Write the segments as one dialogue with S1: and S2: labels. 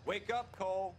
S1: Wake up, Cole.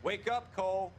S1: Wake up, Cole.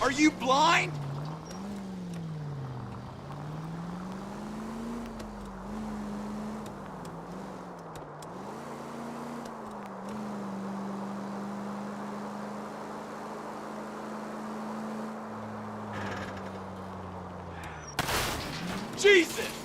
S1: Are you blind? Jesus!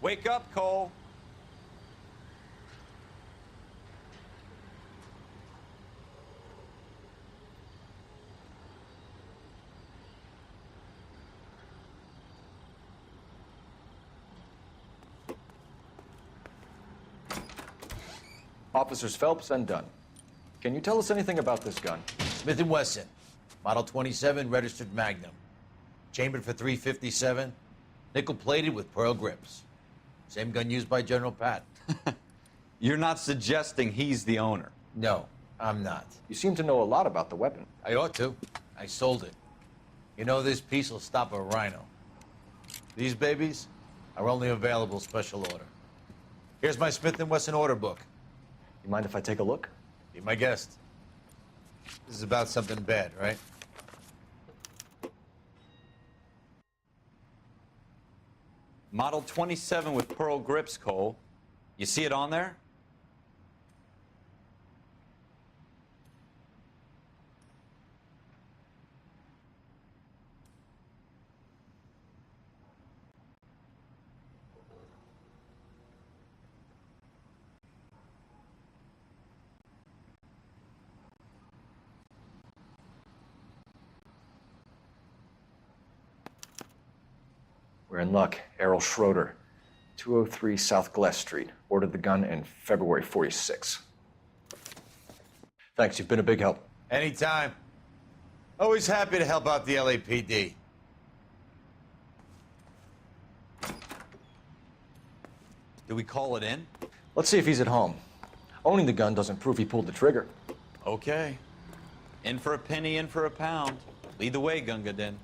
S1: Wake up, Cole.
S2: Officers Phelps and Dunn. Can you tell us anything about this gun?
S3: Smith & Wesson, Model 27, registered Magnum. Chambered for .357, nickel-plated with pearl grips. Same gun used by General Patton.
S4: You're not suggesting he's the owner?
S3: No, I'm not.
S2: You seem to know a lot about the weapon.
S3: I ought to. I sold it. You know, this piece will stop a rhino. These babies are only available special order. Here's my Smith & Wesson order book.
S2: You mind if I take a look?
S3: Be my guest. This is about something bad, right?
S4: Model 27 with pearl grips, Cole. You see it on there?
S2: We're in luck. Errol Schroeder, 203 South Glass Street. Ordered the gun in February '46. Thanks, you've been a big help.
S3: Anytime. Always happy to help out the LAPD.
S4: Do we call it in?
S2: Let's see if he's at home. Owning the gun doesn't prove he pulled the trigger.
S4: Okay. In for a penny, in for a pound. Lead the way, Gunga Din.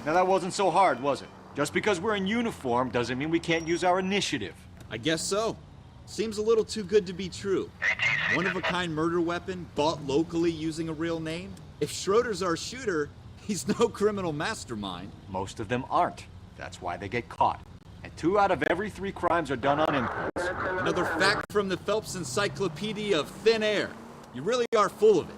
S5: Now that wasn't so hard, was it? Just because we're in uniform doesn't mean we can't use our initiative.
S6: I guess so. Seems a little too good to be true. One-of-a-kind murder weapon, bought locally using a real name? If Schroeder's our shooter, he's no criminal mastermind.
S5: Most of them aren't. That's why they get caught. And 2 out of every 3 crimes are done on impulse.
S6: Another fact from the Phelps Encyclopedia of Thin Air. You really are full of it.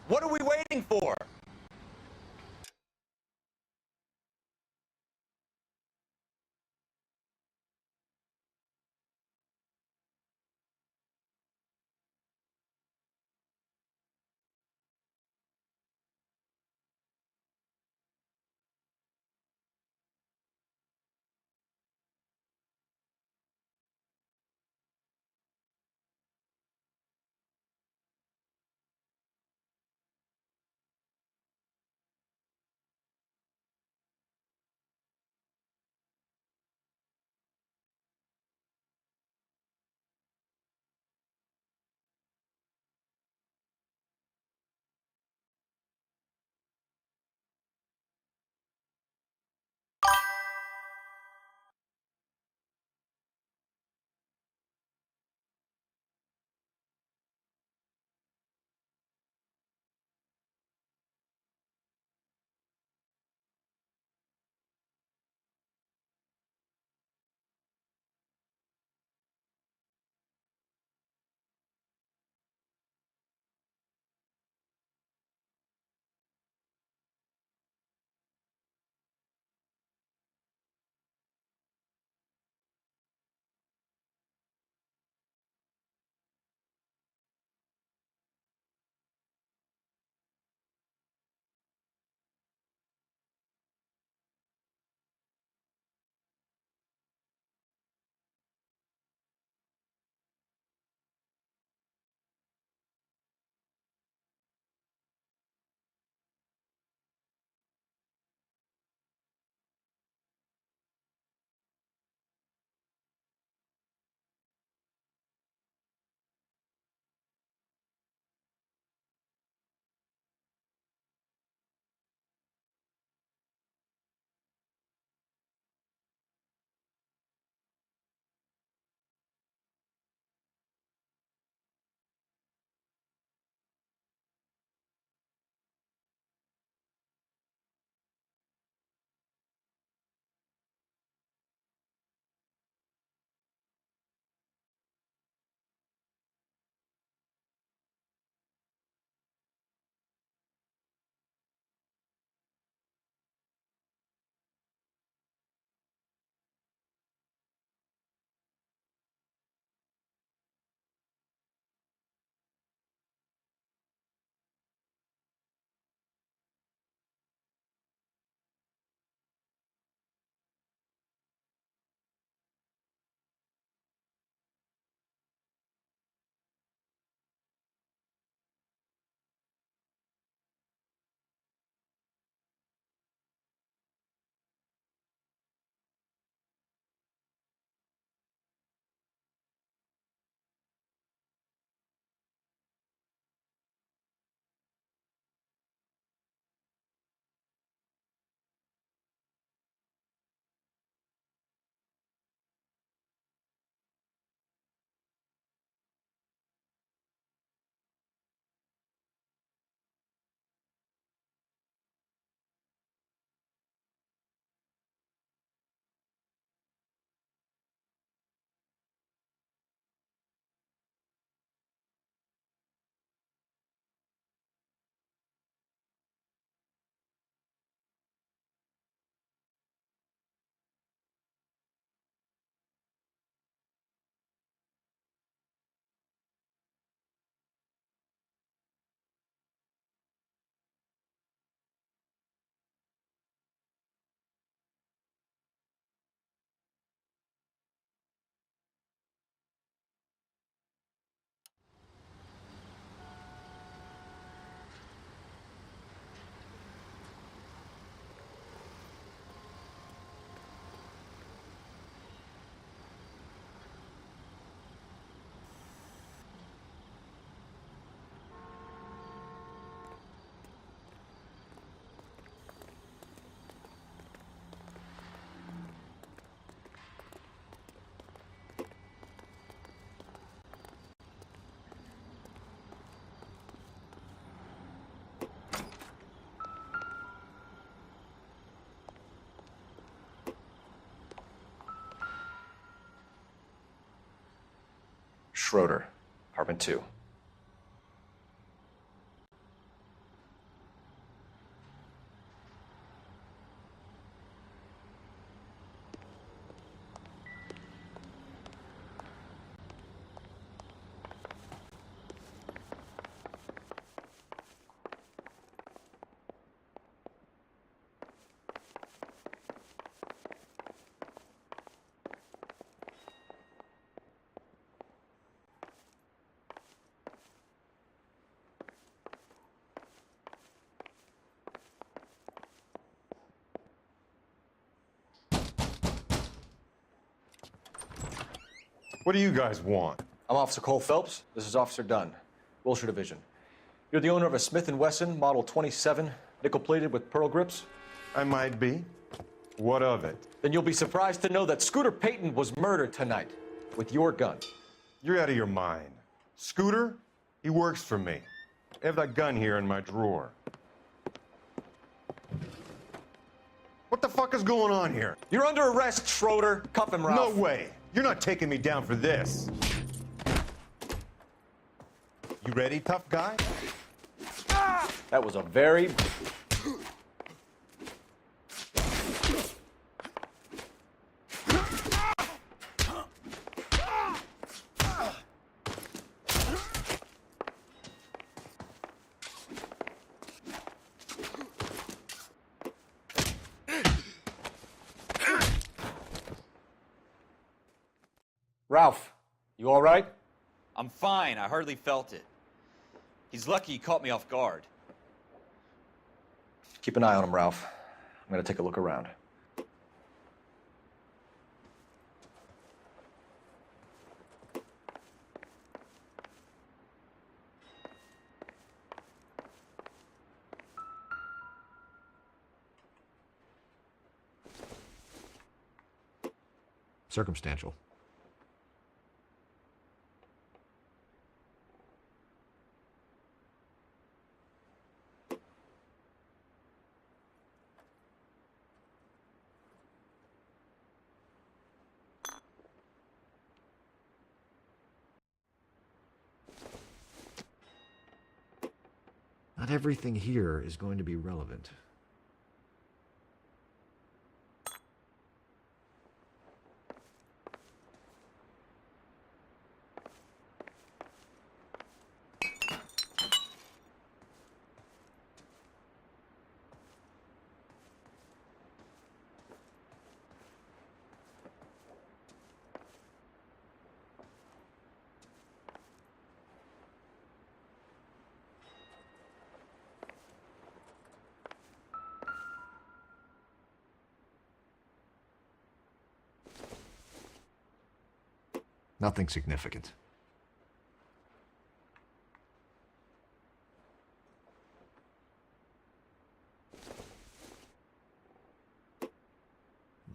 S4: What are we waiting for?
S2: Schroeder, apartment 2.
S7: What do you guys want?
S2: I'm Officer Cole Phelps. This is Officer Dunn, Wilshire Division. You're the owner of a Smith & Wesson Model 27, nickel-plated with pearl grips?
S7: I might be. What of it?
S2: Then you'll be surprised to know that Scooter Payton was murdered tonight with your gun.
S7: You're out of your mind. Scooter? He works for me. I have that gun here in my drawer. What the fuck is going on here?
S2: You're under arrest, Schroeder. Cuff him, Ralph.
S7: No way. You're not taking me down for this. You ready, tough guy?
S2: That was a very... Ralph, you all right?
S4: I'm fine. I hardly felt it. He's lucky he caught me off guard.
S2: Keep an eye on him, Ralph. I'm gonna take a look around.
S5: Circumstantial. Not everything here is going to be relevant. Nothing significant.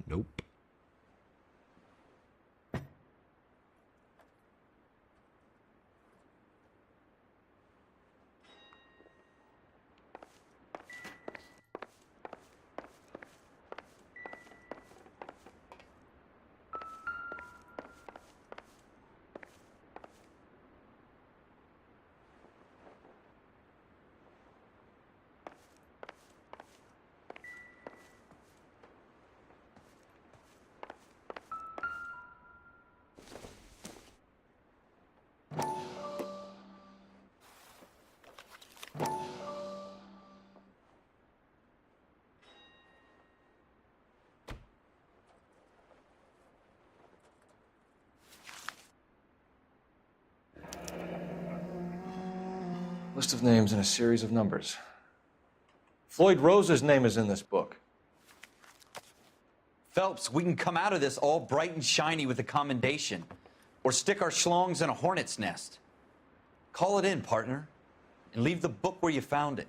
S5: Nope.
S2: List of names and a series of numbers. Floyd Rose's name is in this book.
S4: Phelps, we can come out of this all bright and shiny with a commendation. Or stick our schlongs in a hornet's nest. Call it in, partner. And leave the book where you found it.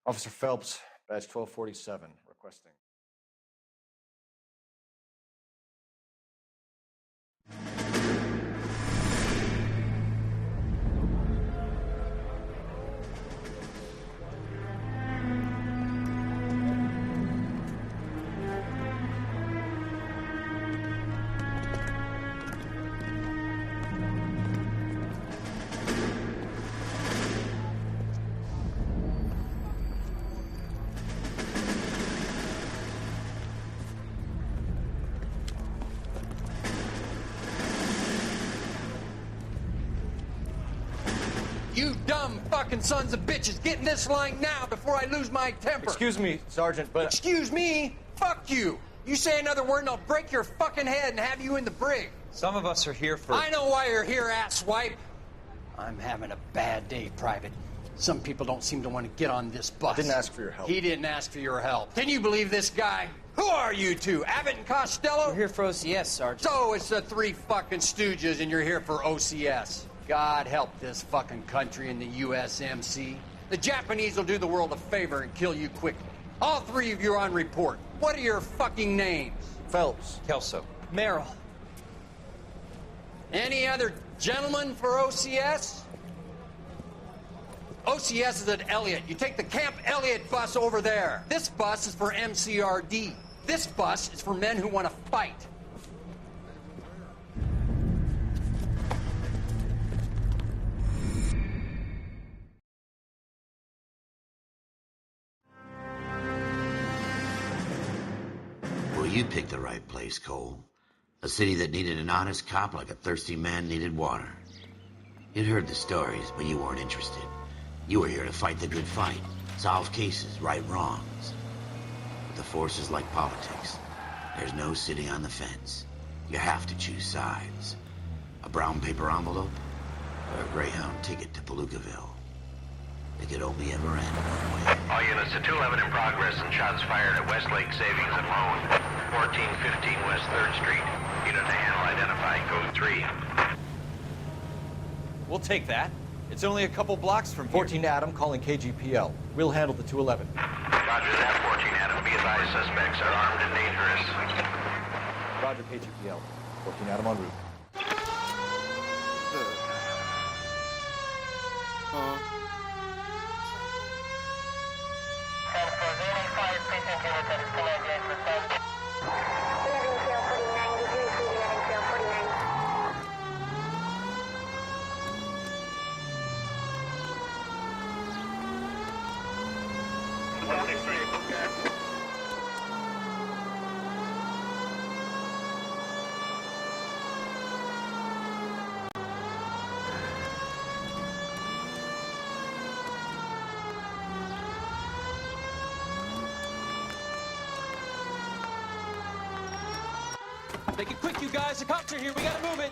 S2: Officer Phelps, badge 1247, requesting.
S8: You dumb fucking sons of bitches, get in this line now before I lose my temper.
S2: Excuse me, Sergeant, but...
S8: Excuse me? Fuck you. You say another word and I'll break your fucking head and have you in the brig.
S4: Some of us are here for...
S8: I know why you're here, asswipe.
S9: I'm having a bad day, Private.
S8: Some people don't seem to want to get on this bus.
S2: I didn't ask for your help.
S8: He didn't ask for your help. Can you believe this guy? Who are you two? Abbott and Costello?
S9: We're here for OCS, Sergeant.
S8: So it's the three fucking stooges and you're here for OCS. God help this fucking country and the USMC. The Japanese will do the world a favor and kill you quickly. All three of you are on report. What are your fucking names?
S9: Phelps.
S4: Kelso.
S9: Merrill.
S8: Any other gentlemen for OCS? OCS is at Elliott. You take the Camp Elliott bus over there. This bus is for MCRD. This bus is for men who want to fight.
S10: Well, you picked the right place, Cole. A city that needed an honest cop like a thirsty man needed water. You'd heard the stories, but you weren't interested. You were here to fight the good fight, solve cases, right wrongs. But the force is like politics. There's no sitting on the fence. You have to choose sides. A brown paper envelope or a Greyhound ticket to Palookaville. It could only ever end one way.
S11: All units to 211 in progress and shots fired at Westlake Savings and Loan, 1415 West 3rd Street. Unit to handle identified code 3.
S4: We'll take that. It's only a couple blocks from here.
S2: 14 Adam calling KGPL. We'll handle the 211.
S11: Roger that, 14 Adam. Be advised, suspects are armed and dangerous.
S2: Roger, KGPL. 14 Adam en route.
S9: Make it quick, you guys. The cops are here. We gotta move it.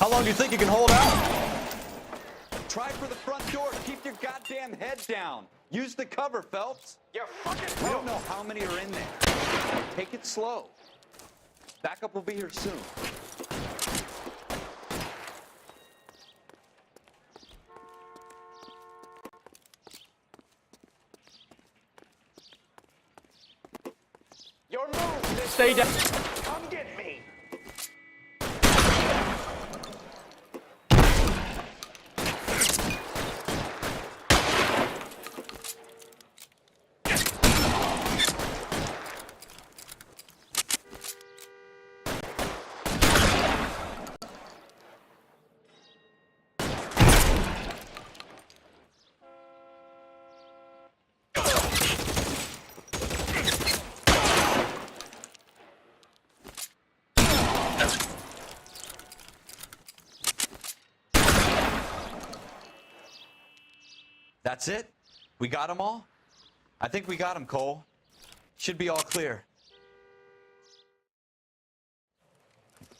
S4: How long do you think you can hold out?
S1: Try for the front door. Keep your goddamn head down. Use the cover, Phelps. You're fucking. We don't know how many are in there. Take it slow. Backup will be here soon. Your move.
S9: Stay down.
S1: Come get me.
S4: That's it? We got them all? I think we got them, Cole. Should be all clear.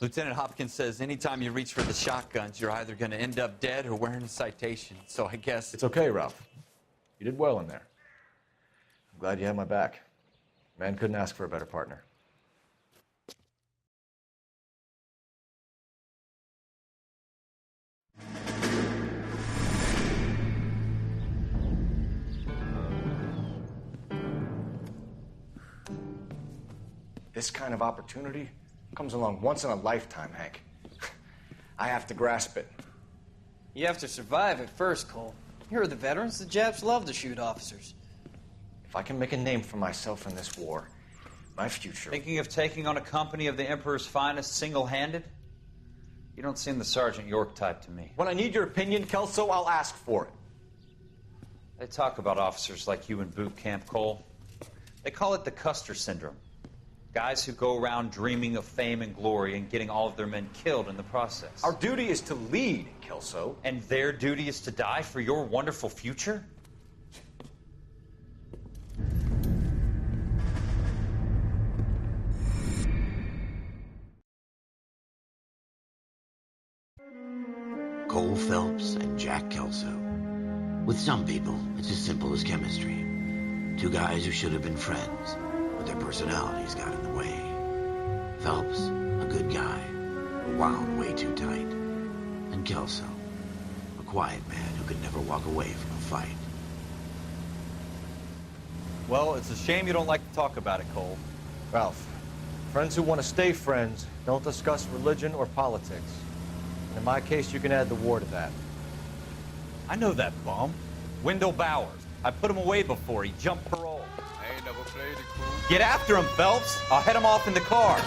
S4: Lieutenant Hopkins says anytime you reach for the shotguns, you're either going to end up dead or wearing a citation. So I guess...
S2: It's okay, Ralph. You did well in there. I'm glad you had my back. Man couldn't ask for a better partner. This kind of opportunity comes along once in a lifetime, Hank. I have to grasp it.
S9: You have to survive it first, Cole. Here are the veterans. The Japs love to shoot officers.
S2: If I can make a name for myself in this war, my future...
S12: Thinking of taking on a company of the Emperor's finest single-handed? You don't seem the Sergeant York type to me.
S2: When I need your opinion, Kelso, I'll ask for it.
S12: They talk about officers like you in boot camp, Cole. They call it the Custer syndrome. Guys who go around dreaming of fame and glory and getting all of their men killed in the process.
S2: Our duty is to lead, Kelso.
S12: And their duty is to die for your wonderful future?
S10: Cole Phelps and Jack Kelso. With some people, it's as simple as chemistry. Two guys who should have been friends, but their personalities got in the way. Phelps, a good guy, but wound way too tight. And Kelso, a quiet man who could never walk away from a fight.
S12: Well, it's a shame you don't like to talk about it, Cole.
S2: Ralph, friends who want to stay friends don't discuss religion or politics. And in my case, you can add the war to that.
S12: I know that bum. Wendell Bowers. I put him away before. He jumped parole.
S13: I ain't never played it cool.
S12: Get after him, Phelps. I'll head him off in the car.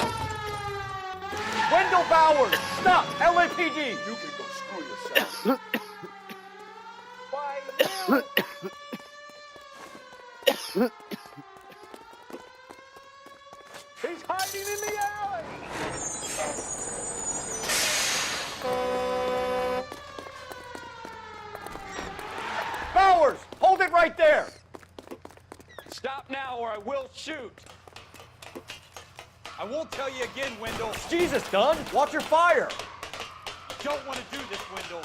S5: Wendell Bowers! Stop! LAPD!
S13: You can go screw yourself.
S5: He's hiding in the alley! Bowers! Hold it right there!
S1: Stop now or I will shoot.
S5: I won't tell you again, Wendell. Jesus, Dunn! Watch your fire!
S1: You don't want to do this, Wendell.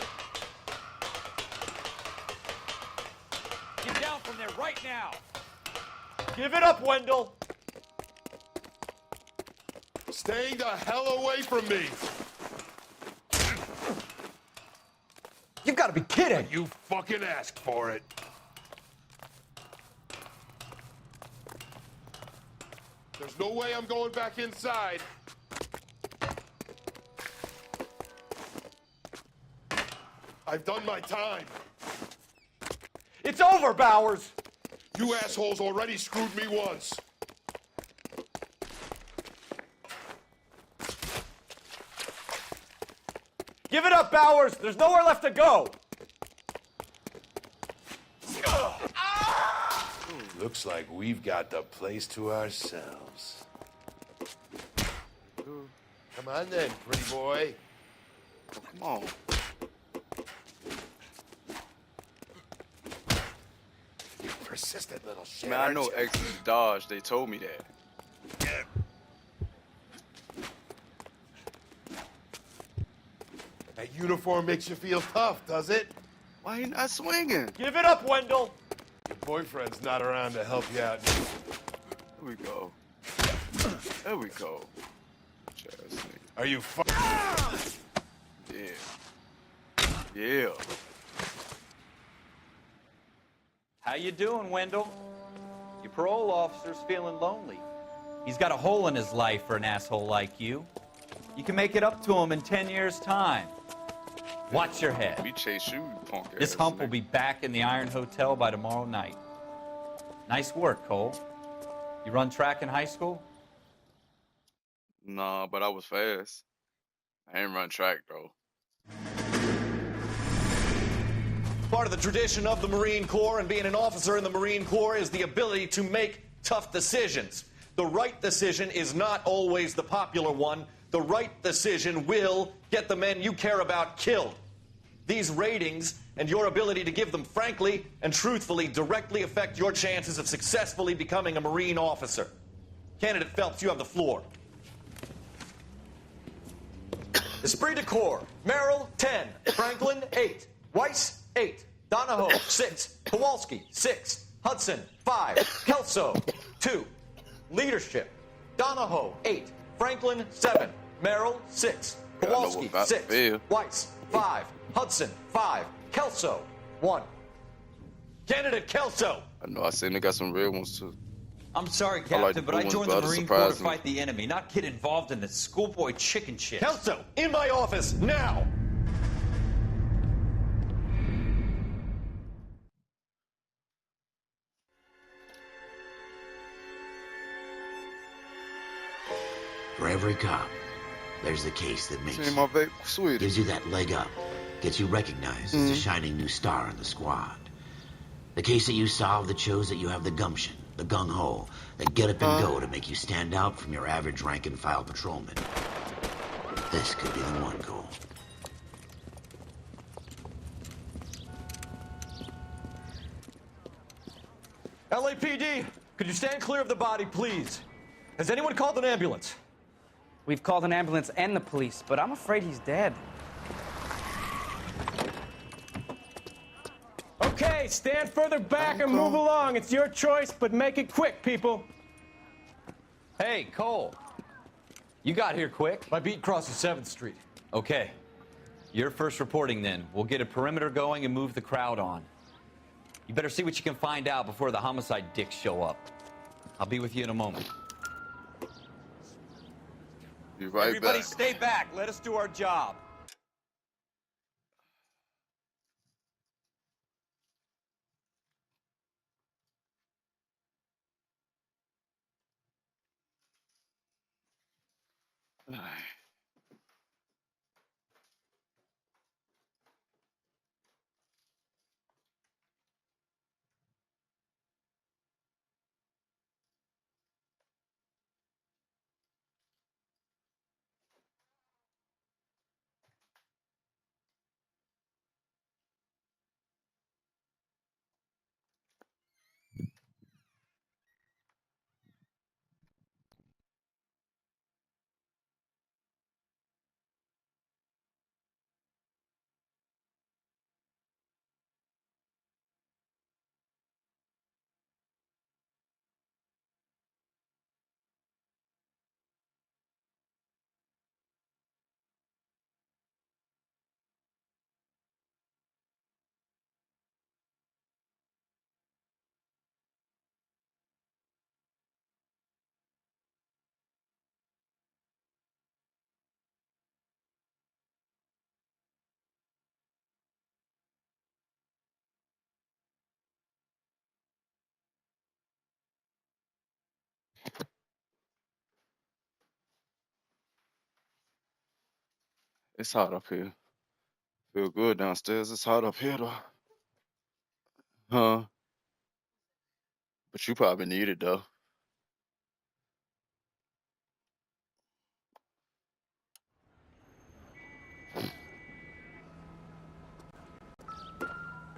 S1: Get down from there right now.
S5: Give it up, Wendell!
S13: Staying the hell away from me.
S5: You've got to be kidding!
S13: You fucking asked for it. There's no way I'm going back inside. I've done my time.
S5: It's over, Bowers!
S13: You assholes already screwed me once.
S5: Give it up, Bowers! There's nowhere left to go!
S13: Looks like we've got the place to ourselves. Come on then, pretty boy.
S14: Oh, come on.
S13: You persistent little shit.
S14: Man, I know
S13: aren't you?
S14: X is Dodge. They told me that.
S13: That uniform makes you feel tough, does it?
S14: Why you not swinging?
S5: Give it up, Wendell!
S13: Your boyfriend's not around to help you out.
S14: There we go. There we go. Just
S13: Are you
S14: Yeah. Yeah.
S4: How you doing, Wendell? Your parole officer's feeling lonely. He's got a hole in his life for an asshole like you. You can make it up to him in 10 years' time. Watch your head.
S14: We chase you, punk ass.
S4: This hump will be back in the Iron Hotel by tomorrow night. Nice work, Cole. You run track in high school?
S14: Nah, but I was fast. I ain't run track, though.
S15: Part of the tradition of the Marine Corps and being an officer in the Marine Corps is the ability to make tough decisions. The right decision is not always the popular one. The right decision will get the men you care about killed. These ratings and your ability to give them frankly and truthfully directly affect your chances of successfully becoming a Marine officer. Candidate Phelps, you have the floor. Esprit de Corps, Merrill, 10. Franklin, 8. Weiss, 8. Donahoe, 6. Kowalski, 6. Hudson, 5. Kelso, 2. Leadership, Donahoe, 8. Franklin, 7. Merrill, 6. Kowalski, 6. Weiss, 5. Hudson, 5. Kelso, 1. Candidate Kelso.
S14: I know, I seen they got some real ones, too.
S4: I'm sorry,
S14: I
S4: Captain,
S14: like
S4: but I
S14: the
S4: joined
S14: ones
S4: the
S14: better,
S4: Marine Corps to
S14: surprising.
S4: fight the enemy, not get involved in this schoolboy chicken shit.
S15: Kelso, in my office, now!
S10: For every cop, there's the case that makes
S14: See my baby, sweetie.
S10: gives you that leg up, gets you recognized as a shining new star in the squad. The case that you solved that shows that you have the gumption, the gung-ho, the get-up-and-go to make you stand out from your average rank-and-file patrolman. This could be the one, Cole.
S15: LAPD, could you stand clear of the body, please? Has anyone called an ambulance?
S16: We've called an ambulance and the police, but I'm afraid he's dead.
S17: Okay, stand further back and move along. It's your choice, but make it quick, people.
S4: Hey, Cole. You got here quick.
S15: My beat crosses 7th Street.
S4: Okay. You're first reporting then. We'll get a perimeter going and move the crowd on. You better see what you can find out before the homicide dicks show up. I'll be with you in a moment.
S14: Be right
S4: Everybody
S14: back.
S4: stay back. Let us do our job.
S14: It's hot up here. Feel good downstairs. It's hot up here though. Huh? But you probably need it though.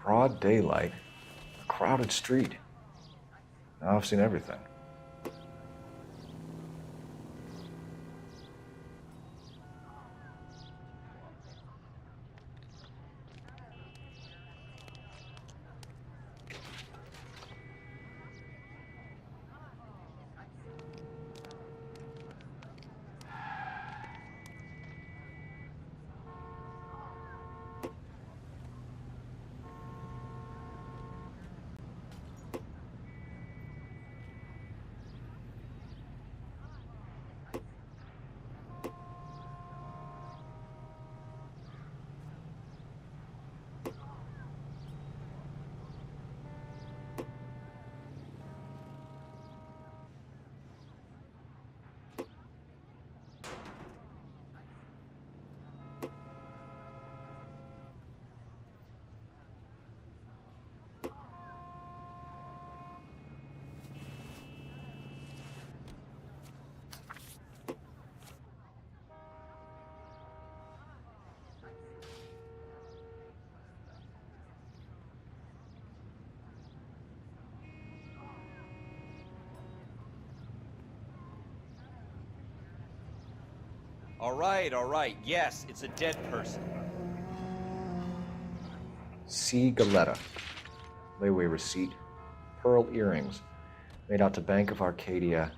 S2: Broad daylight, a crowded street. Now I've seen everything.
S4: All right. Yes, it's a dead person.
S2: C. Galetta. Layaway receipt. Pearl earrings. Made out to Bank of Arcadia.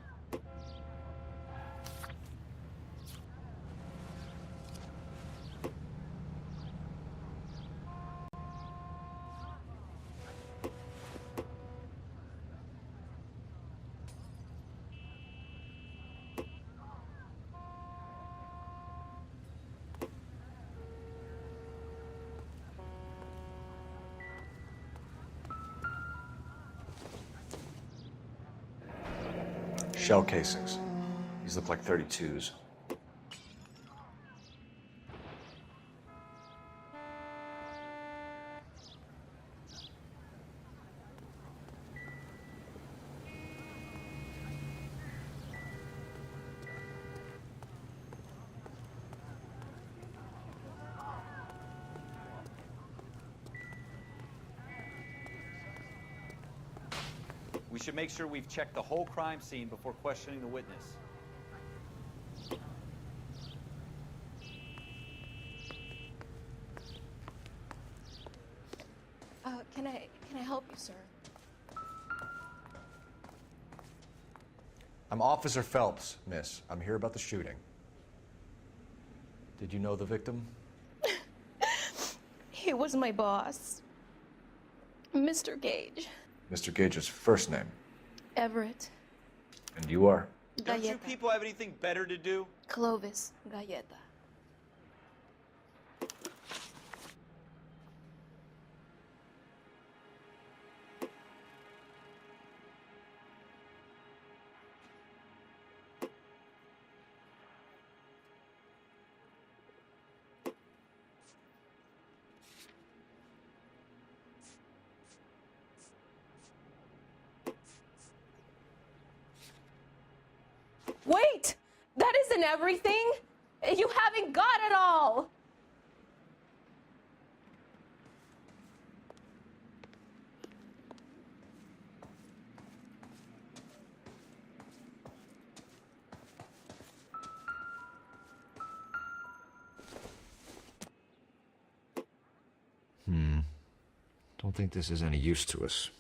S2: Shell casings. These look like 32s.
S4: We should make sure we've checked the whole crime scene before questioning the witness.
S18: Can I help you, sir?
S2: I'm Officer Phelps, miss. I'm here about the shooting. Did you know the victim?
S18: He was my boss, Mr. Gage.
S2: Mr. Gage's first name.
S18: Everett.
S2: And you are?
S4: Don't you
S18: Galleta.
S4: people have anything better to do?
S18: Clovis Galleta. Wait! That isn't everything! You haven't got it all!
S2: Don't think this is any use to us.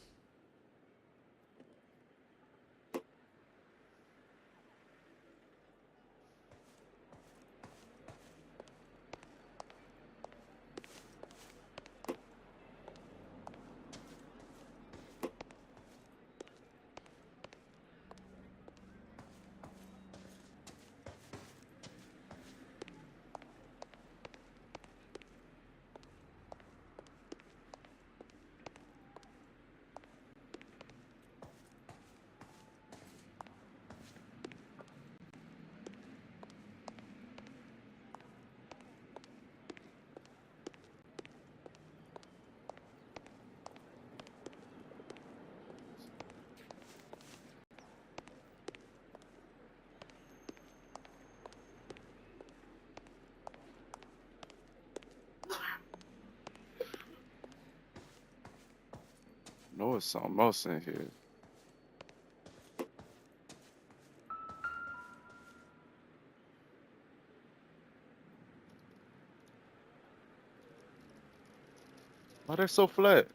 S14: No, it's something else in here. Why they so flat?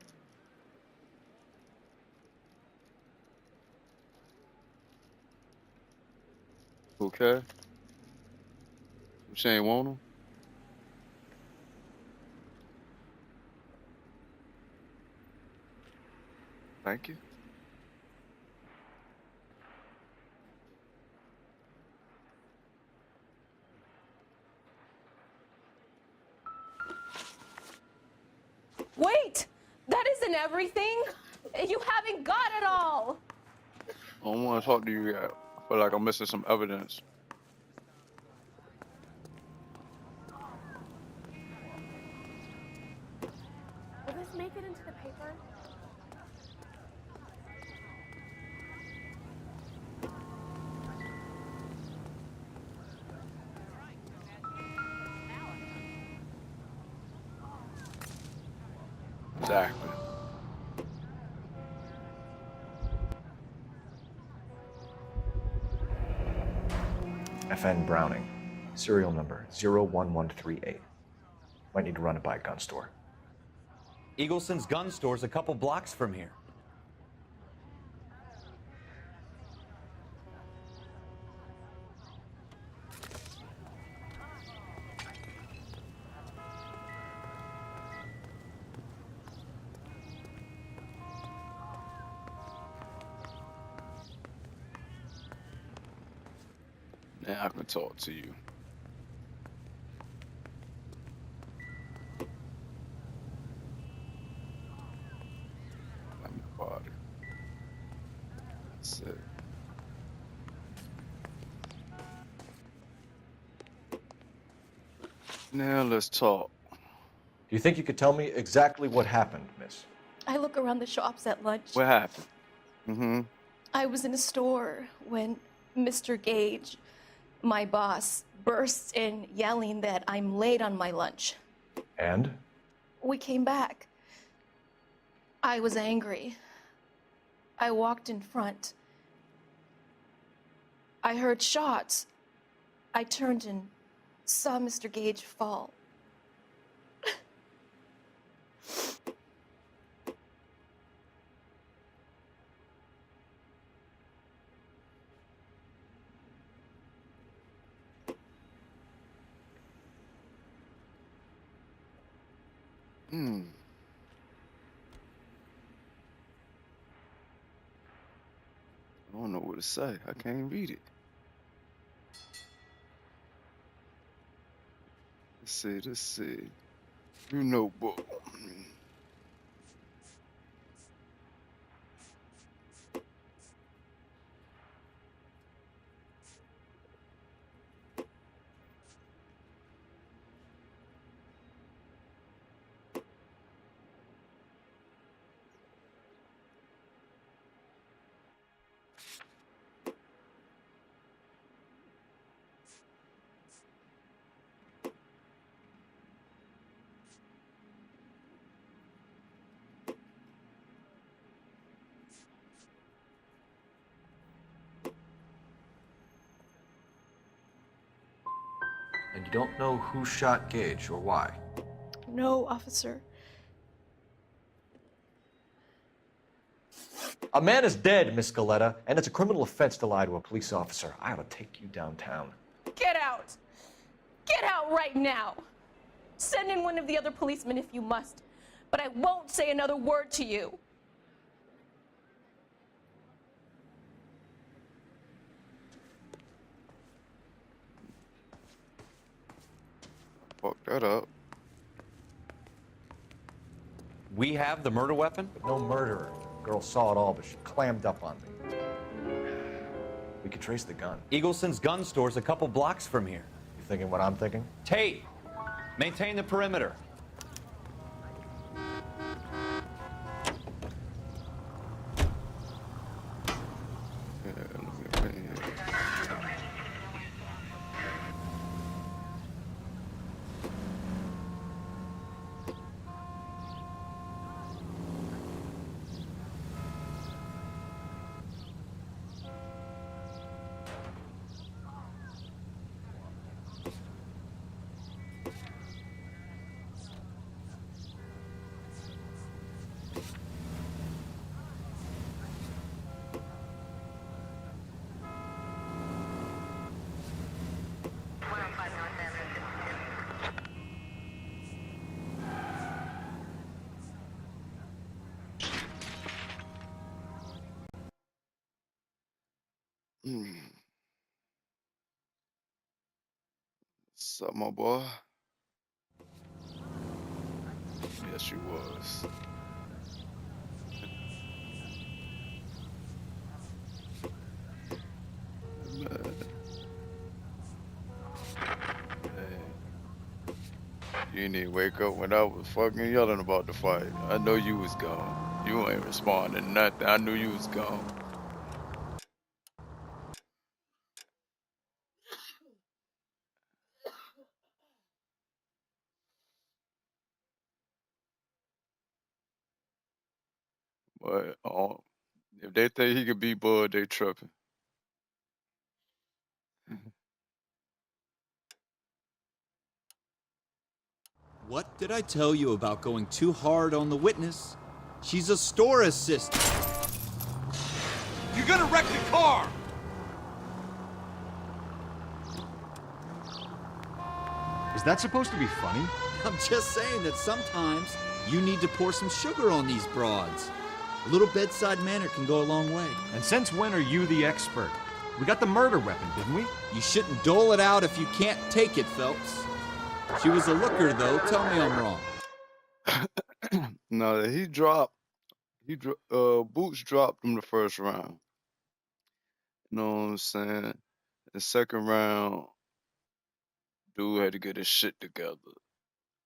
S14: Okay. She ain't want them? Thank you.
S18: Wait! That isn't everything! You haven't got it all!
S14: I don't want to talk to you yet. I feel like I'm missing some evidence.
S18: Will this make it into the paper?
S14: Exactly.
S2: FN Browning. Serial number 01138. Might need to run it by a gun store.
S4: Eagleson's gun store's a couple blocks from here.
S14: Now I can talk to you. Let me party. That's it. Now let's talk.
S2: Do you think you could tell me exactly what happened, miss?
S18: I look around the shops at lunch.
S14: What happened? Mm-hmm.
S18: I was in a store when Mr. Gage, my boss, bursts in yelling that I'm late on my lunch.
S2: And?
S18: We came back. I was angry. I walked in front. I heard shots. I turned and saw Mr. Gage fall.
S14: Hmm. I don't know what to say. I can't read it. Let's see. You know, book.
S2: And you don't know who shot Gage or why?
S18: No, officer.
S2: A man is dead, Miss Galetta, and it's a criminal offense to lie to a police officer. I ought to take you downtown.
S18: Get out! Get out right now! Send in one of the other policemen if you must, but I won't say another word to you.
S14: Fuck that up.
S1: We have the murder weapon?
S2: But no murderer. The girl saw it all, but she clammed up on me. We could trace the gun.
S1: Eagleson's gun store's a couple blocks from here.
S2: You thinking what I'm thinking?
S1: Tate, maintain the perimeter.
S14: Yeah, let me get right here. Hmm. What's up, my boy? Yes, you was. Man. You didn't even wake up when I was fucking yelling about the fight. I know you was gone. You ain't responding to nothing. I knew you was gone. But if they think he could beat Bud, they tripping.
S6: What did I tell you about going too hard on the witness? She's a store assistant.
S5: You're gonna wreck the car! Is that supposed to be funny?
S6: I'm just saying that sometimes you need to pour some sugar on these broads. A little bedside manner can go a long way.
S5: And since when are you the expert? We got the murder weapon, didn't we?
S6: You shouldn't dole it out if you can't take it, Phelps. She was a looker, though. Tell me I'm wrong.
S14: No, Boots dropped him the first round. You know what I'm saying? The second round, dude had to get his shit together.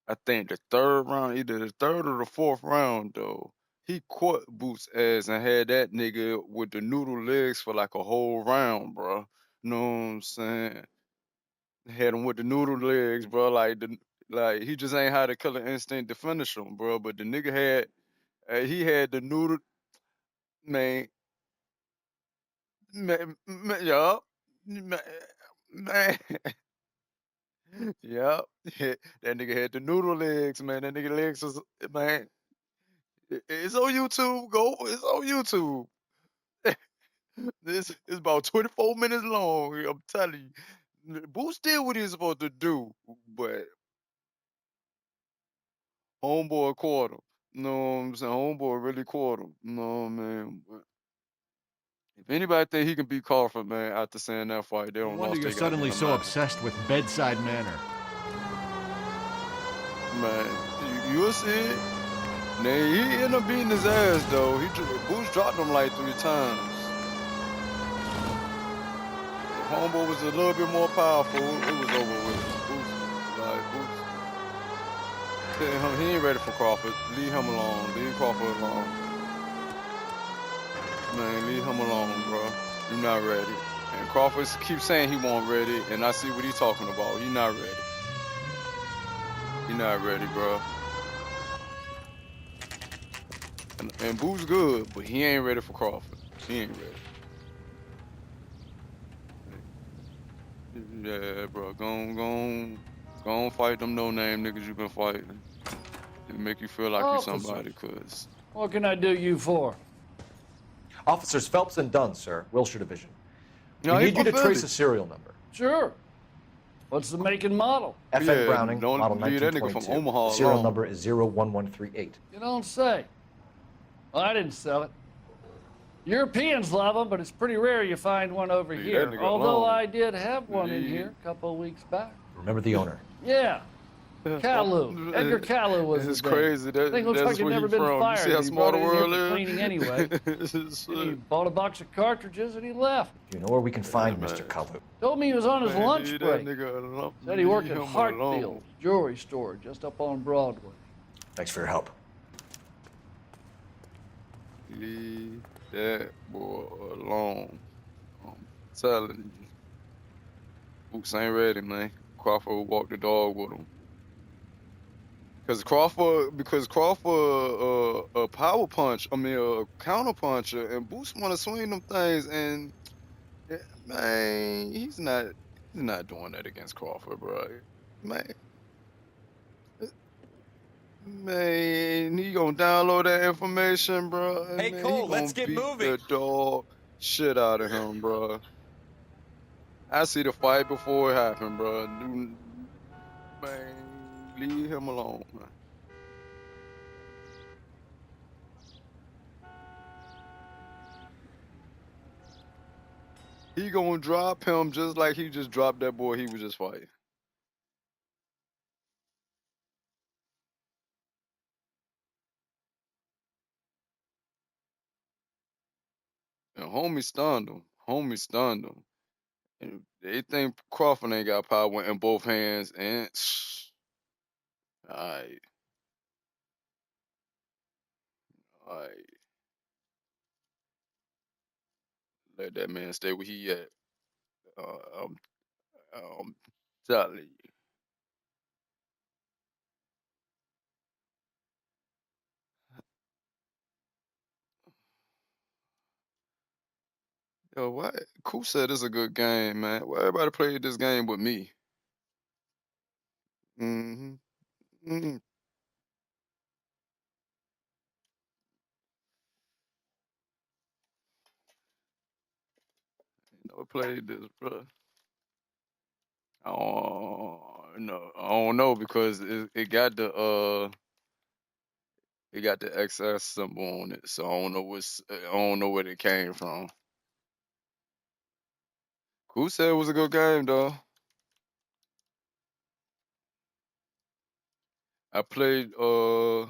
S14: I think the third round, either the third or the fourth round, though, he caught Boots' ass and had that nigga with the noodle legs for like a whole round, bro. You know what I'm saying? Had him with the noodle legs, bro. Like he just ain't had the killer instinct to finish him, bro. But the nigga he had the noodle, man. Yup. Man, man. Yup. That nigga had the noodle legs, man. That nigga legs was, man. It's on YouTube. Go. It's on YouTube. This is about 24 minutes long. I'm telling you. Boots did what he was supposed to do, but homeboy caught him. You know what I'm saying? Homeboy really caught him. You know what I mean? But if anybody think he can beat Crawford, man, after saying that fight, they
S5: No
S14: don't
S5: wonder
S14: lost
S5: you're
S14: their
S5: suddenly
S14: goddamn
S5: so
S14: mind.
S5: obsessed with bedside manner.
S14: Man, you'll see it. Nah, he ended up beating his ass though. Boots dropped him like 3 times. If homeboy was a little bit more powerful, it was over with. Boots. Tell him he ain't ready for Crawford. Leave him alone. Leave Crawford alone. Man, leave him alone, bro. You're not ready. And Crawford keeps saying he won't ready, and I see what he's talking about. He not ready. He not ready, bro. And Boo's good, but he ain't ready for Crawford. He ain't ready. Yeah, bro. Go on fight them no-name niggas you been fighting. It make you feel like you somebody, cuz.
S19: What can I do you for?
S2: Officers Phelps and Dunn, sir. Wilshire Division.
S14: No,
S2: We
S14: he
S2: need you to
S14: from
S2: trace
S14: Philly.
S2: a serial number.
S19: Sure. What's the make and model?
S2: FN
S14: Yeah,
S2: Browning,
S14: don't
S2: model
S14: leave that nigga
S2: 1922.
S14: from Omaha
S2: The serial
S14: alone.
S2: number is 01138.
S19: You don't say. Well, I didn't sell it. Europeans love them, but it's pretty rare you find one over
S14: Leave
S19: here.
S14: that nigga
S19: Although
S14: alone.
S19: I did have one in
S14: Leave.
S19: here a couple of weeks back.
S2: Remember the owner.
S19: Yeah. Kalu. Edgar Kalu was his
S14: It's
S19: name.
S14: crazy.
S19: Thing looks
S14: That's
S19: like it'd
S14: where
S19: never
S14: he
S19: been
S14: from.
S19: fired.
S14: You see how
S19: but he
S14: small
S19: brought
S14: the
S19: it in here
S14: world
S19: for
S14: is?
S19: cleaning anyway. And he bought a box of cartridges and he left.
S2: Do you know where we can find Mr. Kalu?
S19: Told me he was on his
S14: Man,
S19: lunch
S14: leave
S19: break.
S14: that nigga alone.
S19: Said he worked
S14: Leave
S19: at
S14: him
S19: Hartfield
S14: alone.
S19: Jewelry Store just up on Broadway.
S2: Thanks for your help.
S14: Leave that boy alone. I'm telling you. Boots ain't ready, man. Crawford will walk the dog with him. Because Crawford, a power punch, a counter puncher, and Boots want to swing them things, and man, he's not doing that against Crawford, bro. Man, he gonna download that information, bro. And
S4: Hey,
S14: man, he
S4: Cole, let's
S14: gonna
S4: get
S14: beat
S4: moving.
S14: the dog shit out of him, bro. I see the fight before it happened, bro. Man, leave him alone, man. He gonna drop him just like he just dropped that boy he was just fighting. And homie stunned him. And they think Crawford ain't got power in both hands, and alright. Let that man stay where he at. I'm telling you. Yo, why? Cool said it's a good game, man. Why everybody played this game with me? Mm-hmm. Mm-hmm. Never played this, bro. Oh no, I don't know because it got the XS symbol on it, so I don't know where it came from. Cool said it was a good game though. I played the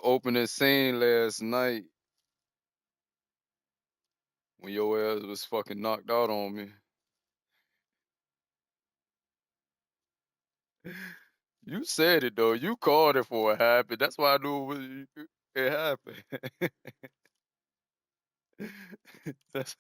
S14: opening scene last night when your ass was fucking knocked out on me. You said it though. You called it for it happened. That's why I knew it happened. That's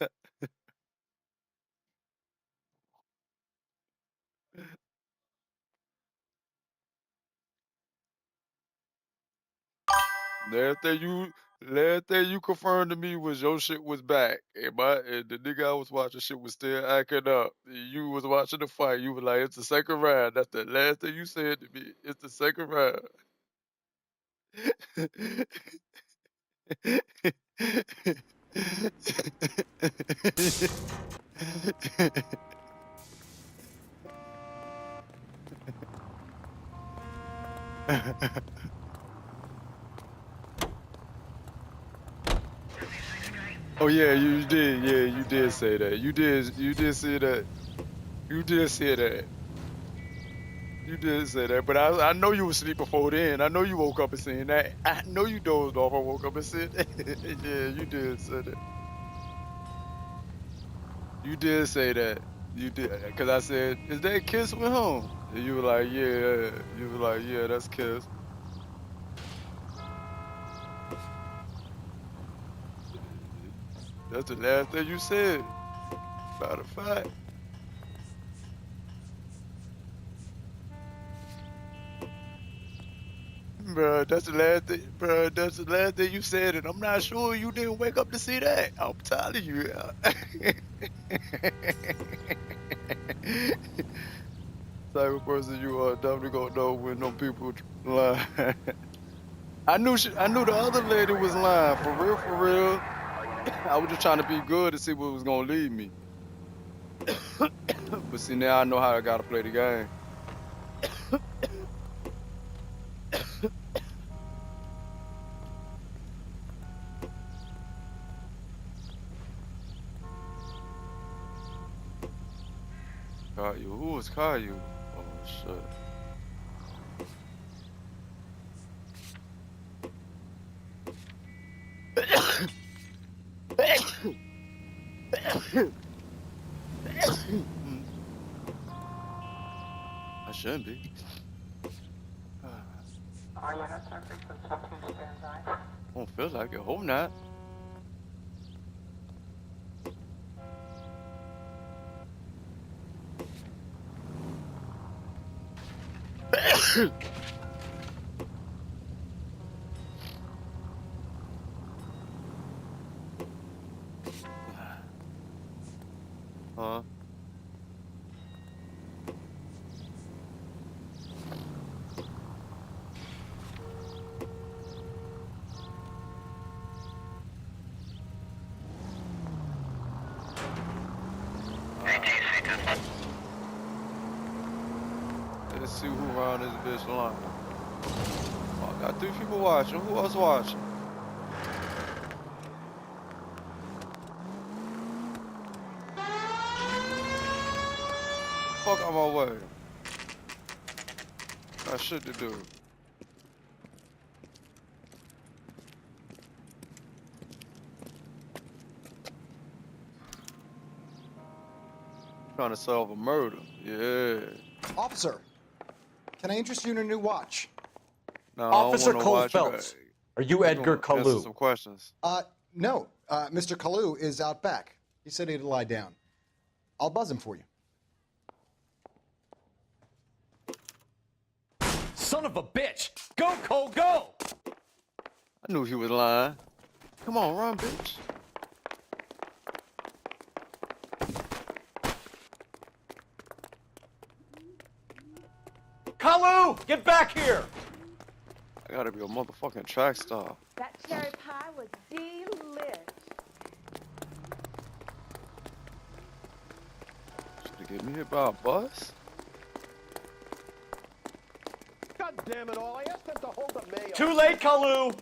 S14: everything Last thing you confirmed to me was your shit was back. And the nigga I was watching shit was still acting up. You was watching the fight. You were like, it's the second round. That's the last thing you said to me. It's the second round. Oh yeah, you did. Yeah, you did say that. You did say that. You did say that. You did say that. But I know you were asleep before then. I know you woke up and seen that. I know you dozed off and woke up and said that. Yeah, you did say that. You did say that. You did. Because I said, is that Kiss went home? And you were like, yeah. You were like, yeah, that's Kiss. That's the last thing you said. Matter of fact. Bruh, that's the last thing. Bruh, that's the last thing you said, and I'm not sure you didn't wake up to see that. I'm telling you. Type of person you are, definitely gonna know when them people lie. I knew the other lady was lying, for real, for real. I was just trying to be good to see what was gonna lead me. But see, now I know how I gotta play the game. Caillou, who was Caillou? Oh shit. I shouldn't be. Don't feel like it. Hope not. Huh? Let's see who around this bitch line. Oh, I got 3 people watching. Who else watching? Fuck out my way. Got shit to do. Trying to solve a murder. Yeah.
S20: Officer, can I interest you in a new watch?
S14: No,
S2: Officer
S14: I don't
S2: Cole
S14: want no watch.
S2: Phelps, are you Edgar
S14: Answer
S2: Kalu?
S14: some questions.
S20: No. Mr. Kalu is out back. He said he'd lie down. I'll buzz him for you.
S4: Son of a bitch! Go, Cole, go!
S14: I knew he was lying. Come on, run, bitch.
S4: Kalu, get back here!
S14: I gotta be a motherfucking track star.
S21: That cherry pie was delish.
S14: Should get me hit by a bus?
S22: God damn it all, I asked them to hold the mail.
S4: Too late, Kalu!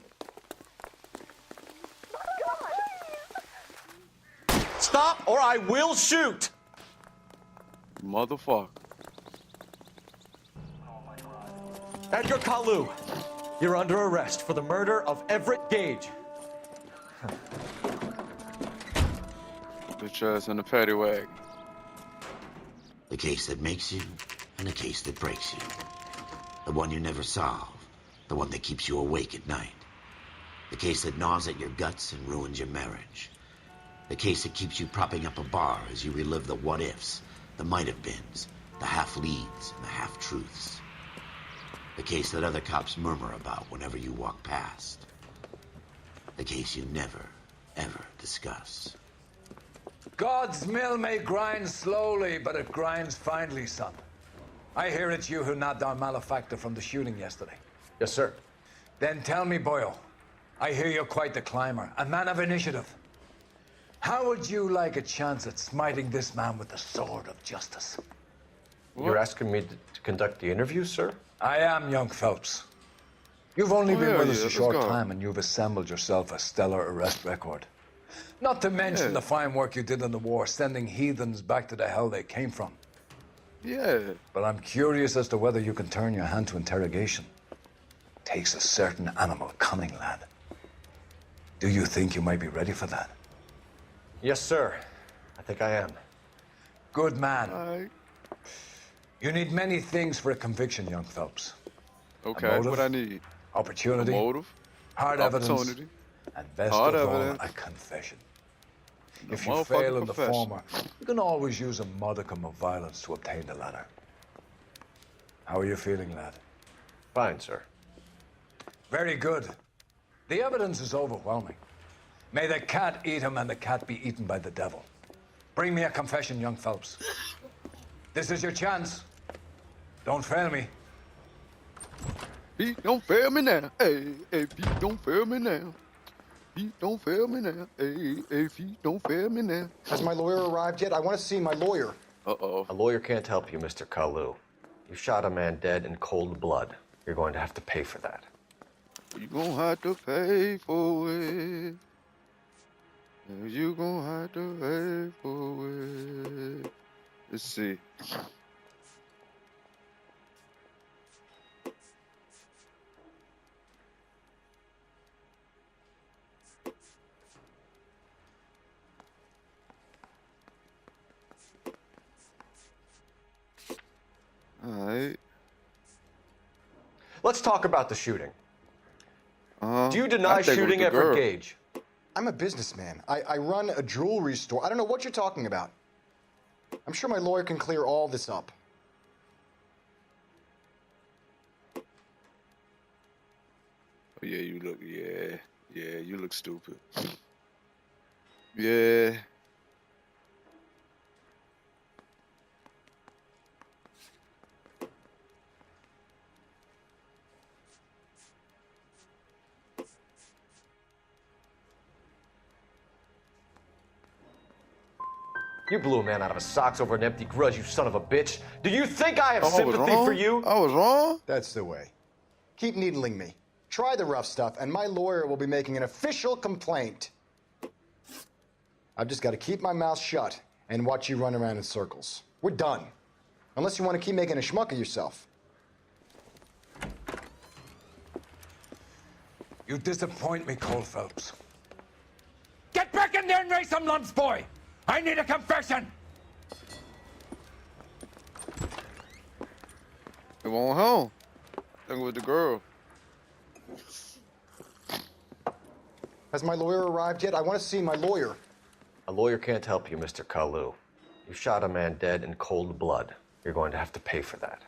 S4: Stop or I will shoot!
S14: Motherfucker.
S4: Edgar Kalu, you're under arrest for the murder of Everett Gage.
S14: Bitch ass in the paddy wagon.
S10: The case that makes you and the case that breaks you. The one you never solve. The one that keeps you awake at night. The case that gnaws at your guts and ruins your marriage. The case that keeps you propping up a bar as you relive the what-ifs, the might-have-beens, the half-leads, and the half-truths. The case that other cops murmur about whenever you walk past. The a case you never, ever discuss.
S3: God's mill may grind slowly, but it grinds finely, son. I hear it's you who nabbed our malefactor from the shooting yesterday.
S2: Yes, sir.
S3: Then tell me, Boyle, I hear you're quite the climber, a man of initiative. How would you like a chance at smiting this man with the sword of justice?
S2: You're asking me to conduct the interview, sir?
S3: I am, young Phelps. You've only been with us a
S14: let's
S3: short
S14: go.
S3: time, and you've assembled yourself a stellar arrest record. Not to mention the fine work you did in the war, sending heathens back to the hell they came from.
S14: Yeah.
S3: But I'm curious as to whether you can turn your hand to interrogation. Takes a certain animal cunning, lad. Do you think you might be ready for that?
S2: Yes, sir. I think I am.
S3: Good man. You need many things for a conviction, young Phelps.
S14: Okay,
S3: A motive,
S14: what I need?
S3: opportunity,
S14: A motive,
S3: hard evidence,
S14: opportunity,
S3: and best
S14: hard
S3: of all,
S14: evidence.
S3: a confession.
S14: The
S3: If you
S14: motherfucking
S3: fail in the
S14: confession.
S3: former, you can always use a modicum of violence to obtain the latter. How are you feeling, lad?
S2: Fine, sir.
S3: Very good. The evidence is overwhelming. May the cat eat him and the cat be eaten by the devil. Bring me a confession, young Phelps. This is your chance. Don't fail me.
S14: Pete, don't fail me now. Hey, hey, Pete, don't fail me now. Pete, don't fail me now. Hey, hey, Pete, don't fail me now.
S20: Has my lawyer arrived yet? I want to see my lawyer.
S14: Uh-oh.
S2: A lawyer can't help you, Mr. Kalu. You shot a man dead in cold blood. You're going to have to pay for that.
S14: You gonna have to pay for it. You gonna have to pay for it. Let's see. All right.
S2: Let's talk about the shooting. Do you
S20: I
S2: deny
S20: think it was
S2: shooting
S20: the
S2: Everett
S20: girl.
S2: Gage?
S20: I'm a businessman. I run a jewelry store. I don't know what you're talking about. I'm sure my lawyer can clear all this up.
S14: Oh, yeah, you look, yeah, you look stupid. Yeah.
S2: You blew a man out of his socks over an empty grudge, you son of a bitch. Do you think I have
S20: Oh, I was
S2: sympathy
S20: wrong?
S2: for you?
S14: I was wrong?
S20: That's the way. Keep needling me. Try the rough stuff, and my lawyer will be making an official complaint. I've just got to keep my mouth shut and watch you run around in circles. We're done. Unless you want to keep making a schmuck of yourself.
S3: You disappoint me, Cole Phelps. Get back in there and raise some lumps, boy! I need a confession!
S14: It won't home. Think with the girl.
S20: Has my lawyer arrived yet? I want to see my lawyer.
S2: A lawyer can't help you, Mr. Kalu. You shot a man dead in cold blood. You're going to have to pay for that.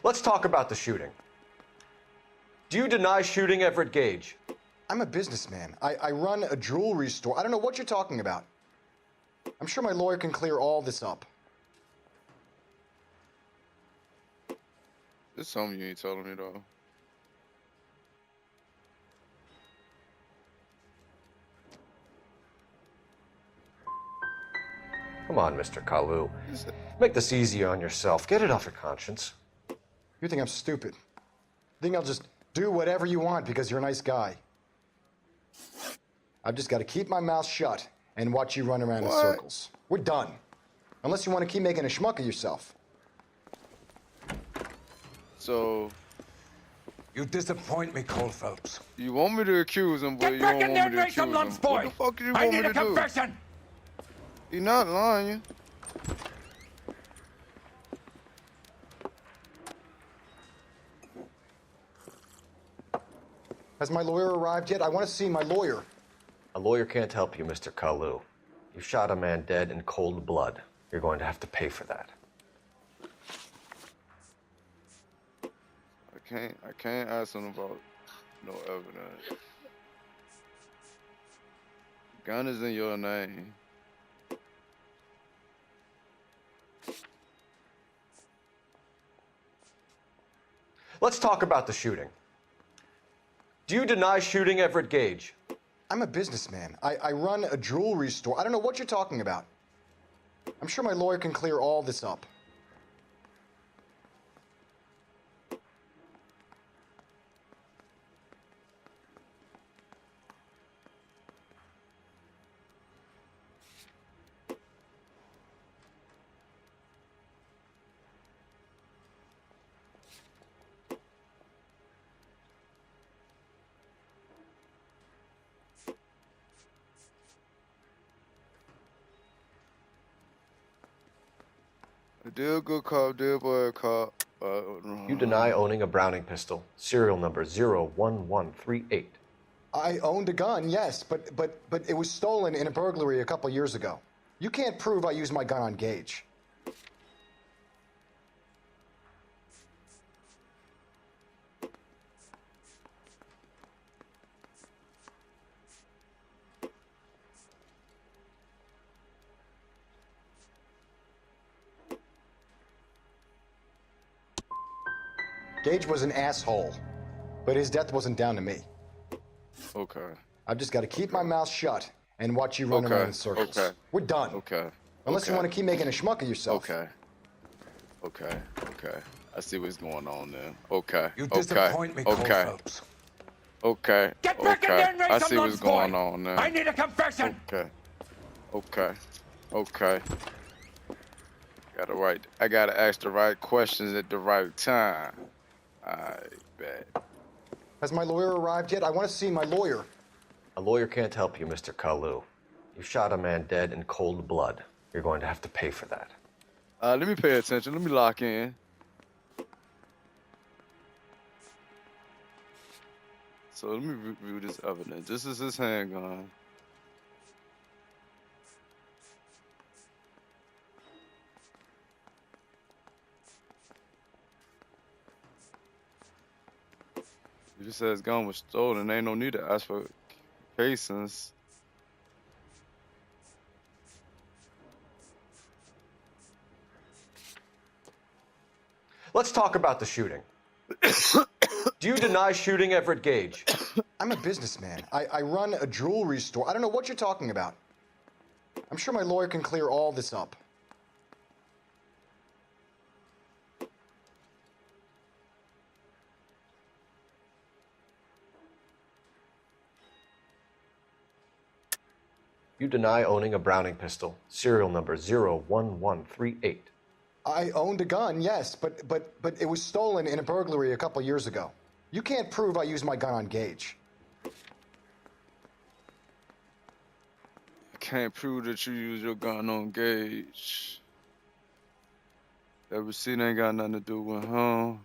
S2: Let's talk about the shooting. Do you deny shooting Everett Gage?
S20: I'm a businessman. I run a jewelry store. I don't know what you're talking about. I'm sure my lawyer can clear all this up.
S14: There's something you ain't telling me, though.
S2: Come on, Mr. Kalu. Make this easy on yourself. Get it off your conscience.
S20: You think I'm stupid? Think I'll just do whatever you want because you're a nice guy? I've just got to keep my mouth shut and watch you run around in circles. We're done. Unless you want to keep making a schmuck of yourself.
S14: So.
S3: You disappoint me, Cole Phelps.
S14: You want me to accuse him, but
S3: Get
S14: you
S3: back
S14: don't
S3: in there
S14: want
S3: and
S14: me to
S3: raise some
S14: accuse him.
S3: lumps, boy!
S14: What the fuck do you
S3: I
S14: want
S3: need
S14: me
S3: a
S14: to do?
S3: confession!
S14: He not lying.
S20: Has my lawyer arrived yet? I want to see my lawyer.
S2: A lawyer can't help you, Mr. Kalu. You shot a man dead in cold blood. You're going to have to pay for that.
S14: I can't ask him about no evidence. Gun is in your name.
S2: Let's talk about the shooting. Do you deny shooting Everett Gage?
S20: I'm a businessman. I run a jewelry store. I don't know what you're talking about. I'm sure my lawyer can clear all this up.
S14: Dear good cop, dear boy cop.
S2: You deny owning a Browning pistol, serial number 01138.
S20: I owned a gun, yes, but it was stolen in a burglary a couple years ago. You can't prove I used my gun on Gage. Gage was an asshole, but his death wasn't down to me.
S14: Okay.
S20: I've just got to keep my mouth shut and watch you run around in circles.
S14: Okay.
S20: We're done.
S14: Okay.
S20: Unless you want to keep making a schmuck of yourself.
S14: Okay. Okay. Okay. I see what's going on there. Okay.
S3: You disappoint me, Cole Phelps.
S14: Okay.
S3: Get back in there and raise
S14: I
S3: some
S14: see what's
S3: lunch,
S14: going
S3: boy.
S14: on there.
S3: I need a confession.
S14: Okay. Okay. Okay. I gotta ask the right questions at the right time. I bet.
S20: Has my lawyer arrived yet? I want to see my lawyer.
S2: A lawyer can't help you, Mr. Kalu. You shot a man dead in cold blood. You're going to have to pay for that.
S14: Let me pay attention. Let me lock in. So let me review this evidence. This is his handgun. He just said his gun was stolen. Ain't no need to ask for casings.
S2: Let's talk about the shooting. Do you deny shooting Everett Gage?
S20: I'm a businessman. I run a jewelry store. I don't know what you're talking about. I'm sure my lawyer can clear all this up.
S2: You deny owning a Browning pistol, serial number 01138.
S20: I owned a gun, yes, but it was stolen in a burglary a couple years ago. You can't prove I used my gun on Gage.
S14: I can't prove that you used your gun on Gage. That receipt ain't got nothing to do with him.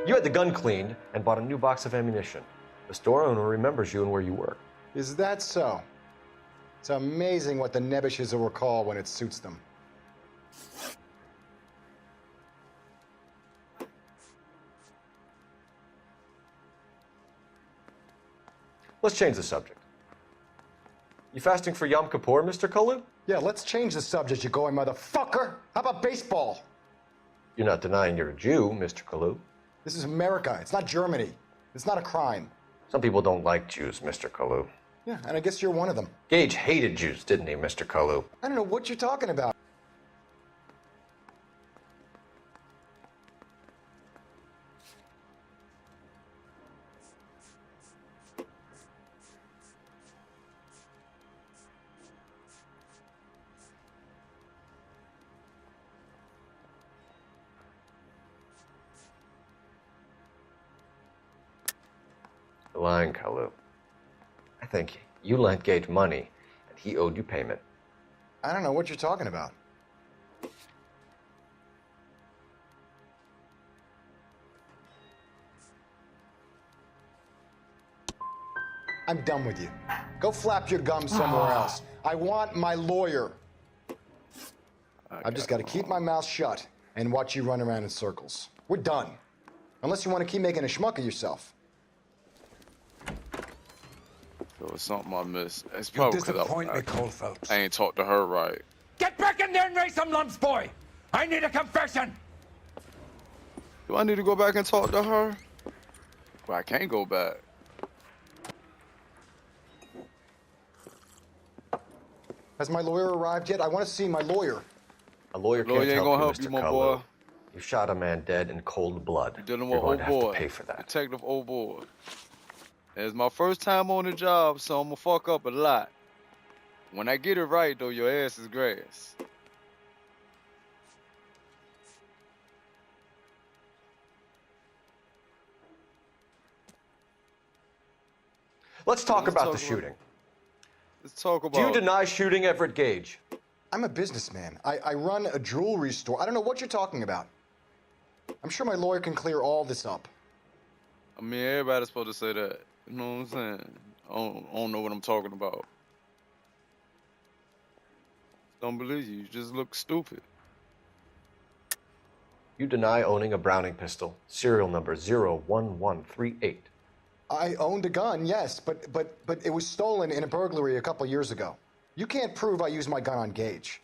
S2: You had the gun cleaned and bought a new box of ammunition. The store owner remembers you and where you work.
S20: Is that so? It's amazing what the nebbishes will recall when it suits them.
S2: Let's change the subject. You fasting for Yom Kippur, Mr. Kalu?
S20: Yeah, let's change the subject, you going motherfucker. How about baseball?
S2: You're not denying you're a Jew, Mr. Kalu.
S20: This is America. It's not Germany. It's not a crime.
S2: Some people don't like Jews, Mr. Kalu.
S20: Yeah, and I guess you're one of them.
S2: Gage hated Jews, didn't he, Mr. Kalu?
S20: I don't know what you're talking about.
S2: You're lying, Kalu. I think you lent Gage money, and he owed you payment.
S20: I don't know what you're talking about. I'm done with you. Go flap your gums somewhere else. I want my lawyer. I've just got to keep my mouth shut and watch you run around in circles. We're done. Unless you want to keep making a schmuck of yourself.
S14: There was something I missed. It's
S3: You
S14: probably
S3: disappoint me, Cole Phelps.
S14: I ain't talked to her right.
S3: Get back in there and raise some lumps, boy! I need a confession!
S14: Do I need to go back and talk to her? Well, I can't go back.
S20: Has my lawyer arrived yet? I want to see my lawyer.
S2: A lawyer
S14: Lawyer
S2: can't
S14: ain't
S2: help
S14: gonna
S2: you,
S14: help
S2: Mr.
S14: you, my
S2: Kalu.
S14: boy.
S2: You shot a man dead in cold blood.
S14: You're dealing
S2: You're
S14: with
S2: going
S14: old
S2: to have
S14: boy.
S2: to pay for that.
S14: Detective old boy. It's my first time on the job, so I'm gonna fuck up a lot. When I get it right, though, your ass is grass.
S2: Let's talk about the shooting.
S14: Let's talk about.
S2: Do you deny shooting Everett Gage?
S20: I'm a businessman. I run a jewelry store. I don't know what you're talking about. I'm sure my lawyer can clear all this up.
S14: I mean, everybody's supposed to say that. You know what I'm saying? I don't know what I'm talking about. Don't believe you. You just look stupid.
S2: You deny owning a Browning pistol, serial number 01138.
S20: I owned a gun, yes, but it was stolen in a burglary a couple years ago. You can't prove I used my gun on Gage.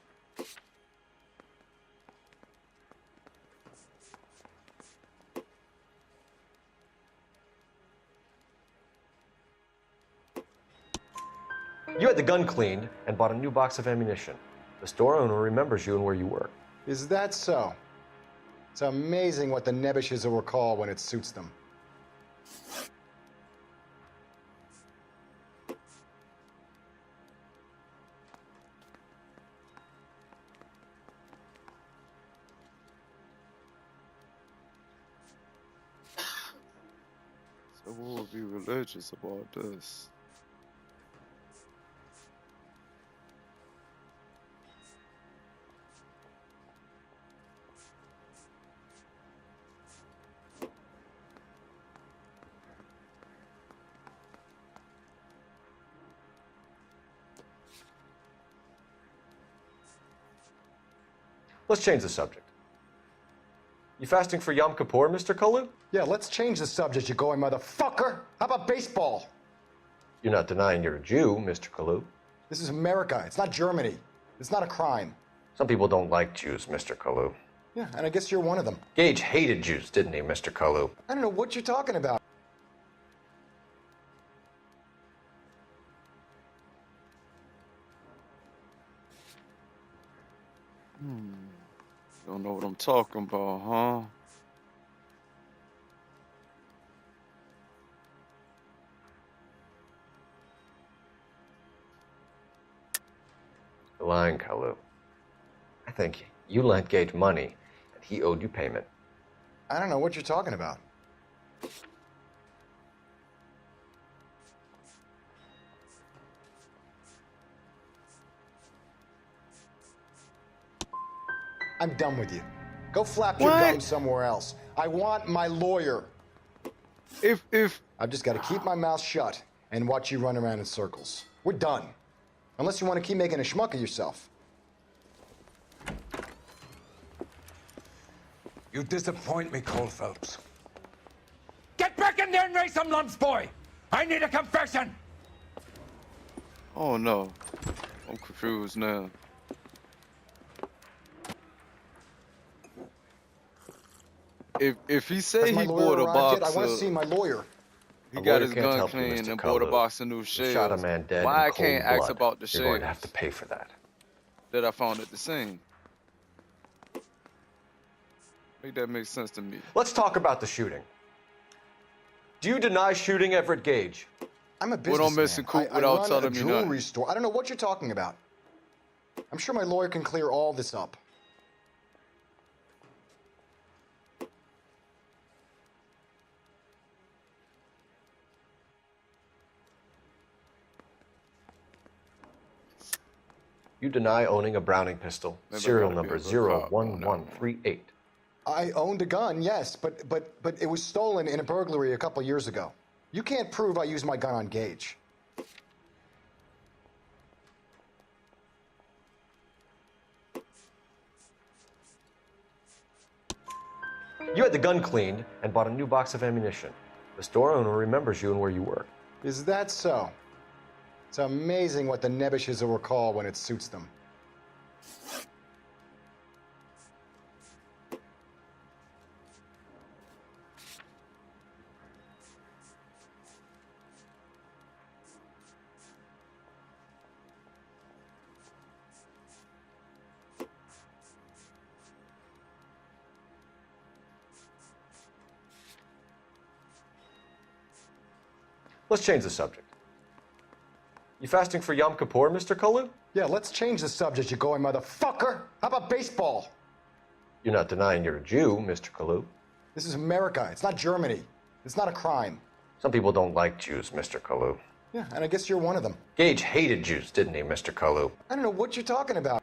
S2: You had the gun cleaned and bought a new box of ammunition. The store owner remembers you and where you work.
S20: Is that so? It's amazing what the nebbishes will recall when it suits them.
S14: So what would be religious about this?
S2: Let's change the subject. You fasting for Yom Kippur, Mr. Kalu?
S20: Yeah, let's change the subject, you going motherfucker. How about baseball?
S2: You're not denying you're a Jew, Mr. Kalu.
S20: This is America. It's not Germany. It's not a crime.
S2: Some people don't like Jews, Mr. Kalu.
S20: Yeah, and I guess you're one of them.
S2: Gage hated Jews, didn't he, Mr. Kalu?
S20: I don't know what you're talking about.
S14: Don't know what I'm talking about, huh?
S2: You're lying, Kalu. I think you lent Gage money, and he owed you payment.
S20: I don't know what you're talking about. I'm done with you. Go flap your gums somewhere else. I want my lawyer.
S14: I've
S20: just got to keep my mouth shut and watch you run around in circles. We're done. Unless you want to keep making a schmuck of yourself.
S3: You disappoint me, Cole Phelps. Get back in there and raise some lumps, boy! I need a confession!
S14: Oh no. I'm confused now. If he say he bought a box,
S20: I want to see my lawyer.
S14: He got his gun clean and bought a box of new shells.
S2: Shot a man dead
S14: Why I
S2: in cold
S14: can't ask
S2: blood.
S14: about the
S2: You're going to
S14: shells
S2: have to pay for that.
S14: that I found at the scene? Make that make sense to me.
S2: Let's talk about the shooting. Do you deny shooting Everett Gage?
S20: I'm a
S14: What I'm missing,
S20: businessman.
S14: Coop, without
S20: I run
S14: telling
S20: a
S14: me
S20: jewelry
S14: nothing.
S20: store. I don't know what you're talking about. I'm sure my lawyer can clear all this up.
S2: You deny owning a Browning pistol,
S14: Maybe I
S2: serial
S14: gotta be
S2: number
S14: a good cop.
S2: 01138.
S20: I owned a gun, yes, but it was stolen in a burglary a couple years ago. You can't prove I used my gun on Gage.
S2: You had the gun cleaned and bought a new box of ammunition. The store owner remembers you and where you work.
S20: Is that so? It's amazing what the nebbishes will recall when it suits them.
S2: Let's change the subject. You fasting for Yom Kippur, Mr. Kalu?
S20: Yeah, let's change the subject, you going motherfucker. How about baseball?
S2: You're not denying you're a Jew, Mr. Kalu.
S20: This is America. It's not Germany. It's not a crime.
S2: Some people don't like Jews, Mr. Kalu.
S20: Yeah, and I guess you're one of them.
S2: Gage hated Jews, didn't he, Mr. Kalu?
S20: I don't know what you're talking about.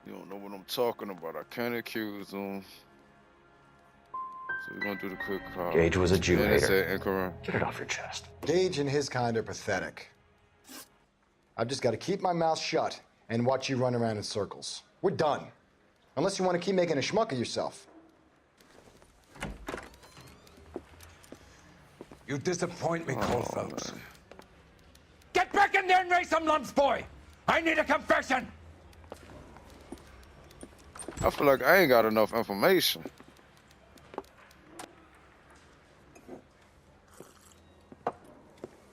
S14: You don't know what I'm talking about. I can't accuse him. So we're gonna do the quick call.
S2: Gage was a Jew hater.
S14: Incorrect.
S2: Get it off your chest.
S20: Gage and his kind are pathetic. I've just got to keep my mouth shut and watch you run around in circles. We're done. Unless you want to keep making a schmuck of yourself.
S3: You disappoint me, Cole Phelps. Get back in there and raise some lumps, boy! I need a confession!
S14: I feel like I ain't got enough information.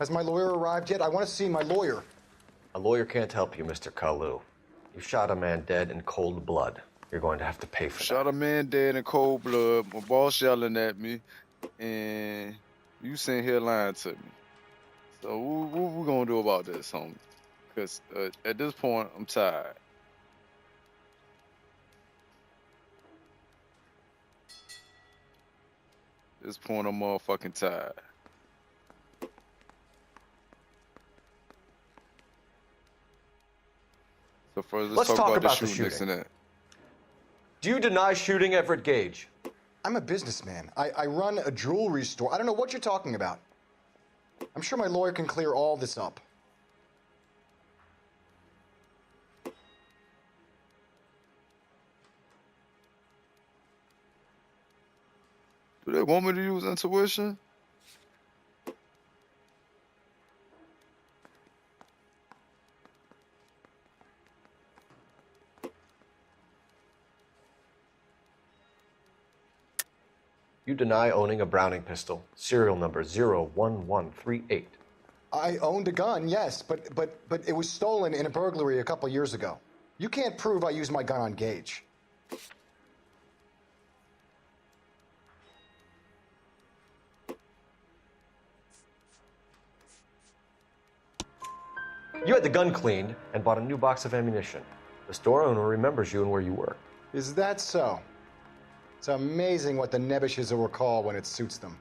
S20: Has my lawyer arrived yet? I want to see my lawyer.
S2: A lawyer can't help you, Mr. Kalu. You shot a man dead in cold blood. You're going to have to pay for that.
S14: Shot a man dead in cold blood. My boss yelling at me, and you sitting here lying to me. So what we gonna do about this, homie? Because at this point, I'm tired. At this point, I'm motherfucking tired. So first, let's talk about the shooting incident.
S2: Do you deny shooting Everett Gage?
S20: I'm a businessman. I run a jewelry store. I don't know what you're talking about. I'm sure my lawyer can clear all this up.
S14: Do they want me to use intuition?
S2: You deny owning a Browning pistol, serial number 01138.
S20: I owned a gun, yes, but it was stolen in a burglary a couple years ago. You can't prove I used my gun on Gage.
S2: You had the gun cleaned and bought a new box of ammunition. The store owner remembers you and where you work.
S20: Is that so? It's amazing what the nebbishes will recall when it suits them.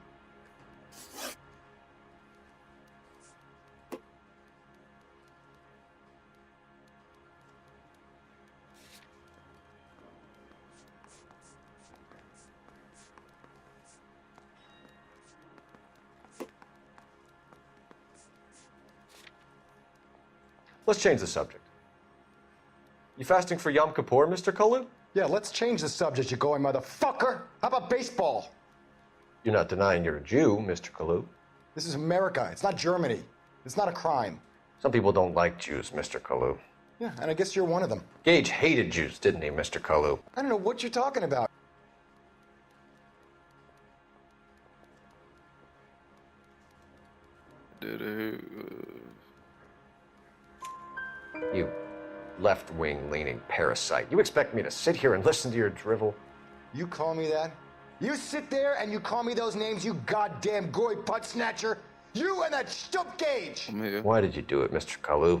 S2: Let's change the subject. You fasting for Yom Kippur, Mr. Kalu?
S20: Yeah, let's change the subject, you going motherfucker. How about baseball?
S2: You're not denying you're a Jew, Mr. Kalu.
S20: This is America. It's not Germany. It's not a crime.
S2: Some people don't like Jews, Mr. Kalu.
S20: Yeah, and I guess you're one of them.
S2: Gage hated Jews, didn't he, Mr. Kalu?
S20: I don't know what you're talking about.
S2: You left-wing leaning parasite. You expect me to sit here and listen to your drivel?
S20: You call me that? You sit there and you call me those names, you goddamn goy putt snatcher? You and that stump Gage!
S2: Why did you do it, Mr. Kalu?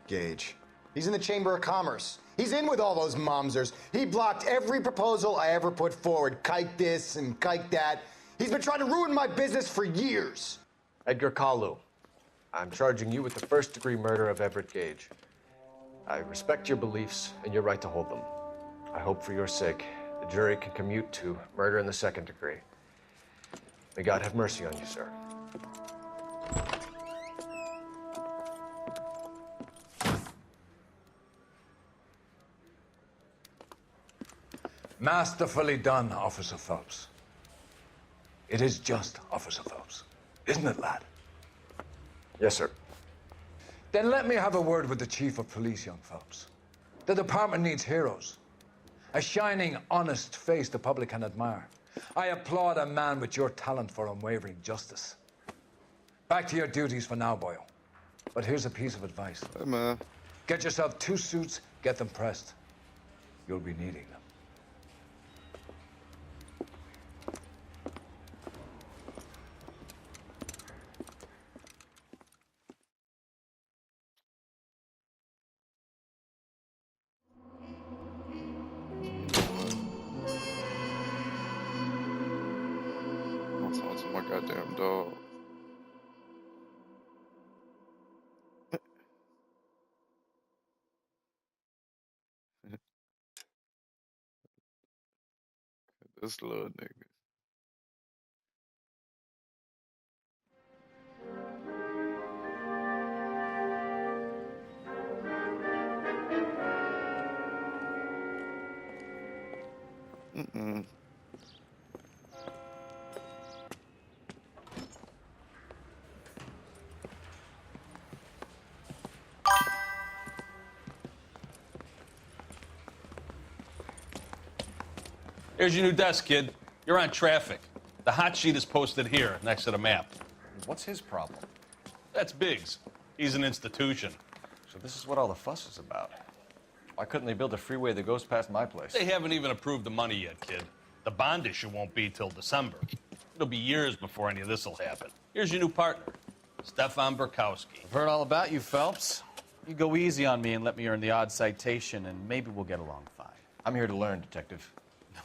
S20: Gage. He's in the Chamber of Commerce. He's in with all those momsers. He blocked every proposal I ever put forward. Kike this and kike that. He's been trying to ruin my business for years.
S2: Edgar Kalu, I'm charging you with the first-degree murder of Everett Gage. I respect your beliefs and your right to hold them. I hope for your sake the jury can commute to murder in the second degree. May God have mercy on you, sir.
S3: Masterfully done, Officer Phelps. It is just Officer Phelps. Isn't it, lad?
S2: Yes, sir.
S3: Then let me have a word with the Chief of Police, young Phelps. The department needs heroes. A shining, honest face the public can admire. I applaud a man with your talent for unwavering justice. Back to your duties for now, boyo. But here's a piece of advice.
S14: Hey, man.
S3: Get yourself 2 suits, get them pressed. You'll be needing them.
S14: I'm talking to my goddamn dog. This little nigga. Mm-mm.
S7: Here's your new desk, kid. You're on traffic. The hot sheet is posted here, next to the map.
S5: What's his problem?
S7: That's Biggs. He's an institution.
S5: So this is what all the fuss is about. Why couldn't they build a freeway that goes past my place?
S7: They haven't even approved the money yet, kid. The bond issue won't be till December. It'll be years before any of this will happen. Here's your new partner, Stefan Burkowski.
S4: I've heard all about you, Phelps. You go easy on me and let me earn the odd citation, and maybe we'll get along fine.
S5: I'm here to learn, Detective.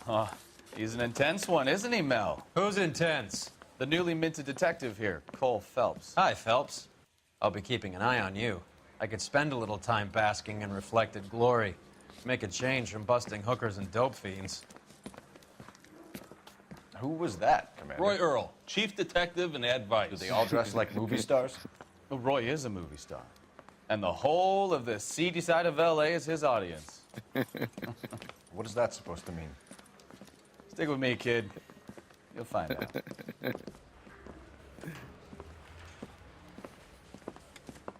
S4: Oh, he's an intense one, isn't he, Mel?
S8: Who's intense?
S4: The newly minted detective here, Cole Phelps.
S8: Hi, Phelps. I'll be keeping an eye on you. I could spend a little time basking in reflected glory. Make a change from busting hookers and dope fiends.
S5: Who was that, Commander?
S7: Roy Earl, chief detective and advice.
S5: Do they all dress like movie stars?
S4: Well, Roy is a movie star. And the whole of the seedy side of L.A. is his audience.
S5: What is that supposed to mean?
S4: Stick with me, kid. You'll find out.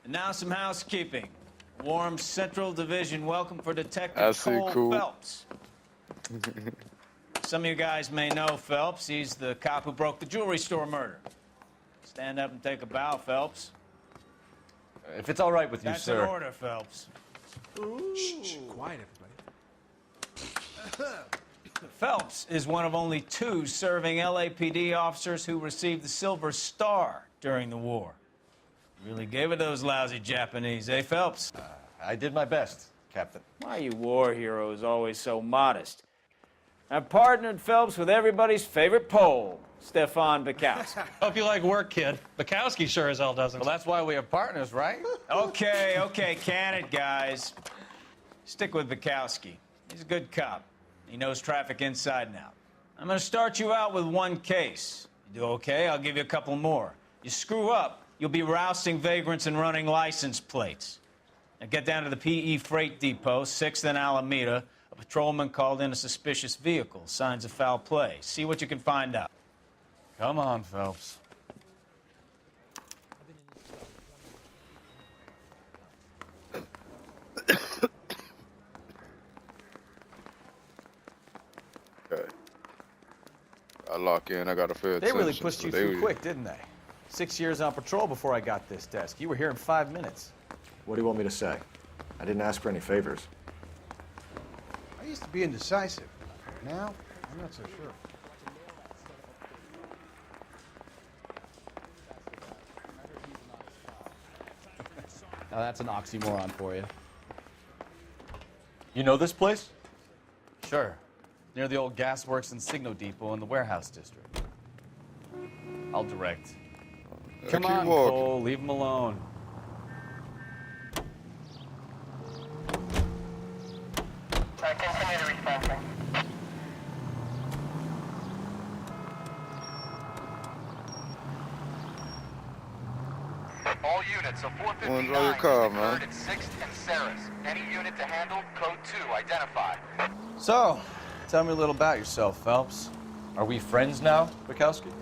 S4: And now some housekeeping. Warm Central Division welcome for Detective Cole Phelps. Some of you guys may know Phelps. He's the cop who broke the jewelry store murder. Stand up and take a bow, Phelps.
S5: If it's all right with you,
S4: That's
S5: sir.
S4: an order, Phelps.
S23: Shh, quiet, everybody.
S4: Phelps is one of only 2 serving LAPD officers who received the Silver Star during the war. Really gave it those lousy Japanese, eh, Phelps?
S5: I did my best, Captain.
S4: Why are you war heroes always so modest? I've partnered Phelps with everybody's favorite Pole, Stefan Burkowski.
S7: Hope you like work, kid. Bukowski sure as hell doesn't.
S4: Well, that's why we have partners, right? Okay, can it, guys. Stick with Bukowski. He's a good cop. He knows traffic inside and out. I'm going to start you out with 1 case. You do okay, I'll give you a couple more. You screw up, you'll be rousting vagrants and running license plates. Now get down to the PE Freight Depot, 6th and Alameda. A patrolman called in a suspicious vehicle. Signs of foul play. See what you can find out. Come on, Phelps.
S14: Okay. I lock in. I gotta pay
S4: They
S14: attention.
S4: really pushed
S14: so
S4: you
S14: they
S4: through
S14: was-
S4: quick, didn't they? 6 years on patrol before I got this desk. You were here in 5 minutes.
S2: What do you want me to say? I didn't ask for any favors.
S23: I used to be indecisive. Now, I'm not so sure.
S4: Now that's an oxymoron for you.
S5: You know this place?
S4: Sure. Near the old gasworks and Signo Depot in the warehouse district. I'll direct. Come
S14: keep
S4: on,
S14: walking.
S4: Cole. Leave him alone.
S11: Continue to respond. All units of 459
S14: Enjoy your car, man.
S11: at 6th and Saris. Any unit to handle, code 2, identify.
S4: So,
S8: Tell me a little about yourself, Phelps. Are we friends now, Bukowski?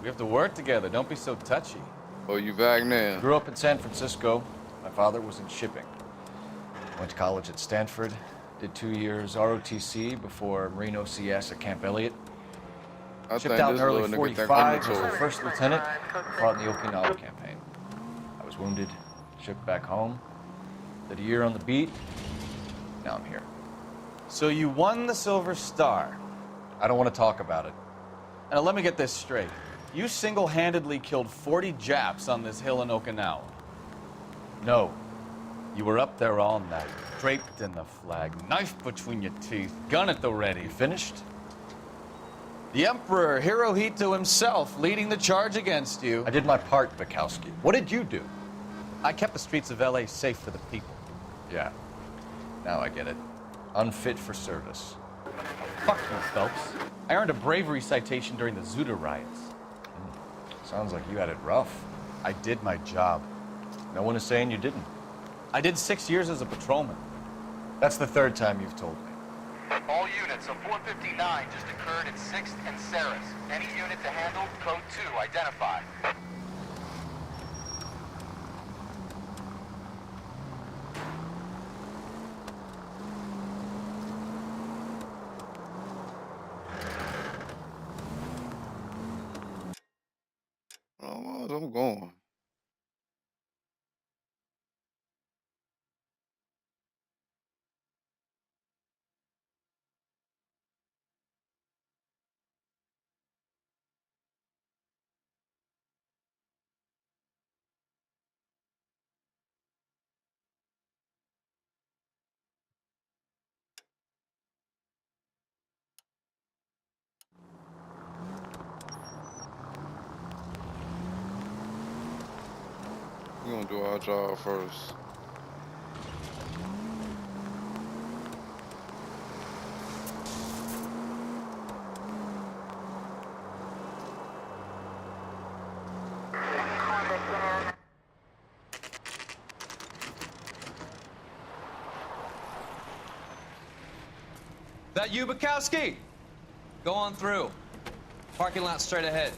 S8: We have to work together. Don't be so touchy.
S14: Oh, you back now?
S2: Grew up in San Francisco. My father was in shipping. Went to college at Stanford. Did 2 years ROTC before Marine OCS at Camp Elliott.
S14: I
S2: Shipped
S14: think
S2: out in
S14: this
S2: early
S14: little nigga think
S2: 45
S14: I'm
S2: as
S14: a
S2: a
S14: tool.
S2: first lieutenant and fought in the Okinawa campaign. I was wounded, shipped back home. Did a year on the beat. Now I'm here.
S8: So you won the Silver Star.
S2: I don't want to talk about it.
S8: Now let me get this straight. You single-handedly killed 40 Japs on this hill in Okinawa.
S2: No.
S8: You were up there all night, draped in the flag, knife between your teeth, gun at the ready.
S2: Finished?
S8: The Emperor Hirohito himself leading the charge against you.
S2: I did my part, Bukowski. What did you do?
S8: I kept the streets of LA safe for the people.
S2: Yeah. Now I get it. Unfit for service.
S8: Fuck you, Phelps. I earned a bravery citation during the Zuda riots.
S2: Sounds like you had it rough.
S8: I did my job.
S2: No one is saying you didn't.
S8: I did 6 years as a patrolman.
S2: That's the third time you've told me.
S9: All units, a 459 just occurred at 6th and Saris. Any unit to handle, code 2, identify.
S14: Oh, I'm going. We're gonna do our job first.
S8: That you, Bukowski? Go on through. Parking lot straight ahead.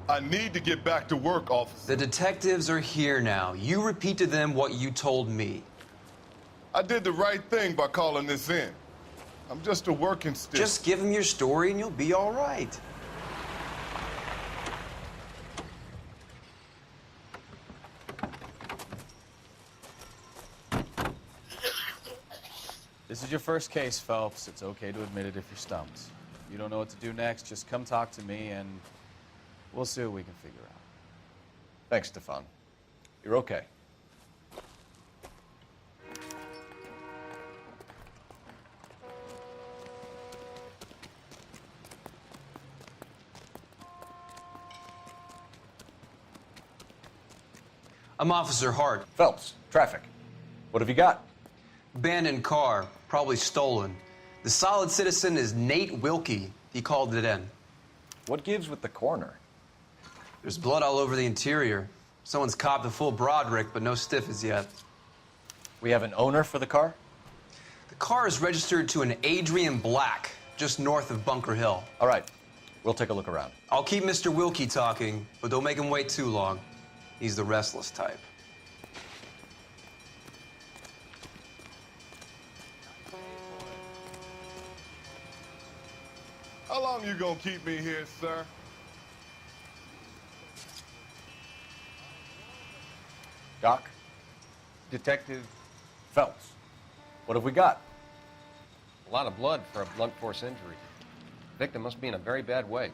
S12: I need to get back to work, officer.
S13: The detectives are here now. You repeat to them what you told me.
S12: I did the right thing by calling this in. I'm just a working stick.
S13: Just give them your story and you'll be all right.
S8: This is your first case, Phelps. It's okay to admit it if you're stumped. You don't know what to do next, just come talk to me and we'll see what we can figure out.
S2: Thanks, Stefan. You're okay.
S13: I'm Officer Hart.
S2: Phelps, traffic. What have you got?
S13: Abandoned car, probably stolen. The solid citizen is Nate Wilkie. He called it in.
S2: What gives with the coroner?
S13: There's blood all over the interior. Someone's copped a full Broderick, but no stiff as yet.
S2: We have an owner for the car?
S13: The car is registered to an Adrian Black, just north of Bunker Hill.
S2: All right, we'll take a look around.
S13: I'll keep Mr. Wilkie talking, but don't make him wait too long. He's the restless type.
S12: How long you gonna keep me here, sir?
S2: Doc?
S24: Detective
S2: Phelps. What have we got?
S24: a lot of blood for a blunt force injury. Victim must be in a very bad way.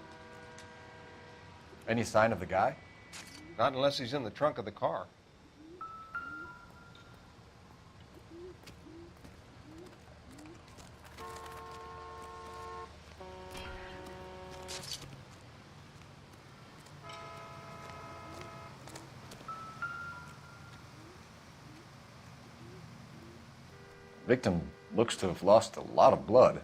S2: Any sign of the guy?
S24: Not unless he's in the trunk of the car.
S2: Victim looks to have lost a lot of blood.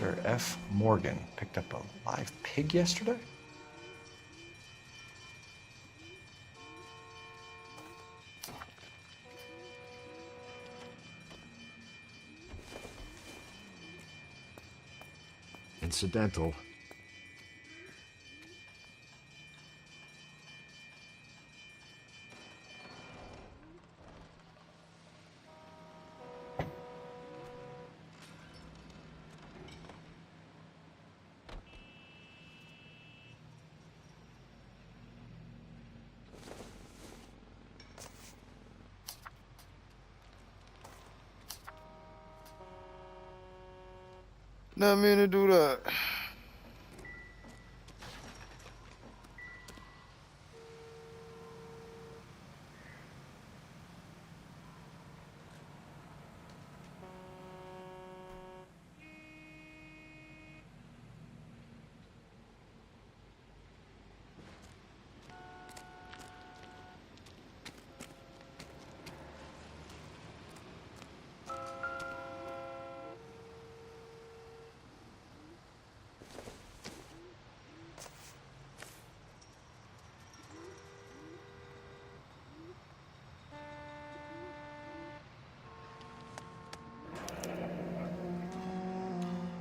S2: Mr. F. Morgan picked up a live pig yesterday? Incidental.
S14: Not mean to do that.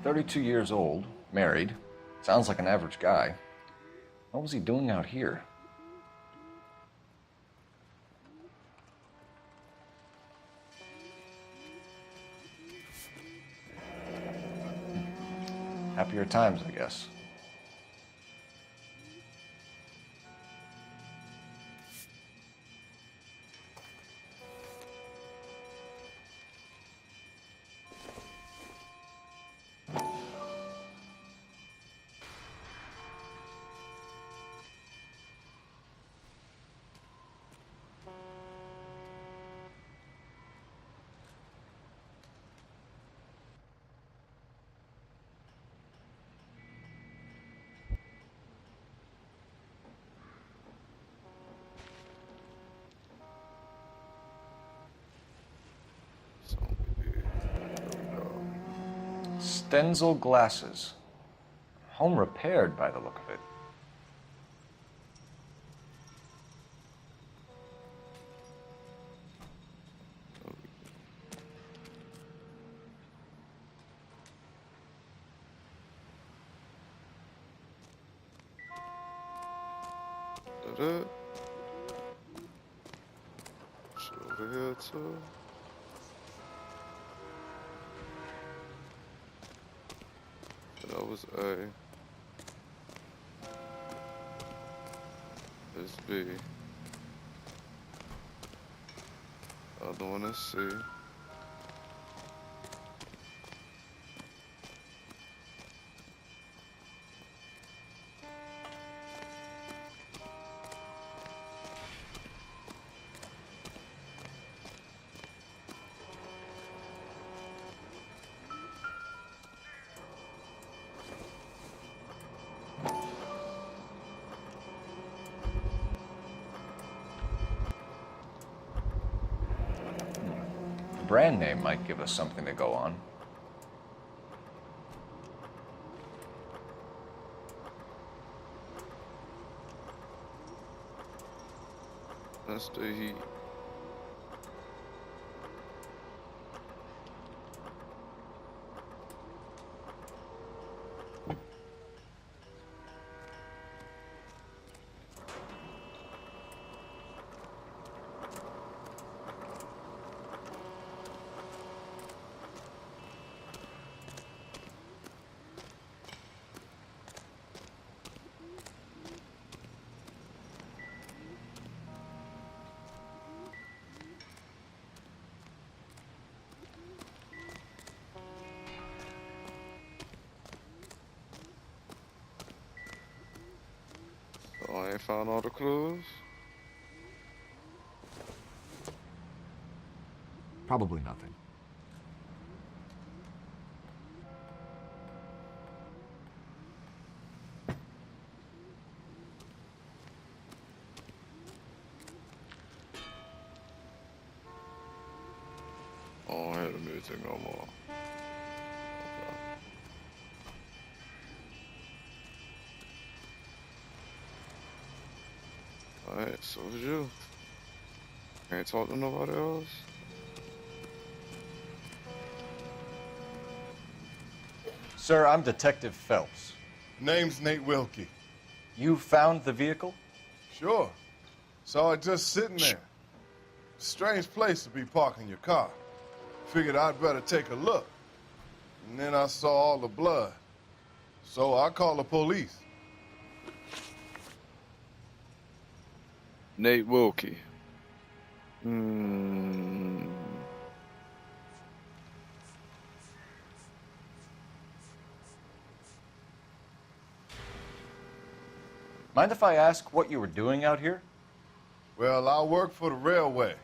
S2: "32 years old, married. Sounds like an average guy. What was he doing out here?" Happier times, I guess. Stenzel glasses. Home repaired by the look of it.
S14: Da-da. Over here too. That was A. This B. Other one is C.
S2: The brand name might give us something to go on.
S14: That's the heat. So I ain't found all the clues.
S5: Probably nothing.
S14: I don't hear the music no more. So is you. Can't talk to nobody else.
S2: Sir, I'm Detective Phelps.
S12: Name's Nate Wilkie.
S2: You found the vehicle?
S12: Sure. Saw it just sitting there. Strange place to be parking your car. Figured I'd better take a look. And then I saw all the blood. So I called the police.
S14: Nate Wilkie.
S2: Mind if I ask what you were doing out here?
S12: Well, I work for the railway.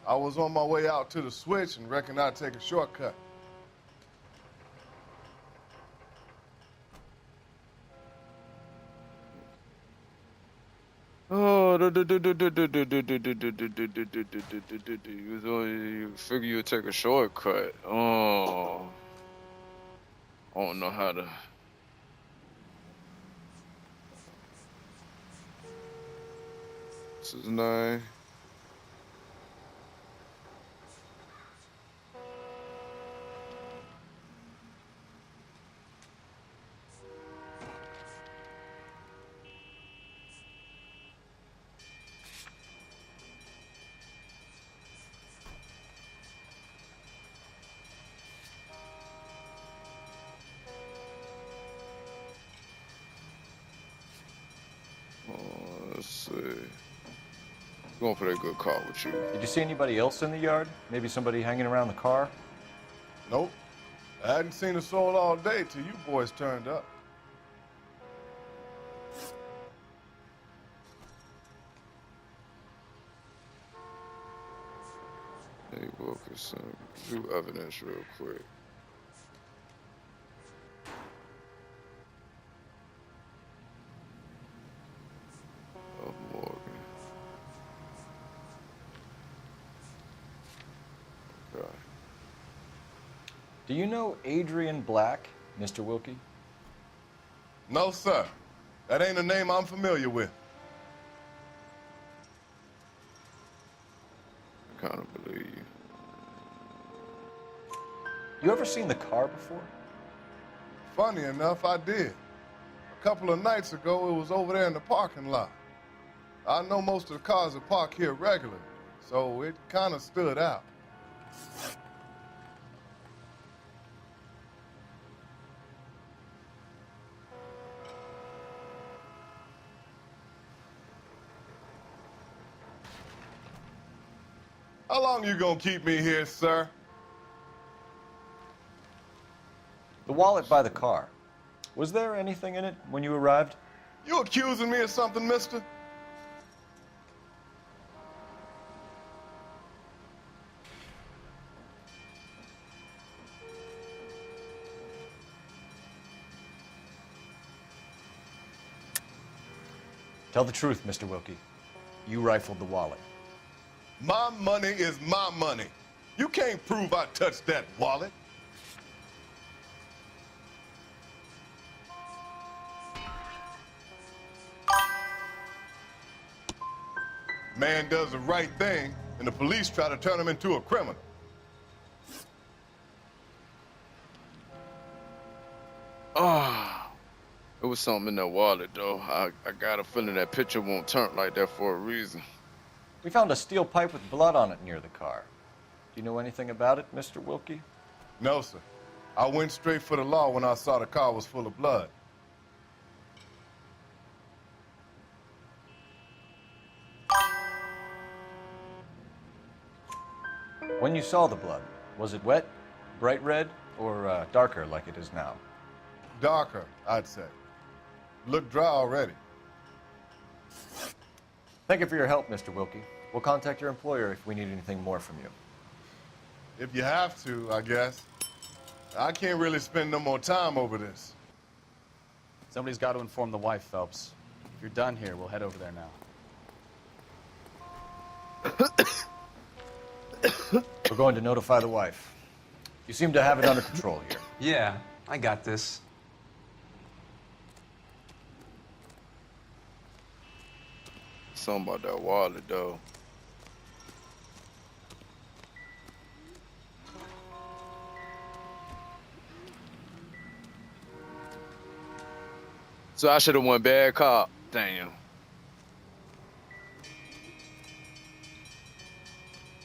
S12: I was on my way out to the switch and reckoned I'd take a shortcut.
S14: Oh, you figure you'd take a shortcut. Oh, I don't know how to. What's his name? Let's see. Going for that good call with you.
S2: Did you see anybody else in the yard? Maybe somebody hanging around the car?
S12: Nope. I hadn't seen a soul all day till you boys turned up.
S14: Hey, Wilkerson, do evidence real quick. Oh, Morgan. Okay.
S2: Do you know Adrian Black, Mr. Wilkie?
S12: No, sir. That ain't a name I'm familiar with.
S14: I kind of believe you.
S2: You ever seen the car before?
S12: Funny enough, I did. A couple of nights ago, it was over there in the parking lot. I know most of the cars are parked here regularly, so it kind of stood out. How long you gonna keep me here, sir?
S2: The wallet by the car. Was there anything in it when you arrived?
S12: You accusing me of something, mister?
S2: Tell the truth, Mr. Wilkie. You rifled the wallet.
S12: My money is my money. You can't prove I touched that wallet. Man does the right thing, and the police try to turn him into a criminal.
S14: Ah, it was something in that wallet, though. I got a feeling that picture won't turn like that for a reason.
S2: We found a steel pipe with blood on it near the car. Do you know anything about it, Mr. Wilkie?
S12: No, sir. I went straight for the law when I saw the car was full of blood.
S2: When you saw the blood, was it wet, bright red, or darker like it is now?
S12: Darker, I'd say. Looked dry already.
S2: Thank you for your help, Mr. Wilkie. We'll contact your employer if we need anything more from you.
S12: If you have to, I guess. I can't really spend no more time over this.
S15: Somebody's got to inform the wife, Phelps. If you're done here, we'll head over there now.
S2: We're going to notify the wife. You seem to have it under control here.
S13: Yeah, I got this.
S14: something about that wallet, though. So I should have won bad cop. Damn.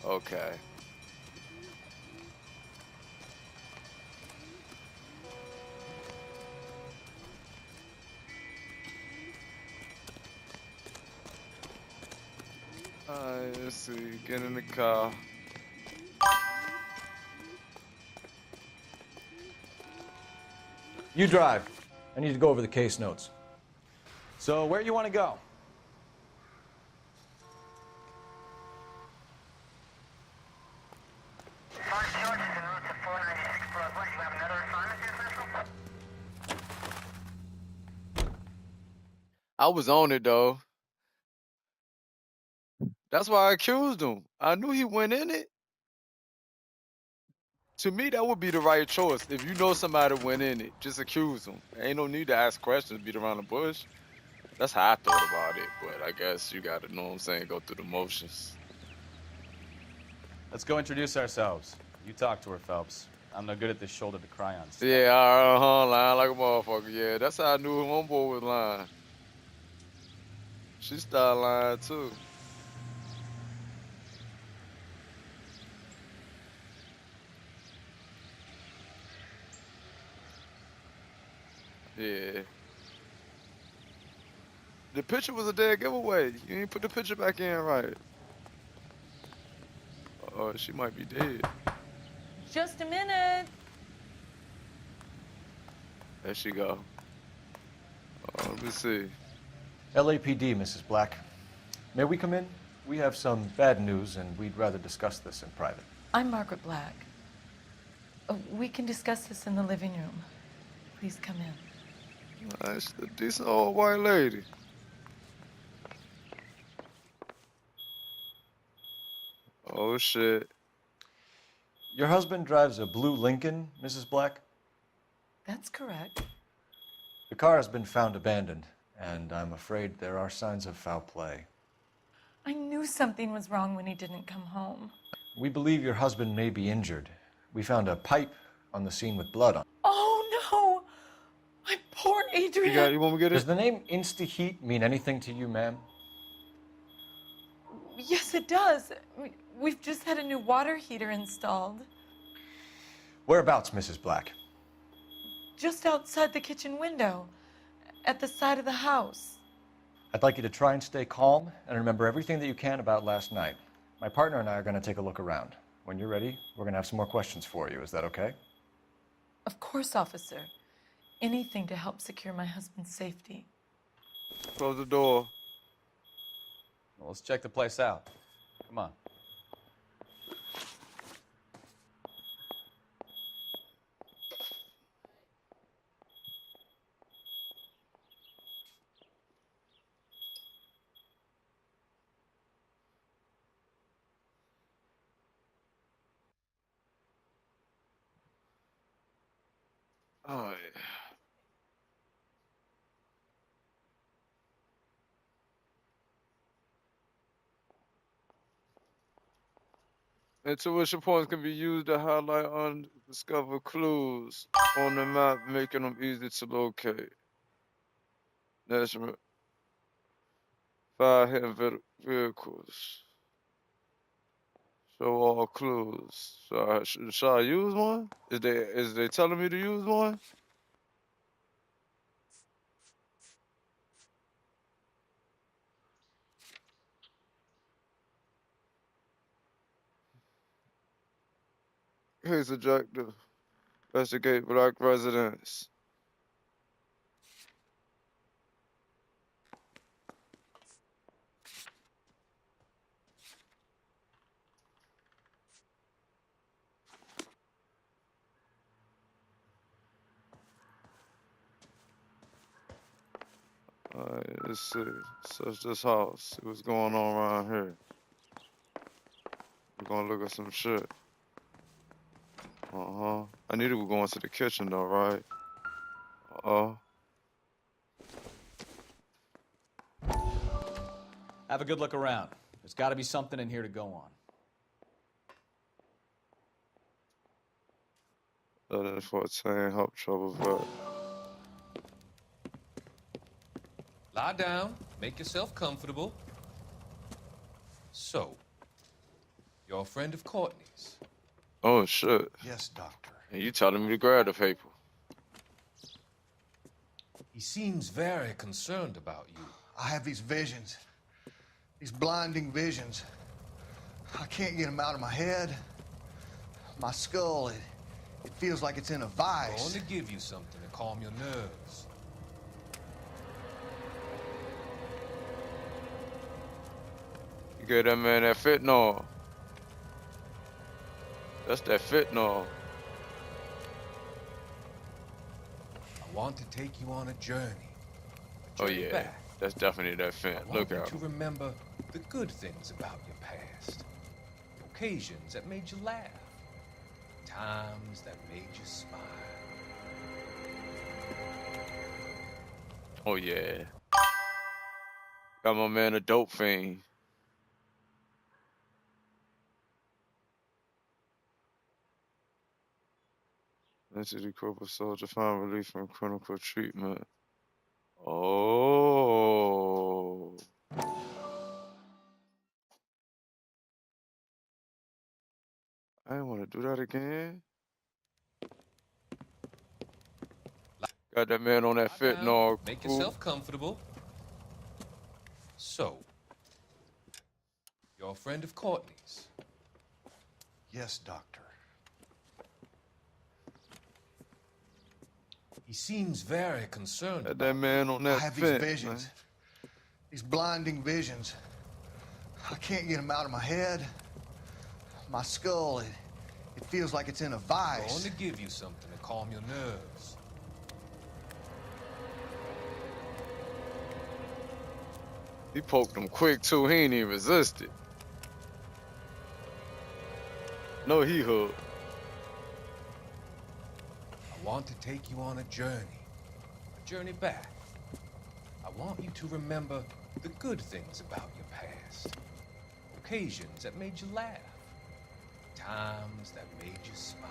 S14: Okay. Alright, let's see. Get in the car.
S2: You drive. I need to go over the case notes.
S15: So, where you want to go?
S14: I was on it, though. That's why I accused him. I knew he went in it. To me, that would be the right choice. If you know somebody went in it, just accuse them. Ain't no need to ask questions, beat around the bush. That's how I thought about it, but I guess you gotta know what I'm saying, go through the motions.
S15: Let's go introduce ourselves. You talk to her, Phelps. I'm no good at this shoulder to cry on stuff.
S14: Yeah, lying like a motherfucker. Yeah, that's how I knew homeboy was lying. She started lying too. Yeah. The picture was a dead giveaway. You ain't put the picture back in right. Oh, she might be dead.
S21: Just a minute.
S14: There she go. Let me see.
S2: LAPD, Mrs. Black. May we come in? We have some bad news, and we'd rather discuss this in private.
S1: I'm Margaret Black. We can discuss this in the living room. Please come in.
S14: Nice, a decent old white lady. Oh, shit.
S2: Your husband drives a blue Lincoln, Mrs. Black?
S1: That's correct.
S2: The car has been found abandoned, and I'm afraid there are signs of foul play.
S1: I knew something was wrong when he didn't come home.
S2: We believe your husband may be injured. We found a pipe on the scene with blood on.
S1: Oh, no! My poor Adrian!
S14: You want me to get it?
S2: Does the name Insta-Heat mean anything to you, ma'am?
S1: Yes, it does. We've just had a new water heater installed.
S2: Whereabouts, Mrs. Black?
S1: Just outside the kitchen window, at the side of the house.
S2: I'd like you to try and stay calm and remember everything that you can about last night. My partner and I are going to take a look around. When you're ready, we're going to have some more questions for you. Is that okay?
S1: Of course, officer. Anything to help secure my husband's safety.
S14: Close the door.
S15: Well, let's check the place out. Come on.
S14: Oh, yeah. Intuition points can be used to highlight undiscovered clues on the map, making them easy to locate. National 5 hidden vehicles. Show all clues. Should I use one? Is they telling me to use one? Here's objective. Investigate black residents. Alright, let's see. Search this house. See what's going on around here. We're gonna look at some shit. I need to go into the kitchen though, right?
S15: Have a good look around. There's got to be something in here to go on.
S14: Other than 14, help trouble, but
S6: Lie down. Make yourself comfortable. So, you're a friend of Courtney's.
S14: oh shit.
S23: Yes, Doctor.
S14: And you telling me to grab the paper?
S6: He seems very concerned about you.
S23: I have these visions. These blinding visions. I can't get them out of my head. My skull, it feels like it's in a
S6: I'm
S23: vice.
S6: going to give you something to calm your nerves.
S14: You gave that man that fentanyl. That's that fentanyl.
S6: I want to take you on a journey.
S14: Oh yeah,
S6: back.
S14: that's definitely that fent.
S6: I
S14: Look
S6: want you
S14: out.
S6: to remember the good things about your past. Occasions that made you laugh. Times that made you smile.
S14: Oh yeah. Got my man a dope fiend. Mentally crippled soldier find relief from clinical treatment. Oh. I didn't want to do that again. Got that man on that fentanyl.
S6: Make
S14: Cool.
S6: yourself comfortable. So, you're a friend of Courtney's.
S23: Yes, Doctor.
S6: He seems very concerned.
S14: Got that man on that
S23: I have
S14: fent,
S23: these visions.
S14: man.
S23: These blinding visions. I can't get them out of my head. My skull, it feels like it's in a
S6: I'm
S23: vice.
S6: going to give you something to calm your nerves.
S14: He poked him quick too. He ain't even resisted. No, he hooked.
S6: I want to take you on a journey back. I want you to remember the good things about your past. Occasions that made you laugh. Times that made you smile.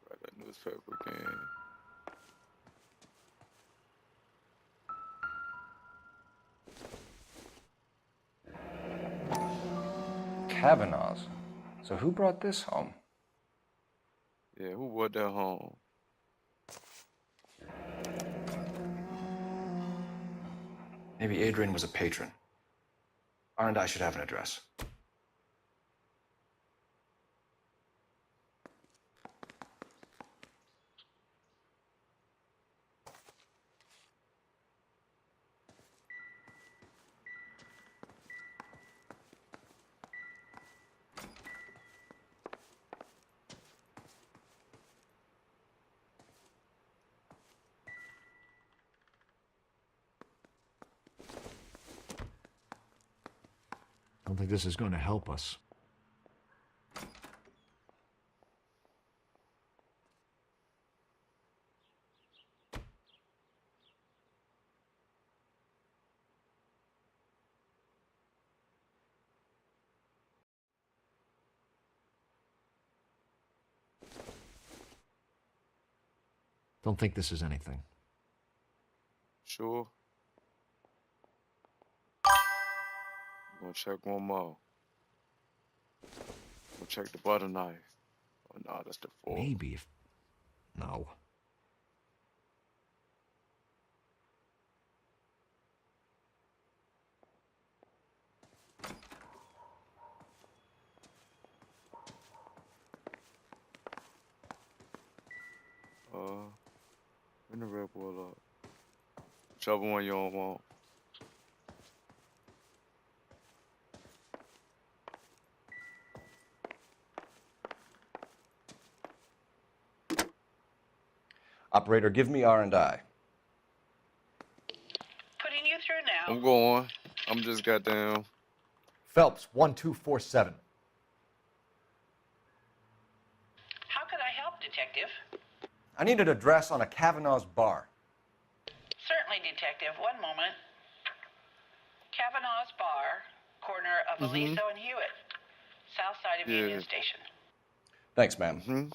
S14: Got that newspaper again.
S16: Kavanaugh's. So who brought this home?
S14: Yeah, who brought that home?
S17: Maybe Adrian was a patron. R&I should have an address.
S5: I don't think this is going to help us. Don't think this is anything.
S14: Sure. Gonna check one more. Gonna check the butter knife. Oh no, that's the fork.
S5: Maybe if... No.
S14: Bring the Red Bull up. Whichever one you don't want.
S17: Operator, give me R&I.
S10: Putting you through now.
S14: I'm going. I'm just goddamn.
S2: Phelps, 1247.
S10: How could I help, Detective?
S17: I need an address on a Kavanaugh's bar.
S10: Certainly, Detective. One moment. Kavanaugh's Bar, corner of Aliso and Hewitt, south side of Union Station.
S17: Thanks, ma'am.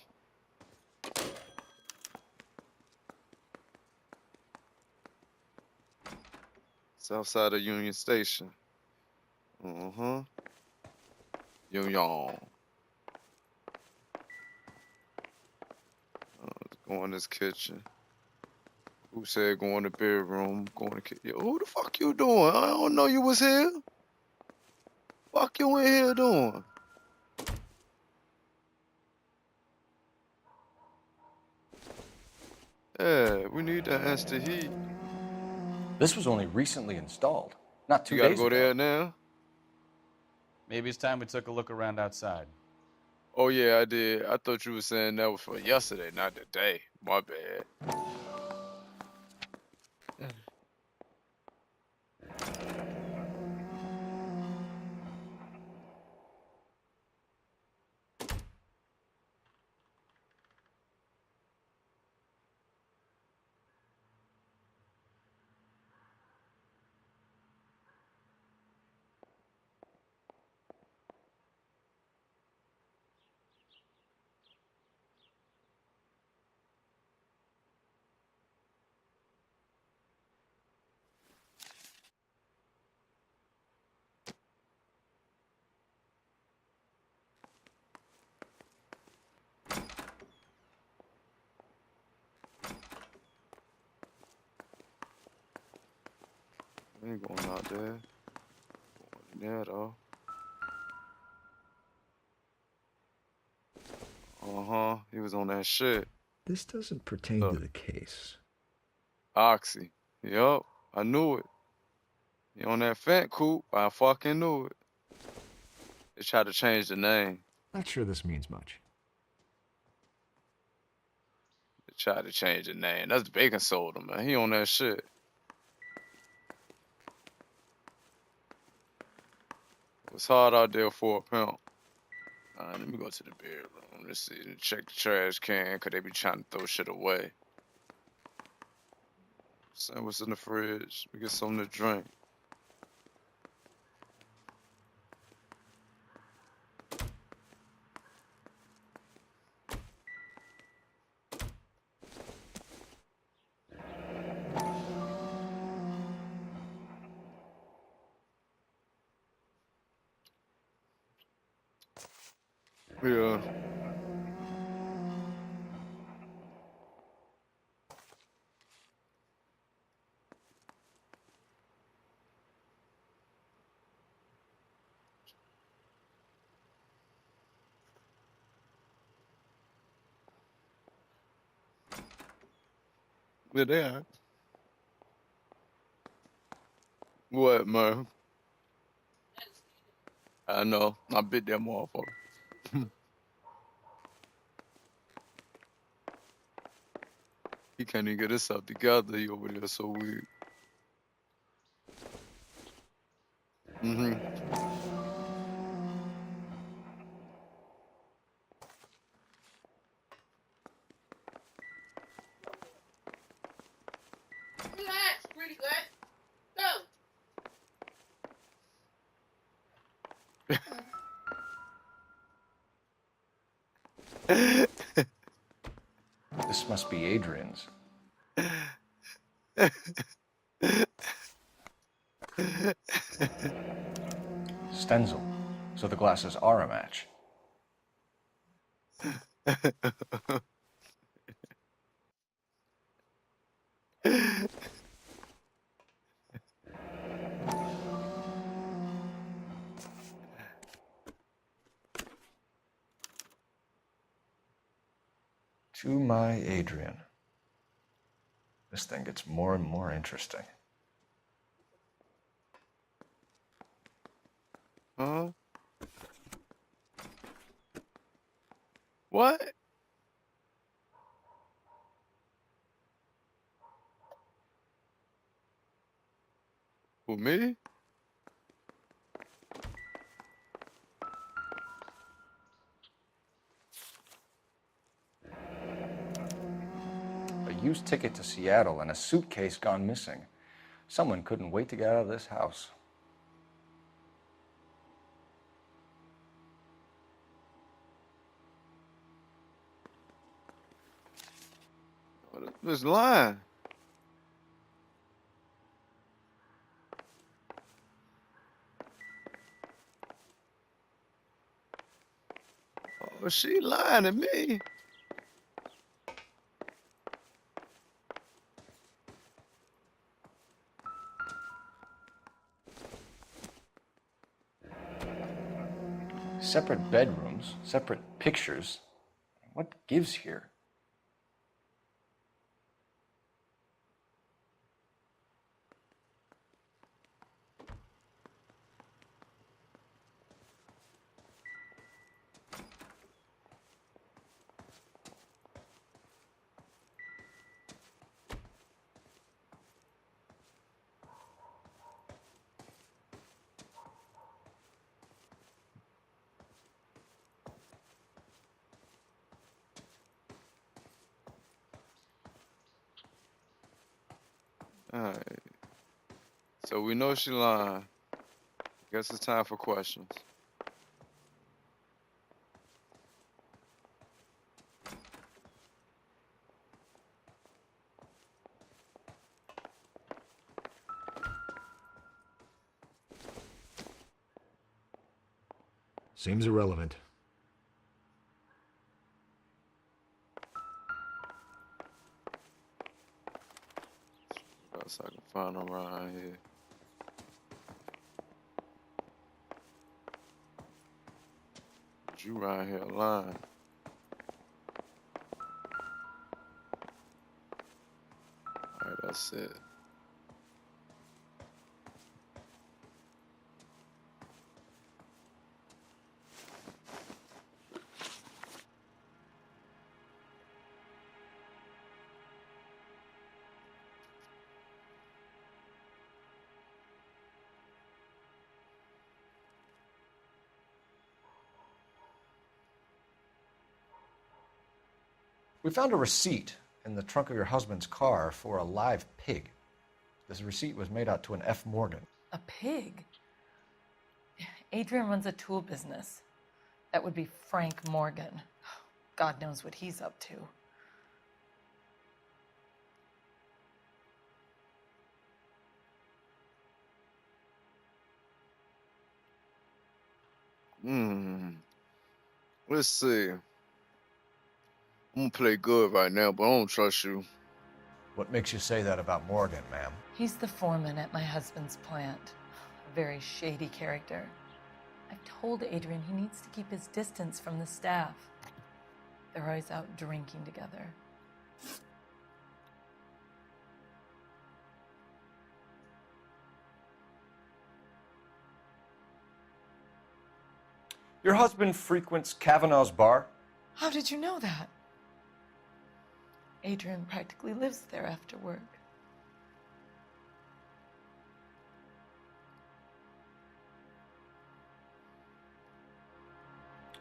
S14: South side of Union Station. Yo. Let's go in this kitchen. Who said go in the bedroom? Go in the kitchen. Yo, who the fuck you doing? I don't know you was here. Fuck you in here doing? Yeah, we need to enhance the heat.
S17: This was only recently installed, not 2
S14: You
S17: days
S14: gotta go
S17: ago.
S14: there now?
S15: Maybe it's time we took a look around outside.
S14: Oh yeah, I did. I thought you were saying that was for yesterday, not today. My bad. I ain't going out there. Going in there though. He was on that shit.
S18: This doesn't pertain to the case.
S14: Oxy. Yup, I knew it. He on that Fent coupe. I fucking knew it. They tried to change the name.
S18: Not sure this means much.
S14: They tried to change the name. That's Bacon Soda, man. He on that shit. It's hard out there for a pimp. Let me go to the bedroom. Let's see. Check the trash can, cause they be trying to throw shit away. See what's in the fridge. We get something to drink. Yeah. Yeah, they are. What, man? I know. I bit that motherfucker. He can't even get himself together. He over there so weird.
S19: Relax, pretty good. Go.
S17: This must be Adrian's. Stenzel. So the glasses are a match. To my Adrian. This thing gets more and more interesting.
S14: Huh? What? Who, me?
S17: A used ticket to Seattle and a suitcase gone missing. Someone couldn't wait to get out of this house.
S14: This lying. Oh, she lying to me.
S17: Separate bedrooms, separate pictures. What gives here?
S14: Alright. So we know she lying. Guess it's time for questions.
S18: Seems irrelevant.
S14: What else I can find around here? You around here lying. Alright, that's it.
S17: We found a receipt in the trunk of your husband's car for a live pig. This receipt was made out to an F. Morgan.
S1: A pig? Adrian runs a tool business. That would be Frank Morgan. God knows what he's up to.
S14: Let's see. I'm gonna play good right now, but I don't trust you.
S17: What makes you say that about Morgan, ma'am?
S1: He's the foreman at my husband's plant. A very shady character. I've told Adrian he needs to keep his distance from the staff. They're always out drinking together.
S17: Your husband frequents Kavanaugh's bar?
S1: How did you know that? Adrian practically lives there after work.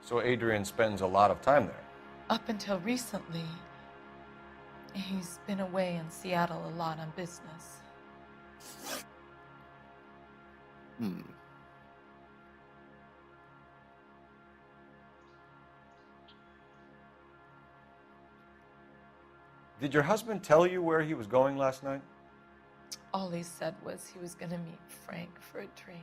S17: So Adrian spends a lot of time there.
S1: Up until recently, he's been away in Seattle a lot on business.
S17: Did your husband tell you where he was going last night?
S1: All he said was he was going to meet Frank for a drink.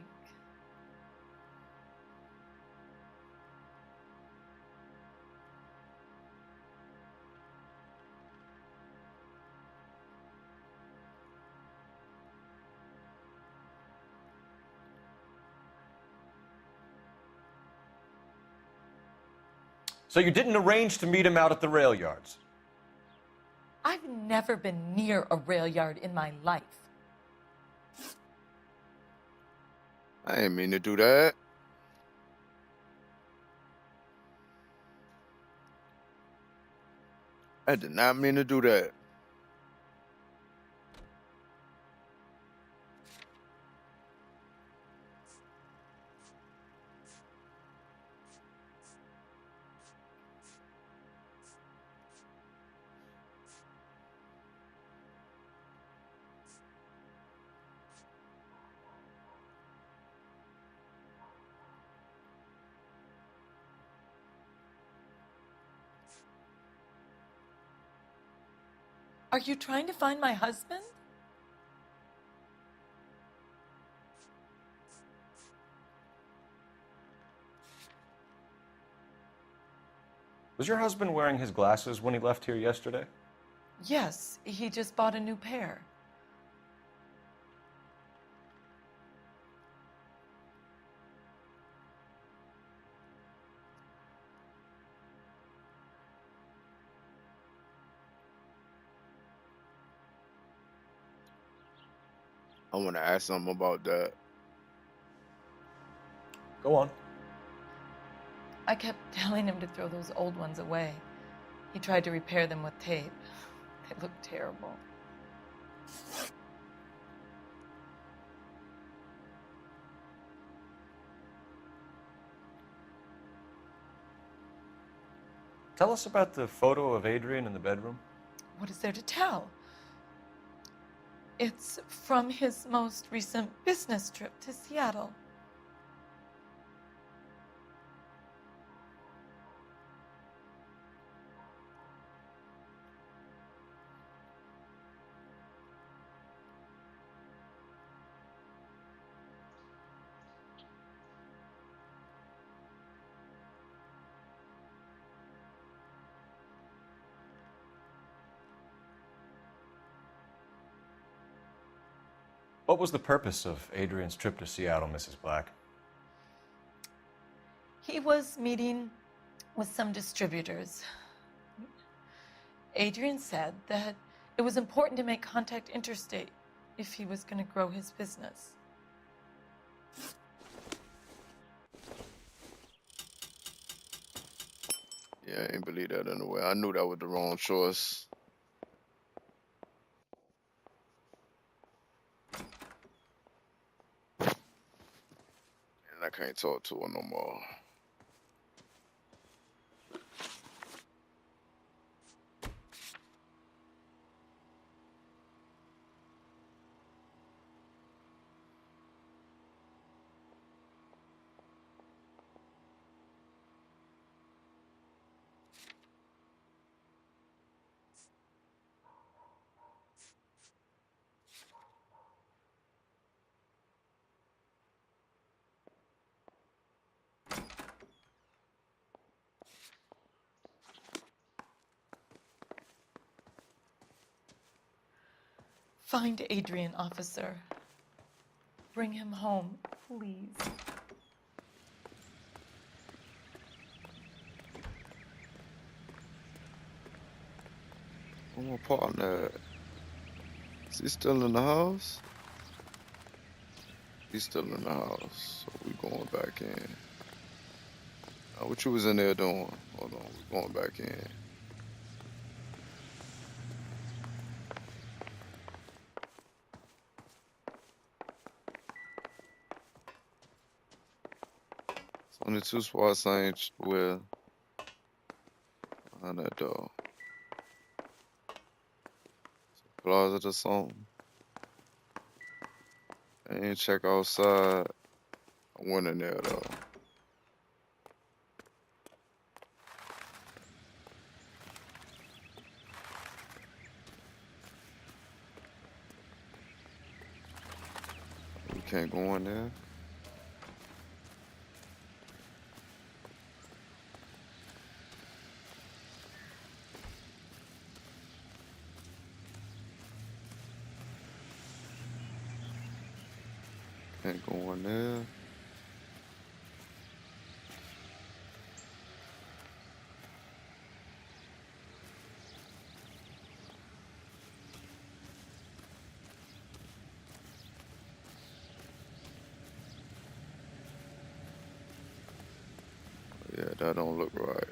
S17: So you didn't arrange to meet him out at the rail yards?
S1: I've never been near a rail yard in my life.
S14: I didn't mean to do that. I did not mean to do that.
S1: Are you trying to find my husband?
S17: Was your husband wearing his glasses when he left here yesterday?
S1: Yes, he just bought a new pair.
S14: I want to ask something about that.
S17: Go on.
S1: I kept telling him to throw those old ones away. He tried to repair them with tape. They look terrible.
S17: Tell us about the photo of Adrian in the bedroom.
S1: What is there to tell? It's from his most recent business trip to Seattle.
S17: What was the purpose of Adrian's trip to Seattle, Mrs. Black?
S1: He was meeting with some distributors. Adrian said that it was important to make contact interstate if he was going to grow his business.
S14: Yeah, I ain't believe that in a way. I knew that was the wrong choice. And I can't talk to her no more.
S1: Find Adrian, officer. Bring him home, please.
S14: Where my partner at? Is he still in the house? He's still in the house, so we going back in. What you was in there doing? Hold on, we going back in. It's only two spots I ain't with. Behind that door. Closet or something. I ain't check outside. I went in there though. We can't go in there. Can't go in there. Yeah, that don't look right.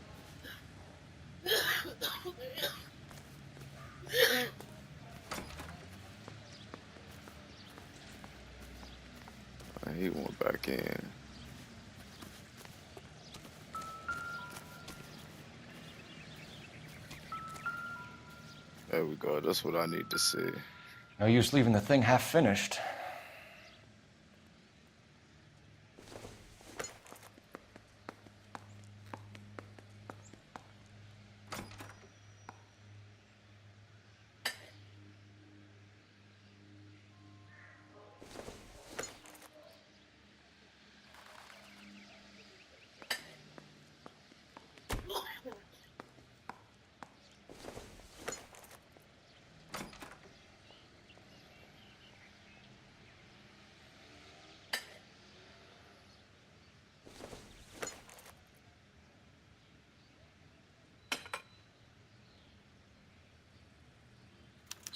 S14: He went back in. There we go. That's what I need to see.
S17: No use leaving the thing half finished.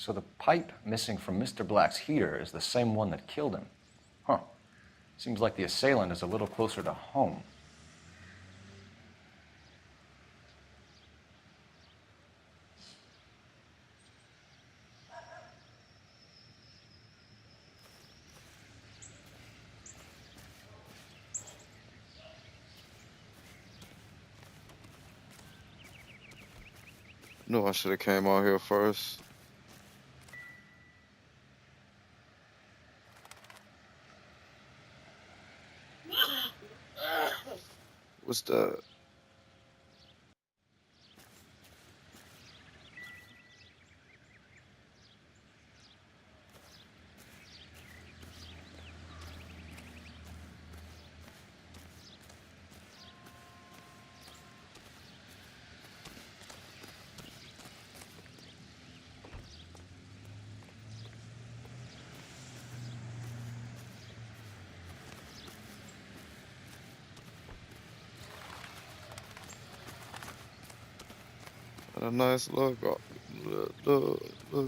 S17: So the pipe missing from Mr. Black's heater is the same one that killed him. Huh. Seems like the assailant is a little closer to home.
S14: Knew I should have came out here first. What's that? Got a nice little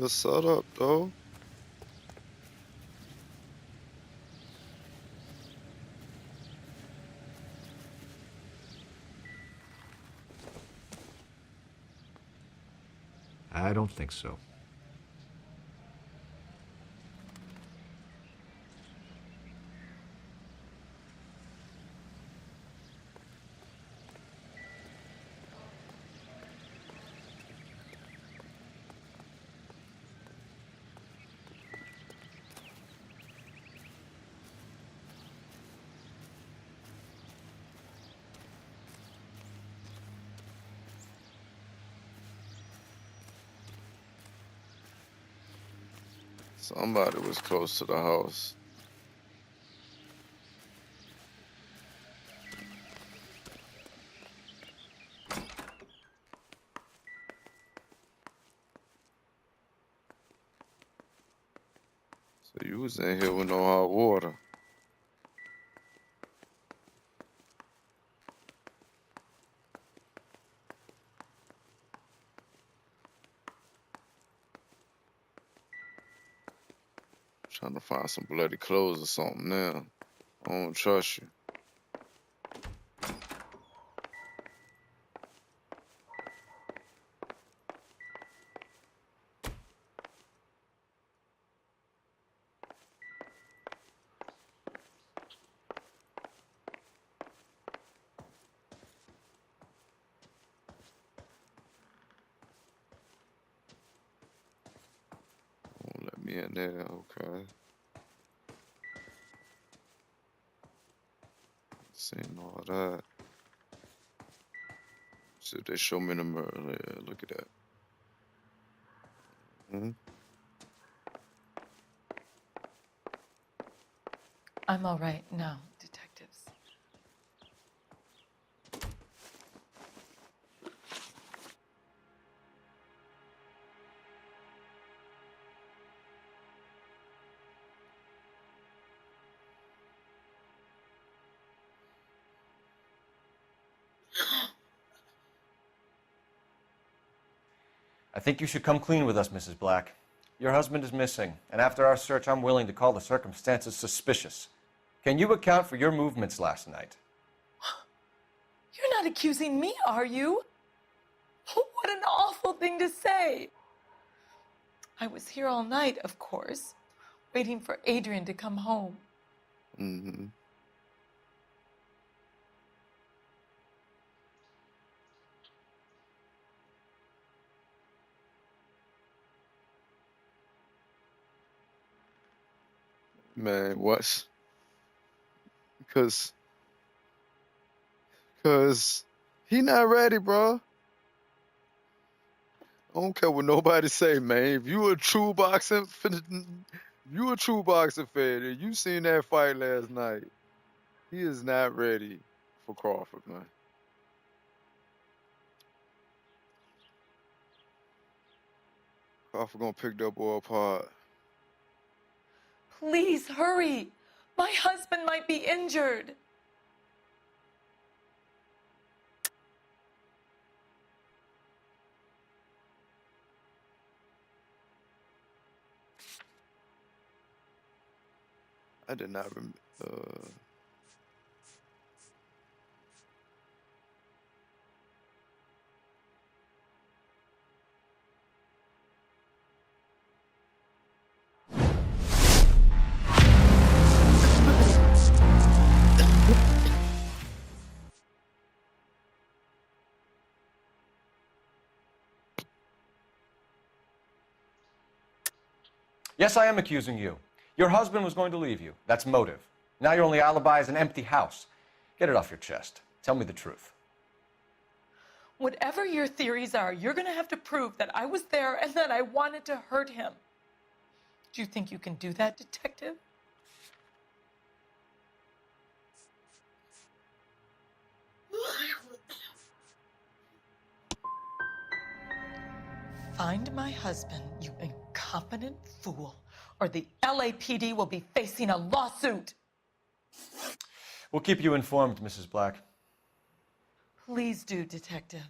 S14: setup though.
S18: I don't think so.
S14: Somebody was close to the house. So you was in here with no hot water. Trying to find some bloody clothes or something now. I don't trust you. Won't let me in there, okay. Seen all that. See if they show me in the mirror. Yeah, look at that.
S1: I'm all right now, detectives.
S17: I think you should come clean with us, Mrs. Black. Your husband is missing, and after our search, I'm willing to call the circumstances suspicious. Can you account for your movements last night?
S1: You're not accusing me, are you? What an awful thing to say. I was here all night, of course, waiting for Adrian to come home.
S14: Mm-hmm. Man, what? Because he not ready, bro. I don't care what nobody say, man. If you a true boxing fan, and you seen that fight last night, he is not ready for Crawford, man. Crawford gonna pick that boy apart.
S1: Please hurry. My husband might be injured.
S14: I did not remember.
S17: Yes, I am accusing you. Your husband was going to leave you. That's motive. Now your only alibi is an empty house. Get it off your chest. Tell me the truth.
S1: Whatever your theories are, you're going to have to prove that I was there and that I wanted to hurt him. Do you think you can do that, detective? Find my husband, you incompetent fool, or the LAPD will be facing a lawsuit.
S17: We'll keep you informed, Mrs. Black.
S1: Please do, detective.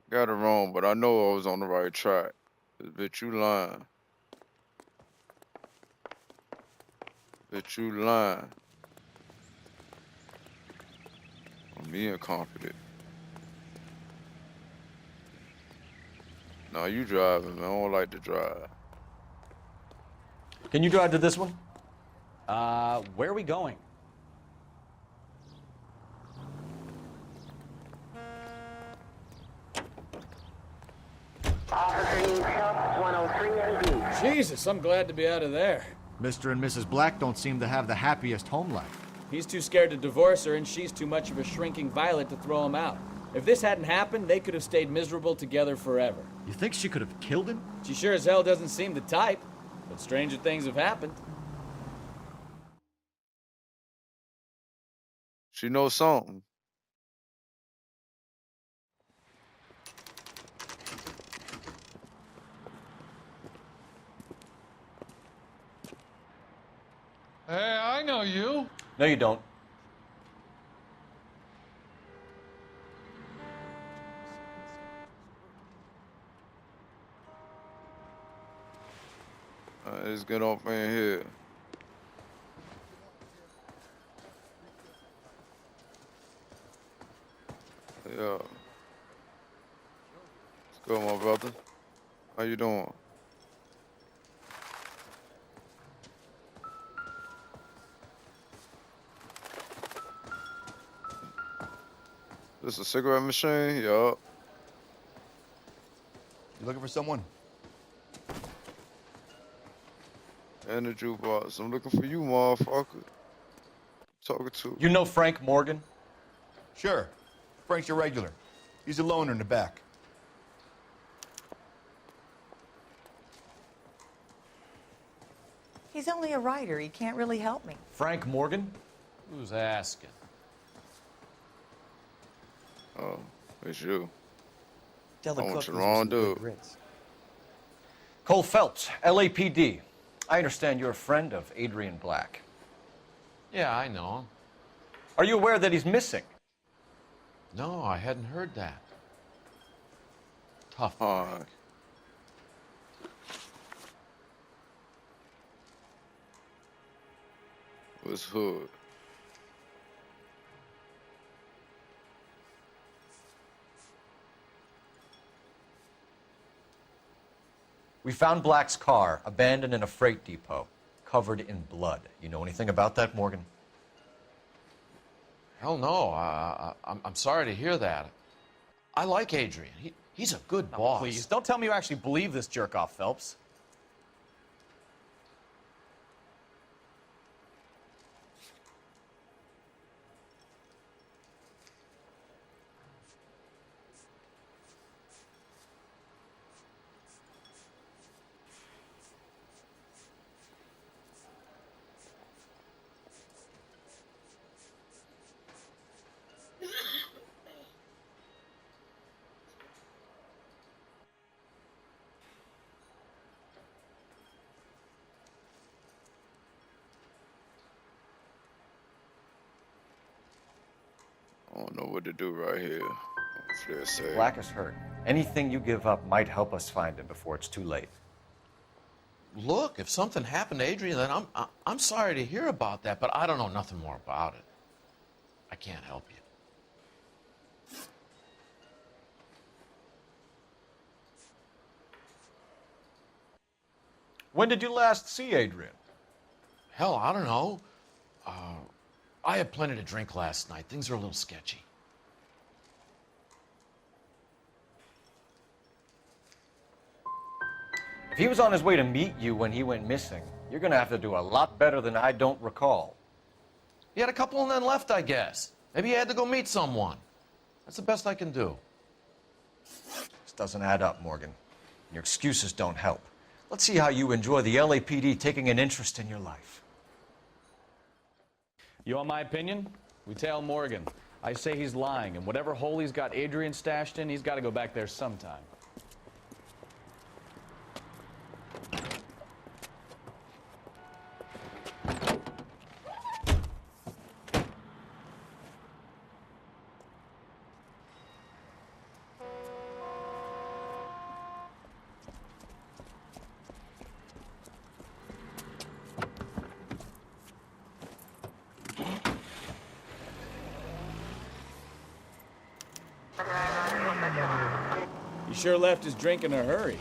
S14: Got it wrong, but I know I was on the right track. Bitch, you lying. Bitch, you lying. I'm being confident. Nah, you driving, man. I don't like to drive.
S17: Can you drive to this one?
S15: Where are we going?
S3: Jesus, I'm glad to be out of there.
S5: Mr. and Mrs. Black don't seem to have the happiest home life.
S3: He's too scared to divorce her, and she's too much of a shrinking violet to throw him out. If this hadn't happened, they could have stayed miserable together forever.
S5: You think she could have killed him?
S3: She sure as hell doesn't seem the type, but stranger things have happened.
S14: She knows something.
S7: Hey, I know you.
S17: No, you don't.
S14: Let's get up in here. Yeah. Let's go, my brother. How you doing? This a cigarette machine? Yup.
S5: You looking for someone?
S14: And the jukebox. I'm looking for you, motherfucker. Talking to.
S17: You know Frank Morgan?
S5: Sure. Frank's your regular. He's a loner in the back.
S20: He's only a writer. He can't really help me.
S17: Frank Morgan?
S8: Who's asking?
S14: Oh, it's you.
S20: Tell the
S14: I want
S20: cook
S14: you
S20: these
S14: the
S20: are
S14: wrong
S20: some good
S14: dude.
S20: grits.
S17: Cole Phelps, LAPD. I understand you're a friend of Adrian Black.
S8: Yeah, I know him.
S17: Are you aware that he's missing?
S8: No, I hadn't heard that. Tough.
S14: What's hood?
S17: We found Black's car abandoned in a freight depot, covered in blood. You know anything about that, Morgan?
S8: Hell no. I'm sorry to hear that. I like Adrian. He's a good boss.
S15: Please, don't tell me you actually believe this jerk-off, Phelps.
S14: I don't know what to do right here. Yes,
S17: Black is hurt. Anything you give up might help us find him before it's too late.
S4: Look, if something happened to Adrian, then I'm sorry to hear about that, but I don't know nothing more about it. I can't help you.
S17: When did you last see Adrian?
S4: Hell, I don't know. I had plenty to drink last night. Things are a little sketchy.
S17: If he was on his way to meet you when he went missing, you're gonna have to do a lot better than I don't recall.
S4: He had a couple and then left, I guess. Maybe he had to go meet someone. That's the best I can do.
S17: This doesn't add up, Morgan. Your excuses don't help. Let's see how you enjoy the LAPD taking an interest in your life.
S15: You want my opinion? We tail Morgan. I say he's lying, and whatever hole he's got Adrian stashed in, he's got to go back there sometime.
S3: He sure left his drink in a hurry.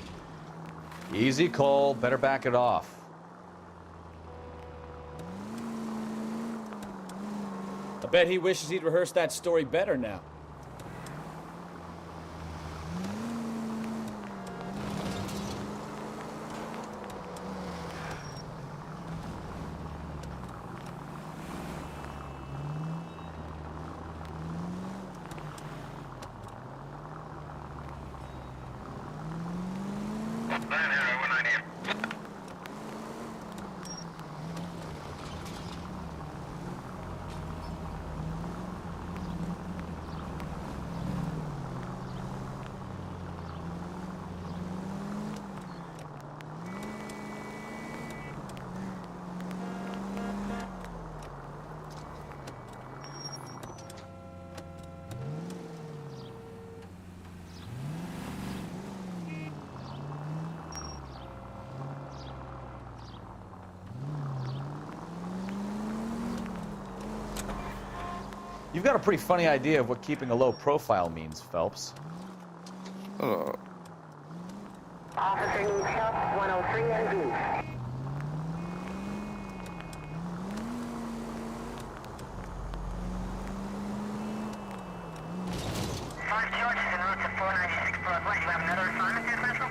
S15: Easy, Cole. Better back it off.
S3: I bet he wishes he'd rehearsed that story better now.
S15: You've got a pretty funny idea of what keeping a low profile means, Phelps.
S14: Hold
S10: Officer needs help, 103 and B. George is en route to 496 Broadway. You have another assignment here, Central?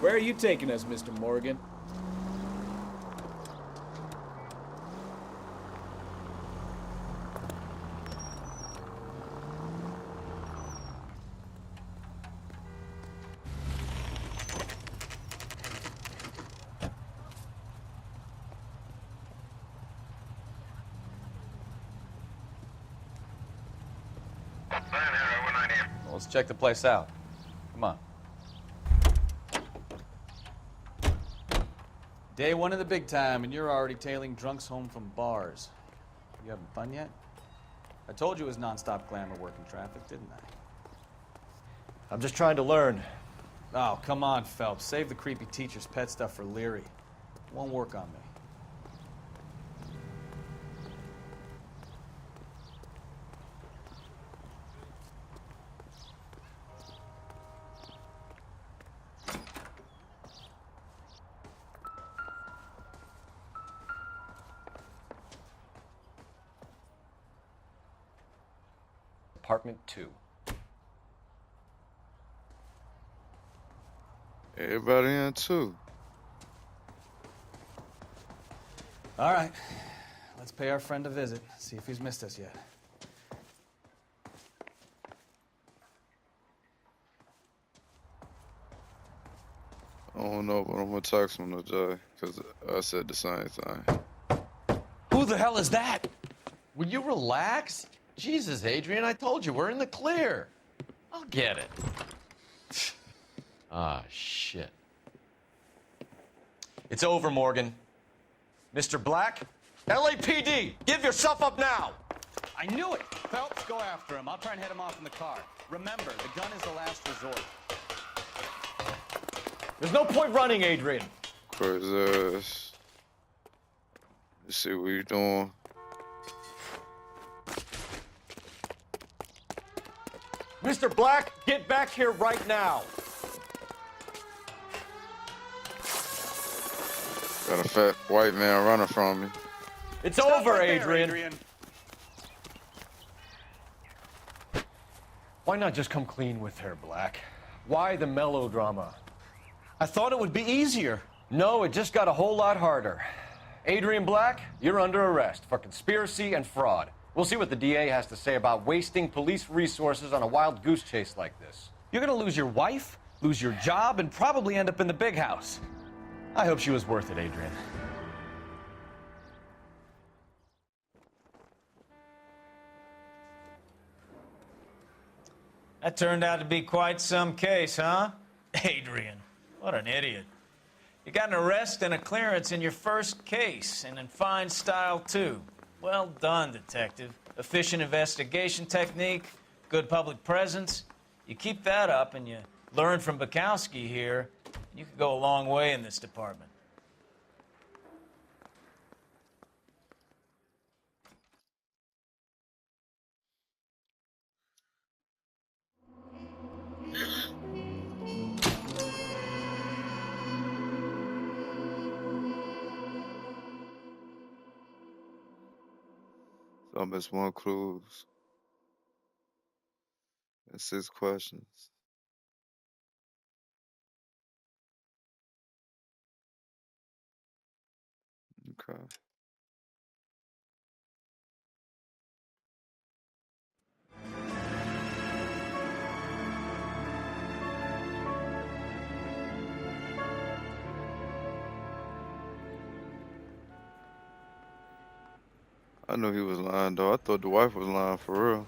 S3: Where are you taking us, Mr. Morgan?
S15: Well, let's check the place out. Come on. Day one of the big time, and you're already tailing drunks home from bars. You having fun yet? I told you it was non-stop glamour working traffic, didn't I?
S17: I'm just trying to learn.
S15: Oh, come on, Phelps. Save the creepy teacher's pet stuff for Leary. It won't work on me.
S17: Apartment 2.
S14: Everybody in too.
S15: All right. Let's pay our friend a visit. See if he's missed us yet.
S14: I don't know, but I'm gonna text him today because I said the same thing.
S4: Who the hell is that? Will you relax? Jesus, Adrian, I told you, we're in the clear. I'll get it. Ah, shit.
S17: It's over, Morgan. Mr. Black, LAPD, give yourself up now!
S15: I knew it! Phelps, go after him. I'll try and head him off in the car. Remember, the gun is the last resort.
S17: There's no point running, Adrian.
S14: Crazy ass. Let's see what you doing.
S17: Mr. Black, get back here right now.
S14: Got a fat white man running from me.
S17: It's
S15: Stop
S17: over,
S15: right there,
S17: Adrian. Why not just come clean with her, Black? Why the melodrama?
S16: I thought it would be easier.
S17: No, it just got a whole lot harder. Adrian Black, you're under arrest for conspiracy and fraud. We'll see what the DA has to say about wasting police resources on a wild goose chase like this.
S16: You're gonna lose your wife, lose your job, and probably end up in the big house. I hope she was worth it, Adrian.
S9: That turned out to be quite some case, huh? Adrian, what an idiot. You got an arrest and a clearance in your first case, and in fine style, too. Well done, detective. Efficient investigation technique, good public presence. You keep that up and you learn from Bukowski here, you could go a long way in this department.
S14: So I missed one clues. And 6 questions. Okay. I knew he was lying, though. I thought the wife was lying for real.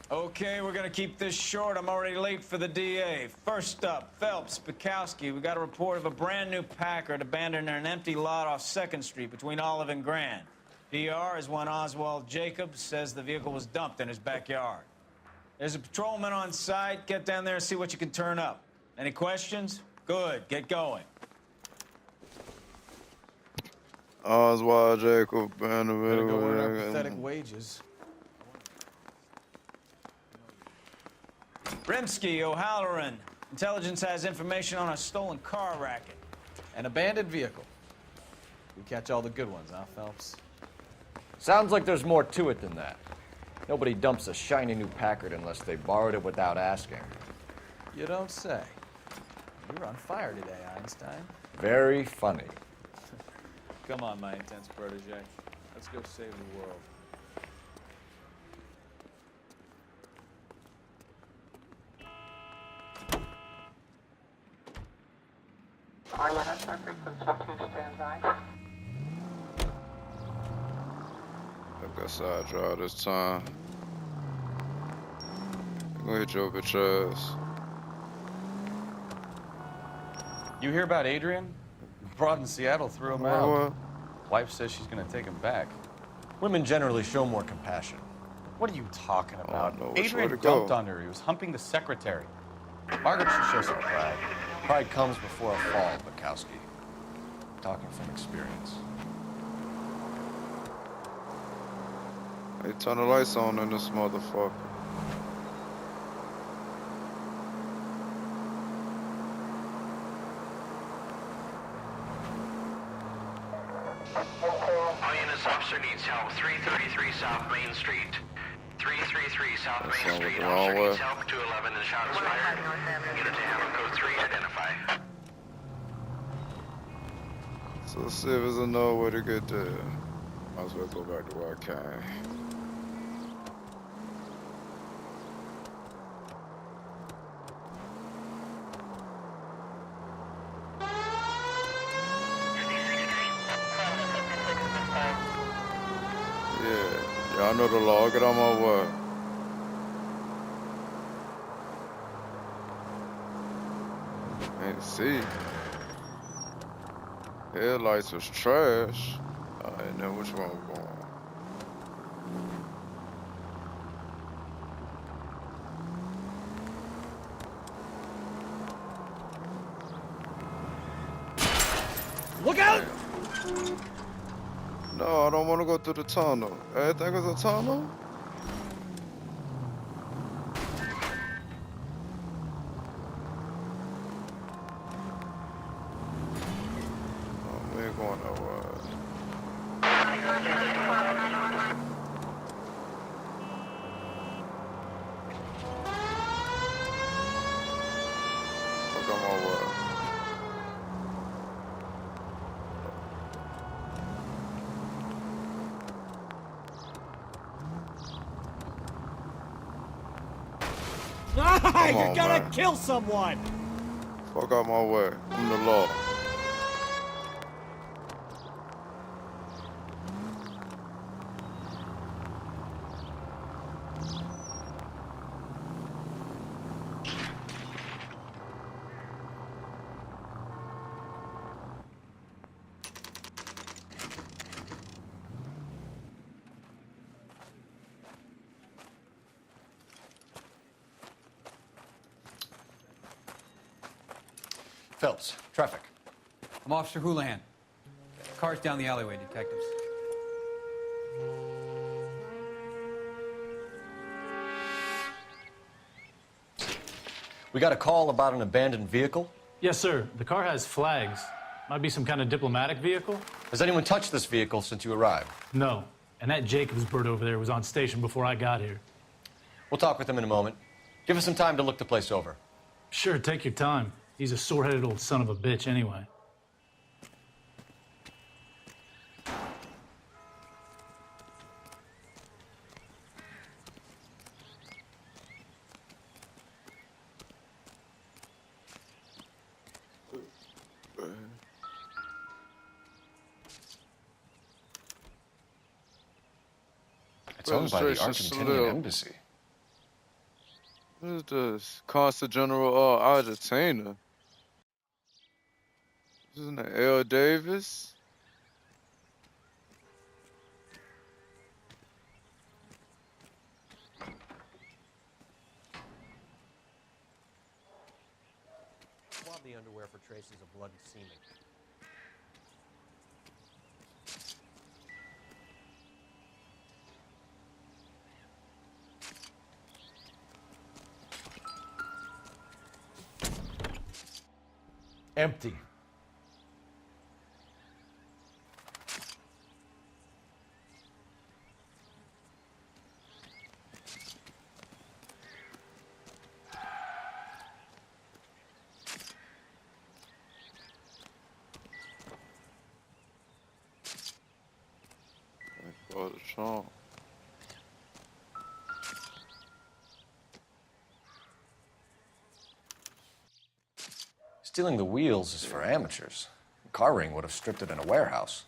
S9: Okay, we're gonna keep this short. I'm already late for the DA. First up, Phelps, Bukowski. We got a report of a brand new Packard abandoned in an empty lot off 2nd Street between Olive and Grand. PR is one Oswald Jacobs says the vehicle was dumped in his backyard. There's a patrolman on site. Get down there and see what you can turn up. Any questions? Good, get going.
S14: Oswald Jacob, band of
S15: Better go earn our pathetic wages.
S9: Rimsky, O'Halloran. Intelligence has information on a stolen car racket.
S15: An abandoned vehicle. We catch all the good ones, huh, Phelps?
S17: Sounds like there's more to it than that. Nobody dumps a shiny new Packard unless they borrowed it without asking.
S15: You don't say. You're on fire today, Einstein.
S17: Very funny.
S15: Come on, my intense protege. Let's go save the world.
S14: I guess I'll draw this time. I'm gonna hit your bitch ass.
S15: You hear about Adrian? Broad in Seattle threw him out. Wife says she's gonna take him back.
S17: Women generally show more compassion.
S15: What are you talking about?
S14: no, which way
S15: Adrian
S14: to go?
S15: dumped on her. He was humping the secretary. Margaret should show some pride.
S17: Pride comes before a fall, Bukowski. Talking from experience.
S14: Hey, turn the lights on in this motherfucker.
S11: All units, officer needs help. 333 South Main Street. 333 South Main Street. Officer needs help. 211 and shot is fired. Unit to handle code 3. Identify.
S14: So let's see if there's another way to get there. Might as well go back to where I came. Yeah, I know the law. Get on my way. Ain't see. Headlights was trash. I didn't know which one was going.
S3: Look out!
S14: No, I don't want to go through the tunnel. Everything is a tunnel? Oh, we ain't going nowhere. Fuck on my way.
S3: Ah,
S14: Come
S3: you're
S14: on,
S3: gonna
S14: man.
S3: kill someone!
S14: Fuck out my way. I'm the law.
S17: Phelps, traffic.
S12: I'm Officer Houlihan. Car's down the alleyway, detectives.
S17: We got a call about an abandoned vehicle.
S13: Yes, sir. The car has flags. Might be some kind of diplomatic vehicle.
S17: Has anyone touched this vehicle since you arrived?
S13: No. And that Jacobs bird over there was on station before I got here.
S17: We'll talk with him in a moment. Give us some time to look the place over.
S13: Sure, take your time. He's a sore-headed old son of a bitch anyway.
S17: It's owned by the
S14: Registration
S17: Argentinian
S14: Salil.
S17: embassy.
S14: What is this? Consul General Argentina. Isn't it L. Davis?
S2: Swab the underwear for traces of blood and semen.
S17: Empty.
S14: Oh, the trunk.
S17: Stealing the wheels is for amateurs. A car ring would have stripped it in a warehouse.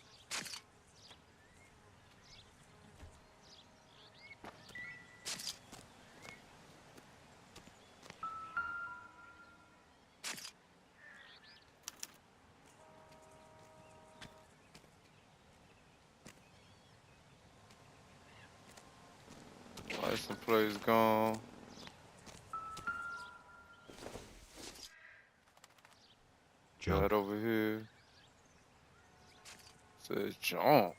S14: License plate's gone. Right over here. Says jump.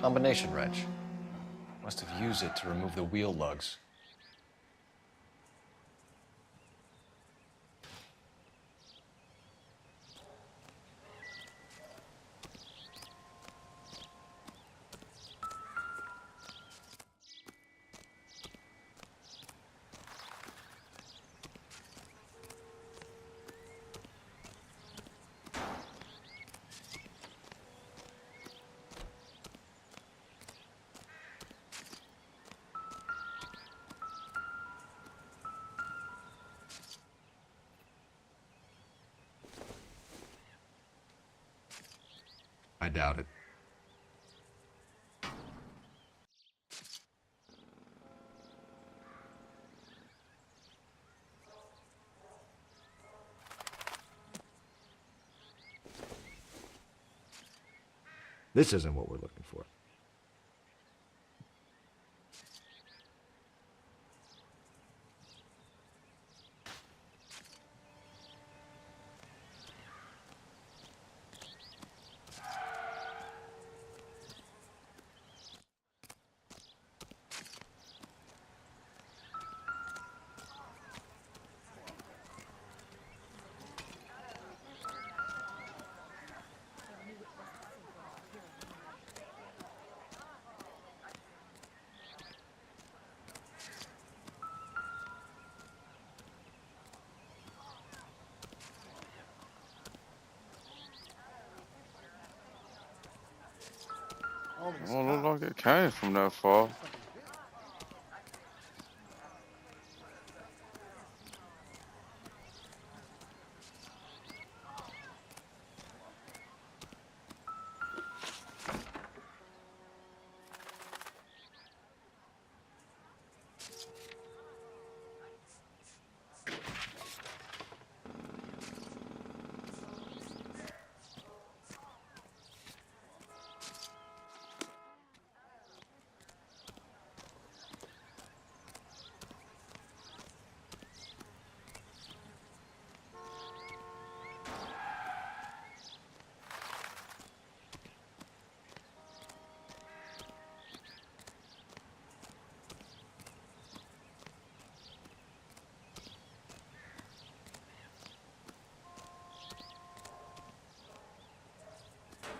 S17: Combination wrench. Must have used it to remove the wheel lugs.
S18: I doubt it. This isn't what we're looking for.
S14: Don't look like it came from that far.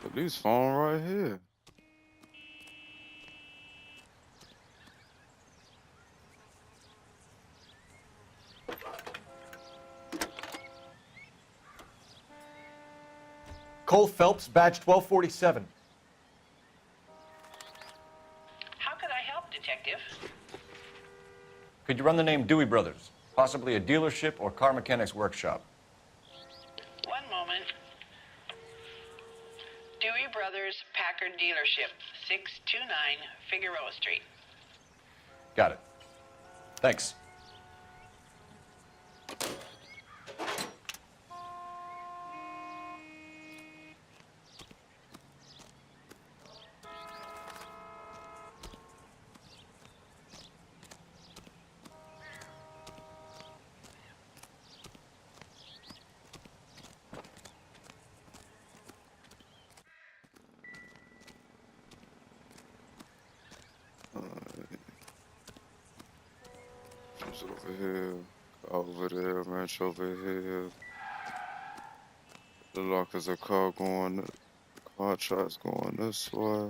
S14: But these phone right here.
S17: Cole Phelps, badge 1247.
S10: How could I help, Detective?
S17: Could you run the name Dewey Brothers? Possibly a dealership or car mechanics workshop.
S10: One moment. Dewey Brothers Packard Dealership, 629 Figueroa Street.
S17: Got it. Thanks.
S14: Over here, over there, ranch over here. The lock is a car going, car tracks going this way.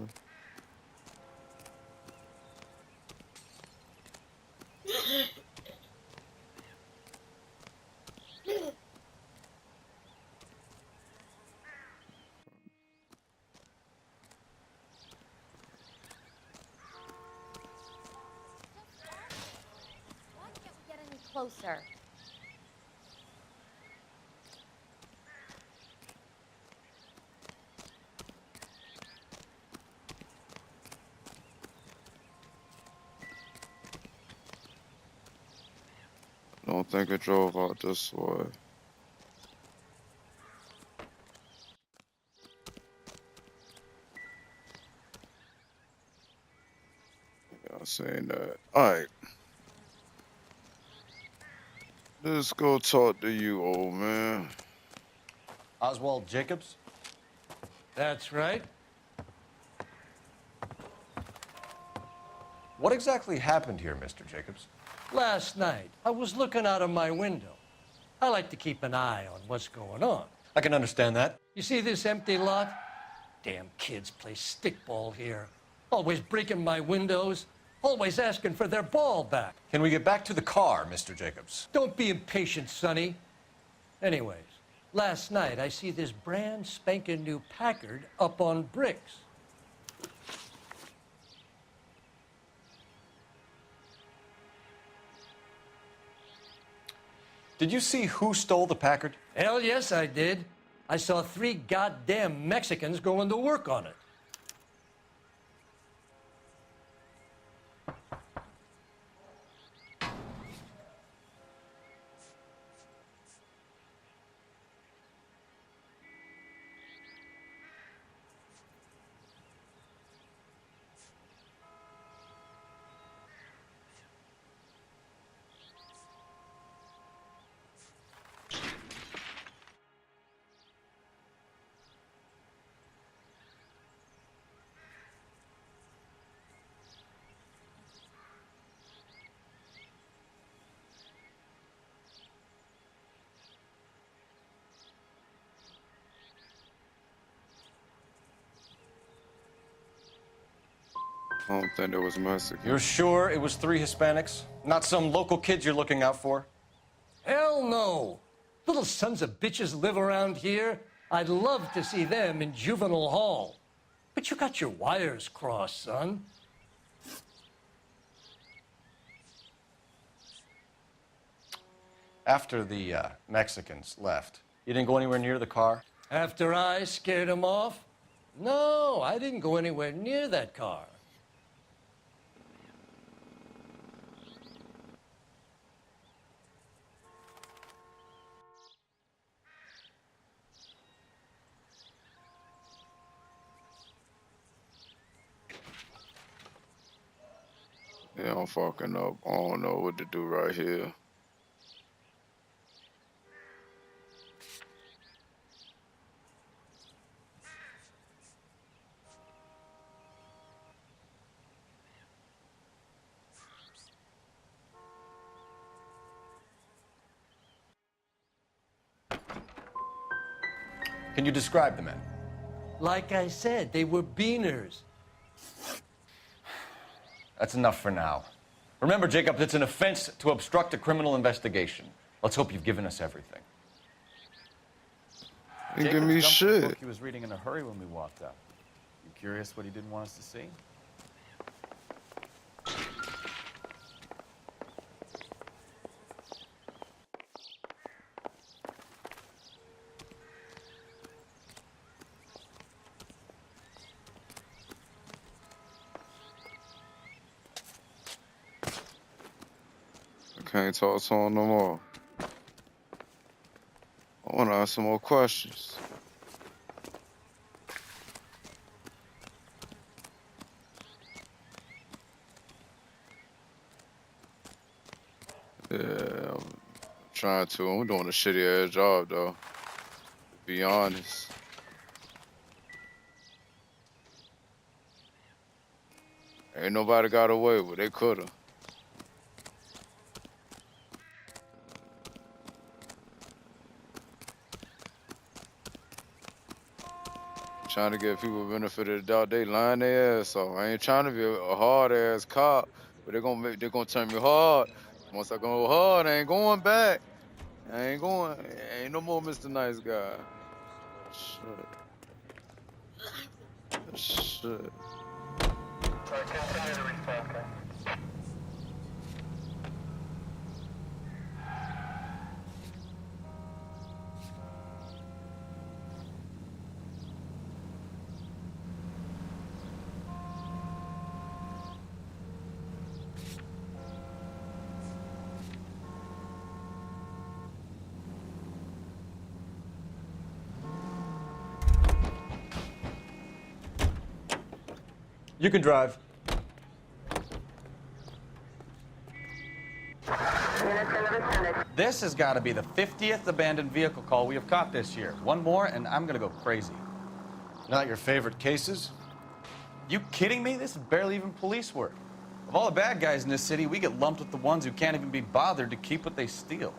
S21: Closer.
S14: Don't think it drove out this way. Yeah, I'm saying that. Alright. Let's go talk to you, old man.
S17: Oswald Jacobs?
S22: That's right.
S17: What exactly happened here, Mr. Jacobs?
S22: Last night, I was looking out of my window. I like to keep an eye on what's going on.
S17: I can understand that.
S22: You see this empty lot? Damn kids play stickball here. Always breaking my windows. Always asking for their ball back.
S17: Can we get back to the car, Mr. Jacobs?
S22: Don't be impatient, Sonny. Anyways, last night I see this brand spanking new Packard up on bricks.
S17: Did you see who stole the Packard?
S22: Hell yes, I did. I saw 3 goddamn Mexicans going to work on it.
S14: I don't think there was Mexican.
S17: You're sure it was 3 Hispanics? Not some local kids you're looking out for?
S22: Hell no. Little sons of bitches live around here. I'd love to see them in juvenile hall. But you got your wires crossed, son.
S17: After the Mexicans left, you didn't go anywhere near the car?
S22: After I scared them off? No, I didn't go anywhere near that car.
S14: Yeah, I'm fucking up. I don't know what to do right here.
S17: Can you describe the men?
S22: Like I said, they were beaners.
S17: That's enough for now. Remember, Jacob, it's an offense to obstruct a criminal investigation. Let's hope you've given us everything.
S14: You give me
S15: Jacobs dumped the
S14: shit.
S15: book he was reading in a hurry when we walked up. You curious what he didn't want us to see?
S14: I can't talk to him no more. I want to ask some more questions. Yeah, I'm trying to. I'm doing a shitty ass job though. To be honest. Ain't nobody got away with it. They coulda. Trying to give people the benefit of the doubt. They lying their ass off. I ain't trying to be a hard ass cop, but they're gonna turn me hard. Once I go hard, I ain't going back. I ain't going. Ain't no more Mr. Nice Guy. Shit. Shit.
S17: You can drive.
S15: This has got to be the 50th abandoned vehicle call we have caught this year. One more, and I'm going to go crazy.
S17: Not your favorite cases?
S15: You kidding me? This is barely even police work. Of all the bad guys in this city, we get lumped with the ones who can't even be bothered to keep what they steal.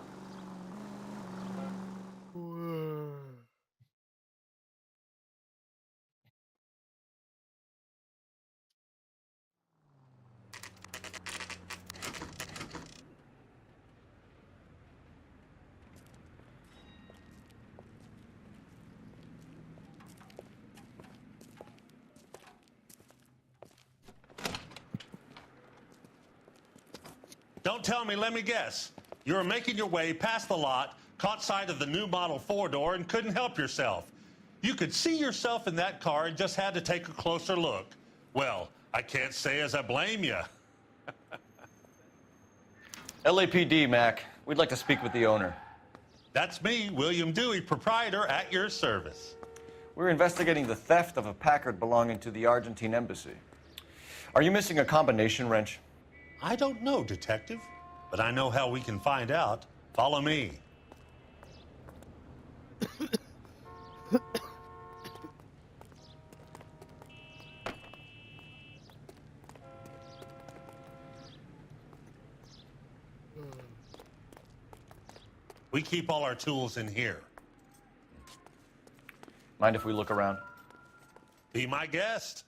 S6: Don't tell me, let me guess. You're making your way past the lot Caught sight of the new model 4-door and couldn't help yourself. You could see yourself in that car and just had to take a closer look. Well, I can't say as I blame you.
S17: LAPD, Mac. We'd like to speak with the owner.
S6: That's me, William Dewey, proprietor, at your service.
S17: We're investigating the theft of a Packard belonging to the Argentine embassy. Are you missing a combination wrench?
S6: I don't know, Detective, but I know how we can find out. Follow me. We keep all our tools in here.
S17: Mind if we look around?
S6: Be my guest.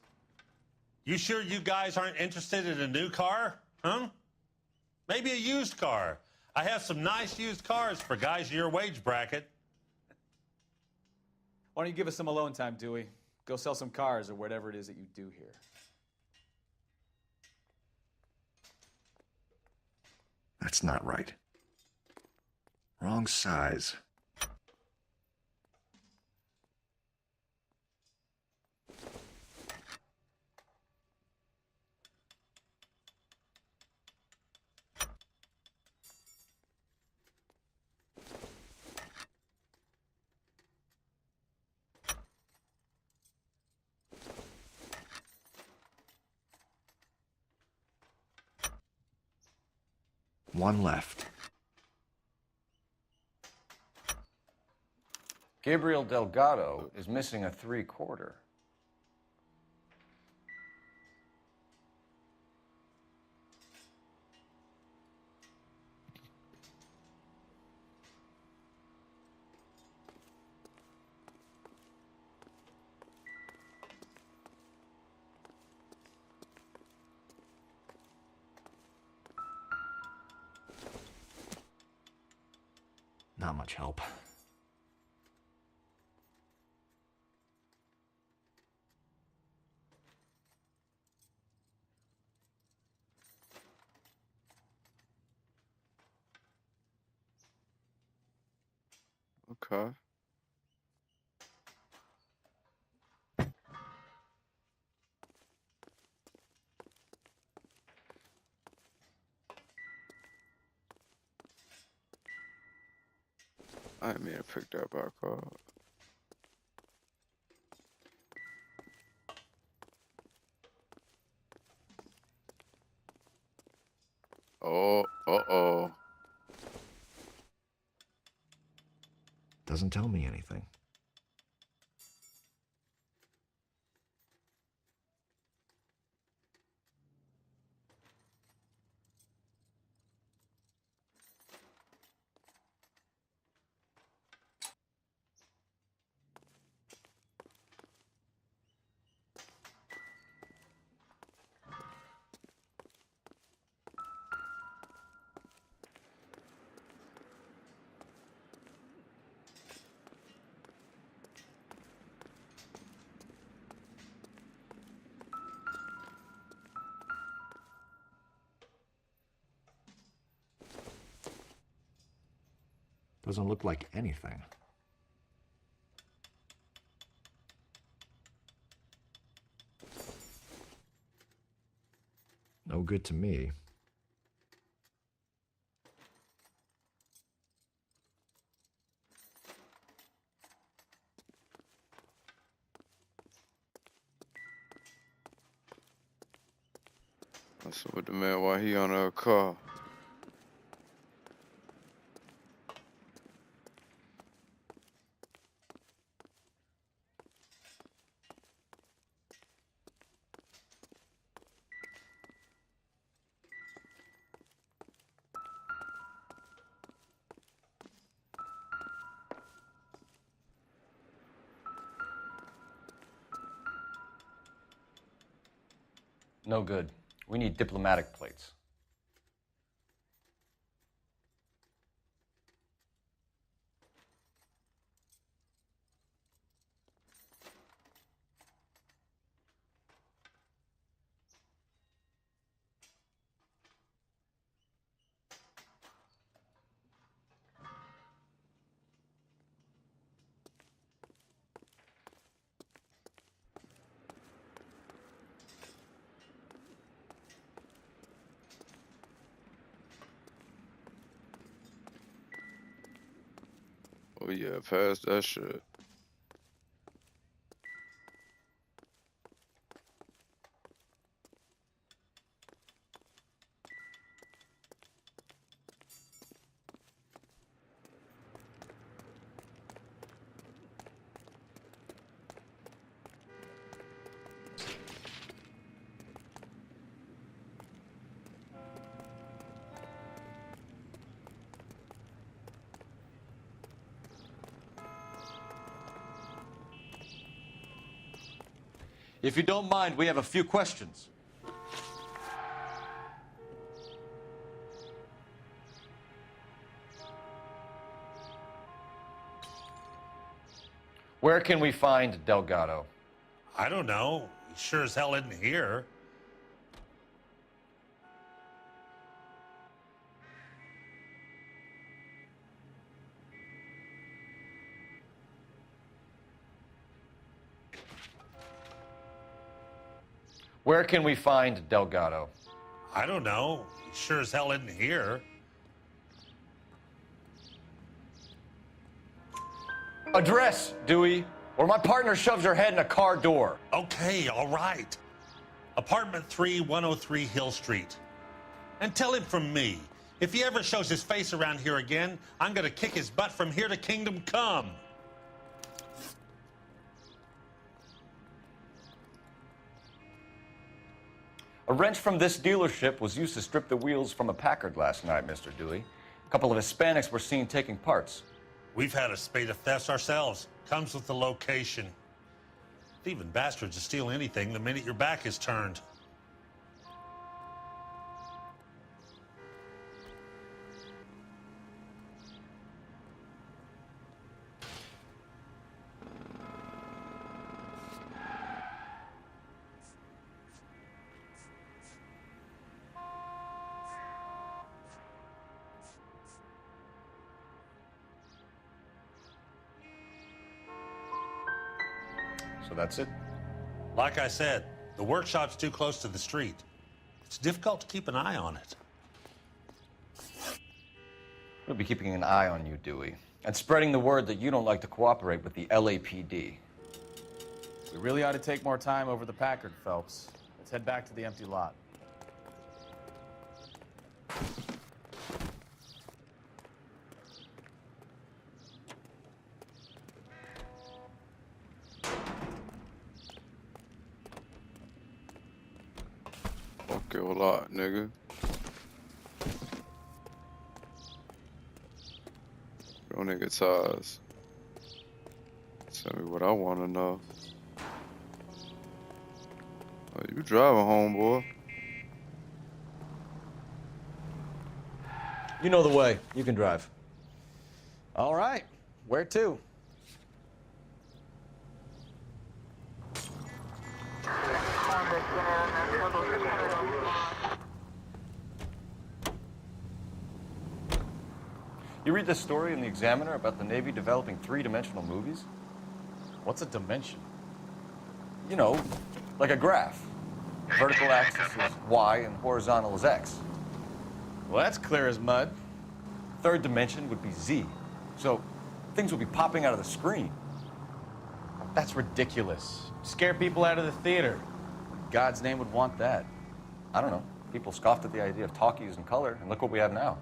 S6: You sure you guys aren't interested in a new car? Huh? Maybe a used car. I have some nice used cars for guys in your wage bracket.
S15: Why don't you give us some alone time, Dewey? Go sell some cars or whatever it is that you do here.
S18: That's not right. Wrong size. One left.
S17: Gabriel Delgado is missing a 3/4.
S18: Not much help.
S14: Okay. I didn't mean to pick that back up. Oh, uh-oh.
S18: Doesn't tell me anything. Doesn't look like anything. No good to me.
S14: What's up with the man while he on a car?
S17: No good. We need diplomatic plates.
S14: Yeah, pass that shit.
S17: If you don't mind, we have a few questions. Where can we find Delgado?
S6: I don't know. He sure as hell isn't here.
S17: Where can we find Delgado?
S6: I don't know. He sure as hell isn't here.
S17: Address, Dewey, or my partner shoves her head in a car door.
S6: Okay, all right. Apartment 3, 103 Hill Street. And tell him from me, if he ever shows his face around here again, I'm gonna kick his butt from here to Kingdom Come.
S17: A wrench from this dealership was used to strip the wheels from a Packard last night, Mr. Dewey. A couple of Hispanics were seen taking parts.
S6: We've had a spate of thefts ourselves. Comes with the location. Thieving bastards will steal anything the minute your back is turned.
S17: So that's it?
S6: Like I said, the workshop's too close to the street. It's difficult to keep an eye on it.
S17: We'll be keeping an eye on you, Dewey, and spreading the word that you don't like to cooperate with the LAPD.
S15: We really ought to take more time over the Packard, Phelps. Let's head back to the empty lot.
S14: Fuck your lot, nigga. Your nigga ties. Tell me what I wanna know. Oh, you driving home, boy.
S17: You know the way. You can drive.
S15: All right. Where to?
S17: You read this story in the Examiner about the Navy developing three-dimensional movies?
S15: What's a dimension?
S17: You know, like a graph. Vertical axis is Y and horizontal is X.
S15: Well, that's clear as mud.
S17: Third dimension would be Z. So things would be popping out of the screen.
S15: That's ridiculous. Scare people out of the theater. God's name would want that.
S17: I don't know. People scoffed at the idea of talkies in color, and look what we have now.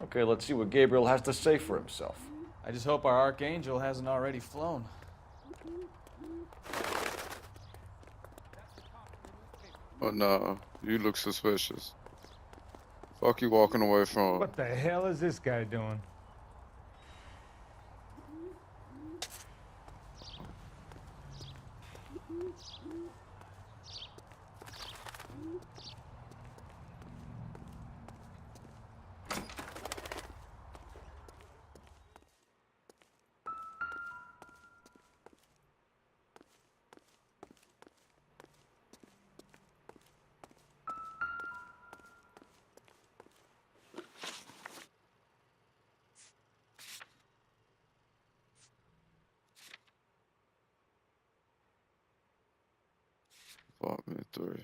S17: Okay, let's see what Gabriel has to say for himself.
S15: I just hope our Archangel hasn't already flown.
S14: Oh, no. You look suspicious. Fuck you walking away from.
S1: What the hell is this guy doing?
S14: Apartment 3.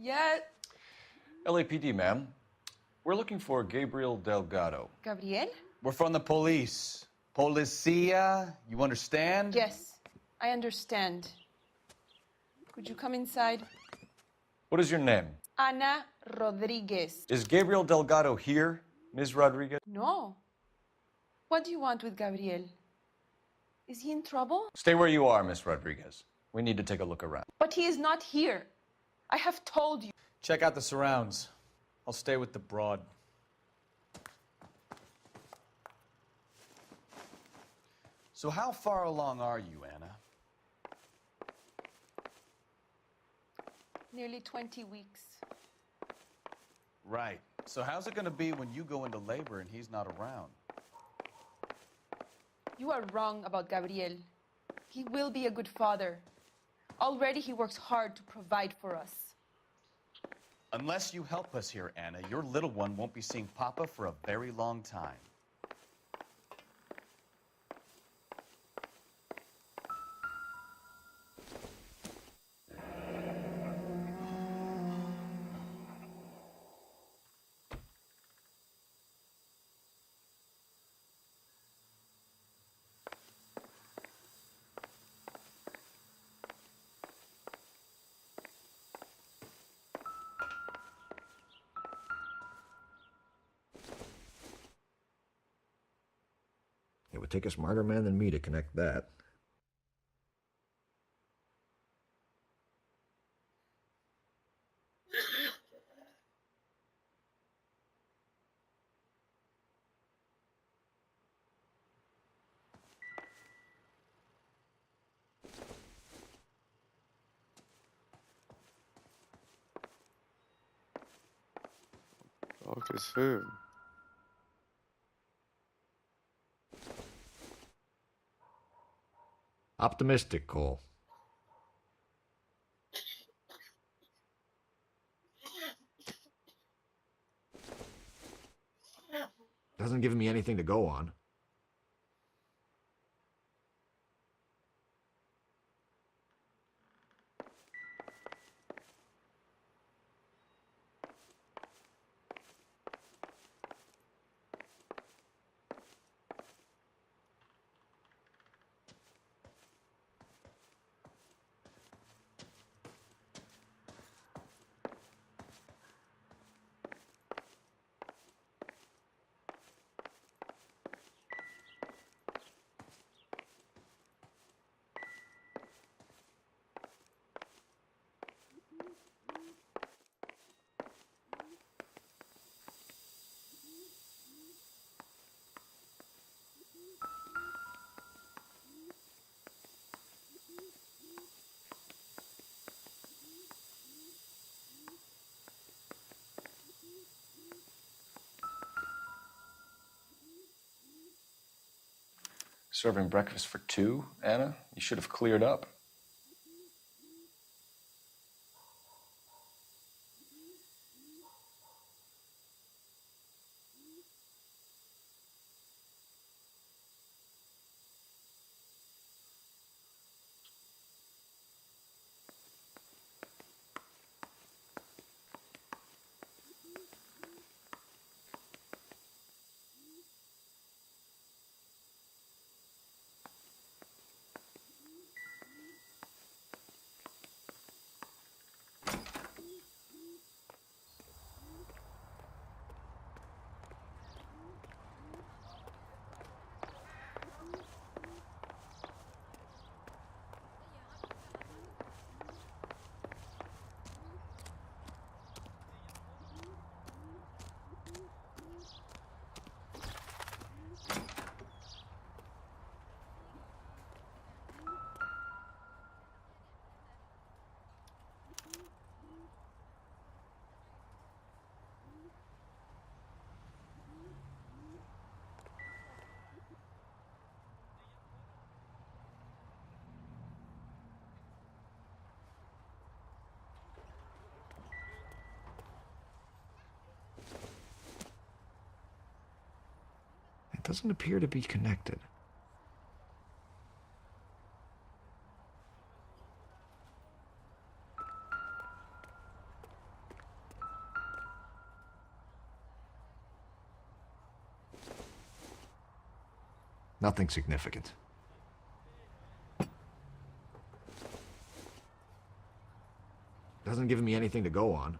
S7: Yeah,
S17: LAPD, ma'am. We're looking for Gabriel Delgado.
S7: Gabriel?
S15: We're from the police. Policia, you understand?
S7: Yes, I understand. Could you come inside?
S17: What is your name?
S7: Ana Rodriguez.
S17: Is Gabriel Delgado here, Ms. Rodriguez?
S7: No. What do you want with Gabriel? Is he in trouble?
S17: Stay where you are, Miss Rodriguez. We need to take a look around.
S7: But he is not here. I have told you.
S15: Check out the surrounds. I'll stay with the broad. So how far along are you, Anna?
S7: Nearly 20 weeks.
S15: Right. So how's it going to be when you go into labor and he's not around?
S7: You are wrong about Gabriel. He will be a good father. Already he works hard to provide for us.
S15: Unless you help us here, Anna, your little one won't be seeing Papa for a very long time.
S18: It would take a smarter man than me to connect that.
S14: Fuck is him?
S18: Optimistic, Cole. Doesn't give me anything to go on.
S2: Serving breakfast for two, Anna? You should have cleared up.
S18: doesn't appear to be connected. Nothing significant. Doesn't give me anything to go on.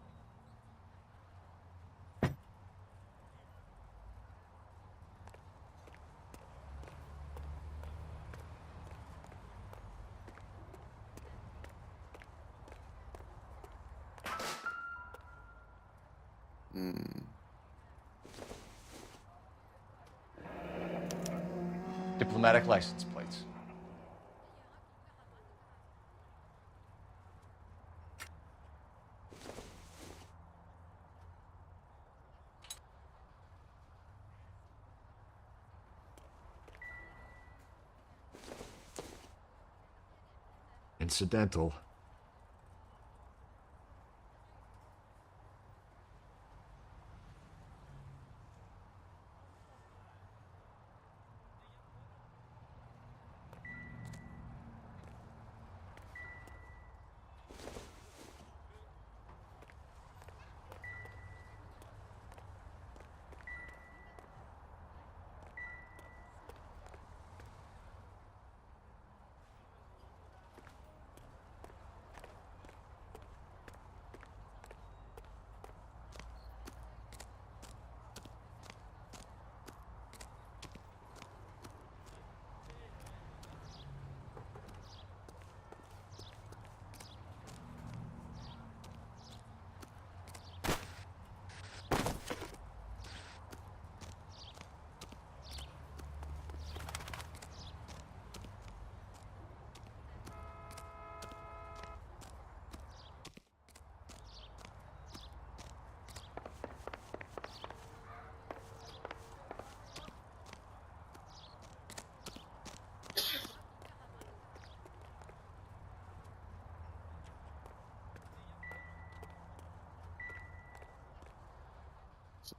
S17: Diplomatic license plates.
S18: Incidental.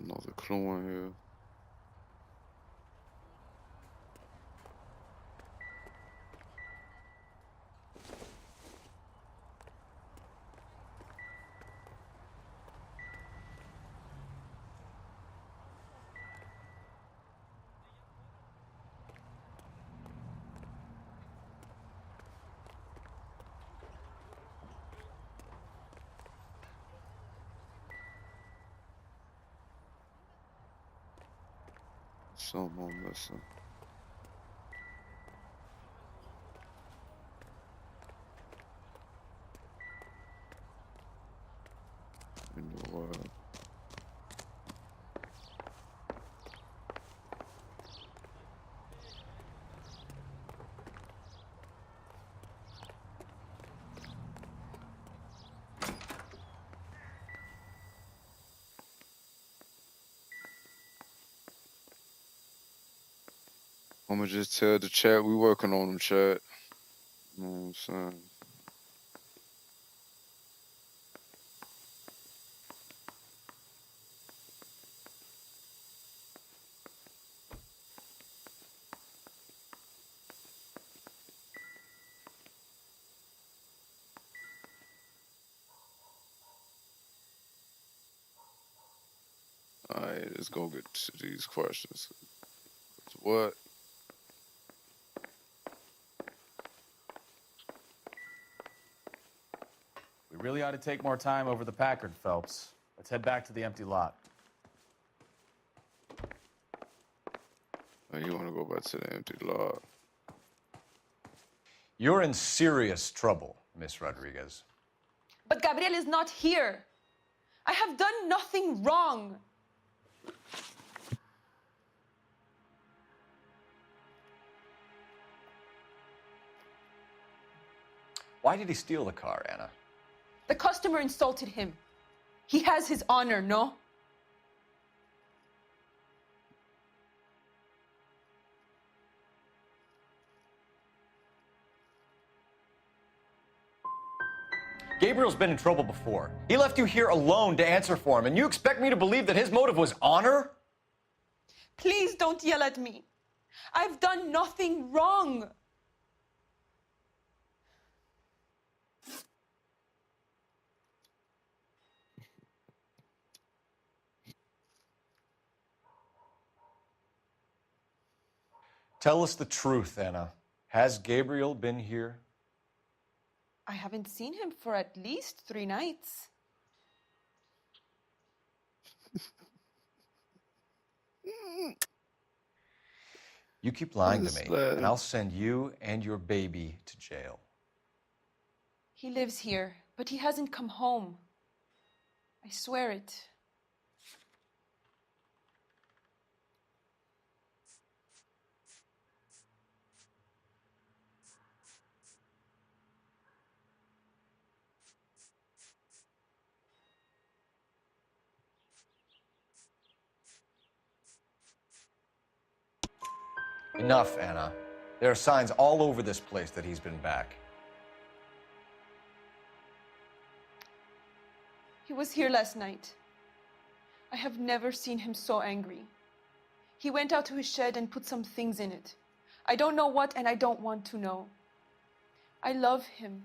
S14: Another clue in here. Something I'm missing. NOIR. I'm gonna just tell the chat we working on them, chat. You know what I'm saying? Alright, let's go get to these questions. What?
S15: We really ought to take more time over the Packard, Phelps. Let's head back to the empty lot.
S14: Oh, you want to go back to the empty lot?
S17: You're in serious trouble, Miss Rodriguez.
S7: But Gabriel is not here. I have done nothing wrong.
S17: Why did he steal the car, Anna?
S7: The customer insulted him. He has his honor, no?
S17: Gabriel's been in trouble before. He left you here alone to answer for him, and you expect me to believe that his motive was honor?
S7: Please don't yell at me. I've done nothing wrong.
S17: Tell us the truth, Anna. Has Gabriel been here?
S7: I haven't seen him for at least 3 nights.
S17: You keep lying to me, and I'll send you and your baby to jail.
S7: He lives here, but he hasn't come home. I swear it.
S17: Enough, Anna. There are signs all over this place that he's been back.
S7: He was here last night. I have never seen him so angry. He went out to his shed and put some things in it. I don't know what, and I don't want to know. I love him.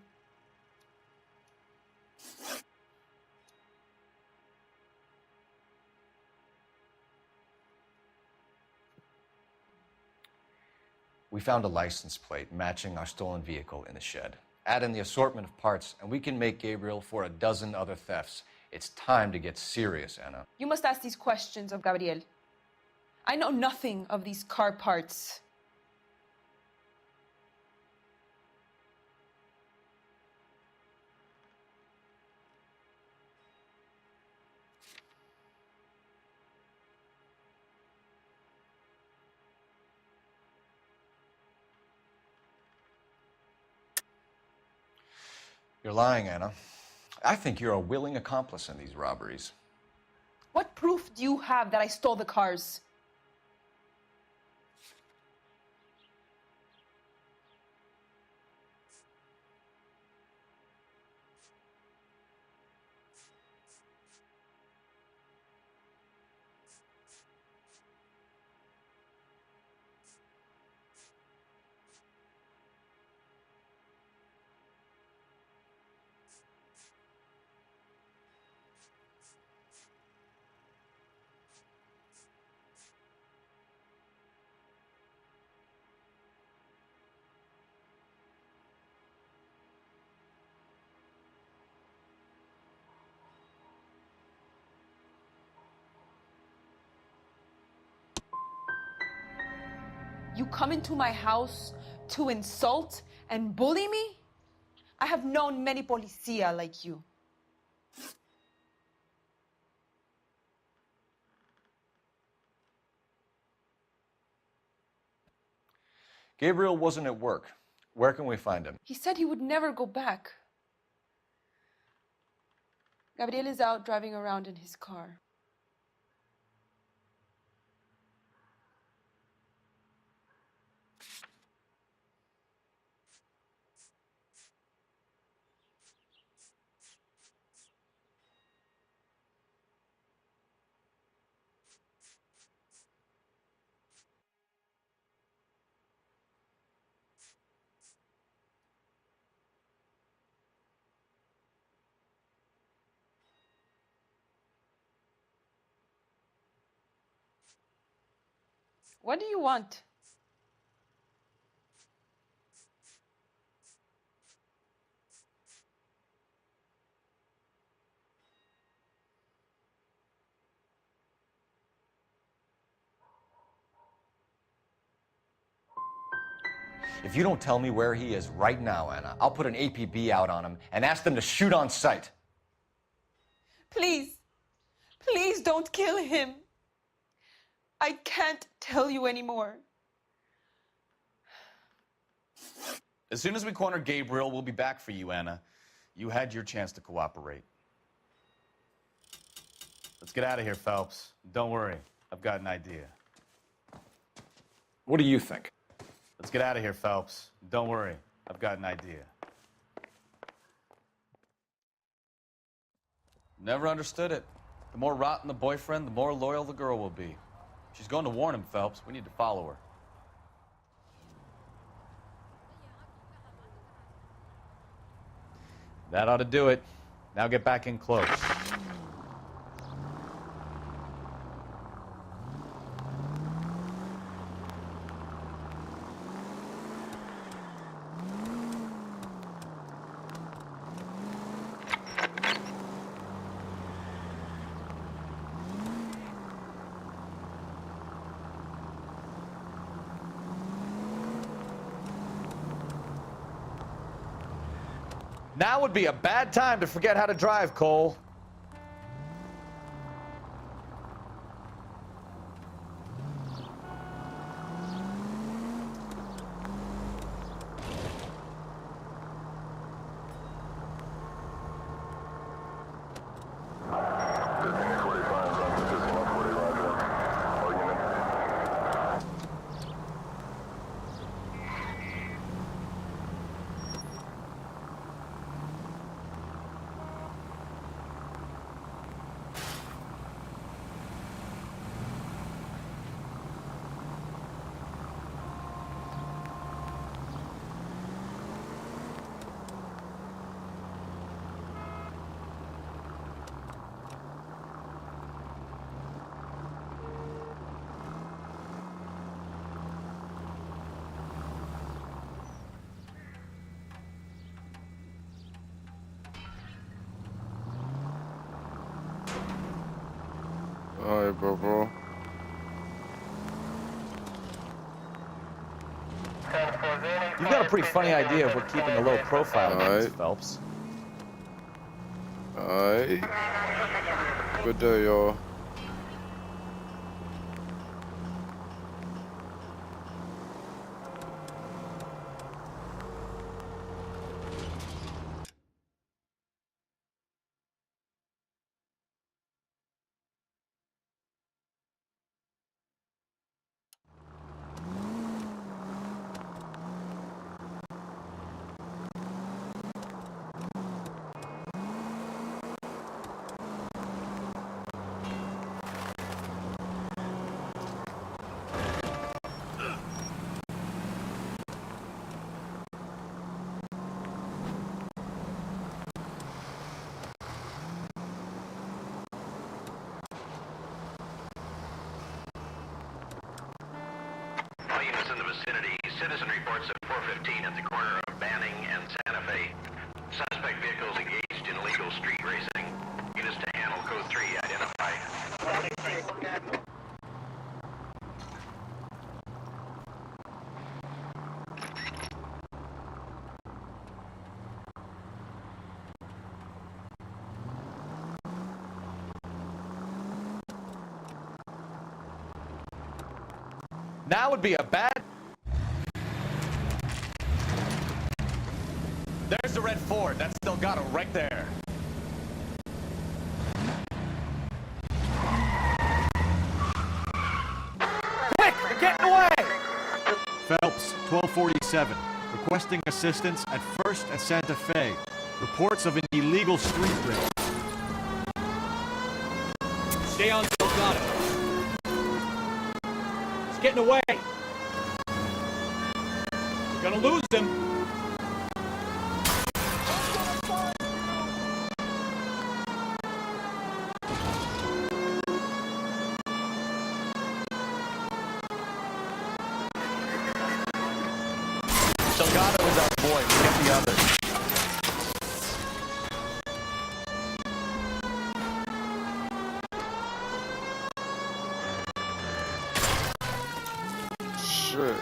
S17: We found a license plate matching our stolen vehicle in the shed. Add in the assortment of parts, and we can make Gabriel for a dozen other thefts. It's time to get serious, Anna.
S7: You must ask these questions of Gabriel. I know nothing of these car parts.
S17: You're lying, Anna. I think you're a willing accomplice in these robberies.
S7: What proof do you have that I stole the cars? You come into my house to insult and bully me? I have known many policia like you.
S17: Gabriel wasn't at work. Where can we find him?
S7: He said he would never go back. Gabriel is out driving around in his car. What do you want?
S17: If you don't tell me where he is right now, Anna, I'll put an APB out on him and ask them to shoot on sight.
S7: Please, please don't kill him. I can't tell you anymore.
S15: As soon as we corner Gabriel, we'll be back for you, Anna. You had your chance to cooperate. Let's get out of here, Phelps. Don't worry, I've got an idea.
S17: What do you think?
S15: Let's get out of here, Phelps. Don't worry, I've got an idea. Never understood it. The more rotten the boyfriend, the more loyal the girl will be.
S16: She's going to warn him, Phelps. We need to follow her. That ought to do it. Now get back in close. Now would be a bad time to forget how to drive, Cole.
S14: Alright, bro.
S16: You've got a pretty funny idea of what keeping a low profile means, Phelps.
S14: Alright. Good day, y'all.
S11: All units in the vicinity. Citizen reports at 415 at the corner of Banning and Santa Fe. Suspect vehicles engaged in illegal street racing. Units to handle code 3 identify.
S16: Now would be a bad... There's the red Ford. That's Delgado right there.
S5: Quick! They're getting away! Phelps, 1247. Requesting assistance at 1st at Santa Fe. Reports of an illegal street race.
S3: Stay on Delgado. He's getting away. We're gonna lose him.
S16: Delgado is our boy. We get the others.
S14: Shit.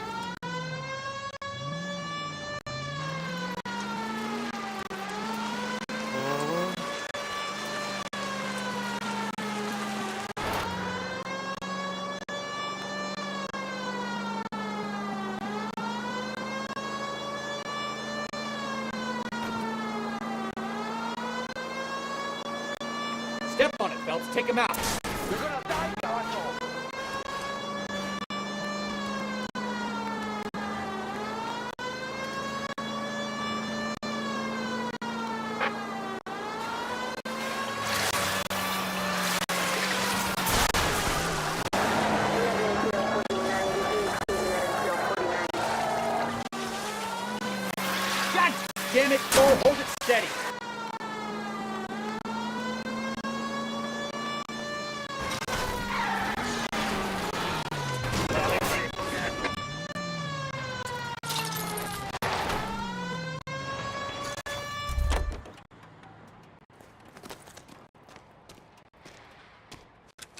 S3: Step on it, Phelps. Take him out.
S5: You're gonna die, you asshole!
S3: Damn it, Cole, hold it steady.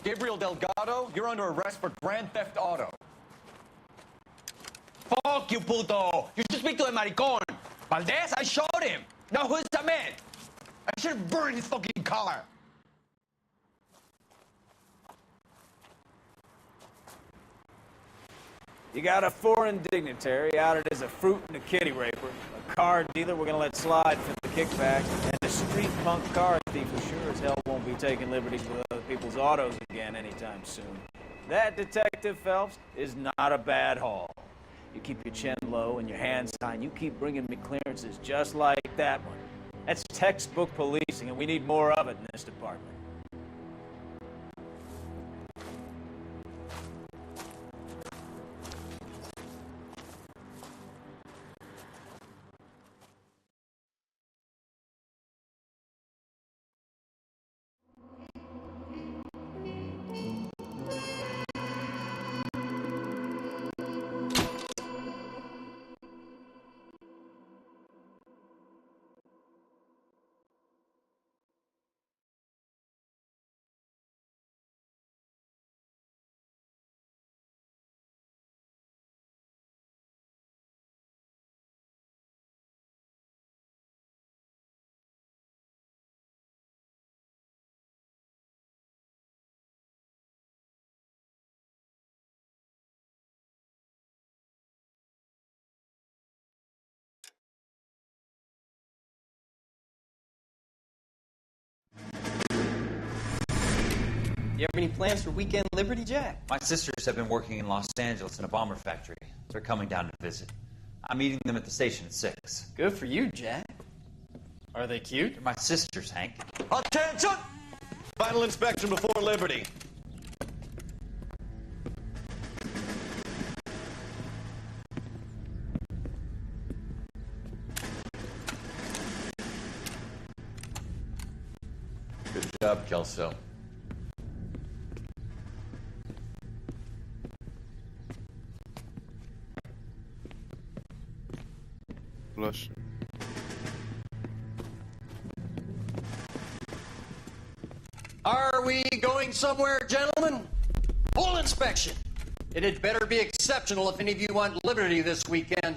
S16: Gabriel Delgado, you're under arrest for grand theft auto.
S19: Fuck you, puto! You should speak to the maricon! Valdez, I shot him! Now who's the man? I should have burned his fucking car!
S9: You got a foreign dignitary outed as a fruit and a kitty raper, a car dealer we're gonna let slide for the kickbacks, and a street punk car thief who sure as hell won't be taking liberties with other people's autos again anytime soon. That, Detective Phelps, is not a bad haul. You keep your chin low and your hands high, and you keep bringing me clearances just like that one. That's textbook policing, and we need more of it in this department.
S20: You have any plans for weekend Liberty, Jack?
S8: My sisters have been working in Los Angeles in a bomber factory. They're coming down to visit. I'm meeting them at the station at 6.
S20: Good for you, Jack. Are they cute?
S8: They're my sisters, Hank.
S5: Attention! Final inspection before Liberty.
S2: Good job, Kelso.
S14: Blush.
S22: Are we going somewhere, gentlemen? Full inspection. It had better be exceptional if any of you want liberty this weekend.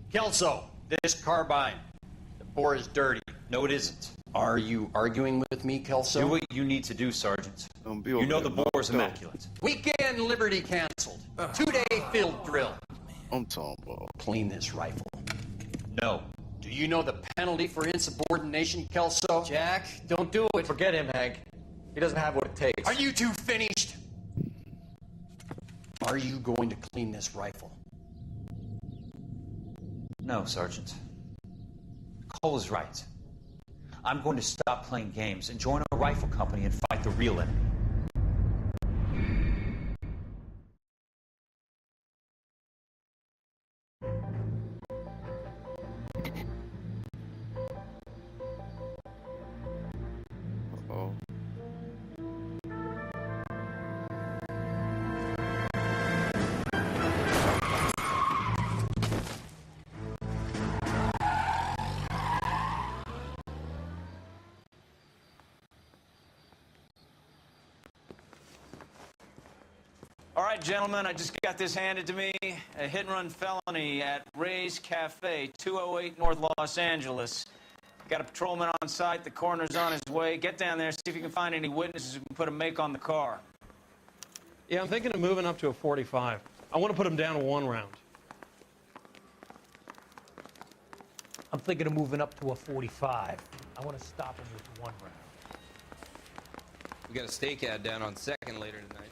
S22: Kelso, this carbine. The bore is dirty.
S8: No, it isn't.
S22: Are you arguing with me, Kelso?
S8: Do what you need to do, Sergeant. You know the bore's immaculate.
S22: Weekend liberty canceled. 2-day field drill.
S14: I'm talking about.
S22: Clean this rifle.
S8: No.
S22: Do you know the penalty for insubordination, Kelso? Jack, don't do it.
S17: Forget him, Hank. He doesn't have what it takes.
S22: Are you two finished? Are you going to clean this rifle?
S8: No, Sergeant. Cole is right. I'm going to stop playing games and join a rifle company and fight the real enemy.
S14: Uh-oh.
S9: All right, gentlemen, I just got this handed to me. A hit-and-run felony at Ray's Cafe, 208 North Los Angeles. Got a patrolman on site. The coroner's on his way. Get down there, see if you can find any witnesses who can put a make on the car.
S23: Yeah, I'm thinking of moving up to a 45. I want to put him down to 1 round.
S22: I'm thinking of moving up to a 45. I want to stop him with 1 round.
S24: We got a stake ad down on 2nd later tonight.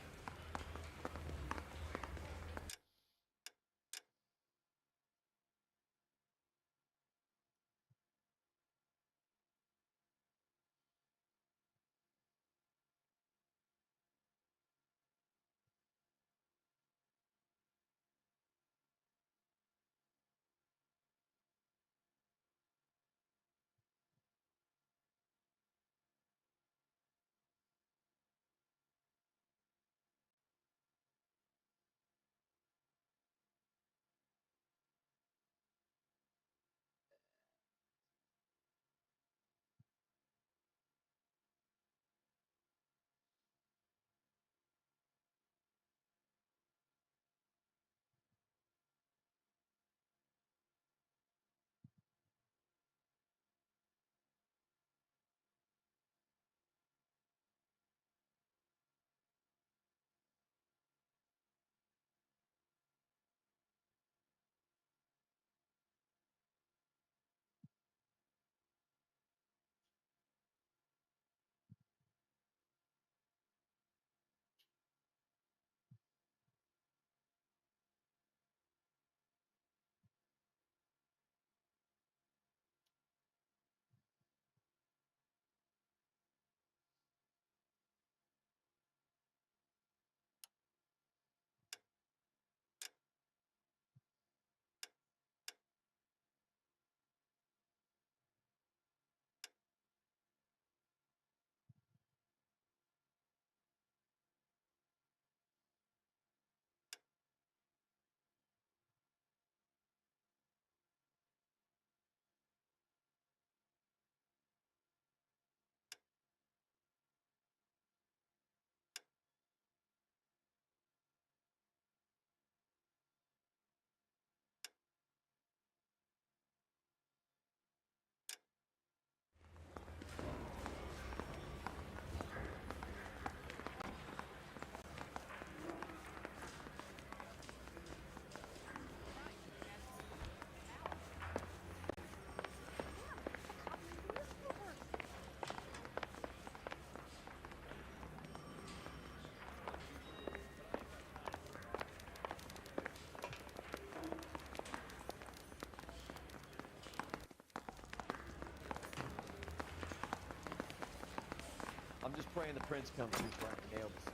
S17: I'm just praying the prince comes through so I can nail the son.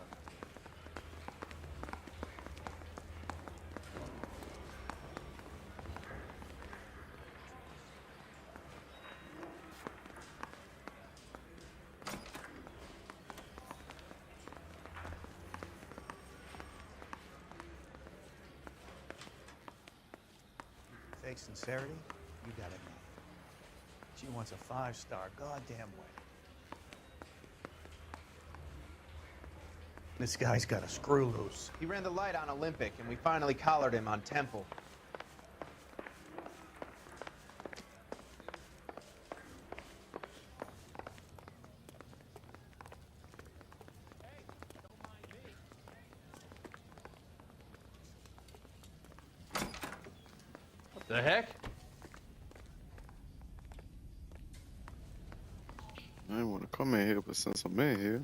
S4: Fake sincerity? You got it, man. She wants a 5-star goddamn wedding. This guy's got a screw loose.
S10: He ran the light on Olympic, and we finally collared him on Temple.
S23: What the heck?
S14: I didn't want to come in here, but since I'm in here.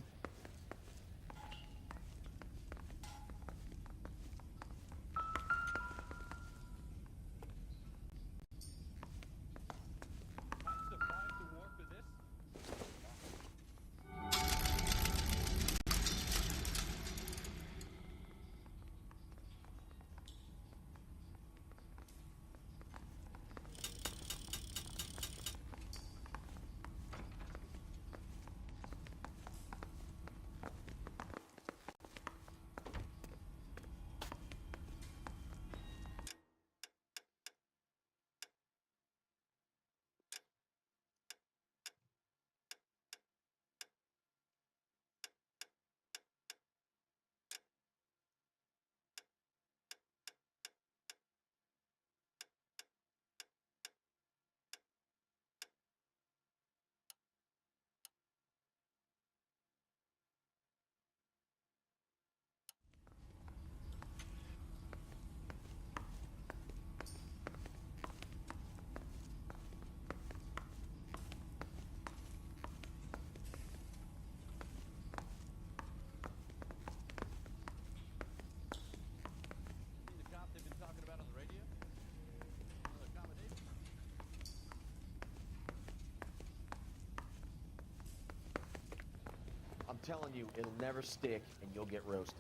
S17: I'm telling you, it'll never stick, and you'll get roasted.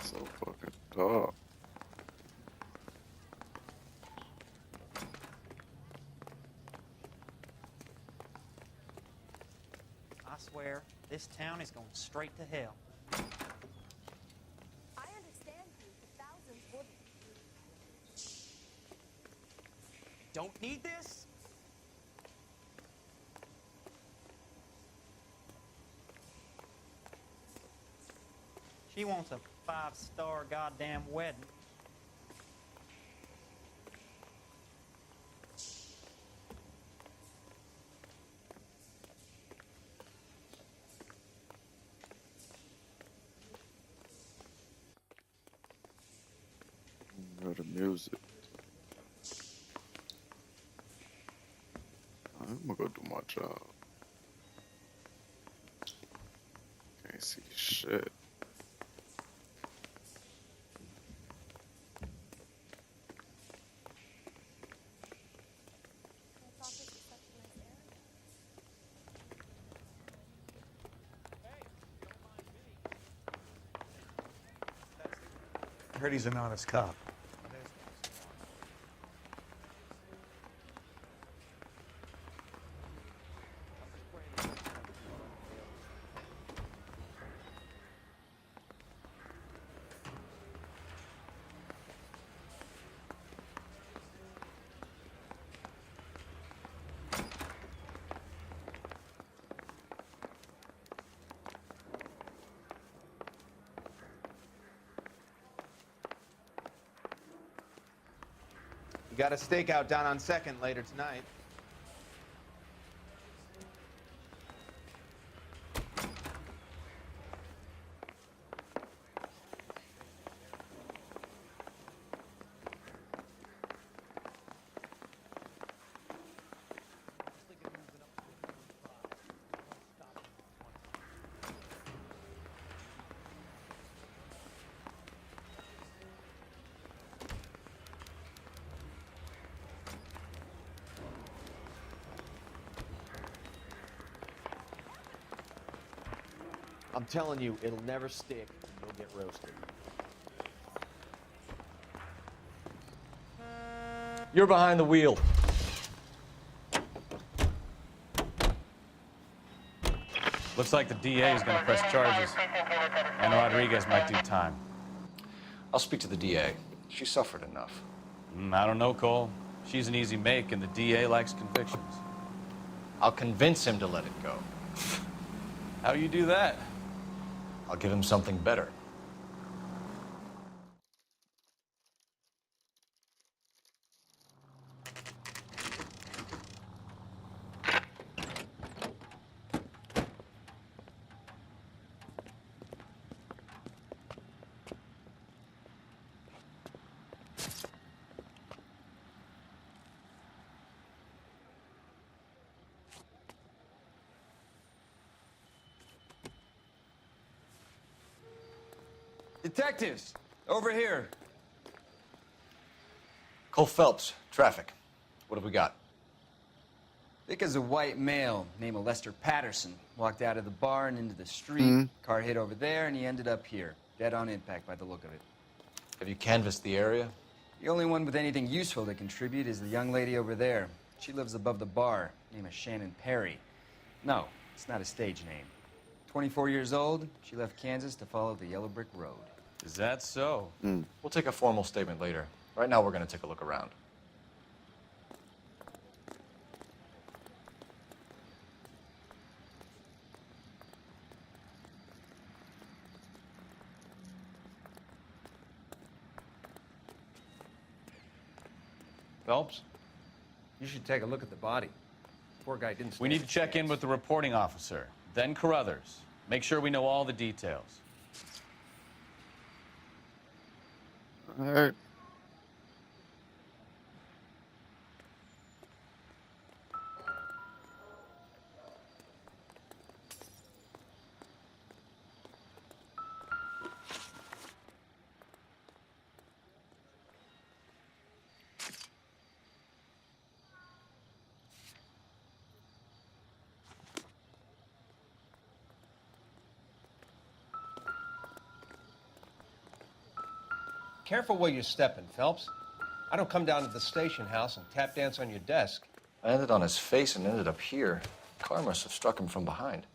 S14: So fucking dark.
S12: I swear, this town is going straight to hell.
S21: I understand you, but thousands wouldn't.
S12: Don't need this? She wants a 5-star goddamn wedding.
S14: Hear the music. I'm gonna go do my job. Can't see shit.
S4: I heard he's an honest cop.
S10: We got a stakeout down on 2nd later tonight.
S1: I'm telling you, it'll never stick. You'll get roasted.
S17: You're behind the wheel.
S15: Looks like the DA is going to press charges. And Rodriguez might do time.
S17: I'll speak to the DA. She suffered enough.
S15: I don't know, Cole. She's an easy make, and the DA likes convictions.
S17: I'll convince him to let it go.
S15: How do you do that?
S17: I'll give him something better.
S24: Detectives, over here.
S17: Cole Phelps, traffic. What have we got?
S24: Thick as a white male named Lester Patterson walked out of the bar and into the street. Car hit over there, and he ended up here. Dead on impact by the look of it.
S17: Have you canvassed the area?
S24: The only one with anything useful to contribute is the young lady over there. She lives above the bar. Name is Shannon Perry. No, it's not a stage name. 24 years old, she left Kansas to follow the Yellow Brick Road.
S15: Is that so?
S17: We'll take a formal statement later. Right now, we're going to take a look around.
S16: Phelps, you should take a look at the body. Poor guy didn't.
S15: We need to check in with the reporting officer, then Carruthers. Make sure we know all the details.
S14: All right.
S16: Careful where you're stepping, Phelps. I don't come down to the station house and tap dance on your desk.
S17: I landed on his face and ended up here. Car must have struck him from behind.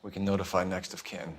S17: We can notify next of kin.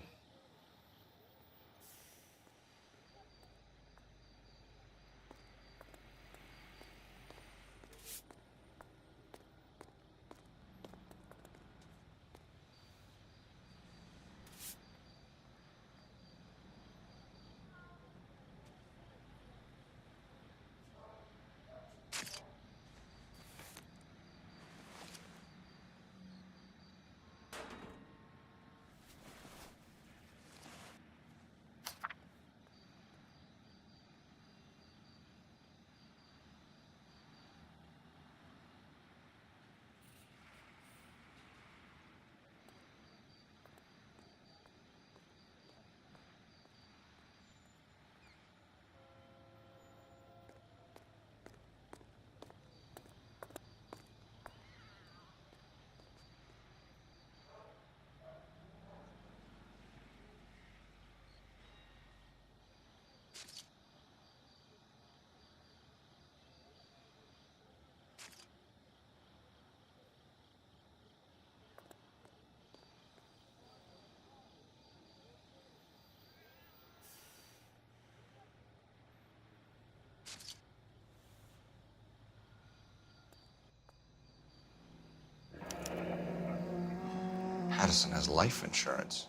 S17: Patterson has life insurance.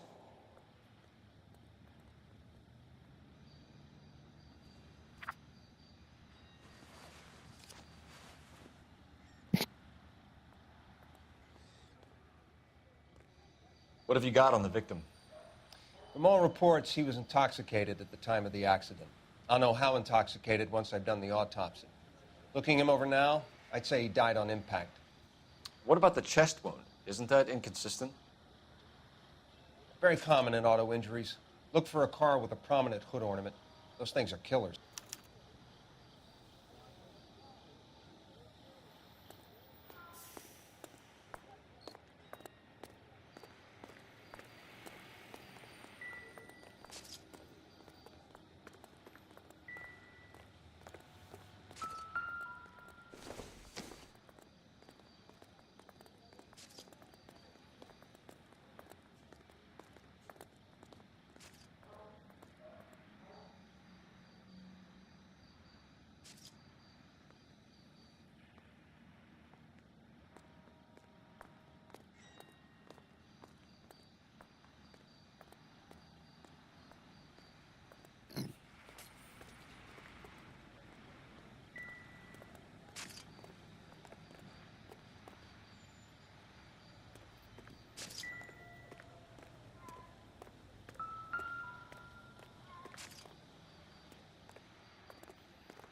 S17: What have you got on the victim?
S16: From all reports, he was intoxicated at the time of the accident. I'll know how intoxicated once I've done the autopsy. Looking him over now, I'd say he died on impact.
S17: What about the chest wound? Isn't that inconsistent?
S16: Very common in auto injuries. Look for a car with a prominent hood ornament. Those things are killers.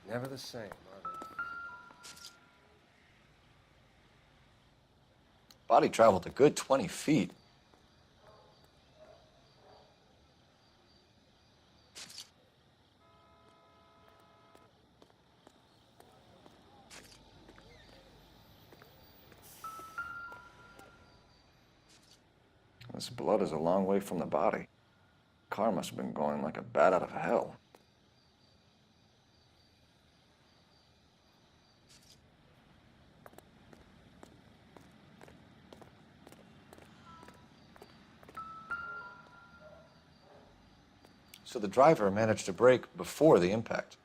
S16: Never the same, are they?
S17: Body traveled a good 20 feet. This blood is a long way from the body. Car must have been going like a bat out of hell. So the driver managed to brake before the impact.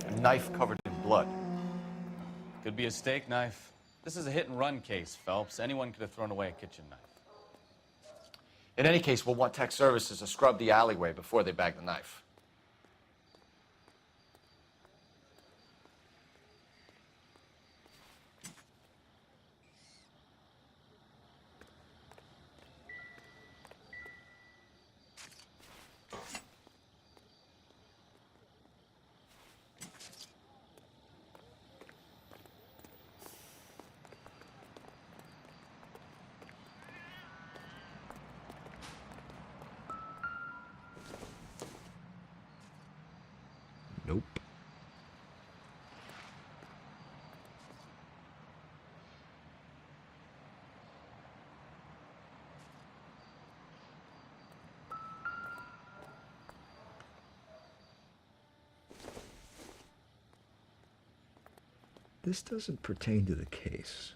S17: A knife covered in blood.
S15: Could be a steak knife. This is a hit-and-run case, Phelps. Anyone could have thrown away a kitchen knife.
S17: In any case, we'll want tech services to scrub the alleyway before they bag the knife. Nope.
S6: This doesn't pertain to the case.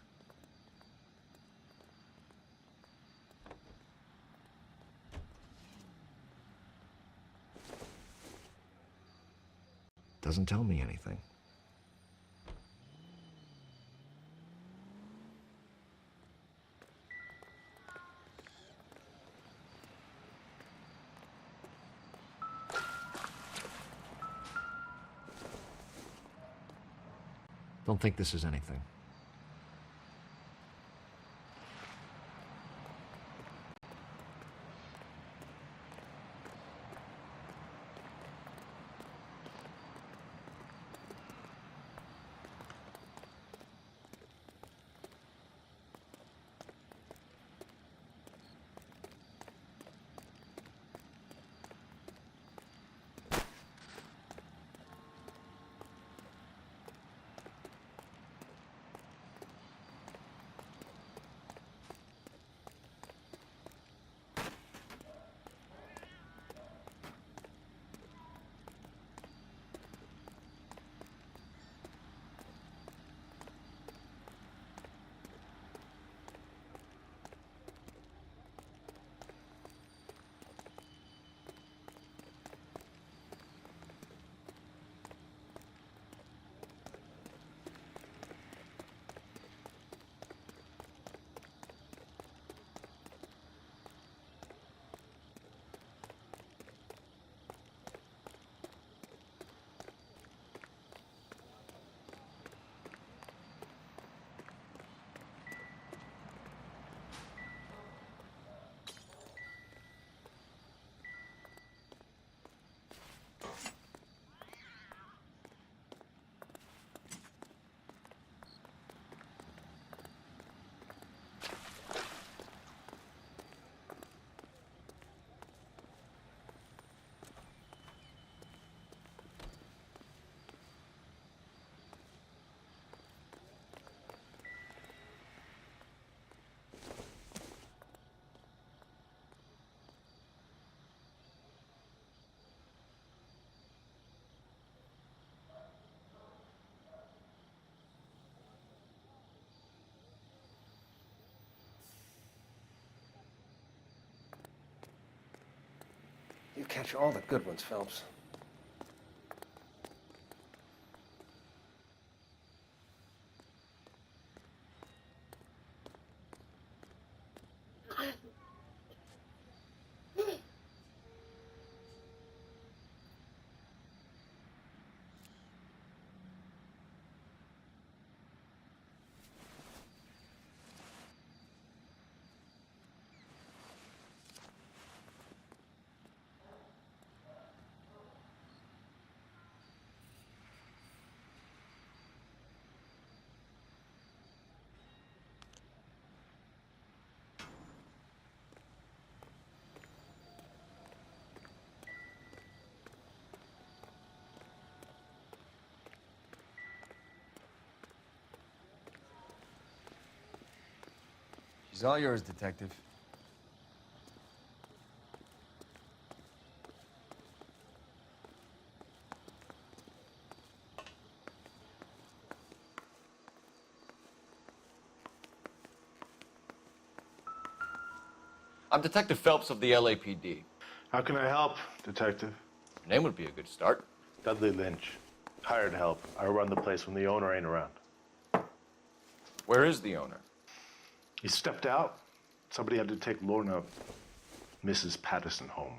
S6: Doesn't tell me anything. Don't think this is anything.
S16: catch all the good ones, Phelps.
S24: She's all yours, Detective.
S17: I'm Detective Phelps of the LAPD.
S7: How can I help, Detective?
S17: Your name would be a good start.
S7: Dudley Lynch. Hired help. I run the place when the owner ain't around.
S17: Where is the owner?
S7: He stepped out. Somebody had to take Lorna, Mrs. Patterson, home.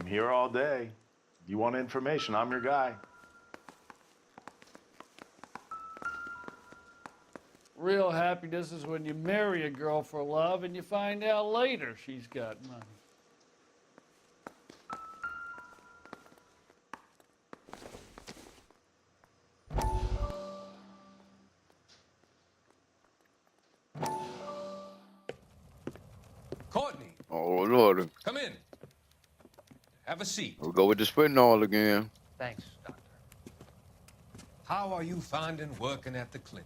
S7: I'm here all day. You want information, I'm your guy.
S11: Real happiness is when you marry a girl for love and you find out later she's got money.
S14: Courtney. Oh, Lord.
S19: Come in. Have a seat.
S14: We'll go with the spitball again.
S19: Thanks, Doctor. How are you finding working at the clinic?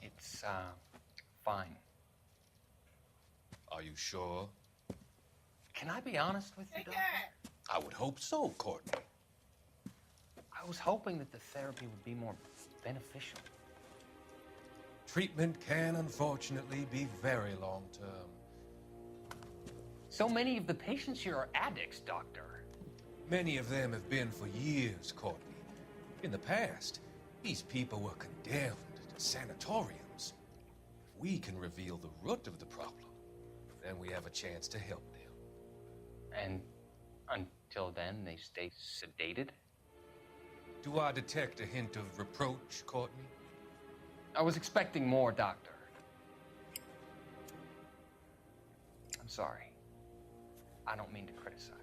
S12: It's, fine.
S19: Are you sure?
S12: Can I be honest with you, Doctor?
S19: I would hope so, Courtney.
S12: I was hoping that the therapy would be more beneficial.
S19: Treatment can, unfortunately, be very long-term.
S12: So many of the patients here are addicts, Doctor.
S19: Many of them have been for years, Courtney. In the past, these people were condemned to sanatoriums. If we can reveal the root of the problem, then we have a chance to help them.
S12: And until then, they stay sedated?
S19: Do I detect a hint of reproach, Courtney?
S12: I was expecting more, Doctor. I'm sorry. I don't mean to criticize.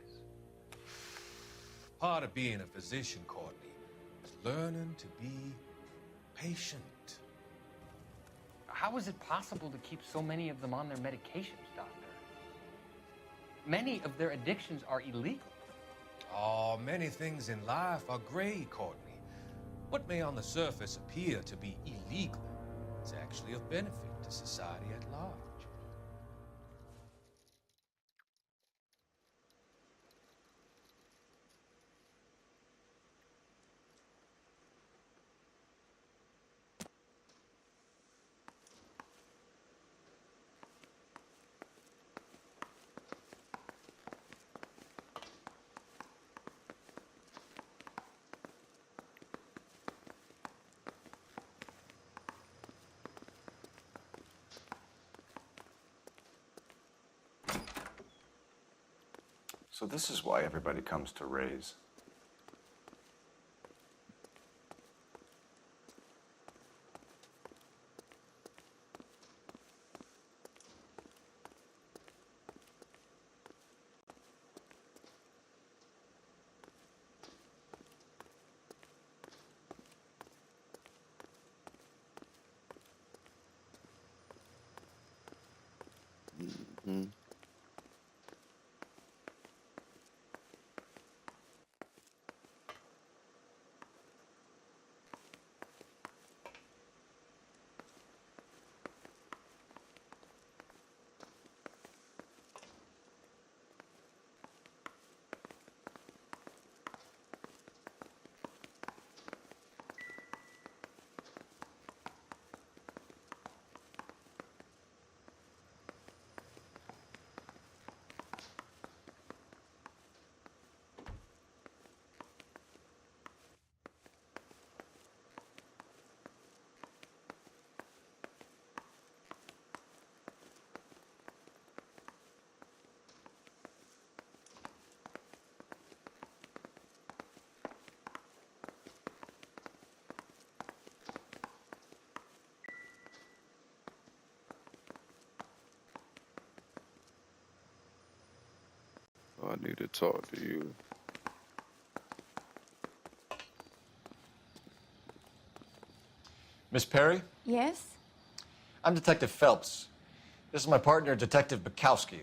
S19: Part of being a physician, Courtney, is learning to be patient.
S12: How is it possible to keep so many of them on their medications, Doctor? Many of their addictions are illegal.
S19: Oh, many things in life are gray, Courtney. What may on the surface appear to be illegal is actually of benefit to society at large.
S7: So this is why everybody comes to Ray's.
S14: Mm-hmm. need to talk to you.
S17: Miss Perry?
S21: Yes?
S17: I'm Detective Phelps. This is my partner, Detective Bukowski.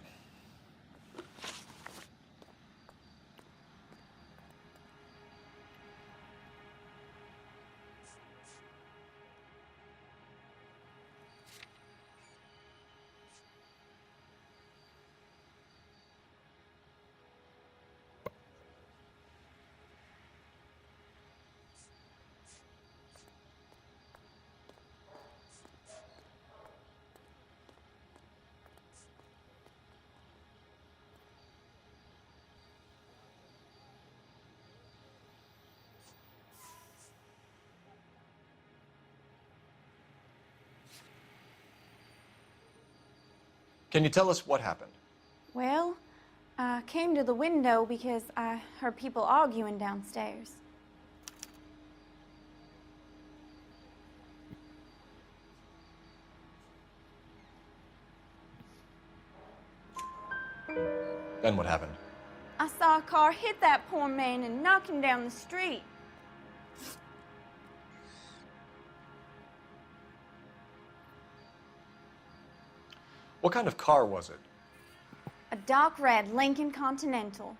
S17: Can you tell us what happened?
S21: Well, I came to the window because I heard people arguing downstairs.
S17: Then what happened?
S21: I saw a car hit that poor man and knock him down the street.
S17: What kind of car was it?
S21: A dark red Lincoln Continental.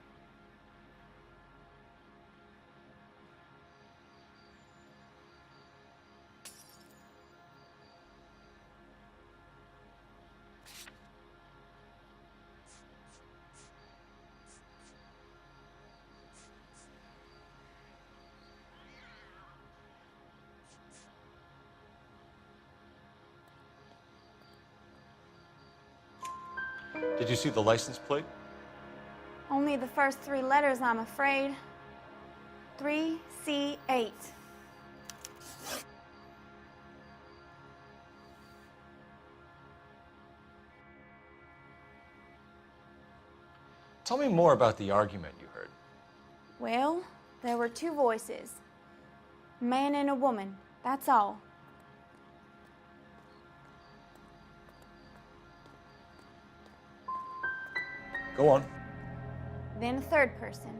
S17: Did you see the license plate?
S21: Only the first 3 letters, I'm afraid. 3C8.
S17: Tell me more about the argument you heard.
S21: Well, there were 2 voices. A man and a woman, that's all.
S17: Go on.
S21: Then a 3rd person.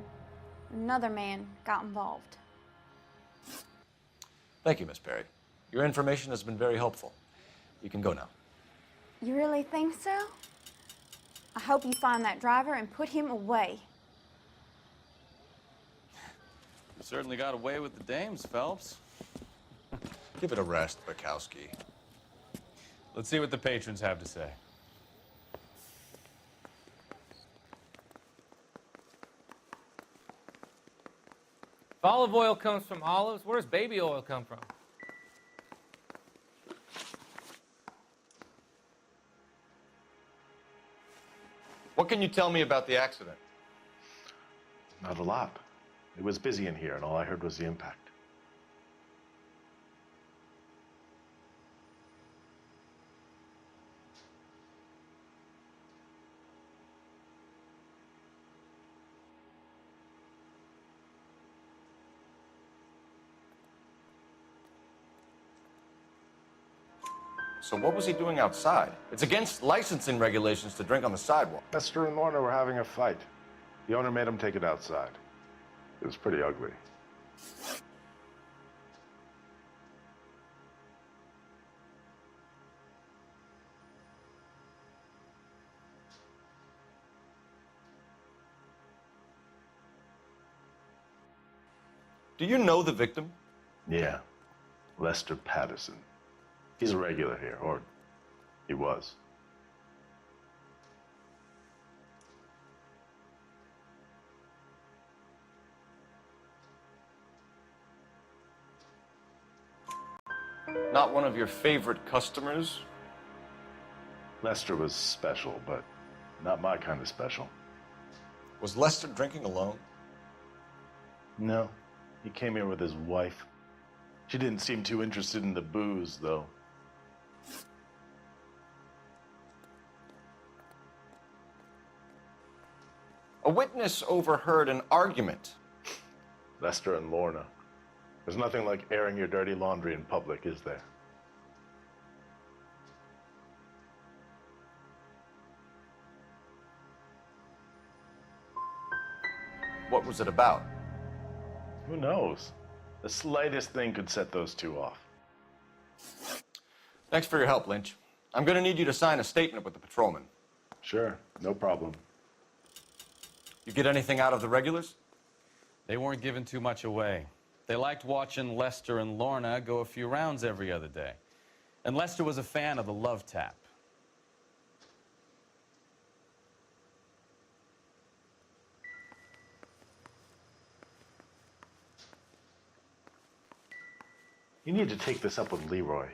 S21: Another man got involved.
S17: Thank you, Miss Perry. Your information has been very helpful. You can go now.
S21: You really think so? I hope you find that driver and put him away.
S15: You certainly got away with the dames, Phelps.
S17: Give it a rest, Bukowski.
S15: Let's see what the patrons have to say.
S12: If olive oil comes from olives, where does baby oil come from?
S17: What can you tell me about the accident?
S7: Not a lot. It was busy in here, and all I heard was the impact.
S17: So what was he doing outside? It's against licensing regulations to drink on the sidewalk.
S7: Lester and Lorna were having a fight. The owner made him take it outside. It was pretty ugly.
S17: Do you know the victim?
S7: Yeah, Lester Patterson. He's a regular here, or he was.
S17: Not one of your favorite customers?
S7: Lester was special, but not my kind of special.
S17: Was Lester drinking alone?
S7: No, he came here with his wife. She didn't seem too interested in the booze, though.
S17: A witness overheard an argument.
S7: Lester and Lorna. There's nothing like airing your dirty laundry in public, is there?
S17: was it about?
S7: Who knows? The slightest thing could set those two off.
S17: Thanks for your help, Lynch. I'm going to need you to sign a statement with the patrolman.
S7: Sure, no problem.
S17: You get anything out of the regulars?
S15: They weren't giving too much away. They liked watching Lester and Lorna go a few rounds every other day. And Lester was a fan of the love tap.
S7: You need to take this up with Leroy.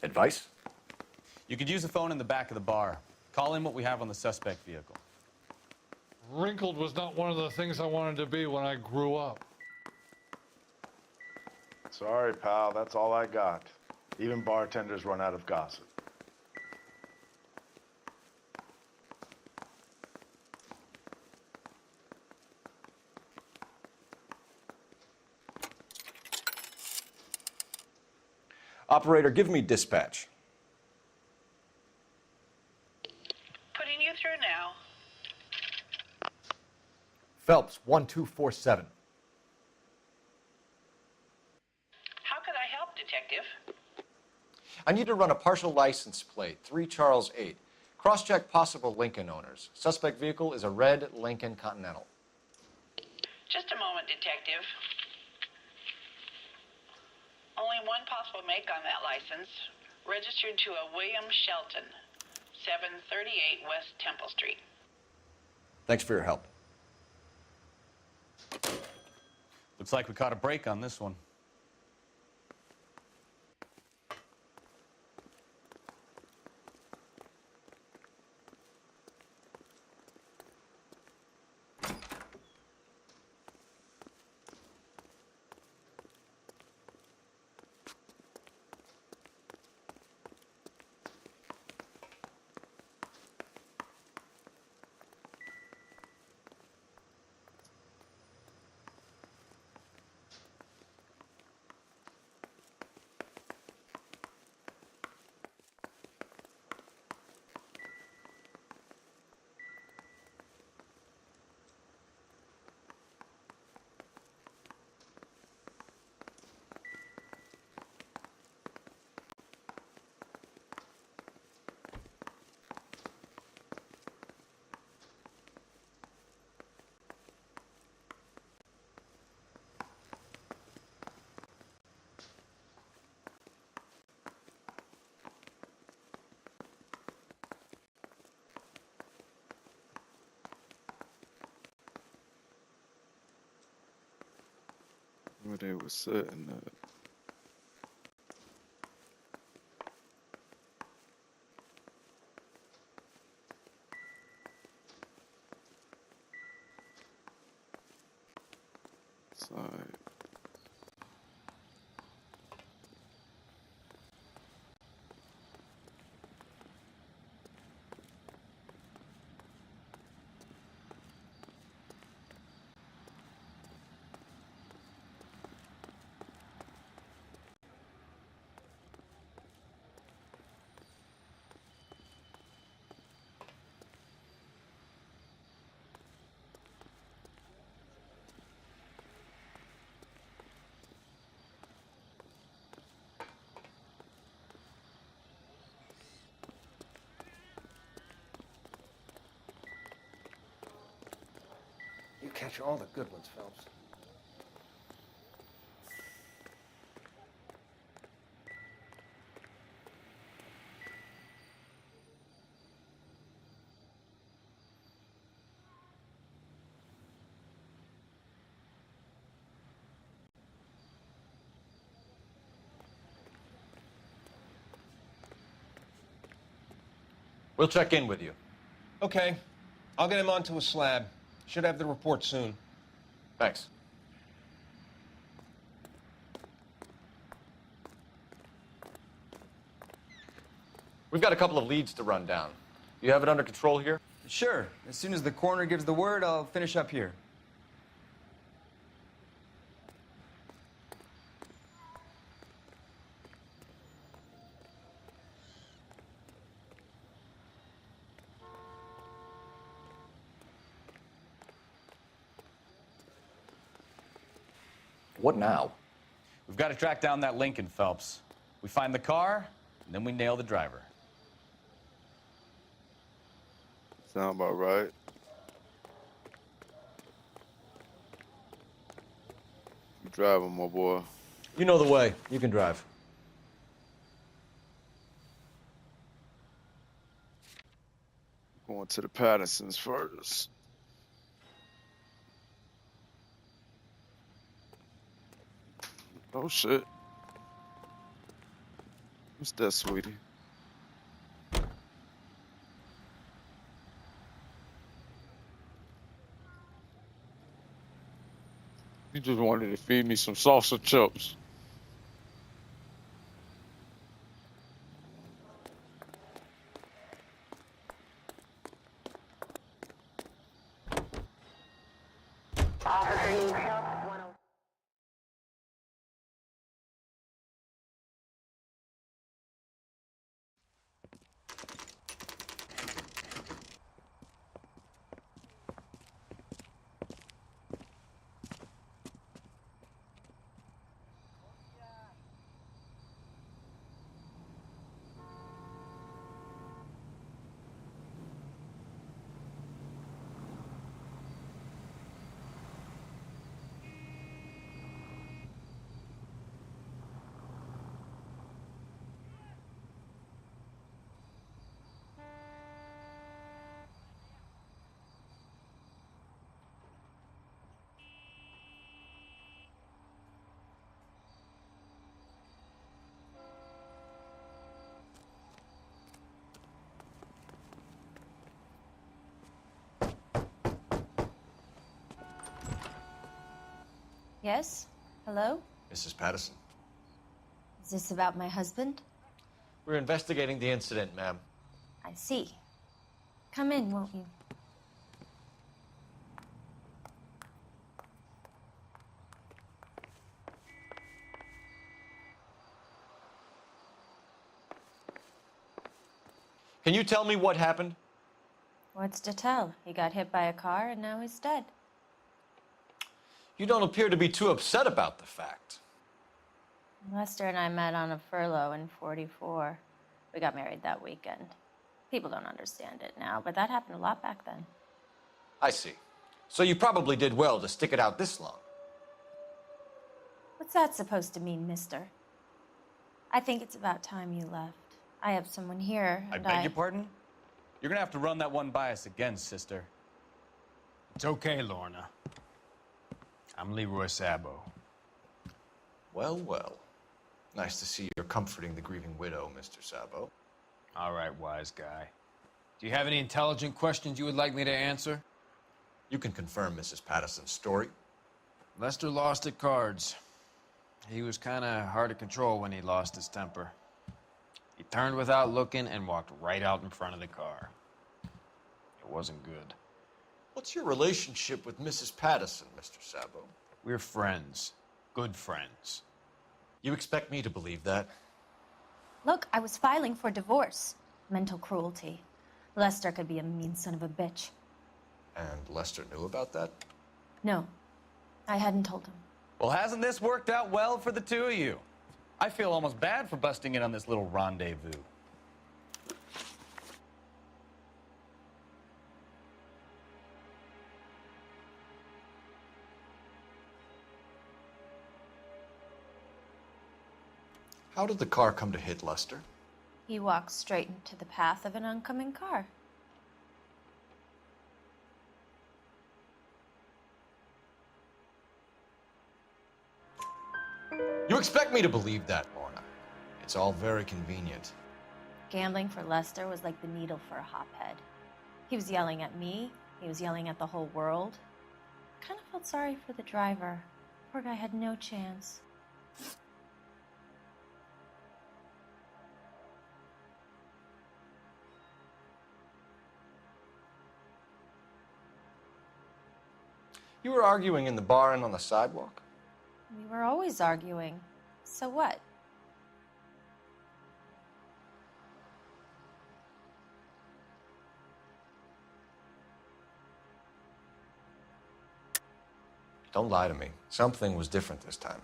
S17: Advice?
S15: You could use the phone in the back of the bar. Call in what we have on the suspect vehicle.
S11: Wrinkled was not one of the things I wanted to be when I grew up.
S7: Sorry, pal, that's all I got. Even bartenders run out of gossip.
S17: Operator, give me dispatch.
S3: Putting you through now.
S6: Phelps, 1247.
S3: How could I help, Detective?
S17: I need to run a partial license plate, 3 Charles 8. Cross-check possible Lincoln owners. Suspect vehicle is a red Lincoln Continental.
S3: Just a moment, Detective. Only one possible make on that license. Registered to a William Shelton, 738 West Temple Street.
S17: Thanks for your help.
S15: Looks like we caught a break on this one.
S14: Where they was sitting at. Side.
S16: catch all the good ones, Phelps.
S17: We'll check in with you.
S16: Okay. I'll get him onto a slab. Should have the report soon.
S17: Thanks. We've got a couple of leads to run down. You have it under control here?
S24: Sure. As soon as the coroner gives the word, I'll finish up here.
S15: What now? We've got to track down that Lincoln, Phelps. We find the car, and then we nail the driver.
S14: Sound about right. You driving, my boy.
S17: You know the way. You can drive.
S14: Going to the Pattersons first. Oh shit. What's that, sweetie? You just wanted to feed me some salsa chips.
S5: Yes? Hello?
S17: Mrs. Patterson.
S5: Is this about my husband?
S17: We're investigating the incident, ma'am.
S5: I see. Come in, won't you?
S17: Can you tell me what happened?
S5: What's to tell? He got hit by a car and now he's dead.
S17: You don't appear to be too upset about the fact.
S5: Lester and I met on a furlough in '44. We got married that weekend. People don't understand it now, but that happened a lot back then.
S17: I see. So you probably did well to stick it out this long.
S5: What's that supposed to mean, mister? I think it's about time you left. I have someone here,
S15: I
S5: and
S15: beg your pardon? You're gonna have to run that one by us again, sister.
S9: It's okay, Lorna. I'm Leroy Sabo.
S2: Well, well. Nice to see you're comforting the grieving widow, Mr. Sabo.
S9: All right, wise guy. Do you have any intelligent questions you would like me to answer?
S2: You can confirm Mrs. Patterson's story.
S9: Lester lost at cards. He was kind of hard to control when he lost his temper. He turned without looking and walked right out in front of the car. It wasn't good.
S2: What's your relationship with Mrs. Patterson, Mr. Sabo?
S9: We're friends. Good friends.
S2: You expect me to believe that?
S5: Look, I was filing for divorce. Mental cruelty. Lester could be a mean son of a bitch.
S2: And Lester knew about that?
S5: No, I hadn't told him.
S15: Well, hasn't this worked out well for the two of you? I feel almost bad for busting in on this little rendezvous.
S6: How did the car come to hit Lester?
S5: He walked straight into the path of an oncoming car.
S6: You expect me to believe that, Lorna? It's all very convenient.
S5: Gambling for Lester was like the needle for a hophead. He was yelling at me. He was yelling at the whole world. I kind of felt sorry for the driver. Poor guy had no chance.
S17: You were arguing in the bar and on the sidewalk?
S5: We were always arguing. So what?
S17: Don't lie to me. Something was different this time.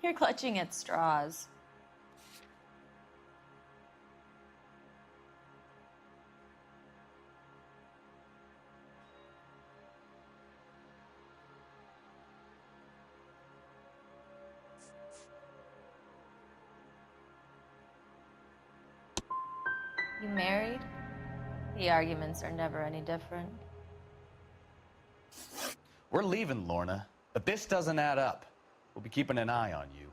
S5: You're clutching at straws. You married? The arguments are never any different.
S15: We're leaving, Lorna, but this doesn't add up. We'll be keeping an eye on you.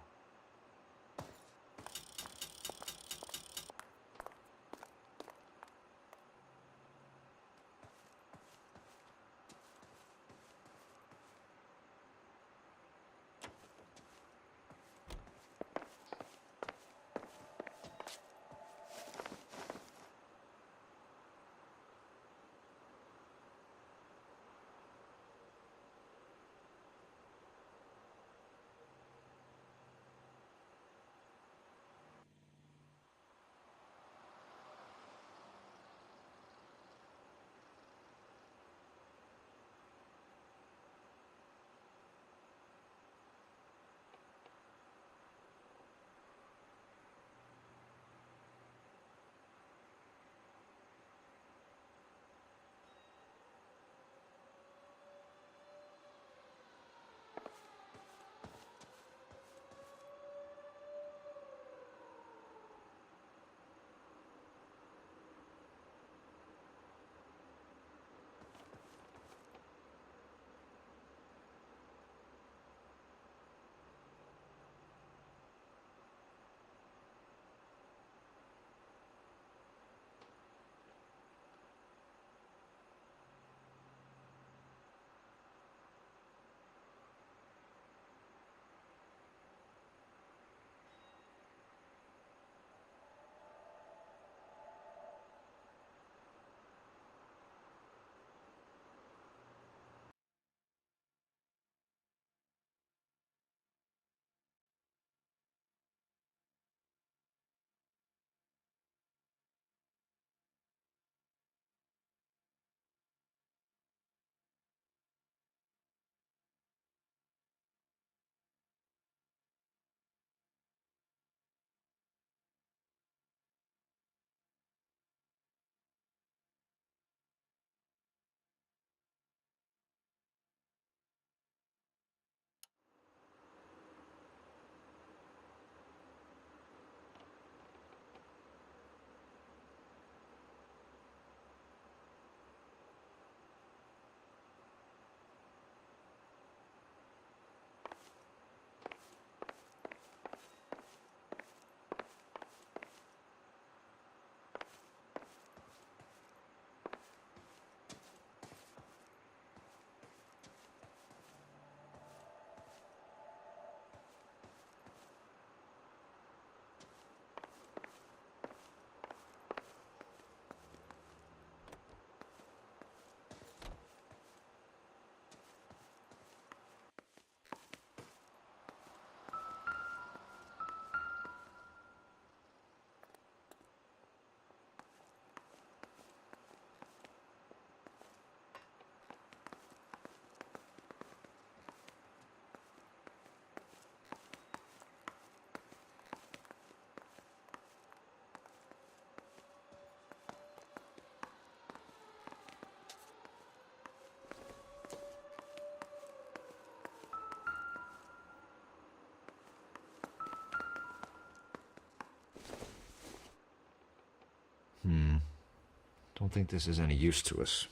S6: Don't think this is any use to us.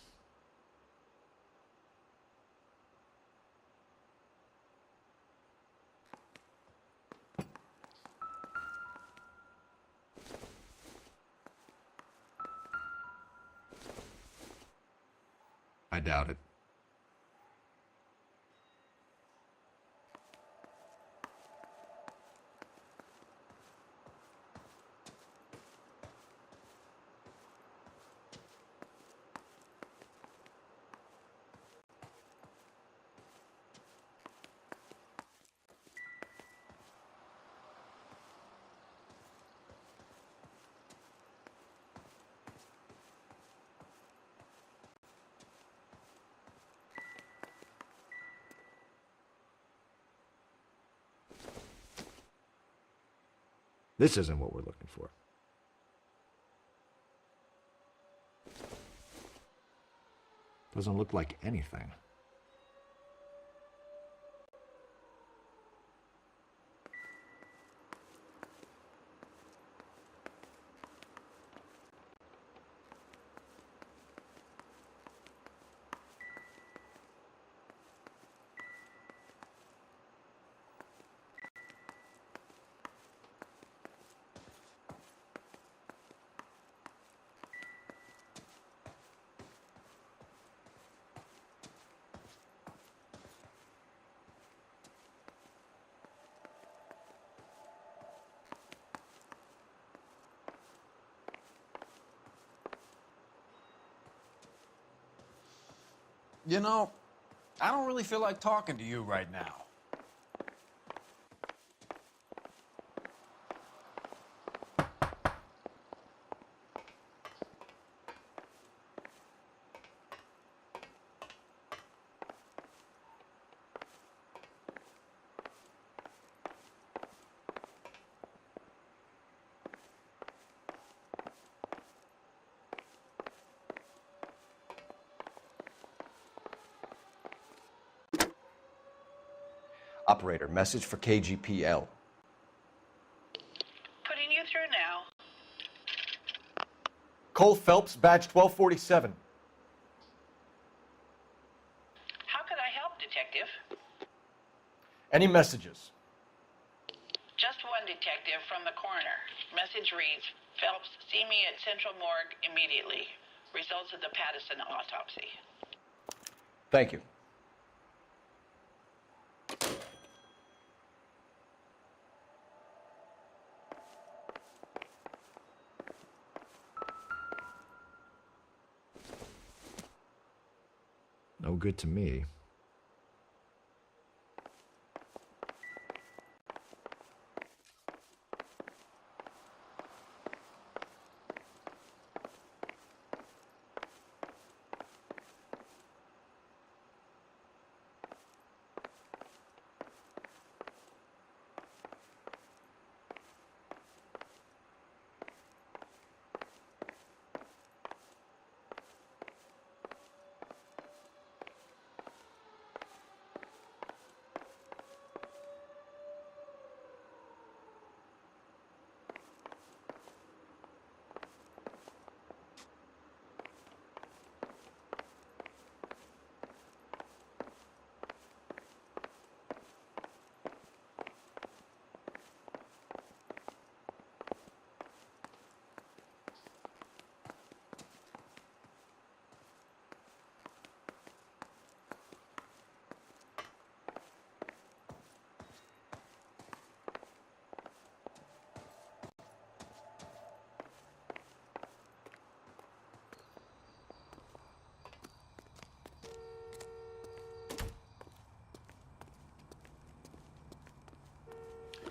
S6: I doubt it. This isn't what we're looking for. Doesn't look like anything.
S9: You know, I don't really feel like talking to you right now.
S17: Operator, message for KGPL.
S3: Putting you through now.
S17: Cole Phelps, badge 1247.
S3: How could I help, Detective?
S17: Any messages?
S3: Just one detective from the coroner. Message reads, Phelps, see me at Central Morgue immediately. Results of the Pattison autopsy.
S17: Thank you.
S6: No good to me.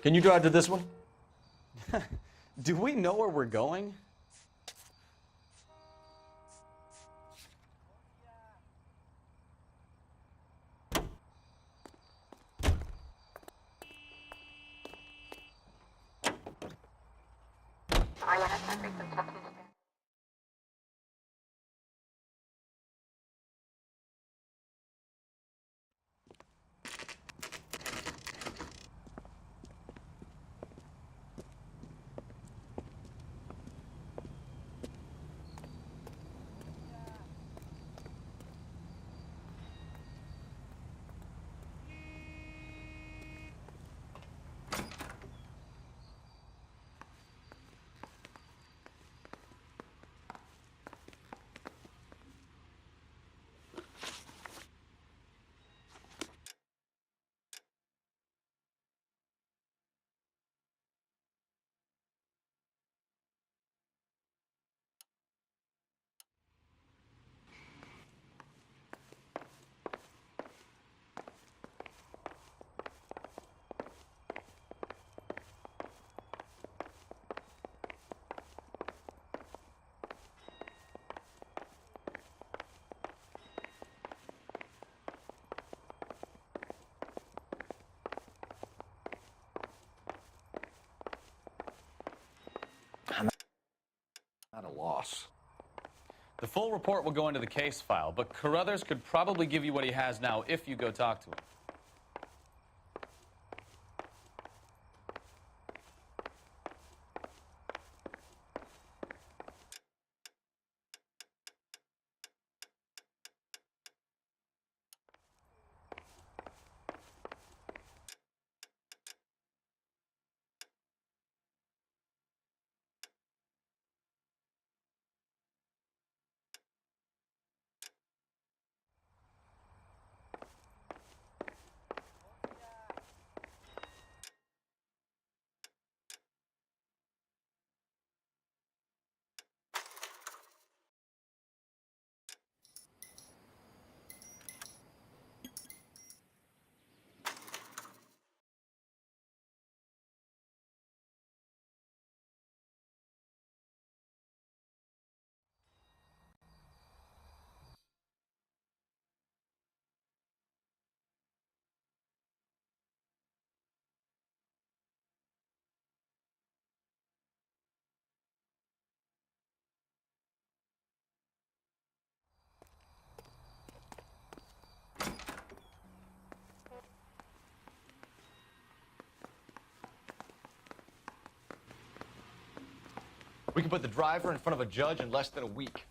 S17: Can you drive to this one?
S15: Do we know where we're going? boss. The full report will go into the case file, but Carruthers could probably give you what he has now if you go talk to him.
S17: We can put the driver in front of a judge in less than a week.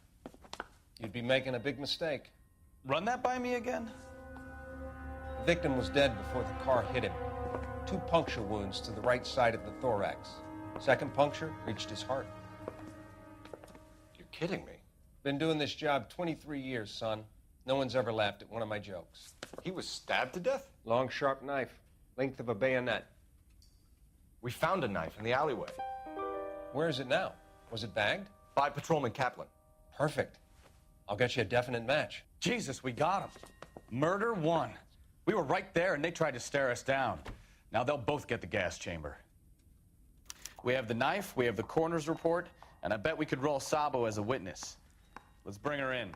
S17: You'd be making a big mistake.
S15: Run that by me again?
S16: The victim was dead before the car hit him. 2 puncture wounds to the right side of the thorax. Second puncture reached his heart.
S17: You're kidding me.
S16: Been doing this job 23 years, son. No one's ever laughed at one of my jokes.
S17: He was stabbed to death?
S16: Long, sharp knife. Length of a bayonet.
S17: We found a knife in the alleyway.
S16: Where is it now? Was it bagged?
S17: By Patrolman Kaplan.
S16: Perfect. I'll get you a definite match.
S15: Jesus, we got him. Murder 1. We were right there and they tried to stare us down. Now they'll both get the gas chamber. We have the knife, we have the coroner's report, and I bet we could roll Sabo as a witness. Let's bring her in.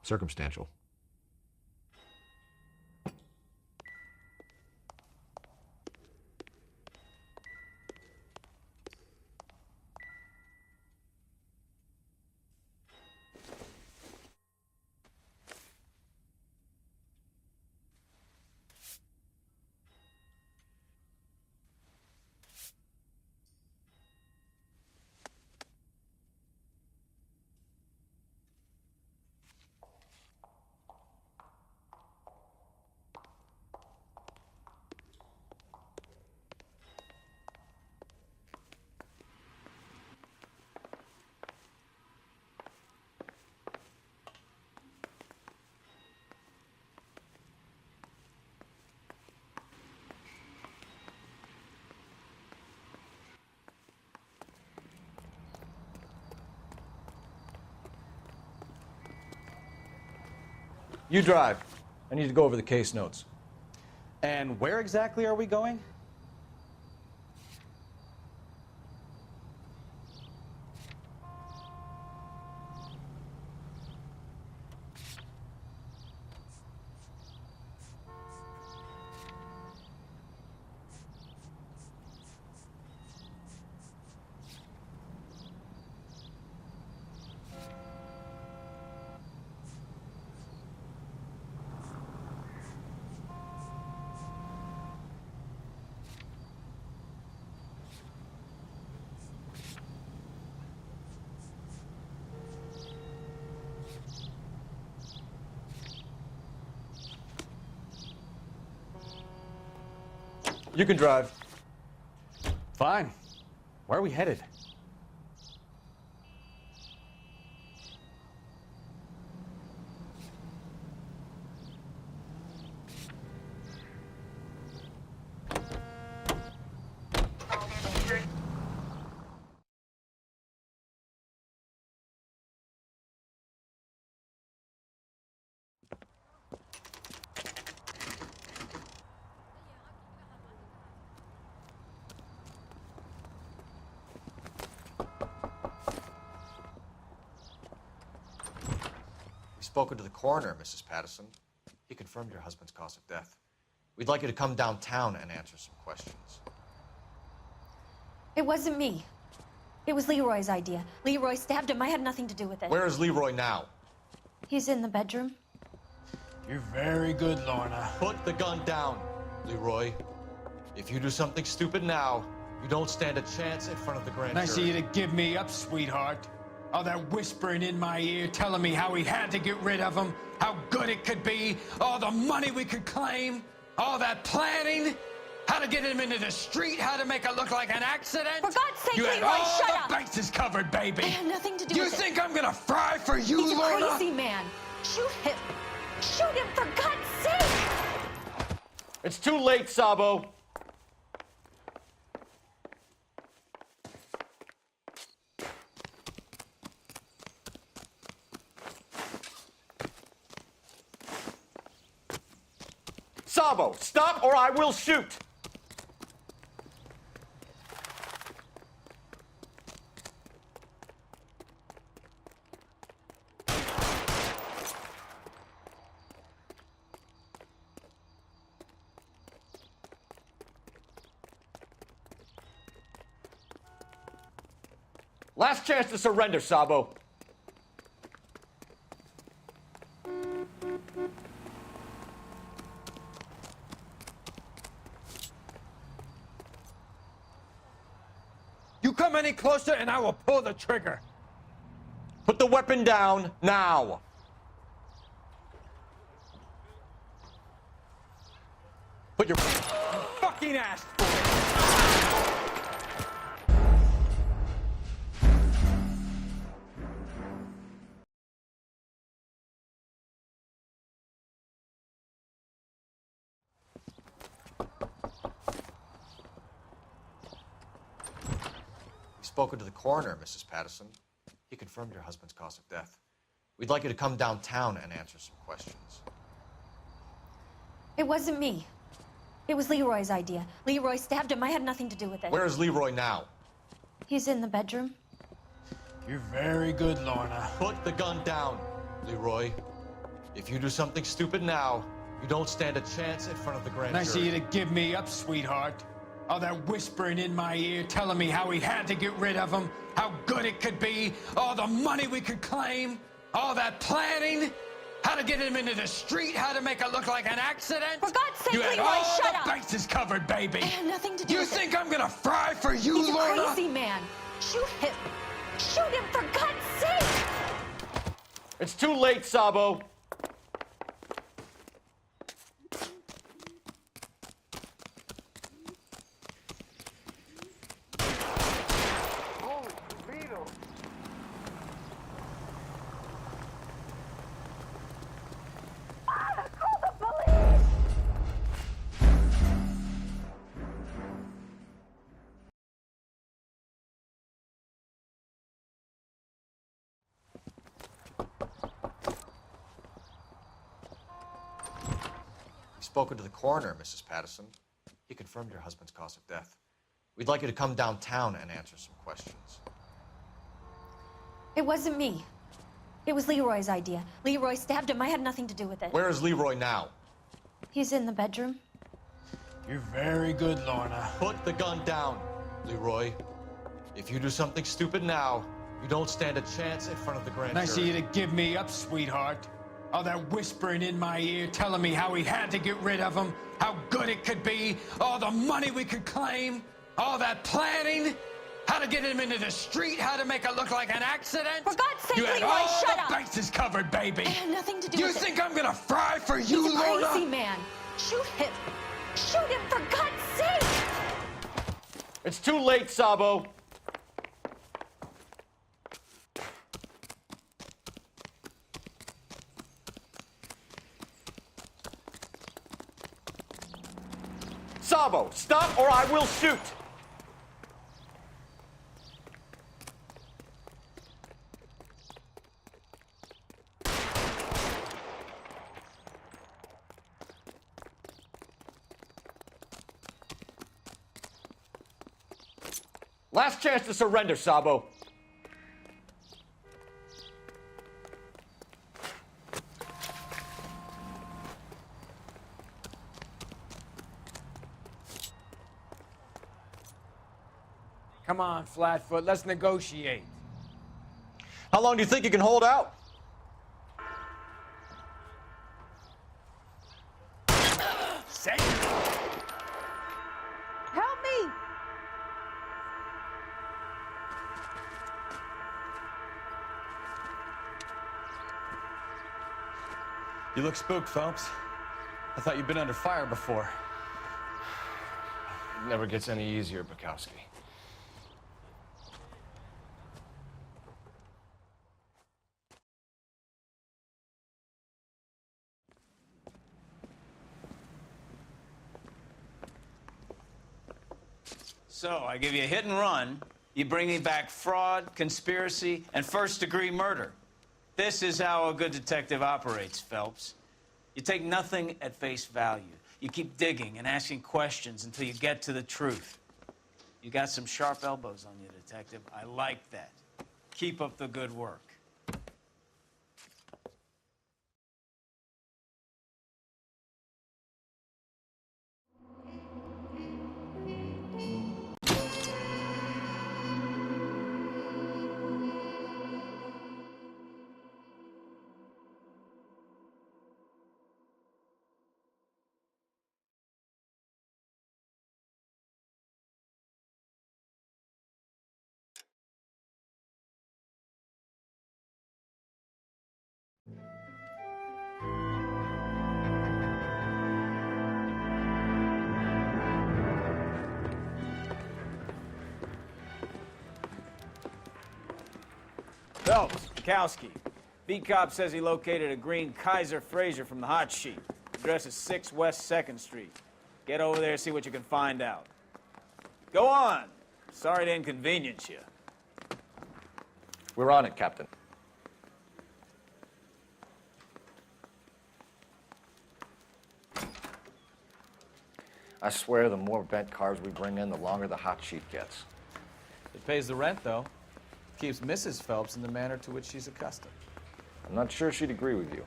S17: Circumstantial.
S15: You drive.
S17: I need to go over the case notes.
S15: And where exactly are we going?
S17: You can drive.
S15: Fine. Where are we headed?
S17: spoken to the coroner, Mrs. Patterson. He confirmed your husband's cause of death. We'd like you to come downtown and answer some questions.
S5: It wasn't me. It was Leroy's idea. Leroy stabbed him. I had nothing to do with it.
S17: Where is Leroy now?
S5: He's in the bedroom.
S9: You're very good, Lorna.
S17: Put the gun down, Leroy. If you do something stupid now, you don't stand a chance in front of the grand
S9: Nice of
S17: jury.
S9: you to give me up, sweetheart. All that whispering in my ear telling me how we had to get rid of him, how good it could be, all the money we could claim, all that planning, how to get him into the street, how to make it look like an accident.
S5: For God's sake,
S9: you had
S5: Leroy,
S9: all
S5: shut
S9: the
S5: up!
S9: bases covered, baby.
S5: I had nothing to do
S9: You
S5: with it.
S9: think I'm gonna fry for you,
S5: He's a
S9: Lorna?
S5: crazy man. Shoot him. Shoot him, for God's sake!
S17: It's too late, Sabo. Sabo, stop or I will shoot! Last chance to surrender, Sabo.
S9: You come any closer and I will pull the trigger.
S17: Put the weapon down now. Put your
S9: Fucking ass for it.
S17: We've spoken to the coroner, Mrs. Patterson. He confirmed your husband's cause of death. We'd like you to come downtown and answer some questions.
S5: It wasn't me. It was Leroy's idea. Leroy stabbed him. I had nothing to do with it.
S17: Where is Leroy now?
S5: He's in the bedroom.
S9: You're very good, Lorna.
S17: Put the gun down, Leroy. If you do something stupid now, you don't stand a chance in front of the grand
S9: Nice of
S17: jury.
S9: you to give me up, sweetheart. All that whispering in my ear telling me how we had to get rid of him, how good it could be, all the money we could claim, all that planning, how to get him into the street, how to make it look like an accident.
S5: For God's sake,
S9: you had
S5: Leroy,
S9: all
S5: shut
S9: the
S5: up!
S9: bases covered, baby.
S5: I had nothing to do
S9: You
S5: with it.
S9: think I'm gonna fry for you,
S5: He's a
S9: Lorna?
S5: crazy man. Shoot him. Shoot him, for God's sake!
S17: It's too late, Sabo. We've spoken to the coroner, Mrs. Patterson. He confirmed your husband's cause of death. We'd like you to come downtown and answer some questions.
S5: It wasn't me. It was Leroy's idea. Leroy stabbed him. I had nothing to do with it.
S17: Where is Leroy now?
S5: He's in the bedroom.
S9: You're very good, Lorna.
S17: Put the gun down, Leroy. If you do something stupid now, you don't stand a chance in front of the grand
S9: Nice of
S17: jury.
S9: you to give me up, sweetheart. All that whispering in my ear telling me how we had to get rid of him, how good it could be, all the money we could claim, all that planning, how to get him into the street, how to make it look like an accident.
S5: For God's sake,
S9: you had
S5: Leroy,
S9: all
S5: shut
S9: the
S5: up!
S9: bases covered, baby.
S5: I had nothing to do
S9: You
S5: with it.
S9: think I'm gonna fry for you,
S5: He's a
S9: Lorna?
S5: crazy man. Shoot him. Shoot him, for God's sake!
S17: It's too late, Sabo. Sabo, stop or I will shoot! Last chance to surrender, Sabo.
S8: Come on, Flatfoot, let's negotiate.
S17: How long do you think you can hold out?
S8: Say
S21: Help me!
S15: You look spooked, Phelps. I thought you'd been under fire before.
S2: It never gets any easier, Bukowski.
S9: So, I give you a hit and run. You bring me back fraud, conspiracy, and first-degree murder. This is how a good detective operates, Phelps. You take nothing at face value. You keep digging and asking questions until you get to the truth. You got some sharp elbows on you, detective. I like that. Keep up the good work. Phelps, Bukowski. Beat cop says he located a green Kaiser Fraser from the hot sheet. Address is 6 West 2nd Street. Get over there, see what you can find out. Go on. Sorry to inconvenience you.
S17: We're on it, Captain. I swear the more bent cars we bring in, the longer the hot sheet gets.
S13: It pays the rent, though. Keeps Mrs. Phelps in the manner to which she's accustomed.
S17: I'm not sure she'd agree with you.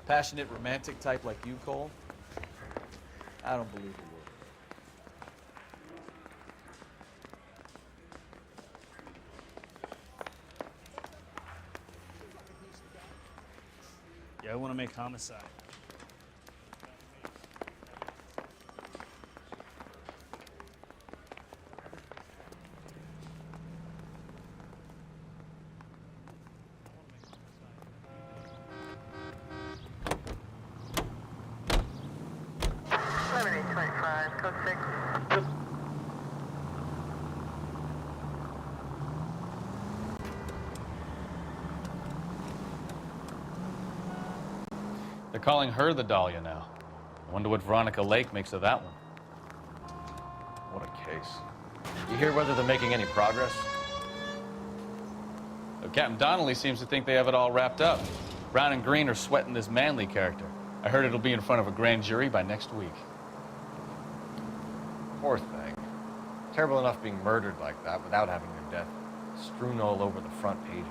S13: Passionate, romantic type like you, Cole? I don't believe a word.
S18: Yeah, I want to make homicide.
S15: They're calling her the Dahlia now. I wonder what Veronica Lake makes of that one.
S17: What a case. You hear whether they're making any progress?
S15: Well, Captain Donnelly seems to think they have it all wrapped up. Brown and Green are sweating this Manley character. I heard it'll be in front of a grand jury by next week.
S17: Poor thing. Terrible enough being murdered like that without having their death strewn all over the front pages.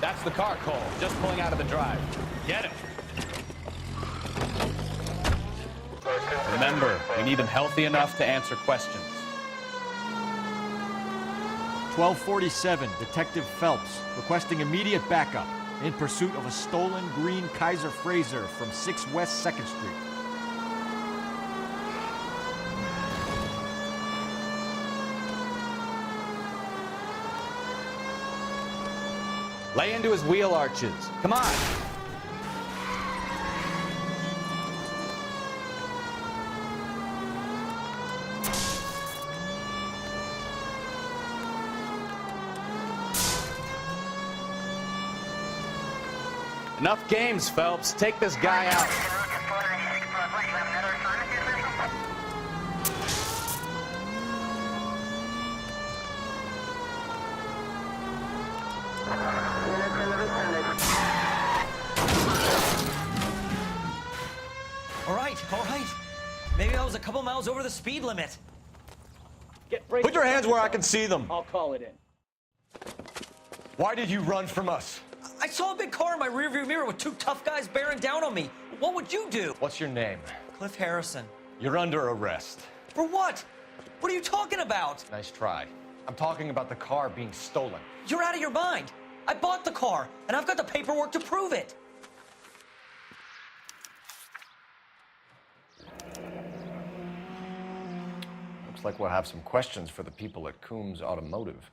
S15: That's the car, Cole. Just pulling out of the drive. Get it. Remember, we need them healthy enough to answer questions.
S20: 1247, Detective Phelps, requesting immediate backup in pursuit of a stolen green Kaiser Fraser from 6 West 2nd Street.
S15: Lay into his wheel arches. Come on. Enough games, Phelps. Take this guy out.
S4: All right. Maybe I was a couple miles over the speed limit.
S17: Put your hands where I can see them.
S12: I'll call it in.
S17: Why did you run from us?
S4: I saw a big car in my rearview mirror with two tough guys bearing down on me. What would you do?
S17: What's your name?
S4: Cliff Harrison.
S17: You're under arrest.
S4: For what? What are you talking about?
S17: Nice try. I'm talking about the car being stolen.
S4: You're out of your mind. I bought the car, and I've got the paperwork to prove it.
S17: Looks like we'll have some questions for the people at Coombs Automotive.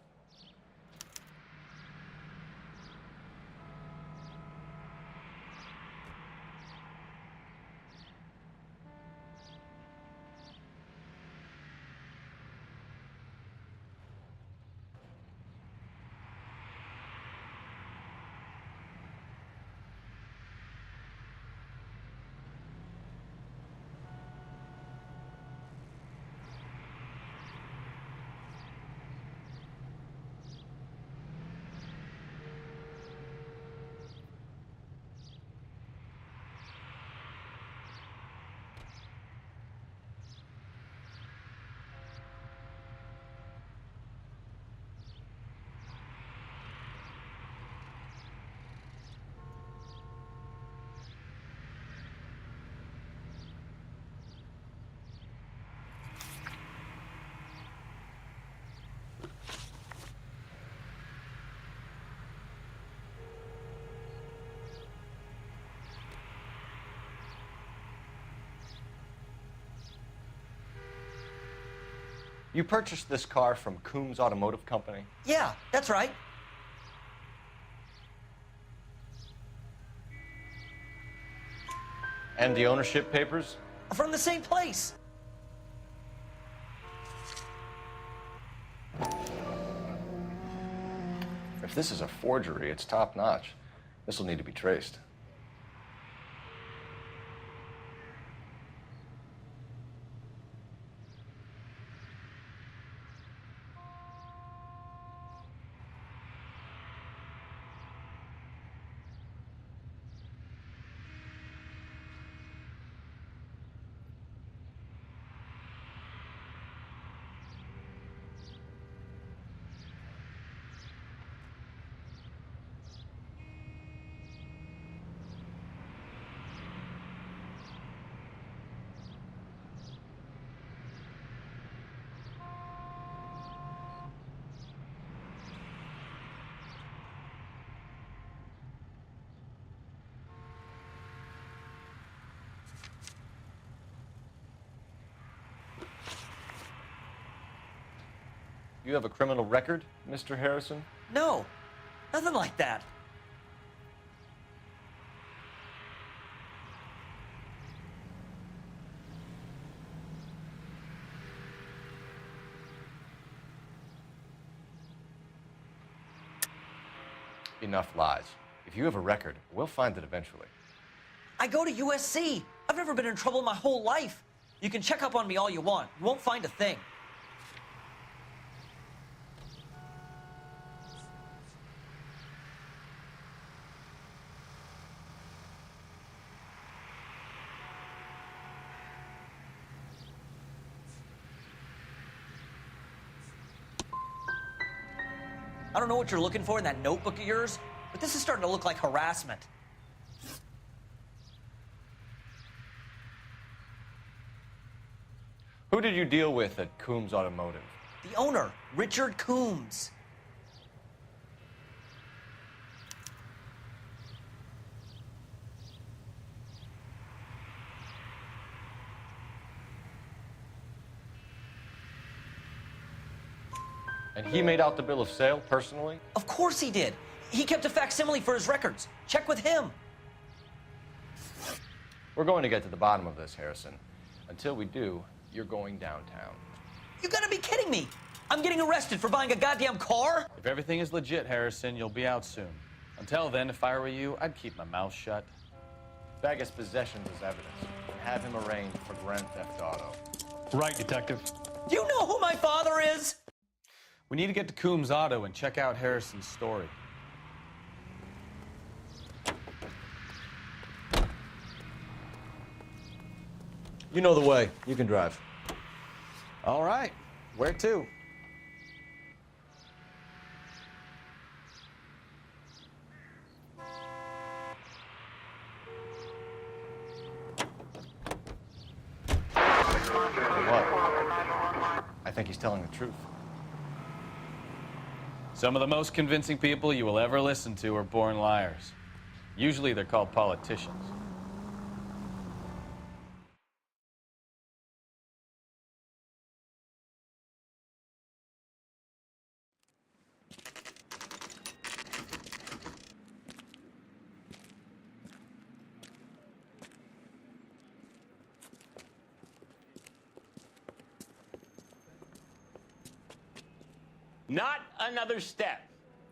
S17: You purchased this car from Coombs Automotive Company?
S4: Yeah, that's right.
S17: And the ownership papers?
S4: From the same place.
S17: If this is a forgery, it's top-notch. This will need to be traced. You have a criminal record, Mr. Harrison?
S4: No, nothing like that.
S17: Enough lies. If you have a record, we'll find it eventually.
S4: I go to USC. I've never been in trouble my whole life. You can check up on me all you want. You won't find a thing. I don't know what you're looking for in that notebook of yours, but this is starting to look like harassment.
S17: Who did you deal with at Coombs Automotive?
S4: The owner, Richard Coombs.
S17: And he made out the bill of sale personally?
S4: Of course he did. He kept a facsimile for his records. Check with him.
S17: We're going to get to the bottom of this, Harrison. Until we do, you're going downtown.
S4: You gotta be kidding me. I'm getting arrested for buying a goddamn car?
S13: If everything is legit, Harrison, you'll be out soon. Until then, if I were you, I'd keep my mouth shut.
S17: Bag his possessions as evidence and have him arraigned for Grand Theft Auto.
S15: Right, Detective.
S4: Do you know who my father is?
S13: We need to get to Coombs Auto and check out Harrison's story.
S17: You know the way. You can drive.
S15: All right. Where to?
S17: What? I think he's telling the truth.
S13: Some of the most convincing people you will ever listen to are born liars. Usually they're called politicians.
S10: Not another step.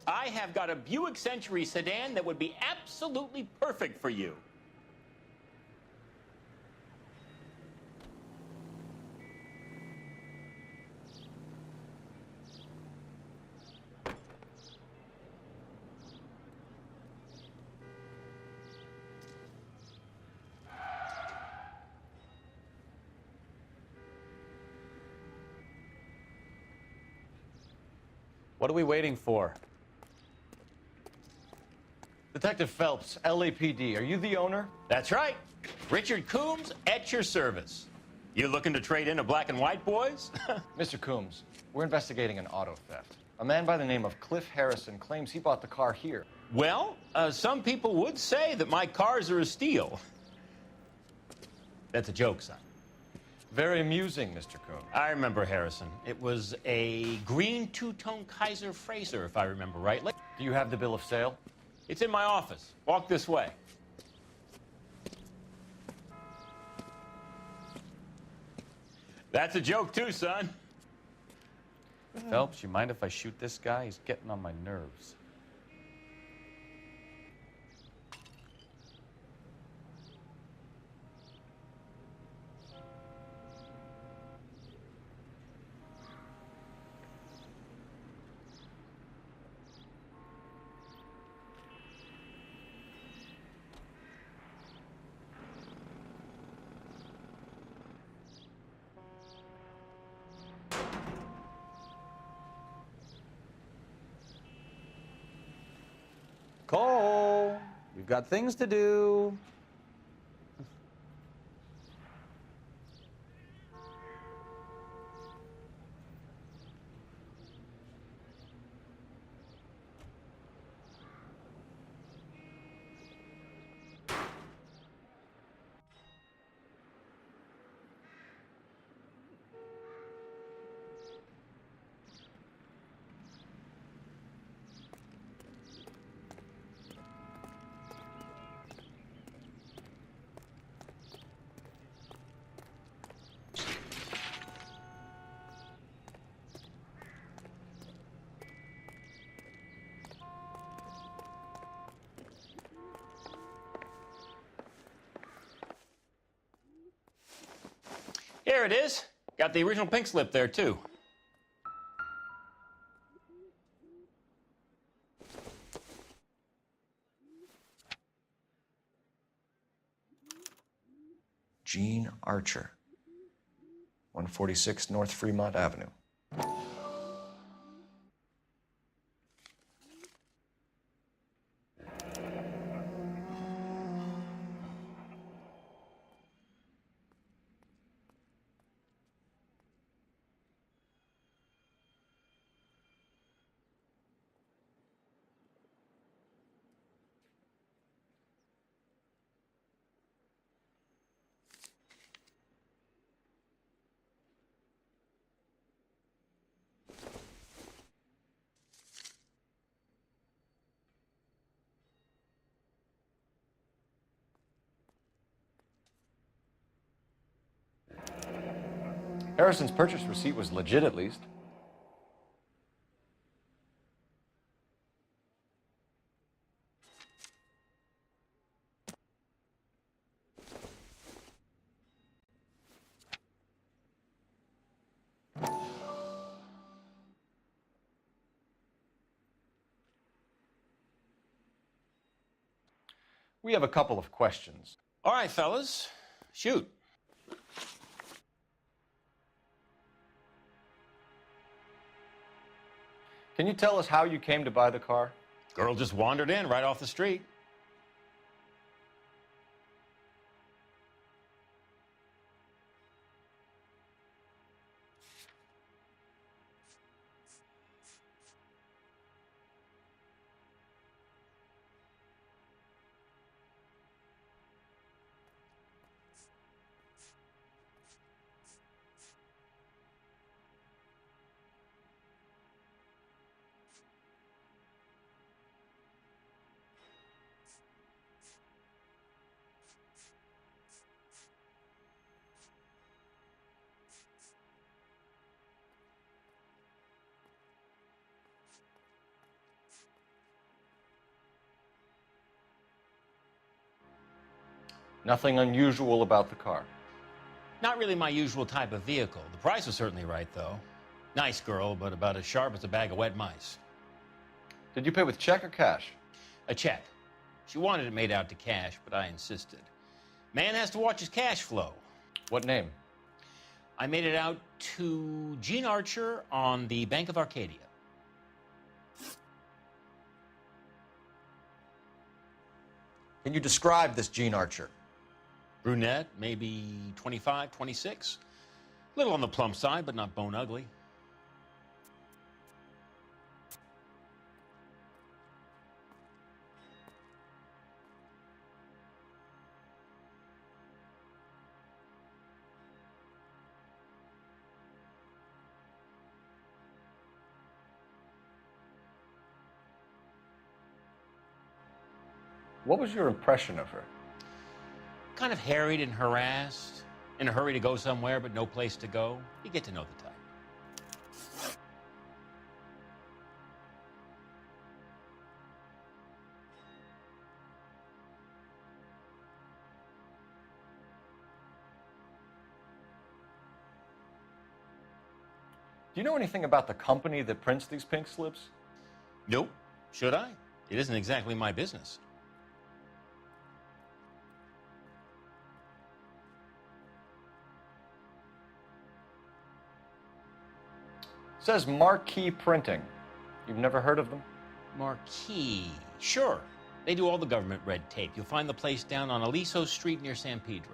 S10: I have got a Buick Century sedan that would be absolutely perfect for you.
S13: What are we waiting for?
S17: Detective Phelps, LAPD, are you the owner?
S10: That's right. Richard Coombs at your service. You looking to trade in a black and white, boys?
S17: Mr. Coombs, we're investigating an auto theft. A man by the name of Cliff Harrison claims he bought the car here.
S10: Well, some people would say that my cars are a steal. That's a joke, son.
S17: Very amusing, Mr. Coombs.
S10: I remember Harrison. It was a green two-tone Kaiser Frazer, if I remember rightly.
S17: Do you have the bill of sale?
S10: It's in my office. Walk this way. That's a joke too, son.
S13: Phelps, you mind if I shoot this guy? He's getting on my nerves. Cole, you've got things to do.
S10: Here it is. Got the original pink slip there, too.
S17: Gene Archer, 146 North Fremont Avenue. Harrison's purchase receipt was legit, at least. We have a couple of questions.
S10: All right, fellas. Shoot.
S17: Can you tell us how you came to buy the car?
S10: Girl just wandered in right off the street.
S17: Nothing unusual about the car.
S10: Not really my usual type of vehicle. The price was certainly right, though. Nice girl, but about as sharp as a bag of wet mice.
S17: Did you pay with check or cash?
S10: A check. She wanted it made out to cash, but I insisted. Man has to watch his cash flow.
S17: What name?
S10: I made it out to Gene Archer on the Bank of Arcadia.
S17: Can you describe this Gene Archer?
S10: Brunette, maybe 25, 26. Little on the plump side, but not bone ugly.
S17: What was your impression of her?
S10: Kind of harried and harassed, in a hurry to go somewhere but no place to go. You get to know the type.
S17: Do you know anything about the company that prints these pink slips?
S10: Nope. Should I? It isn't exactly my business.
S17: It says Marquee Printing. You've never heard of them?
S10: Marquee. Sure. They do all the government red tape. You'll find the place down on Aliso Street near San Pedro.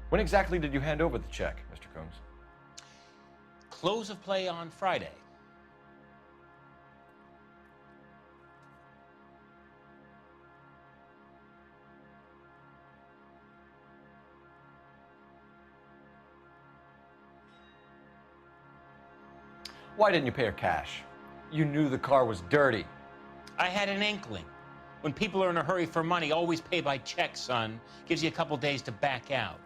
S17: When exactly did you hand over the check, Mr. Combs?
S10: Close of play on Friday.
S17: Why didn't you pay her cash? You knew the car was dirty.
S10: I had an inkling. When people are in a hurry for money, always pay by check, son. Gives you a couple days to back out.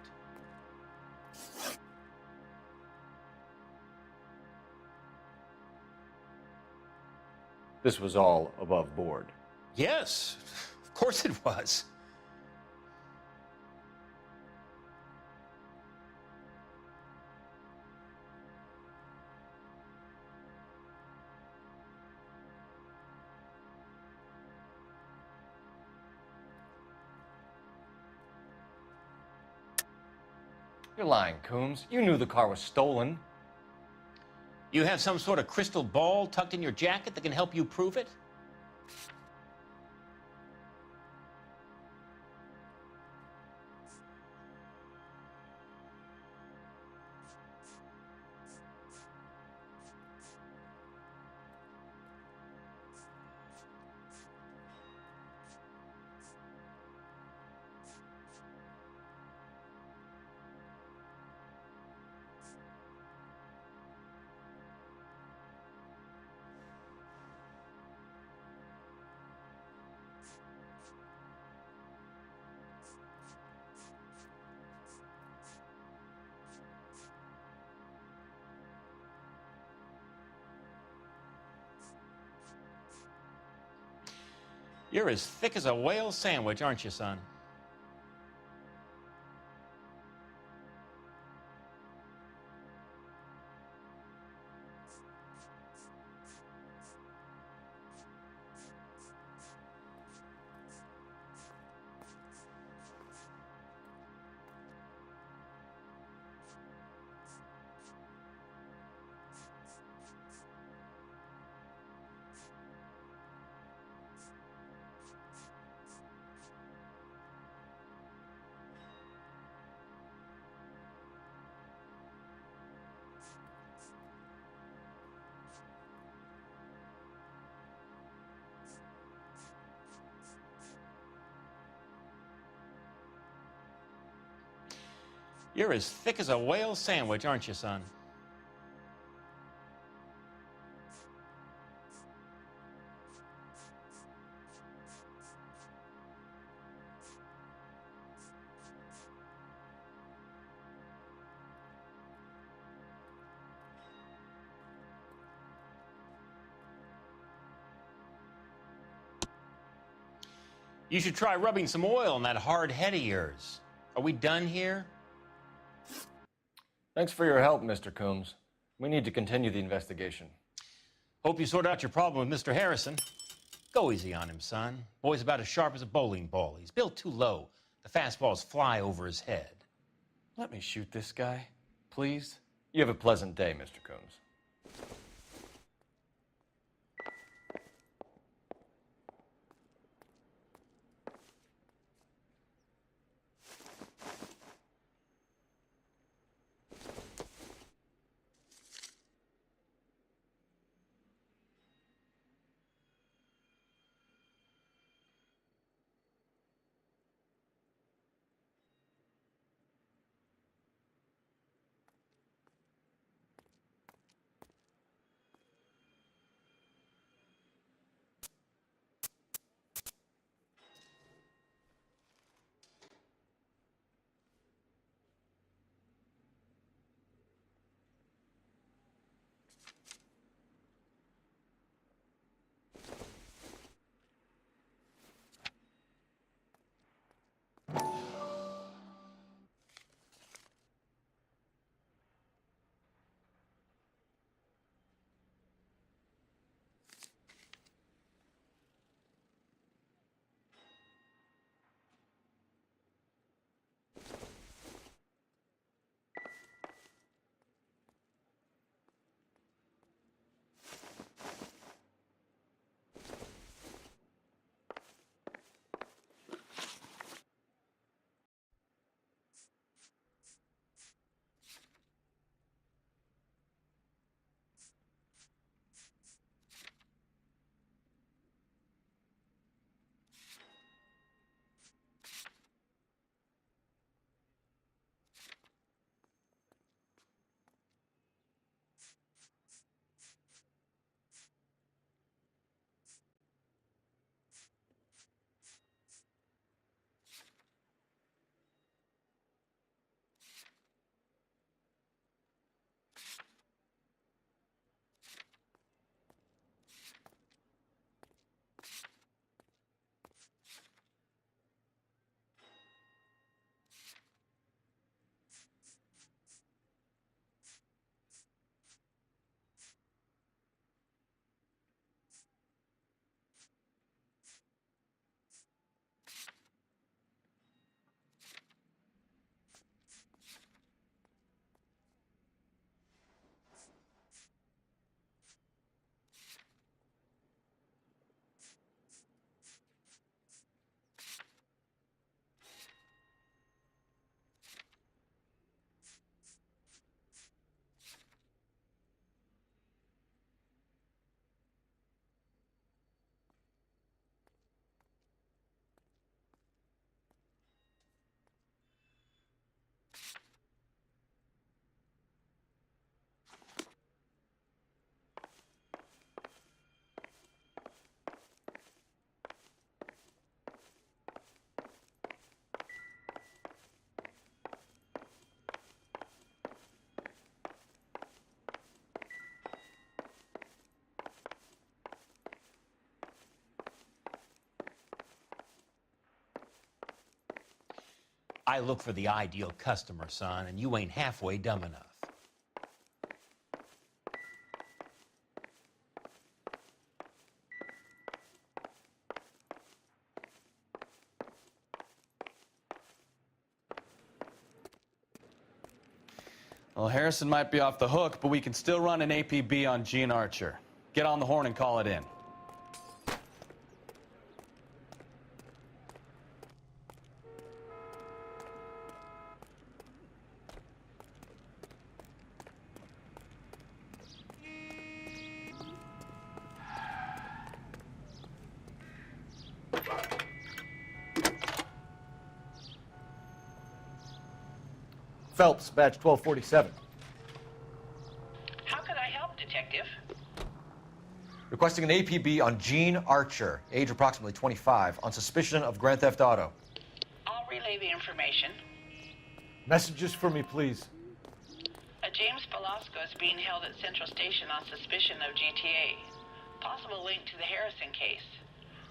S17: This was all above board.
S10: Yes, of course it was.
S17: You're lying, Coombs. You knew the car was stolen.
S10: You have some sort of crystal ball tucked in your jacket that can help you prove it? You're as thick as a whale sandwich, aren't you, son? You're as thick as a whale sandwich, aren't you, son? You should try rubbing some oil on that hard head of yours. Are we done here?
S17: Thanks for your help, Mr. Coombs. We need to continue the investigation.
S10: Hope you sort out your problem with Mr. Harrison. Go easy on him, son. Boy's about as sharp as a bowling ball. He's built too low. The fastballs fly over his head.
S13: Let me shoot this guy, please.
S17: You have a pleasant day, Mr. Coombs.
S10: I look for the ideal customer, son, and you ain't halfway dumb enough.
S13: Well, Harrison might be off the hook, but we can still run an APB on Gene Archer. Get on the horn and call it in.
S17: Phelps, badge 1247.
S3: How could I help, Detective?
S17: Requesting an APB on Gene Archer, age approximately 25, on suspicion of Grand Theft Auto.
S3: I'll relay the information.
S2: Messages for me, please.
S3: A James Velasco is being held at Central Station on suspicion of GTA. Possible link to the Harrison case.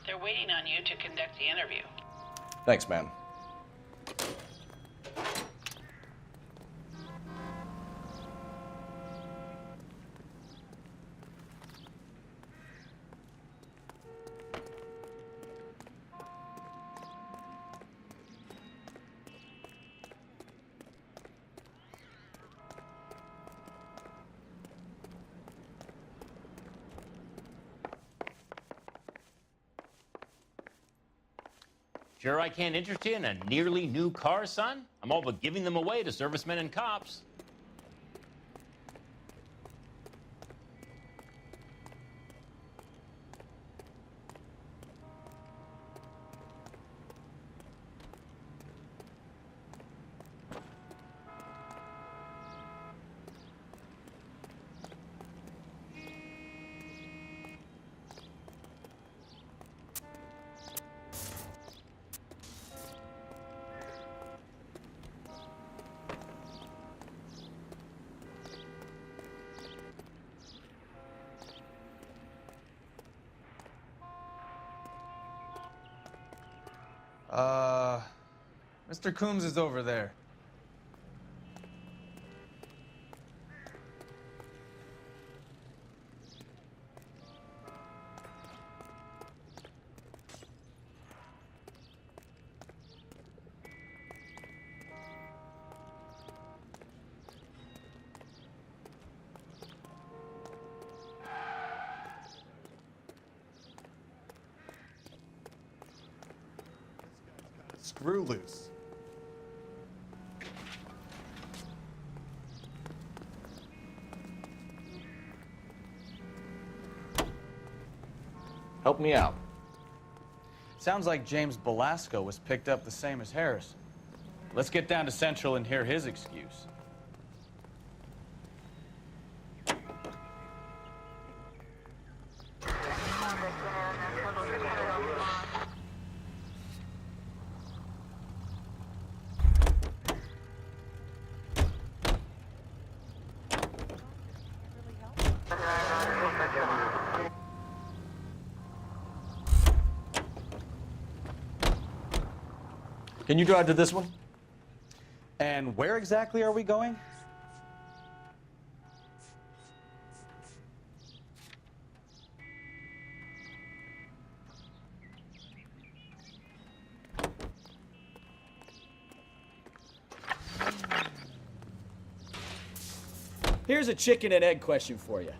S3: They're waiting on you to conduct the interview.
S17: Thanks, man.
S10: Sure I can't interest you in a nearly new car, son? I'm all but giving them away to servicemen and cops.
S13: Mr. Coombs is over there.
S1: Screw loose.
S17: Help me out.
S13: Sounds like James Velasco was picked up the same as Harrison. Let's get down to Central and hear his excuse.
S17: Can you drive to this one?
S13: And where exactly are we going?
S18: Here's a chicken and egg question for you.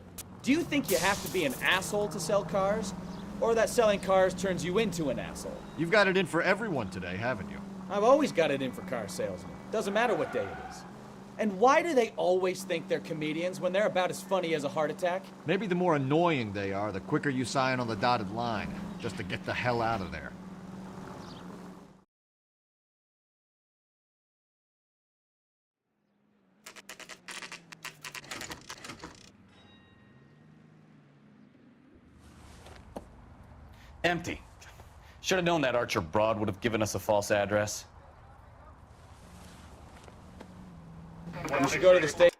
S18: Do you think you have to be an asshole to sell cars? Or that selling cars turns you into an asshole?
S20: You've got it in for everyone today, haven't you?
S18: I've always got it in for car salesmen. Doesn't matter what day it is. And why do they always think they're comedians when they're about as funny as a heart attack?
S20: Maybe the more annoying they are, the quicker you sign on the dotted line, just to get the hell out of there.
S13: Empty. Should have known that Archer broad would have given us a false address.
S18: You should go to the station.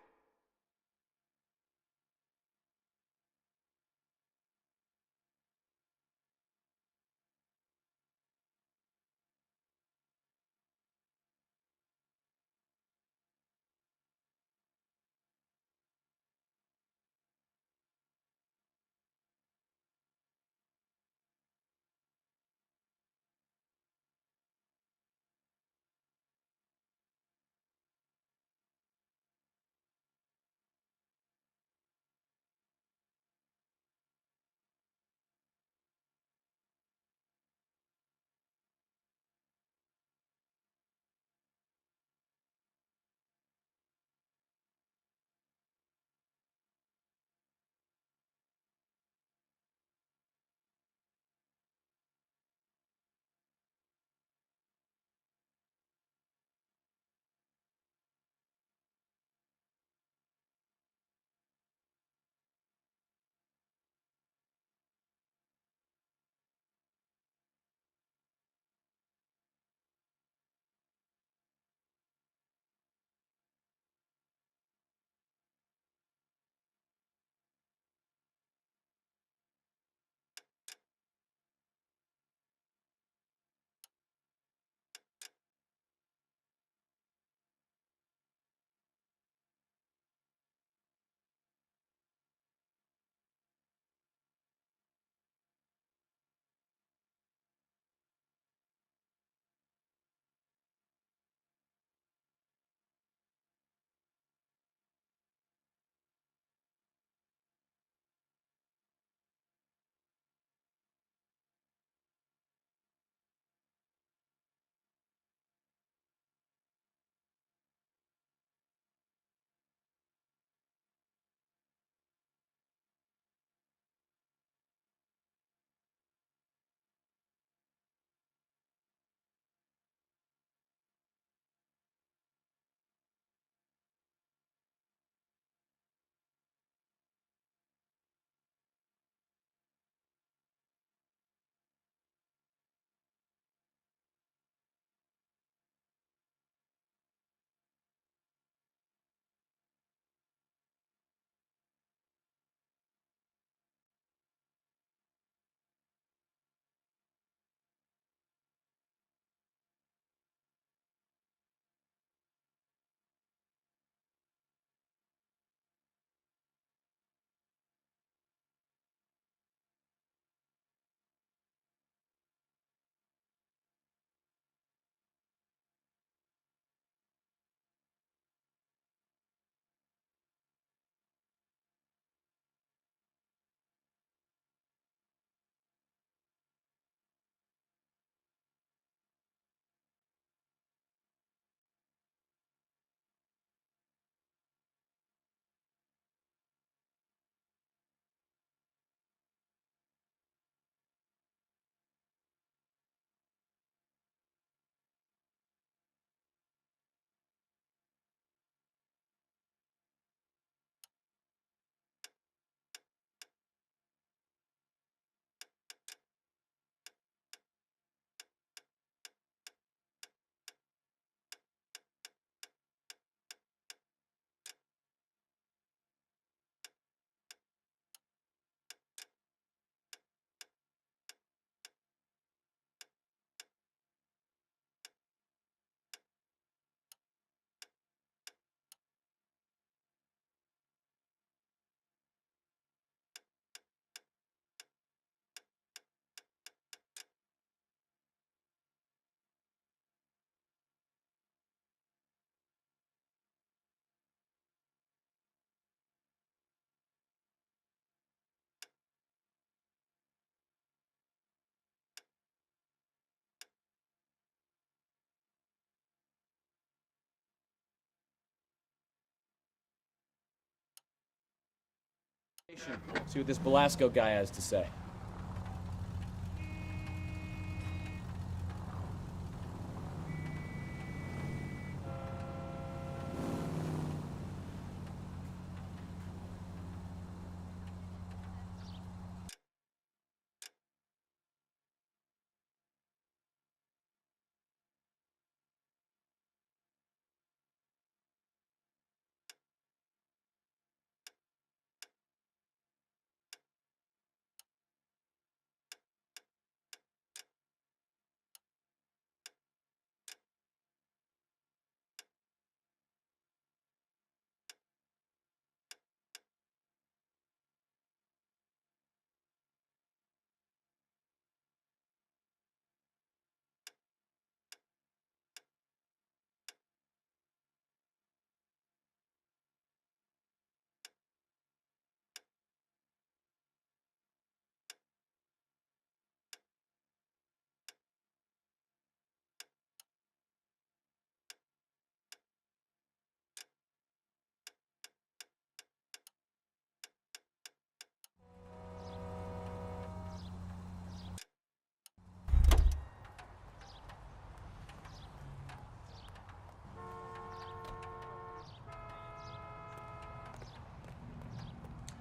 S18: See what this Belasco guy has to say.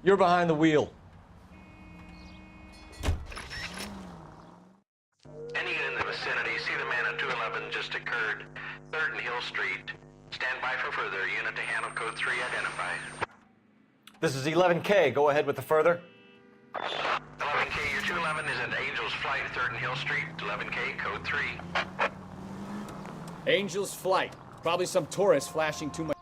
S17: You're behind the wheel.
S1: Any unit in the vicinity, see the man at 211 just occurred. 3rd and Hill Street. Stand by for further. Unit to handle code 3 identified.
S17: This is 11K. Go ahead with the further.
S1: 11K, your 211 is at Angel's Flight, 3rd and Hill Street. 11K, code 3.
S18: Angel's Flight. Probably some tourist flashing too much.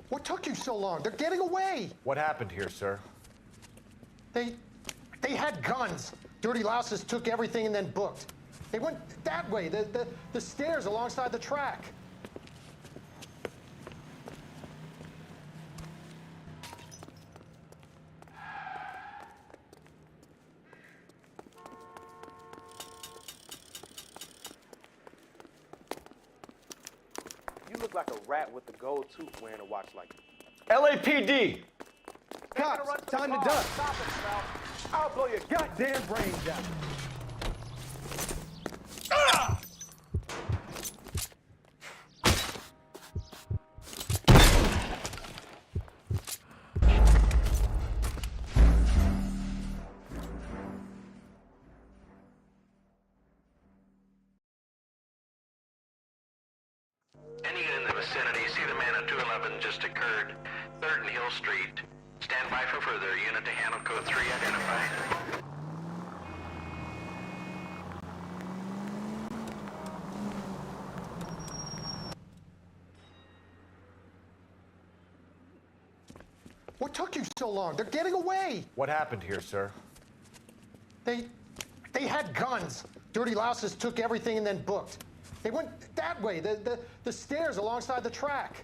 S19: What took you so long? They're getting away.
S2: What happened here, sir?
S19: They had guns. Dirty louses took everything and then booked. They went that way, the stairs alongside the track.
S12: You look like a rat with a gold tooth wearing a watch like
S17: LAPD!
S12: Cops, time to duck. I'll blow your goddamn brains out.
S1: Any unit in the vicinity, see the man at 211 just occurred. 3rd and Hill Street. Stand by for further. Unit to handle code 3 identified.
S19: What took you so long? They're getting away.
S2: What happened here, sir?
S19: They had guns. Dirty louses took everything and then booked. They went that way, the stairs alongside the track.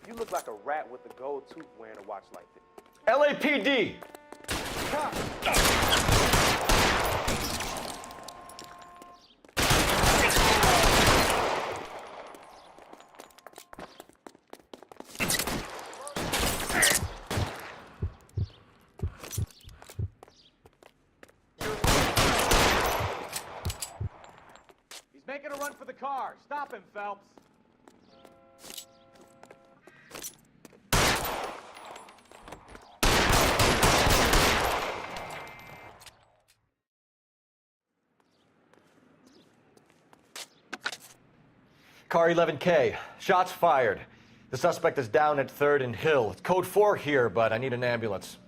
S12: You look like a rat with a gold tooth wearing a watch like this.
S17: LAPD!
S18: He's making a run for the car. Stop him, Phelps.
S17: Car 11K. Shots fired. The suspect is down at 3rd and Hill. It's code 4 here, but I need an ambulance.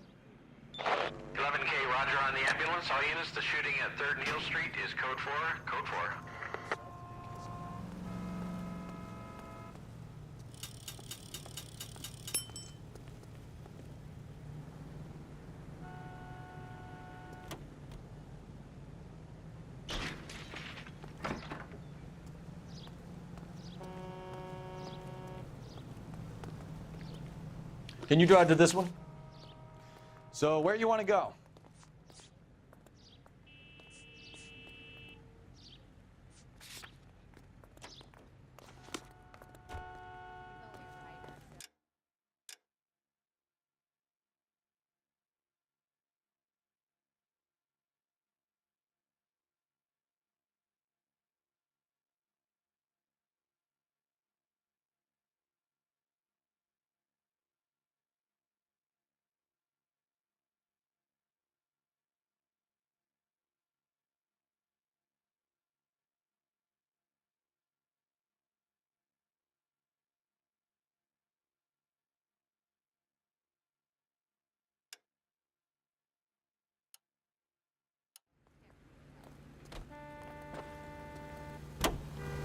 S1: 11K, roger on the ambulance. All units, the shooting at 3rd and Hill Street is code 4. Code 4.
S17: Can you drive to this one?
S13: So, where you want to go?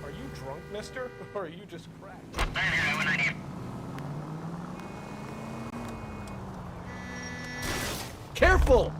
S12: Are you drunk, mister? Or are you just cracked?
S18: Careful!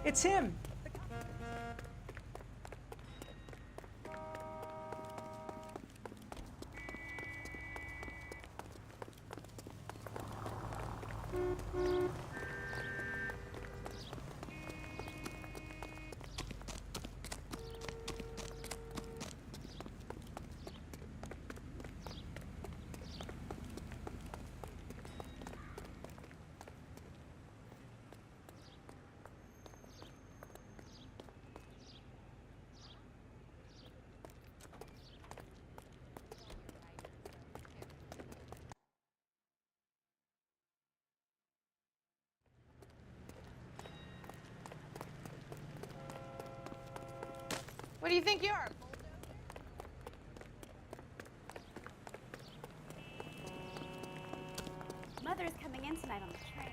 S7: It's him.
S21: What do you think you are? Mother's coming in tonight on the train.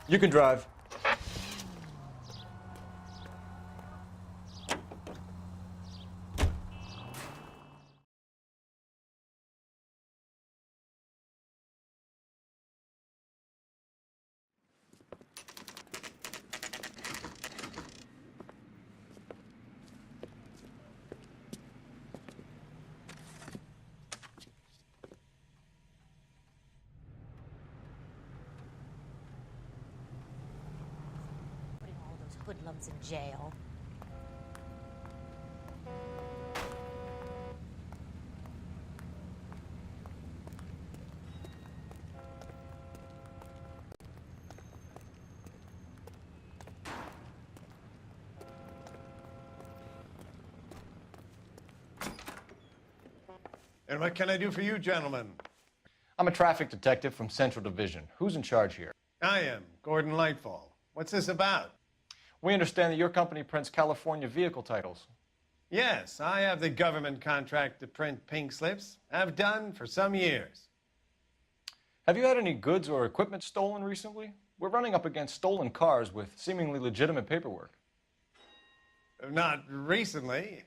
S17: You can drive.
S11: Putting all those hoodlums in jail.
S22: And what can I do for you, gentlemen?
S17: I'm a traffic detective from Central Division. Who's in charge here?
S22: I am, Gordon Lightfall. What's this about?
S17: We understand that your company prints California vehicle titles.
S22: Yes, I have the government contract to print pink slips. I've done for some years.
S17: Have you had any goods or equipment stolen recently? We're running up against stolen cars with seemingly legitimate paperwork.
S22: Not recently.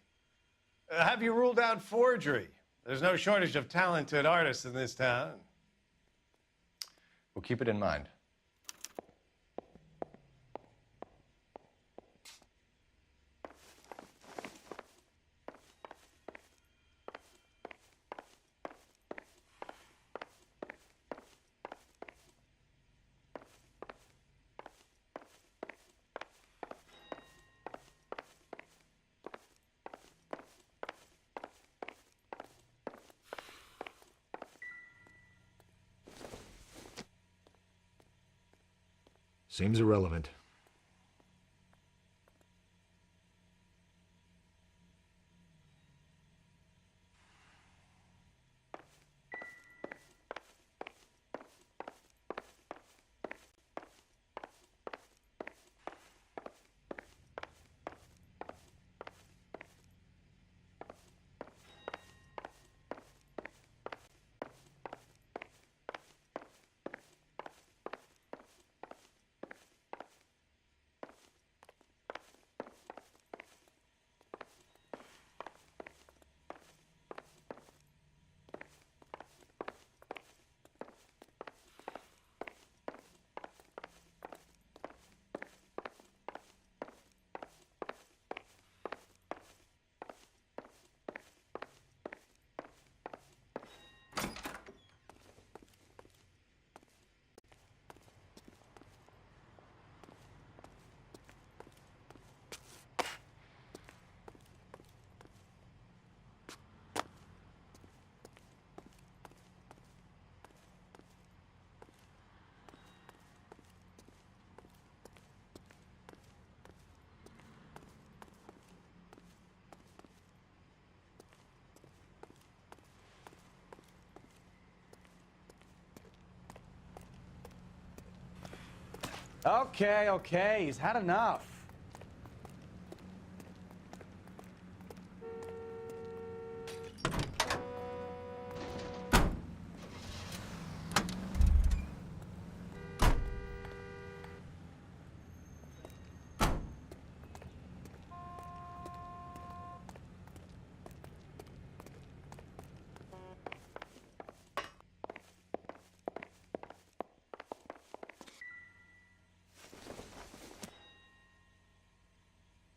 S22: Have you ruled out forgery? There's no shortage of talented artists in this town.
S17: We'll keep it in mind.
S20: Seems irrelevant.
S13: Okay, he's had enough.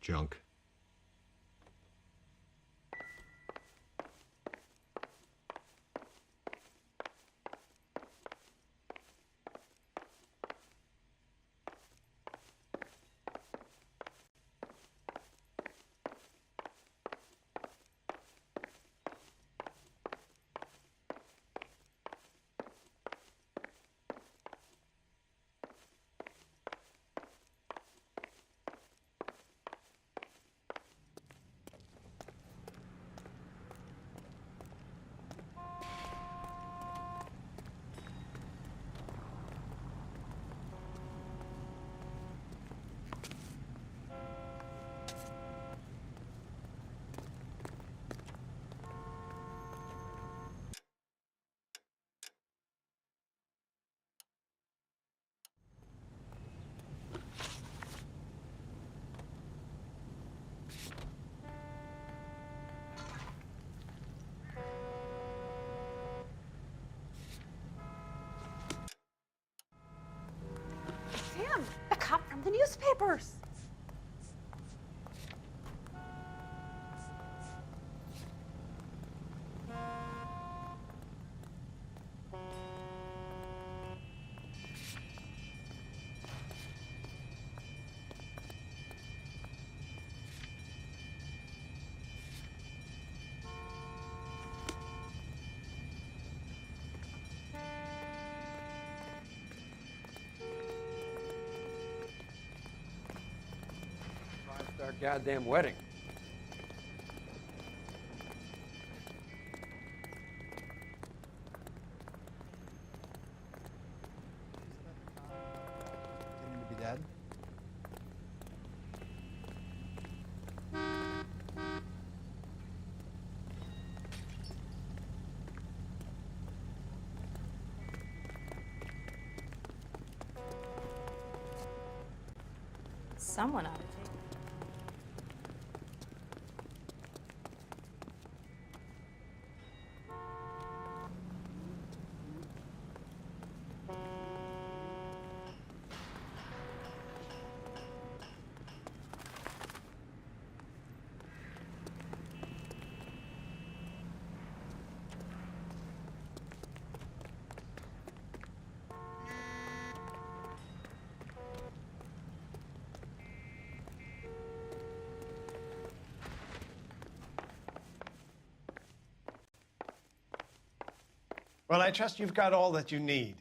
S20: Junk.
S7: papers.
S6: Our goddamn wedding.
S12: Pretending to be dead.
S21: Someone ought to take it.
S22: Well, I trust you've got all that you need.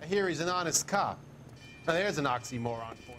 S12: I hear he's an honest cop. Now there's an oxymoron for you.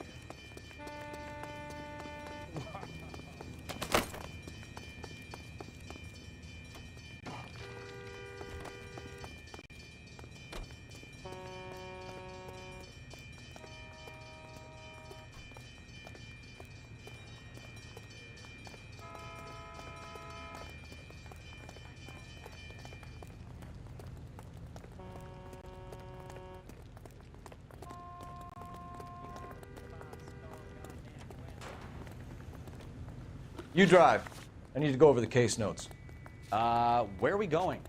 S17: You drive. I need to go over the case notes.
S13: Where are we going?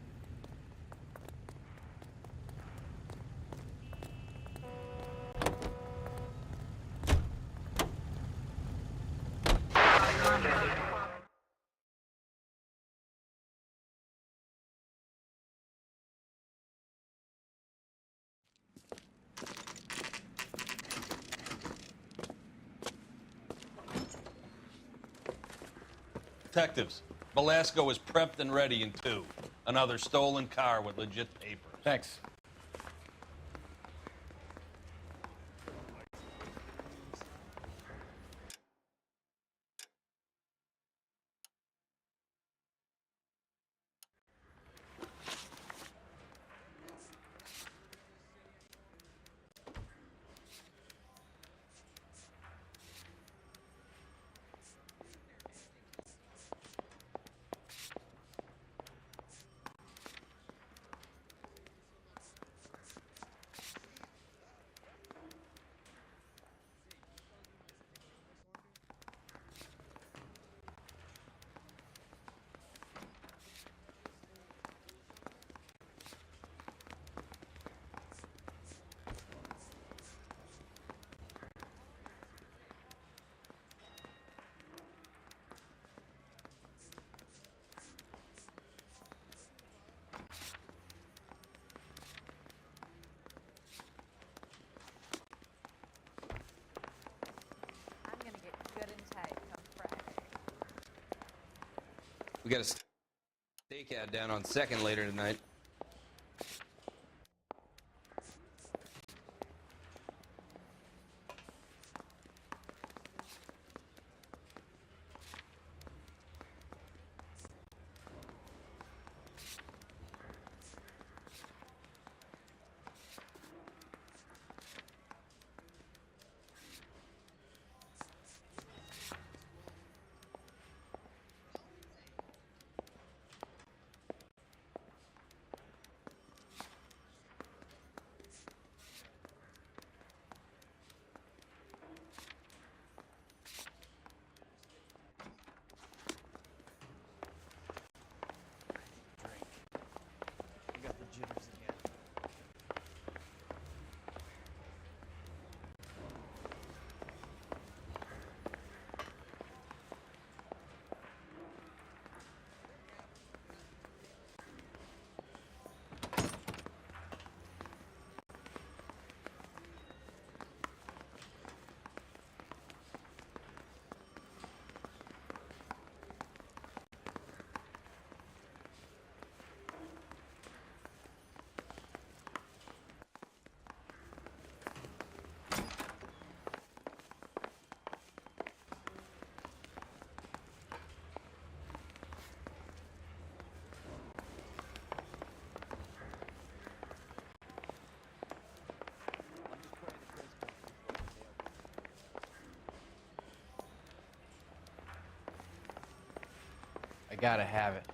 S14: Detectives, Velasco is prepped and ready in 2. Another stolen car with legit papers.
S13: Thanks.
S5: We got a stakeout down on 2nd later tonight.
S13: I got the jitters again.
S8: I gotta have it.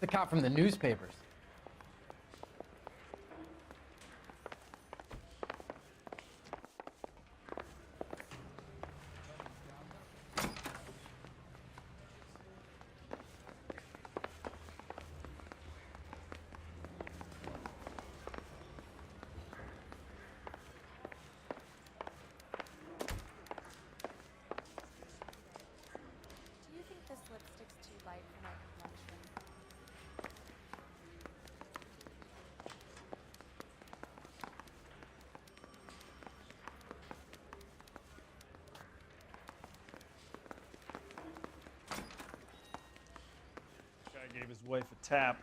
S8: The cop from the newspapers.
S11: Do you think this lipstick's too light for my complexion?
S16: Guy gave his wife a tap.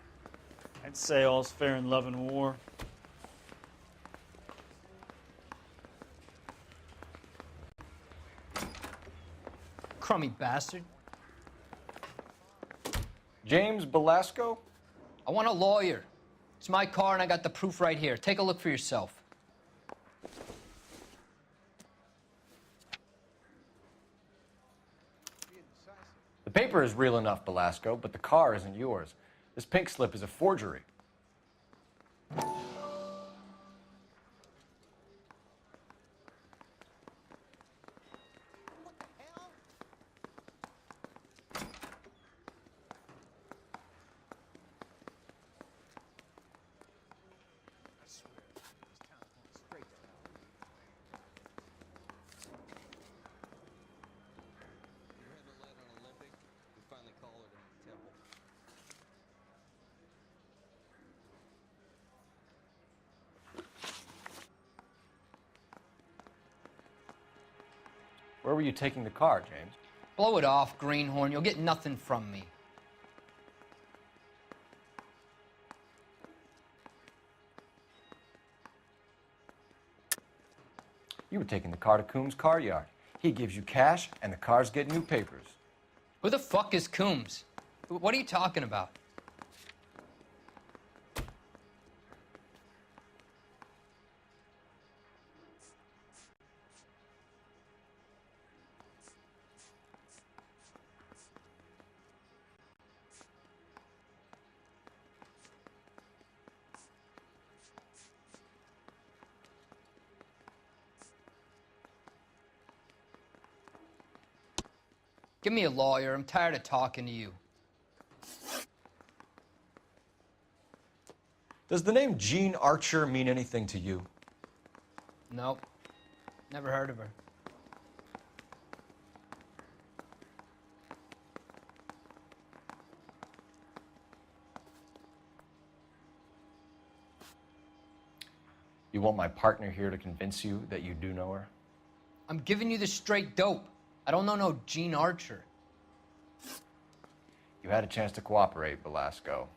S16: I'd say all's fair in love and war.
S8: Crummy bastard.
S17: James Belasco?
S8: I want a lawyer. It's my car and I got the proof right here. Take a look for yourself.
S17: The paper is real enough, Belasco, but the car isn't yours. This pink slip is a forgery. Where were you taking the car, James?
S8: Blow it off, greenhorn. You'll get nothing from me.
S17: You were taking the car to Coombs' car yard. He gives you cash, and the cars get new papers.
S8: Who the fuck is Coombs? What are you talking about? Give me a lawyer. I'm tired of talking to you.
S2: Does the name Jean Archer mean anything to you?
S8: Nope. Never heard of her.
S2: You want my partner here to convince you that you do know her?
S8: I'm giving you the straight dope. I don't know no Gene Archer.
S17: You had a chance to cooperate, Belasco.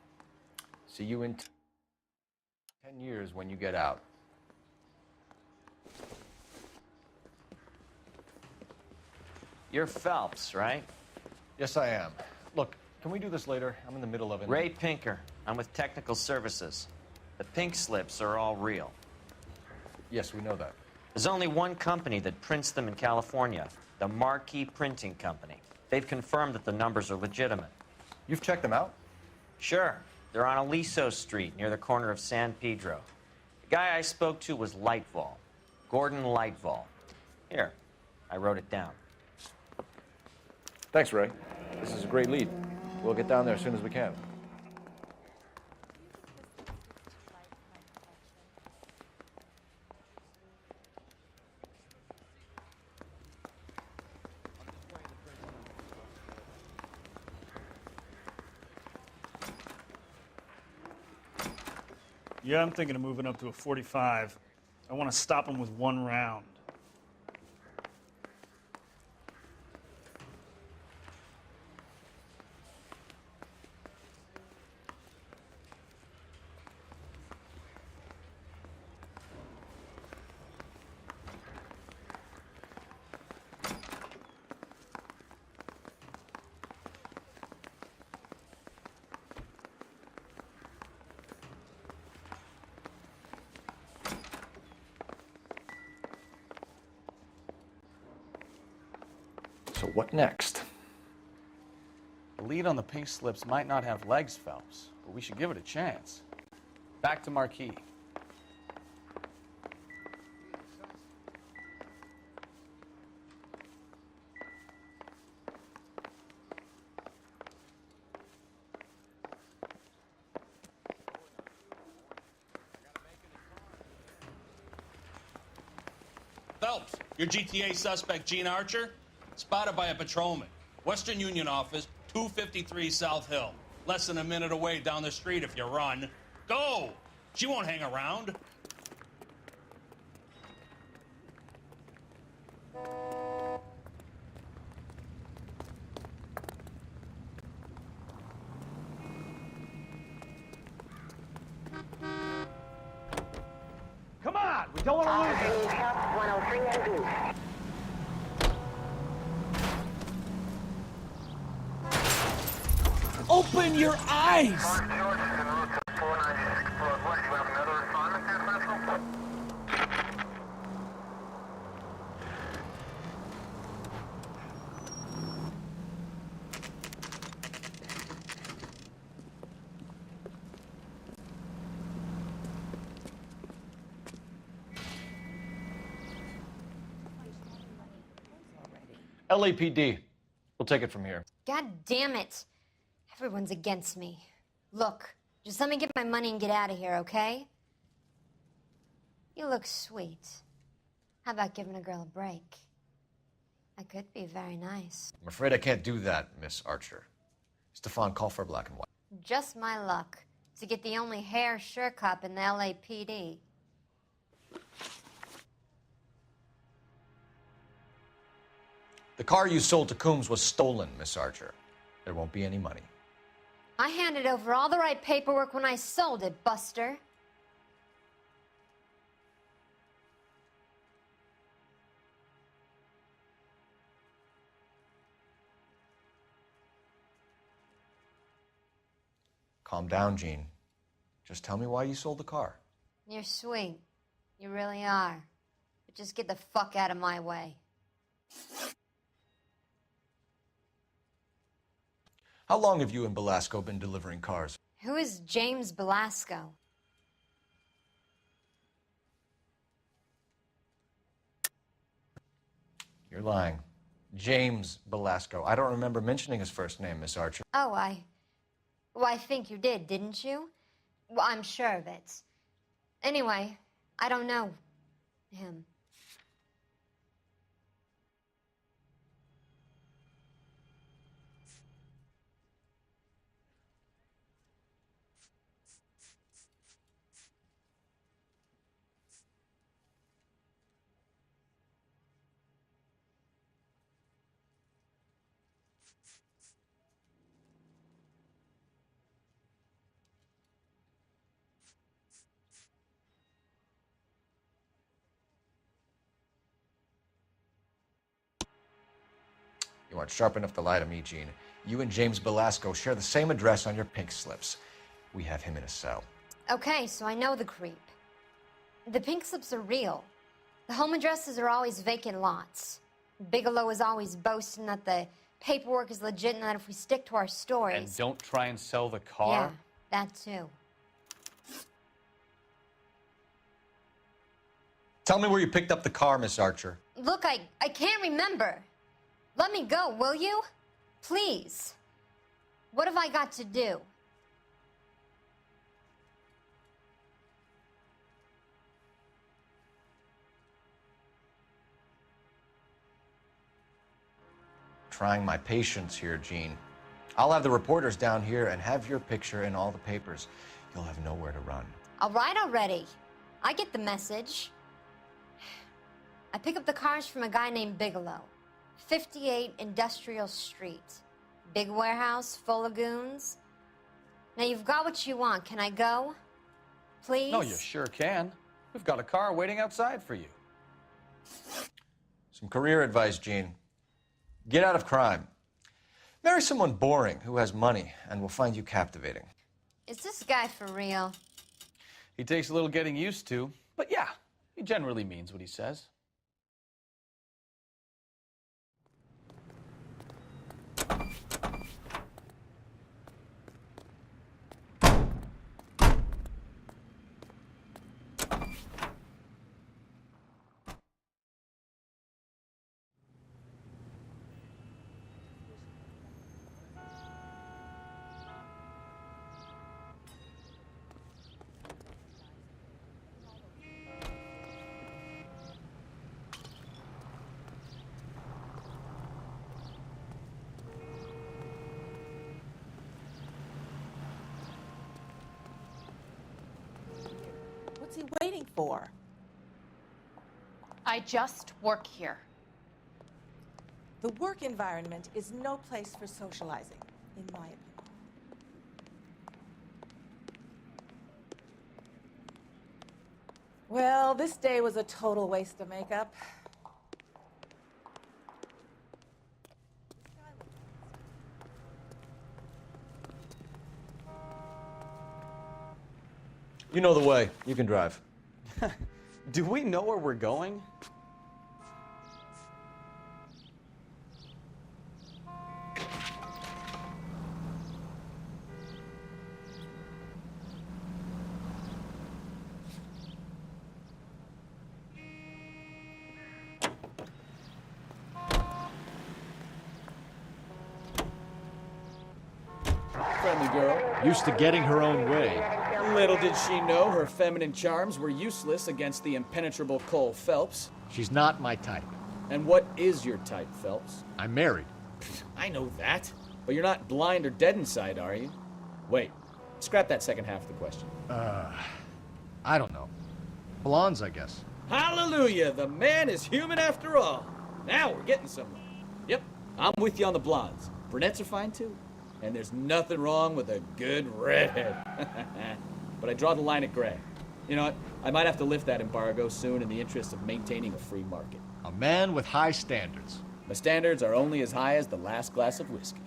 S17: See you in 10 years when you get out.
S4: You're Phelps, right?
S17: Yes, I am. Look, can we do this later? I'm in the middle of it.
S4: Ray Pinker. I'm with Technical Services. The pink slips are all real.
S17: Yes, we know that.
S4: There's only one company that prints them in California, the Marquee Printing Company. They've confirmed that the numbers are legitimate.
S17: You've checked them out?
S4: Sure. They're on Aliso Street, near the corner of San Pedro. The guy I spoke to was Lightval. Gordon Lightval. Here, I wrote it down.
S17: Thanks, Ray. This is a great lead. We'll get down there as soon as we can.
S16: Yeah, I'm thinking of moving up to a 45. I want to stop him with one round.
S17: So what next?
S13: The lead on the pink slips might not have legs, Phelps, but we should give it a chance. Back to Marquee.
S14: Phelps, your GTA suspect, Gene Archer, spotted by a patrolman. Western Union office, 253 South Hill. Less than a minute away down the street if you run. Go! She won't hang around.
S12: Come on, we don't want to lose it.
S9: 103 AD.
S18: Open your eyes!
S17: LAPD. We'll take it from here.
S23: God damn it. Everyone's against me. Look, just let me get my money and get out of here, okay? You look sweet. How about giving a girl a break? I could be very nice.
S17: I'm afraid I can't do that, Miss Archer. Stefan, call for black and white.
S23: Just my luck to get the only hair sure cop in the LAPD.
S17: The car you sold to Coombs was stolen, Miss Archer. There won't be any money.
S23: I handed over all the right paperwork when I sold it, Buster.
S17: Calm down, Gene. Just tell me why you sold the car.
S23: You're sweet. You really are. But just get the fuck out of my way.
S17: How long have you and Belasco been delivering cars?
S23: Who is James Belasco?
S17: You're lying. James Belasco. I don't remember mentioning his first name, Miss Archer.
S23: Oh, Well, I think you did, didn't you? Well, I'm sure of it. Anyway, I don't know him.
S17: You aren't sharp enough to lie to me, Gene. You and James Belasco share the same address on your pink slips. We have him in a cell.
S23: Okay, so I know the creep. The pink slips are real. The home addresses are always vacant lots. Bigelow is always boasting that the paperwork is legit and that if we stick to our stories...
S13: And don't try and sell the car?
S23: Yeah, that too.
S17: Tell me where you picked up the car, Miss Archer.
S23: Look, I can't remember. Let me go, will you? Please. What have I got to do?
S17: Trying my patience here, Gene. I'll have the reporters down here and have your picture in all the papers. You'll have nowhere to run.
S23: All right already. I get the message. I pick up the cars from a guy named Bigelow. 58 Industrial Street. Big warehouse, full of goons. Now you've got what you want. Can I go? Please?
S13: No, you sure can. We've got a car waiting outside for you.
S17: Some career advice, Gene. Get out of crime. Marry someone boring who has money and will find you captivating.
S23: Is this guy for real?
S13: He takes a little getting used to, but yeah, he generally means what he says.
S3: What's he waiting for?
S10: I just work here.
S3: The work environment is no place for socializing, in my opinion. Well, this day was a total waste of makeup.
S17: You know the way. You can drive.
S13: Do we know where we're going?
S18: Friendly girl.
S20: Used to getting her own way.
S18: Little did she know her feminine charms were useless against the impenetrable Cole Phelps.
S20: She's not my type.
S18: And what is your type, Phelps?
S20: I'm married.
S18: I know that. But you're not blind or dead inside, are you? Wait. Scrap that second half of the question.
S20: I don't know. Blondes, I guess.
S18: Hallelujah! The man is human after all. Now we're getting somewhere. Yep, I'm with you on the blondes. Brunettes are fine too. And there's nothing wrong with a good redhead. But I draw the line at gray. You know what? I might have to lift that embargo soon in the interest of maintaining a free market.
S20: A man with high standards.
S18: My standards are only as high as the last glass of whiskey.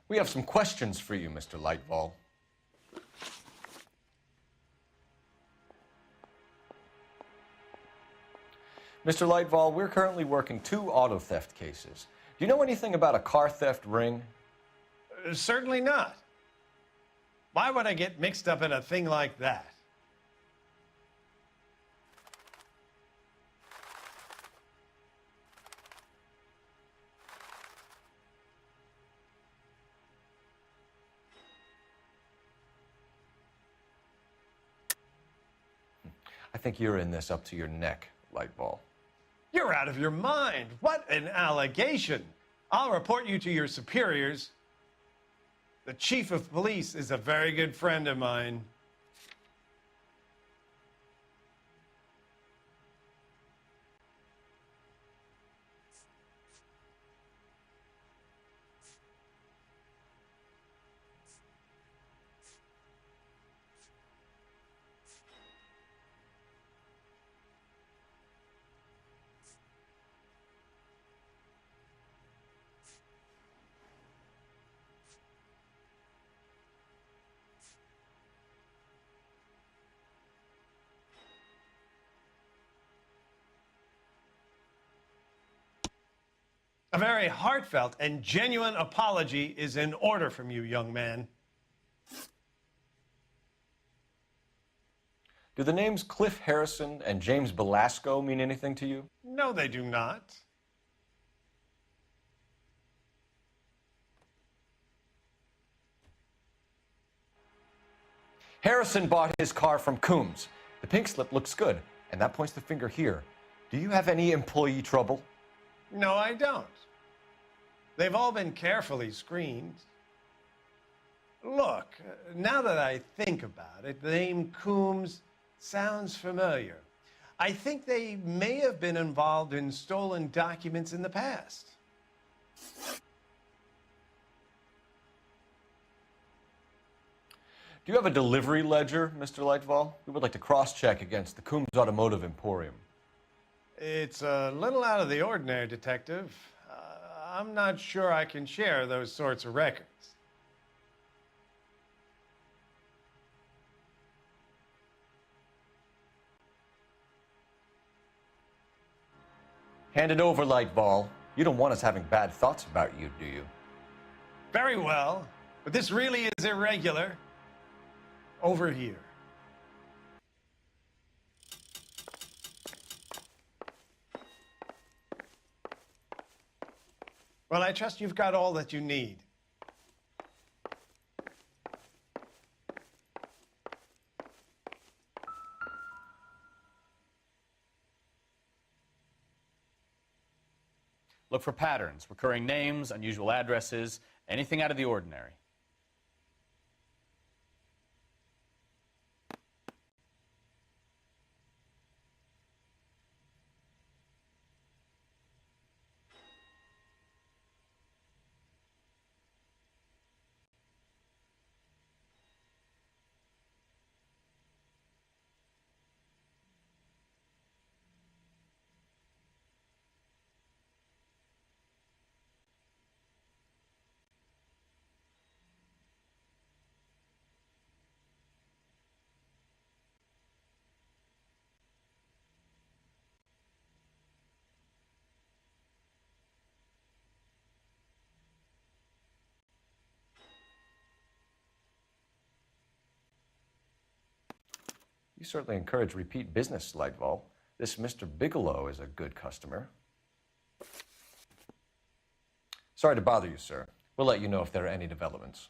S17: We have some questions for you, Mr. Lightfall. Mr. Lightfall, we're currently working 2 auto theft cases. Do you know anything about a car theft ring?
S22: Certainly not. Why would I get mixed up in a thing like that?
S17: I think you're in this up to your neck, Lightball.
S22: You're out of your mind. What an allegation. I'll report you to your superiors. The chief of police is a very good friend of mine. A very heartfelt and genuine apology is in order from you, young man.
S17: Do the names Cliff Harrison and James Belasco mean anything to you?
S22: No, they do not.
S17: Harrison bought his car from Coombs. The pink slip looks good, and that points the finger here. Do you have any employee trouble?
S22: No, I don't. They've all been carefully screened. Look, now that I think about it, the name Coombs sounds familiar. I think they may have been involved in stolen documents in the past.
S17: Do you have a delivery ledger, Mr. Lightfall? We would like to cross-check against the Coombs Automotive Emporium.
S22: It's a little out of the ordinary, Detective. I'm not sure I can share those sorts of records.
S17: Hand it over, Lightball. You don't want us having bad thoughts about you, do you?
S22: Very well, but this really is irregular. Over here. Well, I trust you've got all that you need.
S13: Look for patterns, recurring names, unusual addresses, anything out of the ordinary.
S17: You certainly encourage repeat business, Lightfall. This Mr. Bigelow is a good customer. Sorry to bother you, sir. We'll let you know if there are any developments.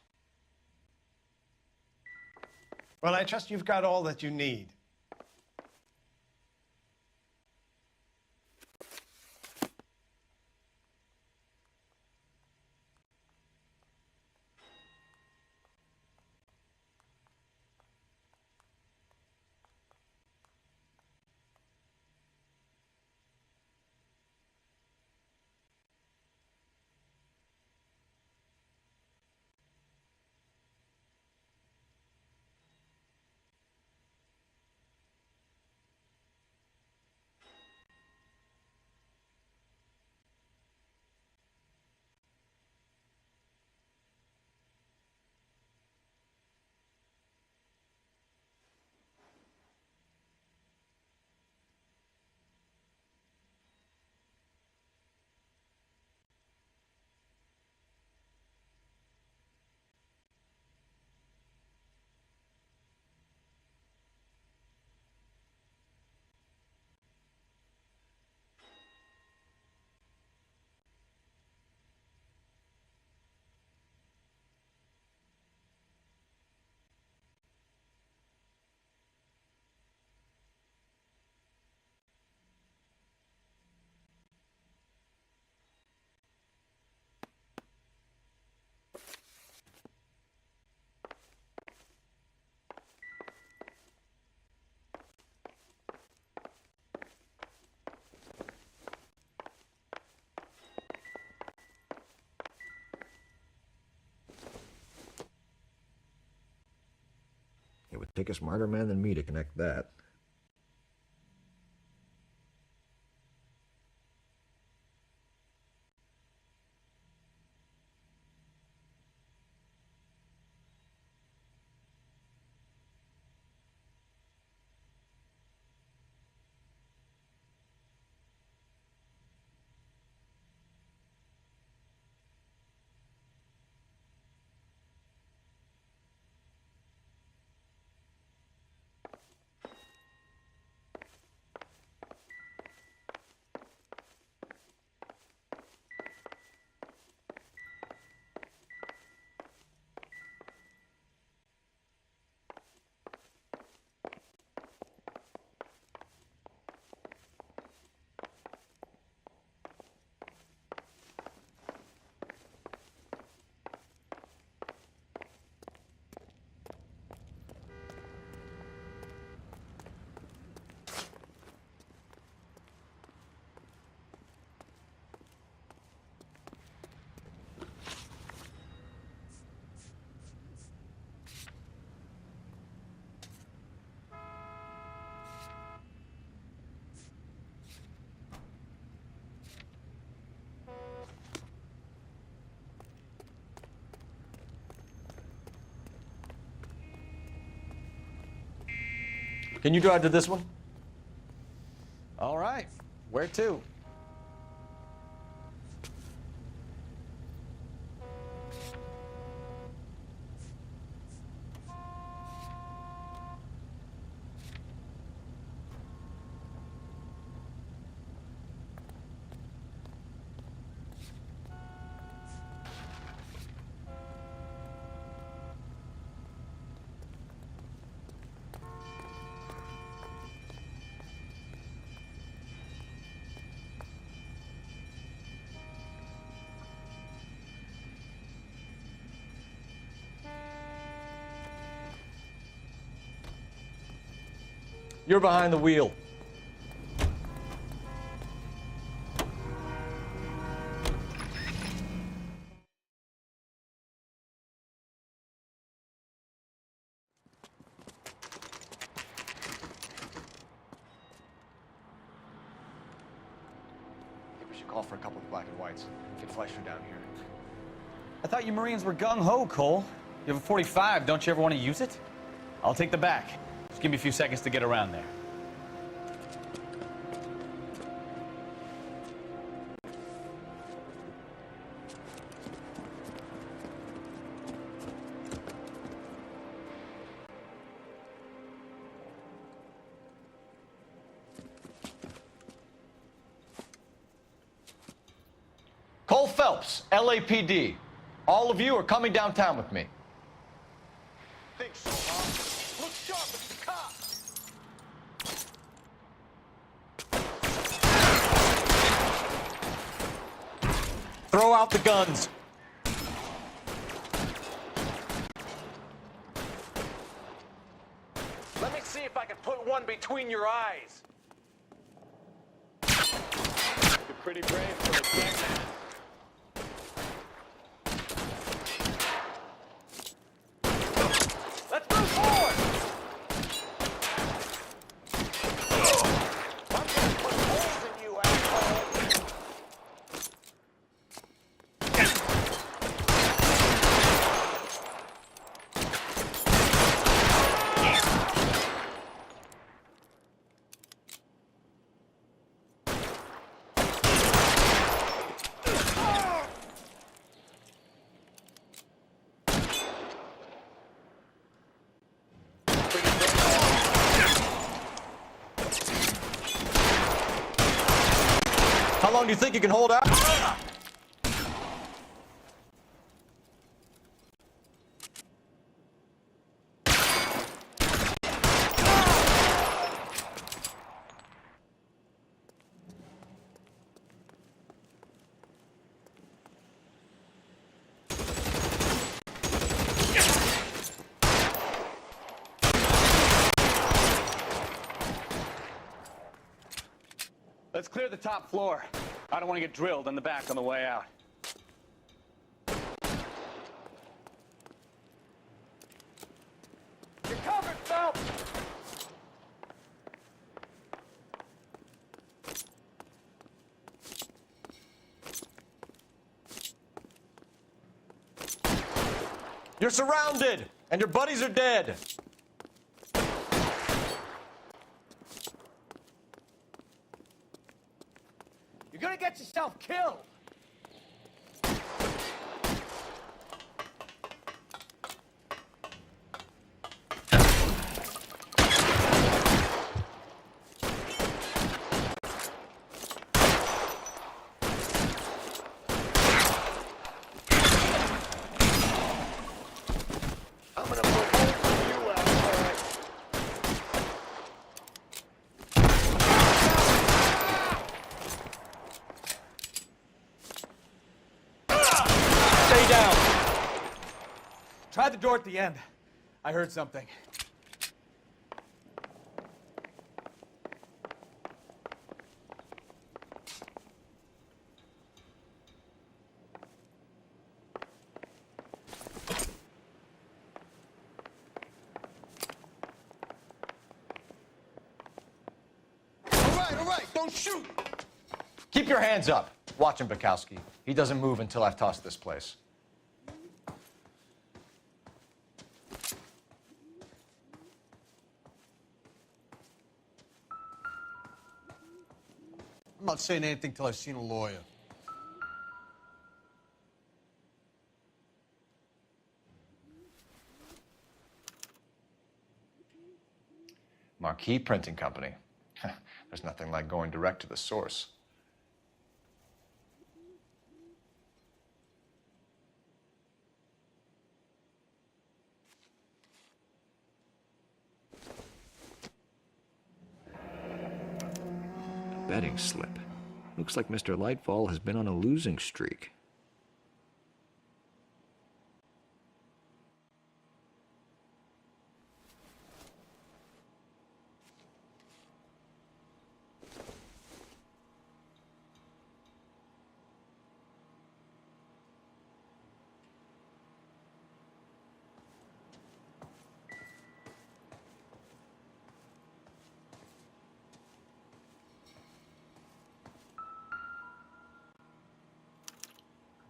S22: Well, I trust you've got all that you need.
S10: It would take a smarter man than me to connect that.
S17: Can you drive to this one?
S13: All right. Where to?
S17: You're behind the wheel. I think we should call for a couple of black and whites. Get Fleischer down here.
S13: I thought you Marines were gung-ho, Cole. You have a 45. Don't you ever want to use it? I'll take the back. Just give me a few seconds to get around there.
S17: Cole Phelps, LAPD. All of you are coming downtown with me.
S12: Think so, huh? Look sharp, it's the cops.
S17: Throw out the guns.
S12: Let me see if I can put one between your eyes. You're pretty brave for a dead man. Let's move forward! I'm gonna put holes in you, asshole!
S17: How long do you think you can hold out?
S13: Let's clear the top floor. I don't want to get drilled in the back on the way out.
S12: You're covered, Phelps!
S17: You're surrounded, and your buddies are dead.
S12: You're gonna get yourself killed! I'm gonna put holes in you, asshole!
S17: Stay down.
S13: Try the door at the end. I heard something.
S12: All right, don't shoot!
S17: Keep your hands up. Watch him, Bukowski. He doesn't move until I've tossed this place.
S12: I'm not saying anything till I've seen a lawyer.
S17: Marquee Printing Company. There's nothing like going direct to the source.
S10: Betting slip. Looks like Mr. Lightfall has been on a losing streak.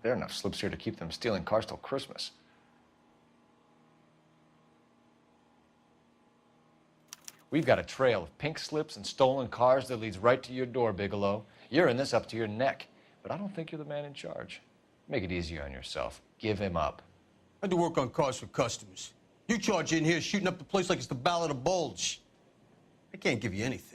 S17: There are enough slips here to keep them stealing cars till Christmas. We've got a trail of pink slips and stolen cars that leads right to your door, Bigelow. You're in this up to your neck, but I don't think you're the man in charge. Make it easier on yourself. Give him up.
S12: I do work on cars for customers. You charge in here shooting up the place like it's the Ballad of Bulge. I can't give you anything.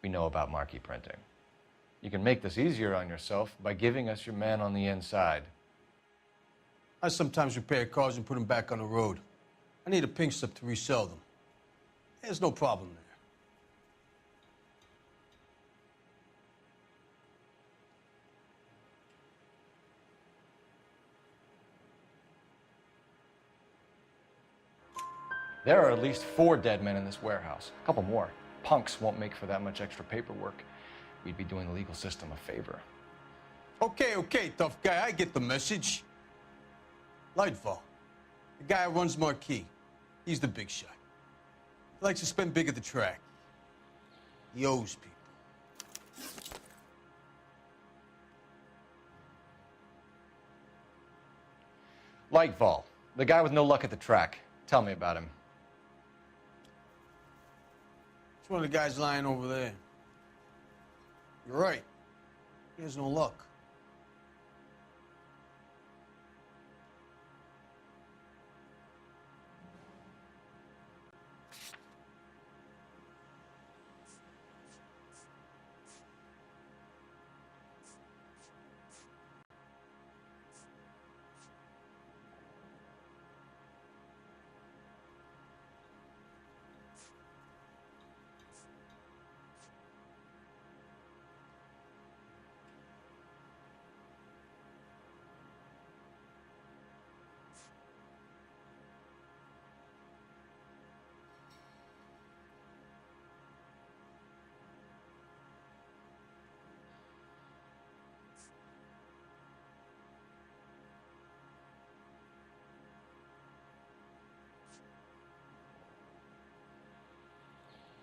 S17: We know about marquee printing. You can make this easier on yourself by giving us your man on the inside.
S12: I sometimes repair cars and put them back on the road. I need a pink slip to resell them. There's no problem there.
S17: There are at least 4 dead men in this warehouse. A couple more. Punks won't make for that much extra paperwork. We'd be doing the legal system a favor.
S12: Okay, tough guy. I get the message. Lightfall, the guy who runs Marquee. He's the big shot. He likes to spend big at the track. He owes people.
S17: Lightfall, the guy with no luck at the track. Tell me about him.
S12: It's one of the guys lying over there. You're right. He has no luck.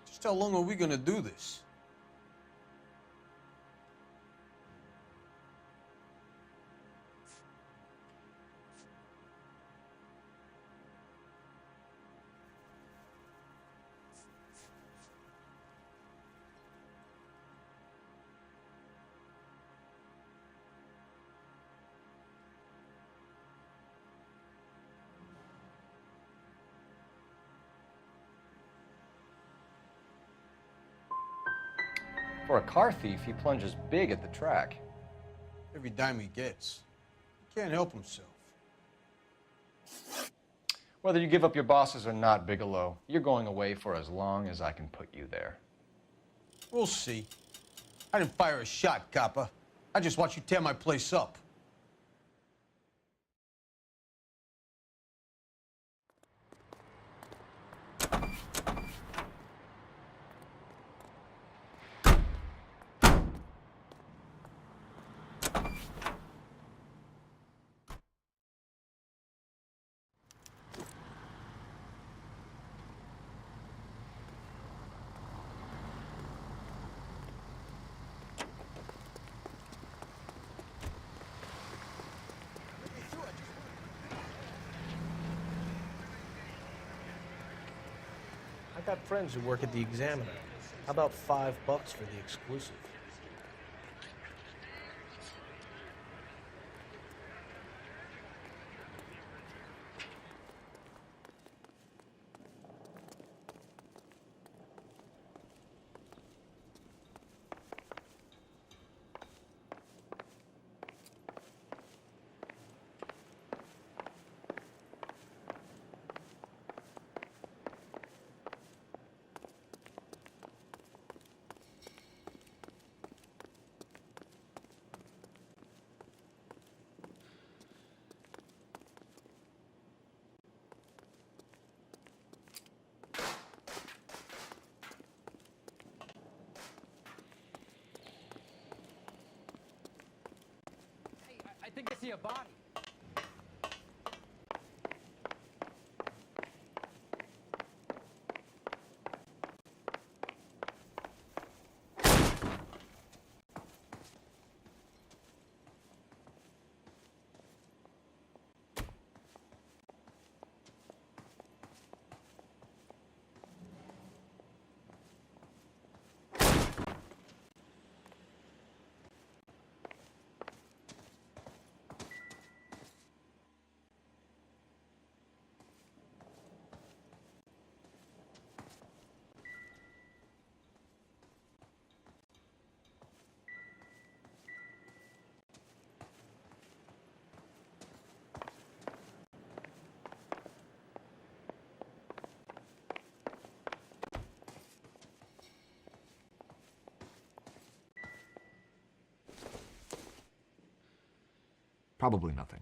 S12: Just how long are we gonna do this?
S17: For a car thief, he plunges big at the track.
S12: Every dime he gets. He can't help himself.
S17: Whether you give up your bosses or not, Bigelow, you're going away for as long as I can put you there.
S12: We'll see. I didn't fire a shot, copper. I just watched you tear my place up.
S1: Got friends who work at the Examiner. How about $5 for the exclusive?
S8: I think I see a body.
S20: Probably nothing.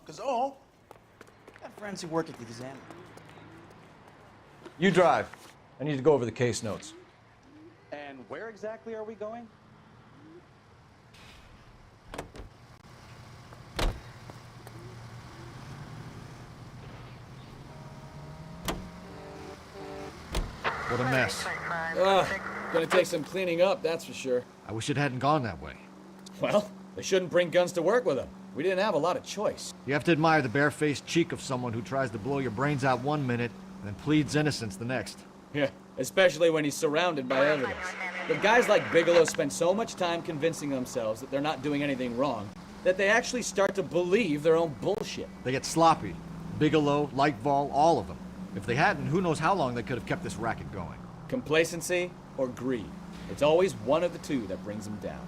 S1: Look is all. Got friends who work at the Examiner.
S17: You drive. I need to go over the case notes.
S13: And where exactly are we going?
S20: What a mess.
S18: Ugh, gonna take some cleaning up, that's for sure.
S20: I wish it hadn't gone that way.
S18: Well, they shouldn't bring guns to work with them. We didn't have a lot of choice.
S20: You have to admire the barefaced cheek of someone who tries to blow your brains out one minute and then pleads innocence the next.
S18: Yeah, especially when he's surrounded by evidence. But guys like Bigelow spend so much time convincing themselves that they're not doing anything wrong that they actually start to believe their own bullshit.
S20: They get sloppy. Bigelow, Lightval, all of them. If they hadn't, who knows how long they could have kept this racket going.
S18: Complacency or greed. It's always one of the two that brings them down.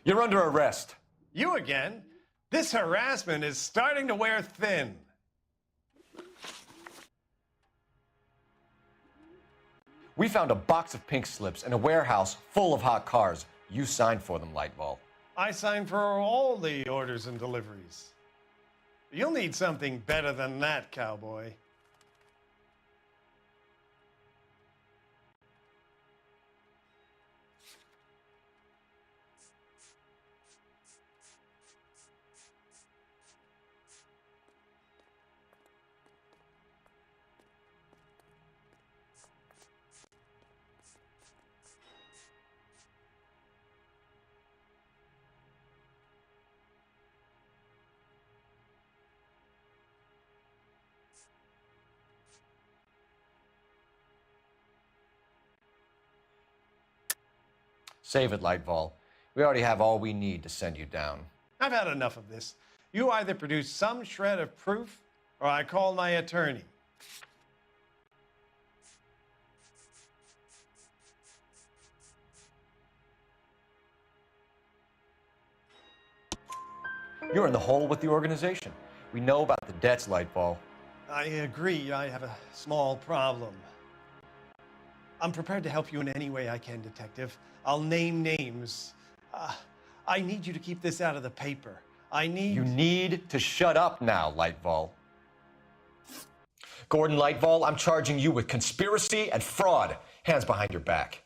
S17: You're under arrest.
S22: You again? This harassment is starting to wear thin.
S17: We found a box of pink slips in a warehouse full of hot cars. You signed for them, Lightball.
S22: I signed for all the orders and deliveries. You'll need something better than that, cowboy.
S17: Save it, Lightball. We already have all we need to send you down.
S22: I've had enough of this. You either produce some shred of proof, or I call my attorney.
S17: You're in the hole with the organization. We know about the debts, Lightball.
S22: I agree. I have a small problem. I'm prepared to help you in any way I can, Detective. I'll name names. I need you to keep this out of the paper.
S17: You need to shut up now, Lightball. Gordon Lightball, I'm charging you with conspiracy and fraud. Hands behind your back.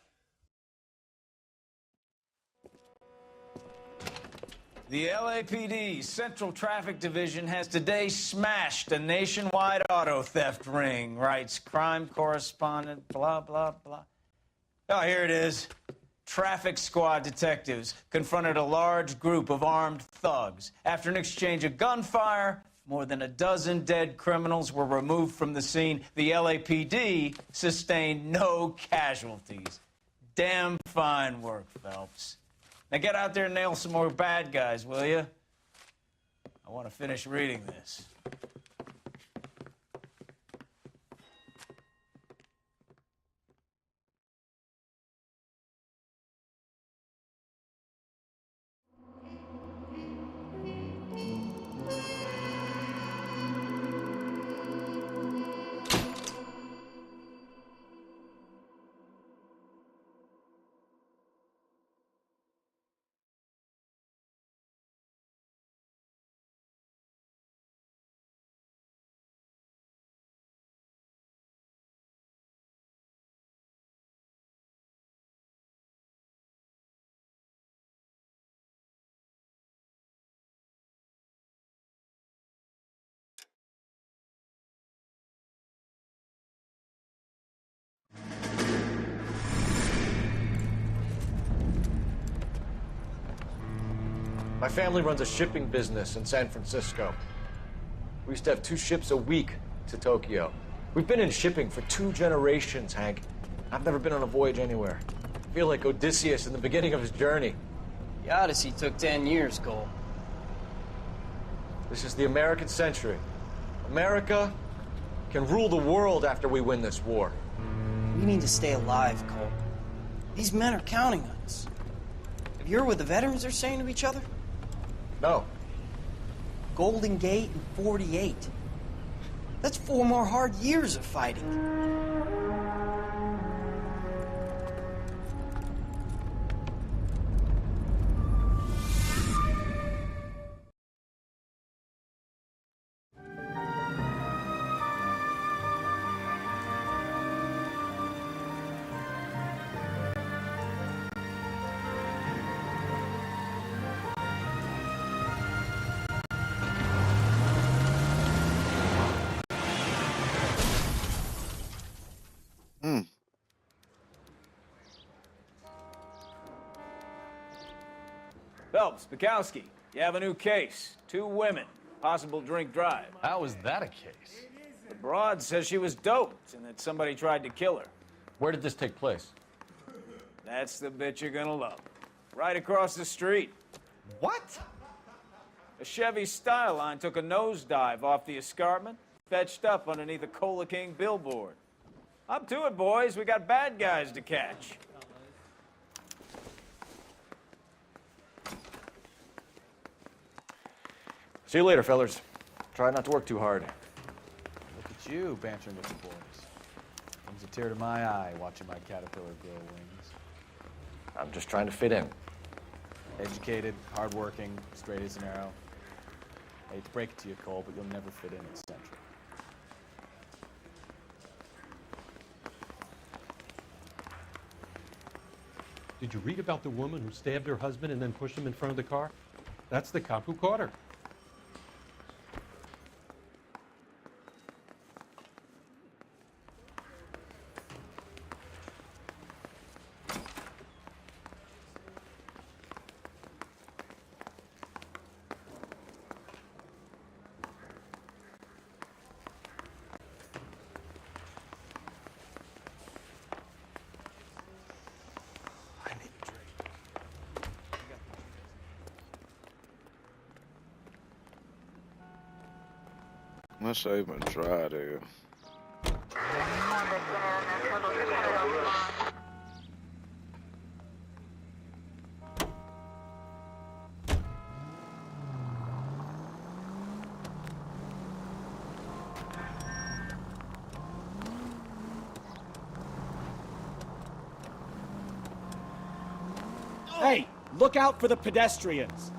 S13: The LAPD Central Traffic Division has today smashed a nationwide auto theft ring, writes crime correspondent, blah, blah, blah. Oh, here it is. Traffic squad detectives confronted a large group of armed thugs. After an exchange of gunfire, more than a dozen dead criminals were removed from the scene. The LAPD sustained no casualties. Damn fine work, Phelps. Now get out there and nail some more bad guys, will you? I want to finish reading this.
S17: My family runs a shipping business in San Francisco. We used to have 2 ships a week to Tokyo. We've been in shipping for 2 generations, Hank. I've never been on a voyage anywhere. I feel like Odysseus in the beginning of his journey.
S7: The Odyssey took 10 years, Cole.
S17: This is the American century. America can rule the world after we win this war.
S7: We need to stay alive, Cole. These men are counting on us. Have you heard what the veterans are saying to each other?
S17: No.
S7: Golden Gate and 48. That's 4 more hard years of fighting.
S13: Phelps, Bukowski, you have a new case. 2 women, possible drink drive. How is that a case? The broad says she was doped and that somebody tried to kill her.
S17: Where did this take place?
S13: That's the bit you're gonna love. Right across the street.
S17: What?
S13: A Chevy Styline took a nosedive off the escarpment, fetched up underneath a Cola King billboard. Up to it, boys. We got bad guys to catch.
S10: See you later, fellers. Try not to work too hard.
S18: Look at you, bantering with the boys. Brings a tear to my eye watching my caterpillar grow wings.
S10: I'm just trying to fit in.
S18: Educated, hardworking, straight as an arrow. I hate to break it to you, Cole, but you'll never fit in at Central.
S6: Did you read about the woman who stabbed her husband and then pushed him in front of the car? That's the cop who caught her.
S15: Must have been dry there.
S19: Hey, look out for the pedestrians.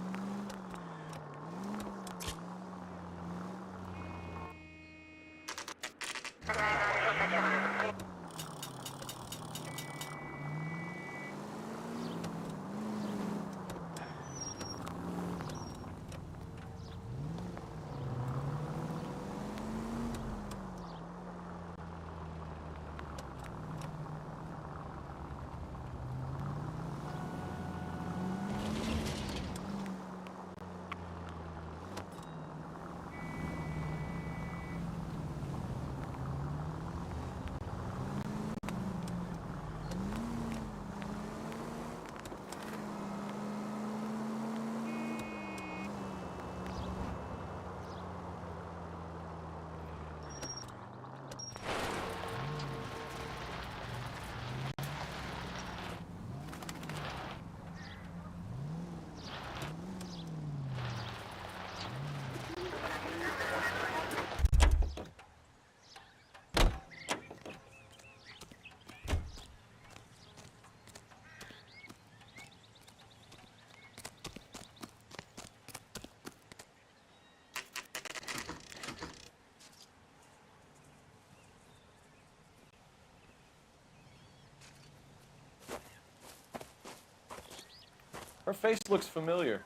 S10: Her face looks familiar.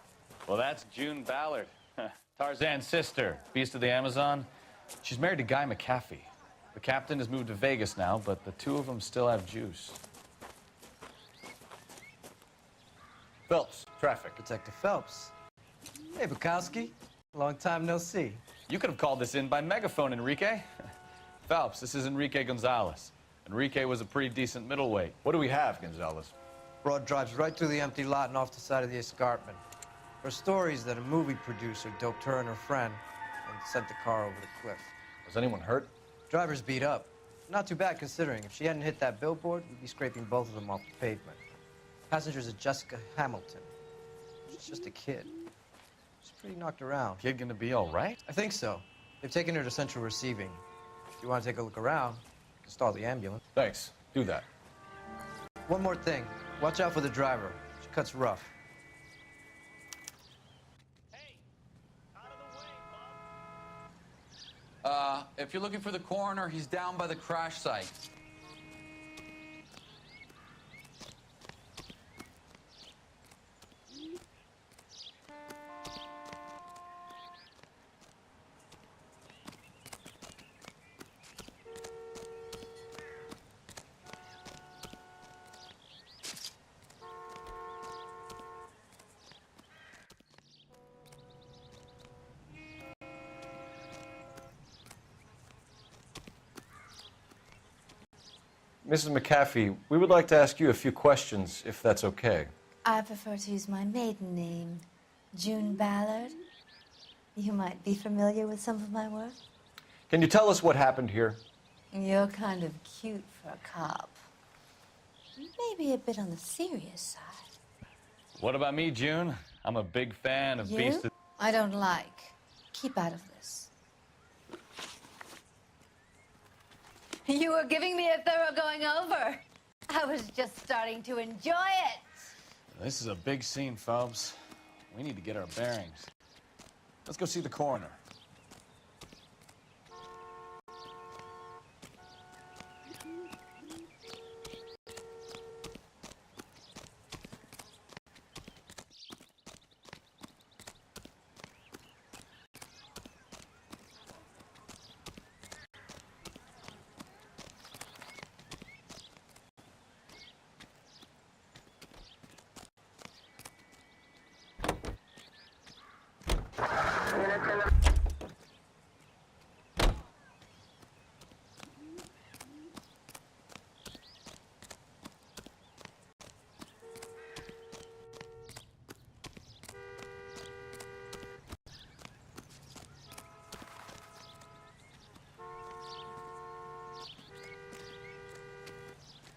S24: Well, that's June Ballard, Tarzan's sister, beast of the Amazon. She's married to Guy McAfee. The captain has moved to Vegas now, but the two of them still have juice.
S2: Phelps, traffic.
S25: Detective Phelps. Hey, Bukowski. Long time no see.
S24: You could have called this in by megaphone, Enrique. Phelps, this is Enrique Gonzalez. Enrique was a pretty decent middleweight.
S2: What do we have, Gonzalez?
S25: Broad drives right through the empty lot and off the side of the escarpment. Her story is that a movie producer doped her and her friend and sent the car over the cliff.
S2: Was anyone hurt?
S25: Driver's beat up. Not too bad considering. If she hadn't hit that billboard, we'd be scraping both of them off the pavement. Passenger's a Jessica Hamilton. She's just a kid. She's pretty knocked around.
S24: Kid gonna be all right?
S25: I think so. They've taken her to Central Receiving. If you want to take a look around, you can stall the ambulance.
S2: Thanks. Do that.
S25: One more thing. Watch out for the driver. She cuts rough.
S26: If you're looking for the coroner, he's down by the crash site.
S2: Mrs. McAfee, we would like to ask you a few questions, if that's okay.
S27: I prefer to use my maiden name, June Ballard. You might be familiar with some of my work.
S2: Can you tell us what happened here?
S27: You're kind of cute for a cop. Maybe a bit on the serious side.
S24: What about me, June? I'm a big fan of
S27: You?
S24: Beast of...
S27: I don't like keep out of this.
S23: You were giving me a thorough going over. I was just starting to enjoy it.
S24: This is a big scene, Phelps. We need to get our bearings. Let's go see the coroner.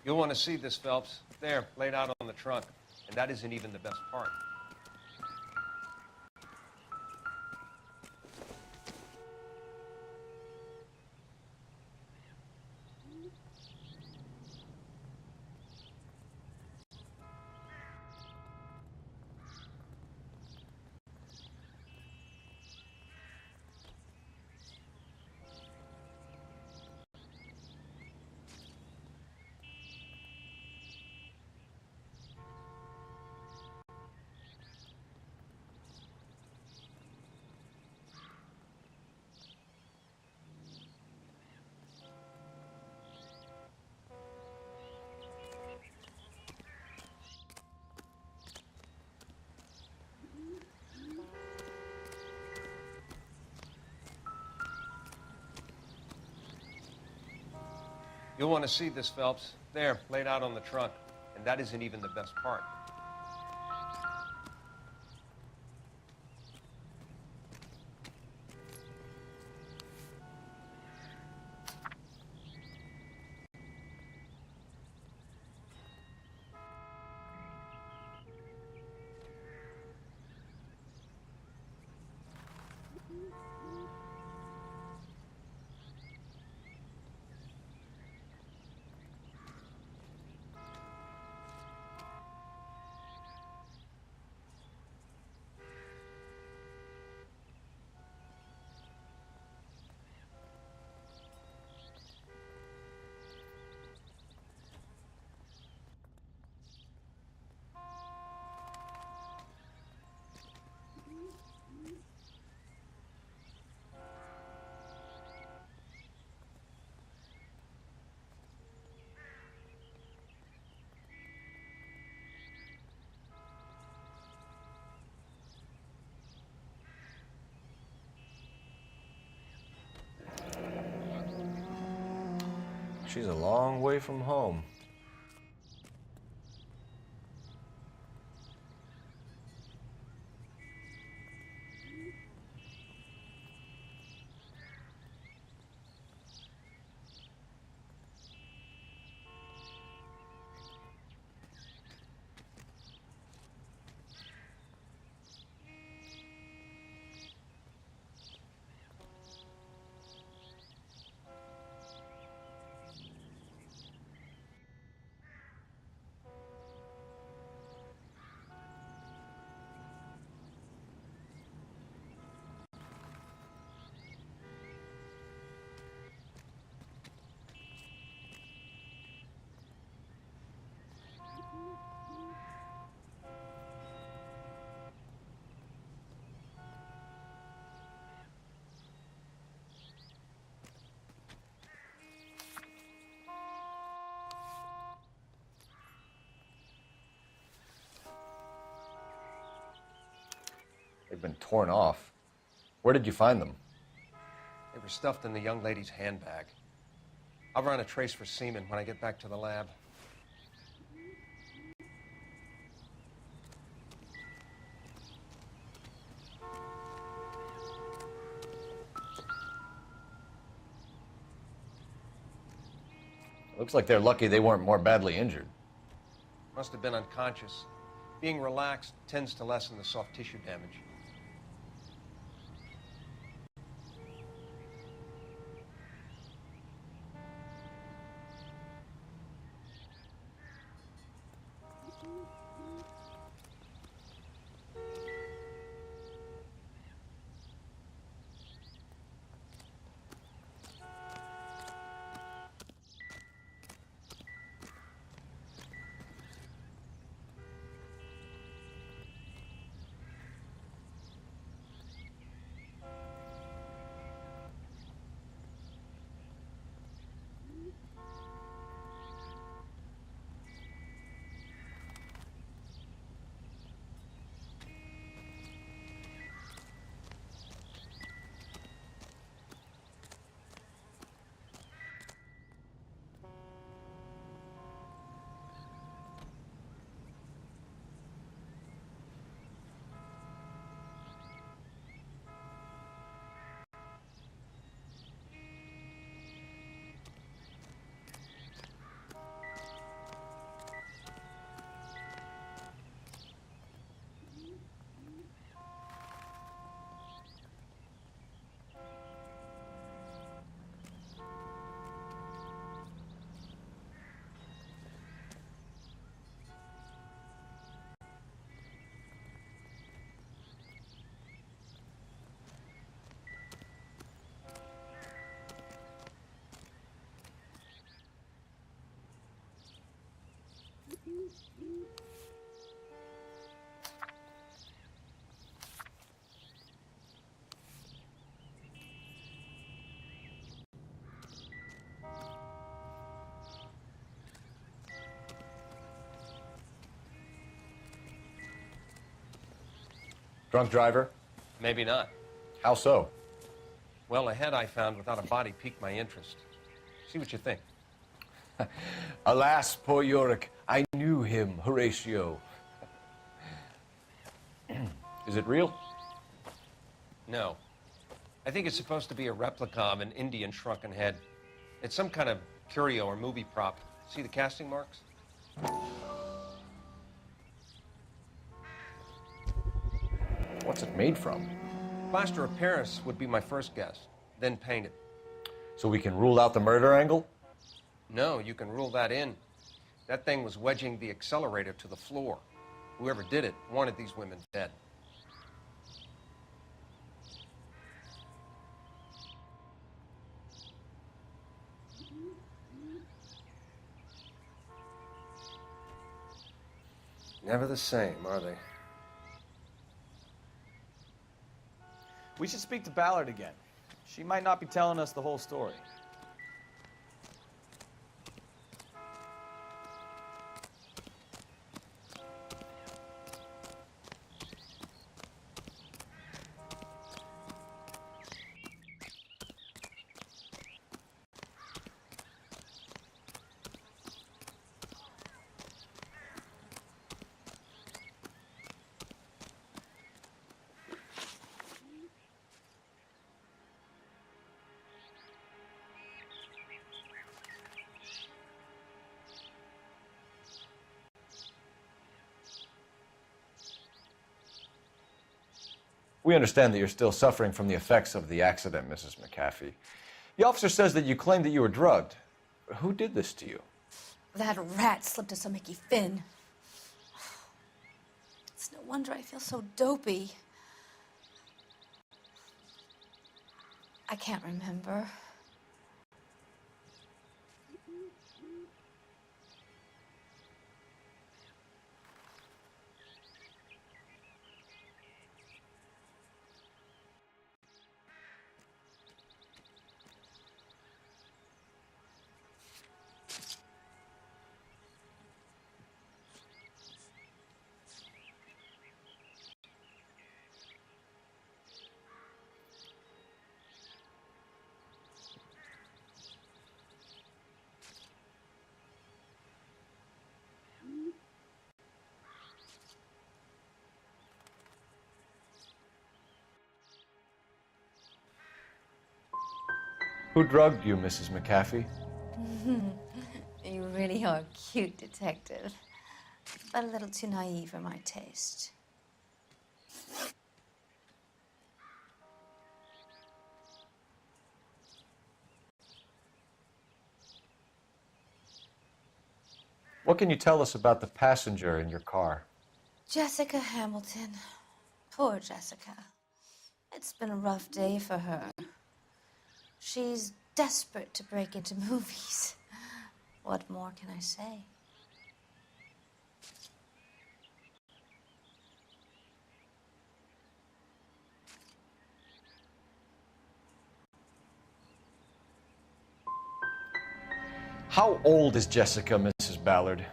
S4: You'll want to see this, Phelps. There, laid out on the trunk. And that isn't even the best part. You'll want to see this, Phelps. There, laid out on the trunk. And that isn't even the best part.
S17: She's a long way from home.
S2: They've been torn off. Where did you find them?
S4: They were stuffed in the young lady's handbag. I'll run a trace for semen when I get back to the lab.
S2: Looks like they're lucky they weren't more badly injured.
S4: Must have been unconscious. Being relaxed tends to lessen the soft tissue damage.
S2: Drunk driver?
S4: Maybe not.
S2: How so?
S4: Well, a head I found without a body piqued my interest. See what you think.
S2: Alas, poor Yorick. I knew him, Horatio. Is it real?
S4: No. I think it's supposed to be a replica of an Indian shrunken head. It's some kind of curio or movie prop. See the casting marks?
S2: What's it made from?
S4: Plaster of Paris would be my first guess, then painted.
S2: So we can rule out the murder angle?
S4: No, you can rule that in. That thing was wedging the accelerator to the floor. Whoever did it wanted these women dead. Never the same, are they?
S13: We should speak to Ballard again. She might not be telling us the whole story.
S2: We understand that you're still suffering from the effects of the accident, Mrs. McAfee. The officer says that you claimed that you were drugged. Who did this to you?
S27: That rat slipped us a Mickey Finn. It's no wonder I feel so dopey. I can't remember.
S2: Who drugged you, Mrs. McAfee?
S27: You really are cute, detective. But a little too naive for my taste.
S2: What can you tell us about the passenger in your car?
S27: Jessica Hamilton. Poor Jessica. It's been a rough day for her. She's desperate to break into movies. What more can I say?
S2: How old is Jessica, Mrs. Ballard?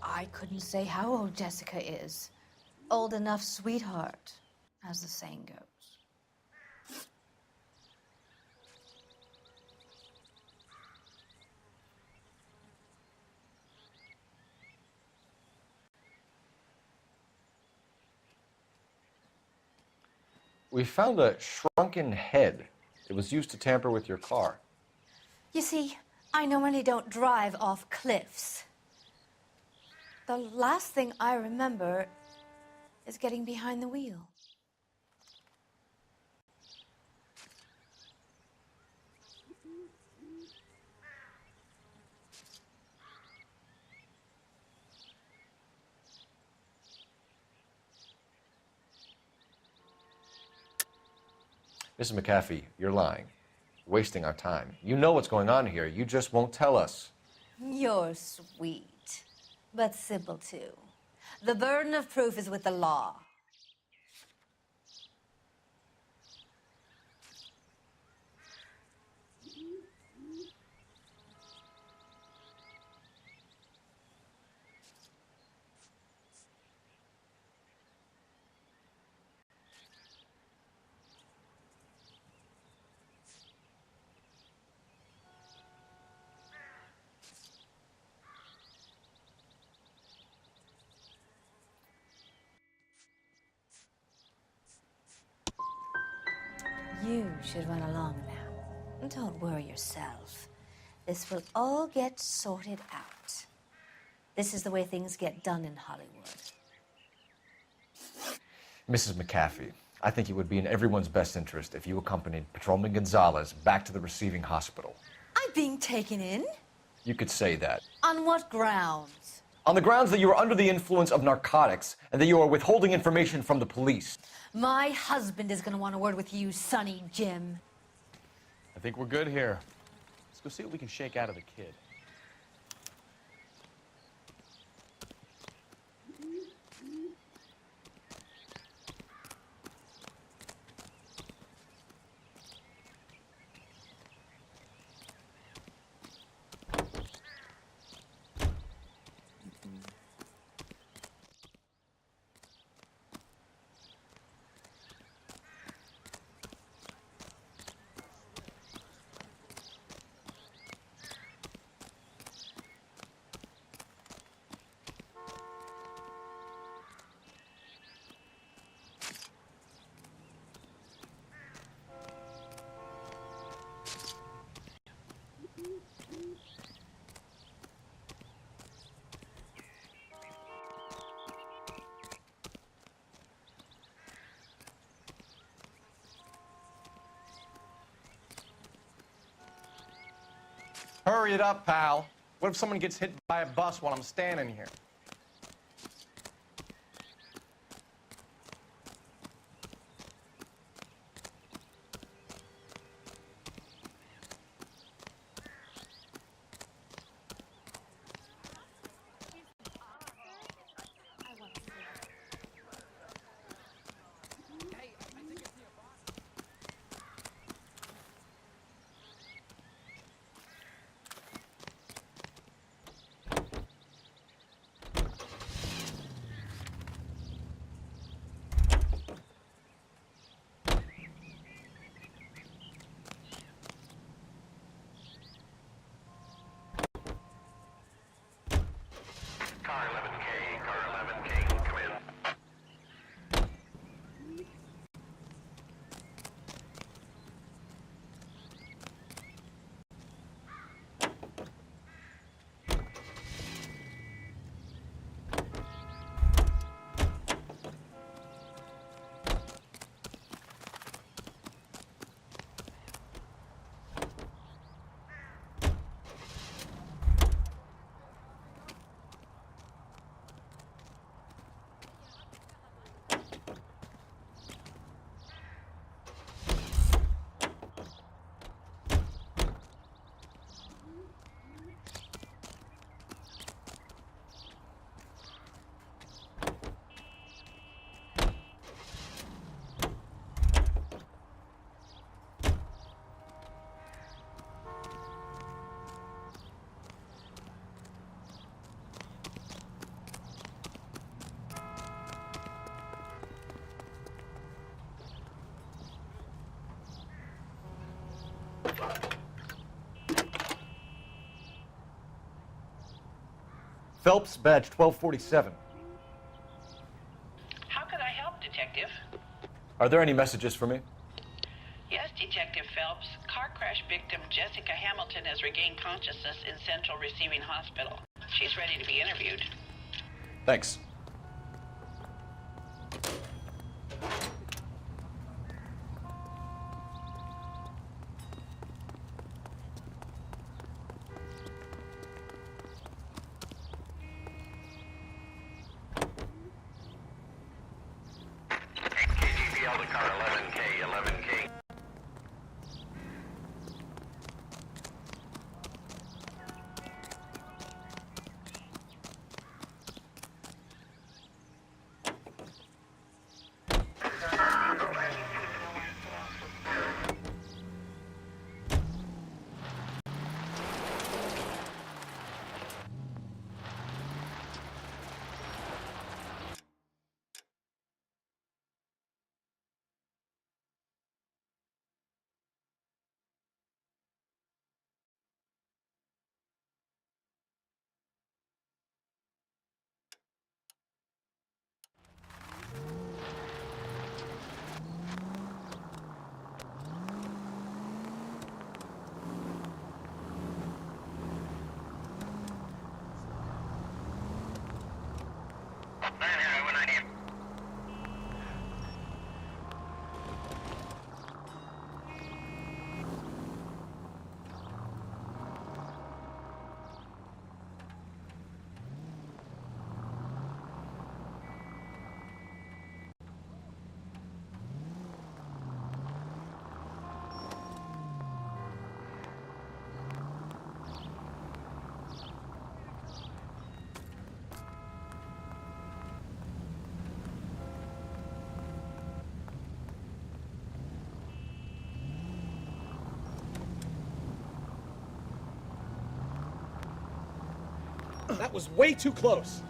S27: I couldn't say how old Jessica is. Old enough, sweetheart, as the saying goes.
S2: We found a shrunken head. It was used to tamper with your car.
S27: You see, I normally don't drive off cliffs. The last thing I remember is getting behind the wheel.
S2: Mrs. McAfee, you're lying. You're wasting our time. You know what's going on here. You just won't tell us.
S27: You're sweet.
S3: but simple too. The burden of proof is with the law. You should run along now. Don't worry yourself. This will all get sorted out. This is the way things get done in Hollywood.
S2: Mrs. McAfee, I think it would be in everyone's best interest if you accompanied Patrolman Gonzalez back to the receiving hospital.
S3: I'm being taken in?
S2: You could say that.
S3: On what grounds?
S2: On the grounds that you are under the influence of narcotics and that you are withholding information from the police.
S3: My husband is going to want a word with you, Sonny Jim.
S24: I think we're good here. Let's go see what we can shake out of the kid.
S5: Hurry it up, pal. What if someone gets hit by a bus while I'm standing here?
S2: Phelps, badge 1247.
S9: How can I help, Detective?
S2: Are there any messages for me?
S9: Yes, Detective Phelps. Car crash victim Jessica Hamilton has regained consciousness in Central Receiving Hospital. She's ready to be interviewed.
S2: Thanks.
S9: KGPL to car 11K, 11K.
S19: That was way too close.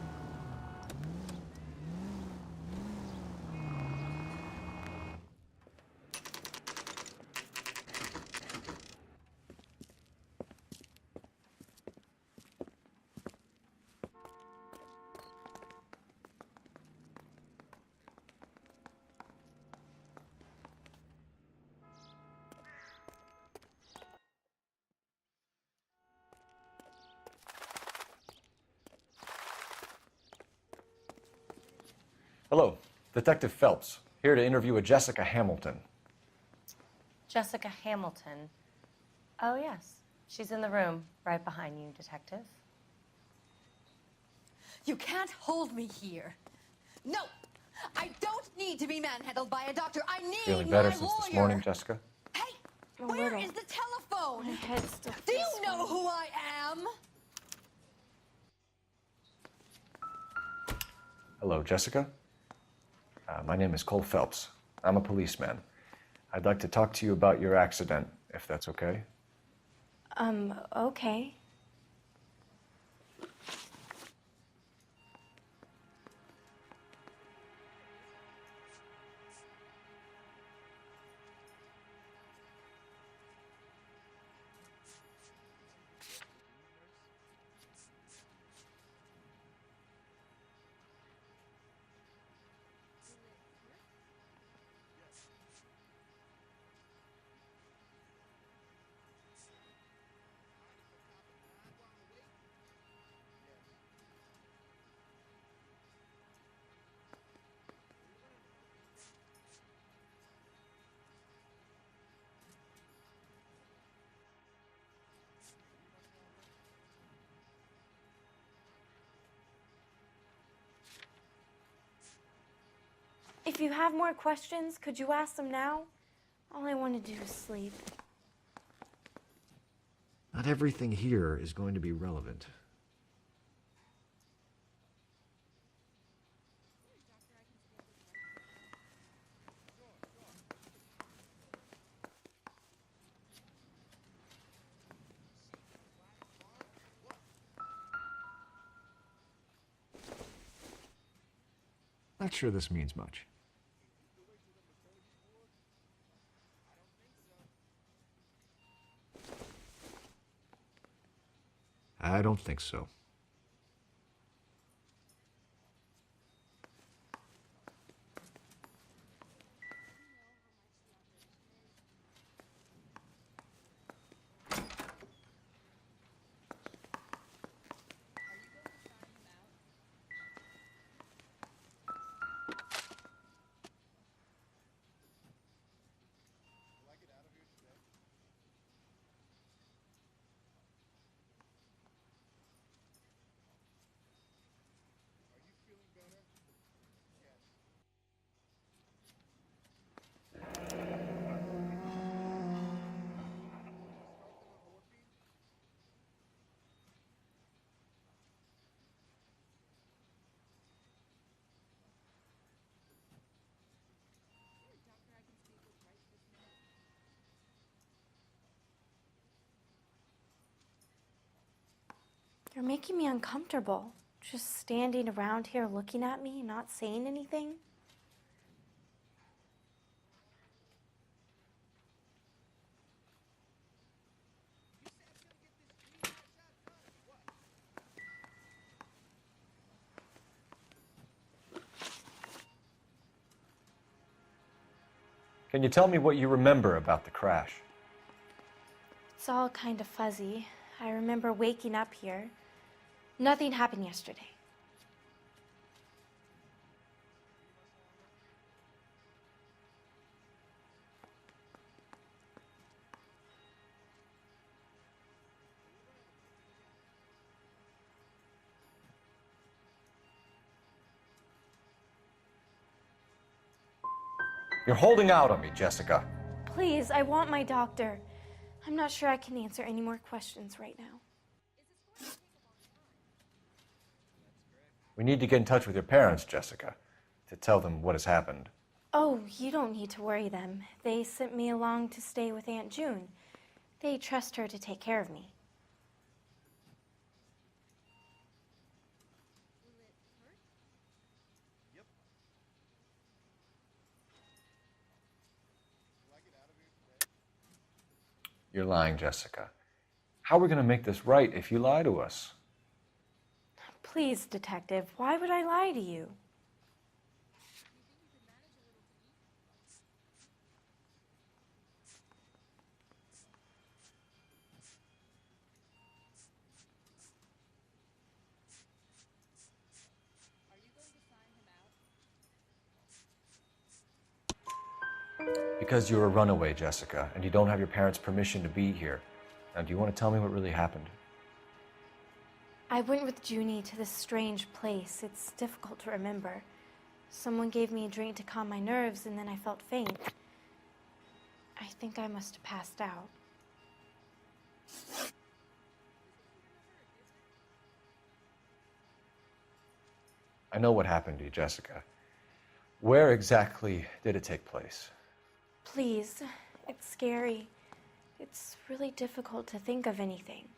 S17: Hello, Detective Phelps, here to interview a Jessica Hamilton.
S1: Jessica Hamilton. Oh, yes. She's in the room right behind you, Detective.
S8: You can't hold me here. No! I don't need to be manhandled by a doctor. I need
S17: Feeling better
S8: my
S17: since
S8: lawyer.
S17: this morning, Jessica?
S8: Hey! Where is the telephone?
S1: My head still
S8: Do you
S1: feels
S8: know
S1: funny.
S8: who I am?
S17: Hello, Jessica. My name is Cole Phelps. I'm a policeman. I'd like to talk to you about your accident, if that's okay.
S1: Okay. If you have more questions, could you ask them now? All I want to do is sleep.
S10: Not everything here is going to be relevant. Not sure this means much. I don't think so.
S1: You're making me uncomfortable. Just standing around here looking at me, not saying anything.
S17: Can you tell me what you remember about the crash?
S1: It's all kind of fuzzy. I remember waking up here. Nothing happened yesterday.
S2: You're holding out on me, Jessica.
S1: Please, I want my doctor. I'm not sure I can answer any more questions right now.
S2: We need to get in touch with your parents, Jessica, to tell them what has happened.
S1: Oh, you don't need to worry them. They sent me along to stay with Aunt June. They trust her to take care of me.
S2: You're lying, Jessica. How are we going to make this right if you lie to us?
S1: Please, Detective, why would I lie to you?
S2: Because you're a runaway, Jessica, and you don't have your parents' permission to be here. Now, do you want to tell me what really happened?
S1: I went with Junie to this strange place. It's difficult to remember. Someone gave me a drink to calm my nerves, and then I felt faint. I think I must have passed out.
S2: I know what happened to you, Jessica. Where exactly did it take place?
S1: Please, it's scary. It's really difficult to think of anything.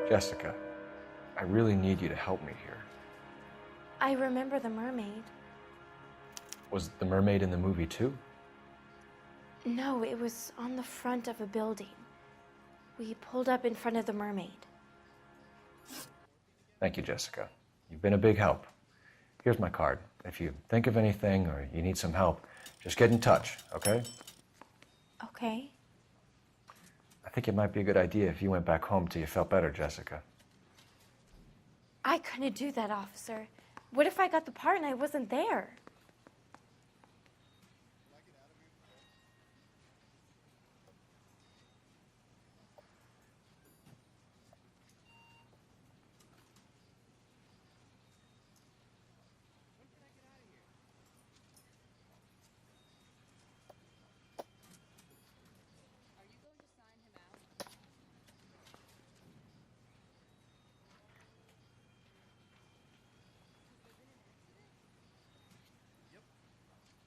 S2: Jessica, I really need you to help me here.
S1: I remember the mermaid.
S2: Was the mermaid in the movie too?
S1: No, it was on the front of a building. We pulled up in front of the mermaid.
S2: Thank you, Jessica. You've been a big help. Here's my card. If you think of anything or you need some help, just get in touch, okay?
S1: Okay.
S2: I think it might be a good idea if you went back home till you felt better, Jessica.
S1: I couldn't do that, officer. What if I got the part and I wasn't there?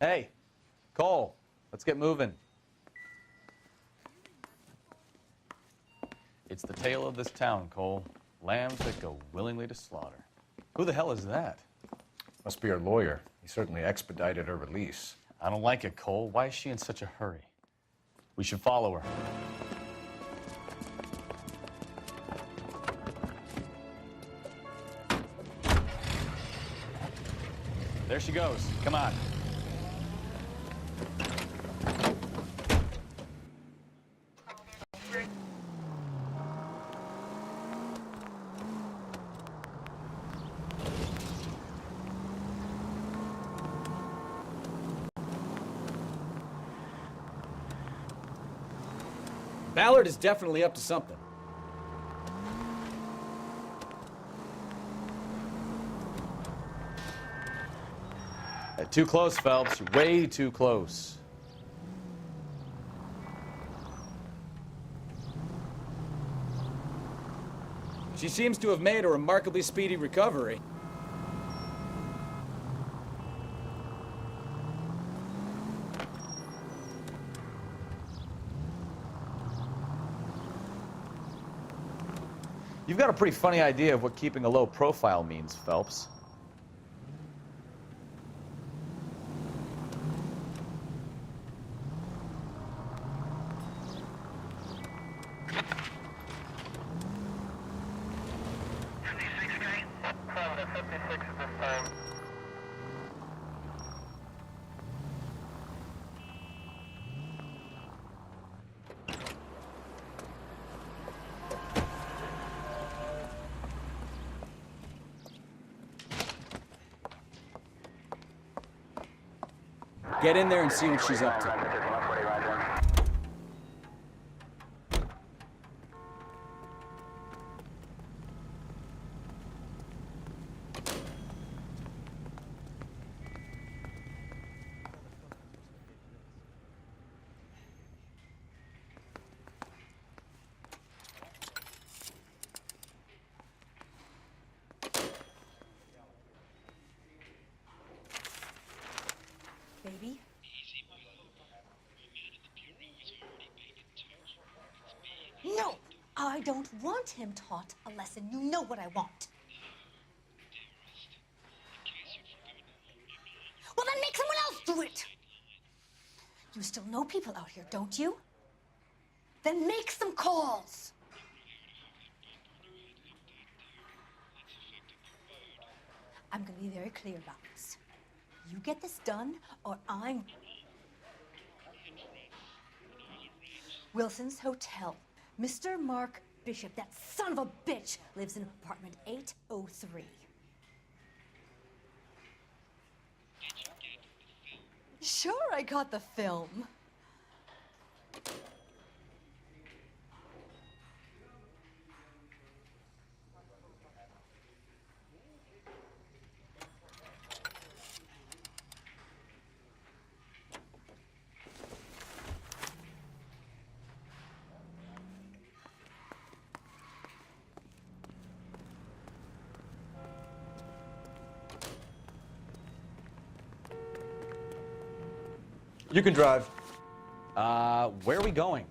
S24: Hey, Cole, let's get moving. It's the tale of this town, Cole. Lambs that go willingly to slaughter. Who the hell is that?
S2: Must be her lawyer. He certainly expedited her release.
S24: I don't like it, Cole. Why is she in such a hurry? We should follow her. There she goes. Come on.
S18: Ballard is definitely up to something.
S24: Too close, Phelps. You're way too close.
S18: She seems to have made a remarkably speedy recovery.
S24: You've got a pretty funny idea of what keeping a low profile means, Phelps.
S18: Get in there and see what she's up to.
S8: Baby? No! I don't want him taught a lesson. You know what I want. Well, then make someone else do it! You still know people out here, don't you? Then make some calls! I'm gonna be very clear about this. You get this done, or I'm... Wilson's Hotel. Mr. Mark Bishop, that son of a bitch, lives in apartment 803. Sure, I got the film.
S5: You can drive.
S24: Where are we going?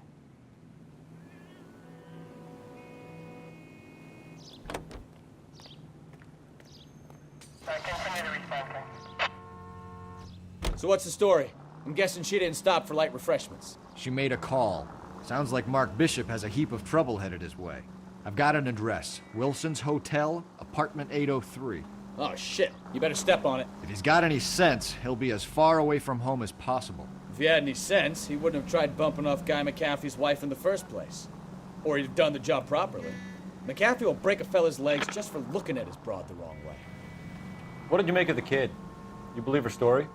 S18: So what's the story? I'm guessing she didn't stop for light refreshments.
S10: She made a call. Sounds like Mark Bishop has a heap of trouble headed his way. I've got an address. Wilson's Hotel, apartment 803.
S18: Oh, shit. You better step on it.
S10: If he's got any sense, he'll be as far away from home as possible.
S18: If he had any sense, he wouldn't have tried bumping off Guy McAfee's wife in the first place. Or he'd have done the job properly. McAfee will break a fella's legs just for looking at his broad the wrong way.
S5: What did you make of the kid? You believe her story?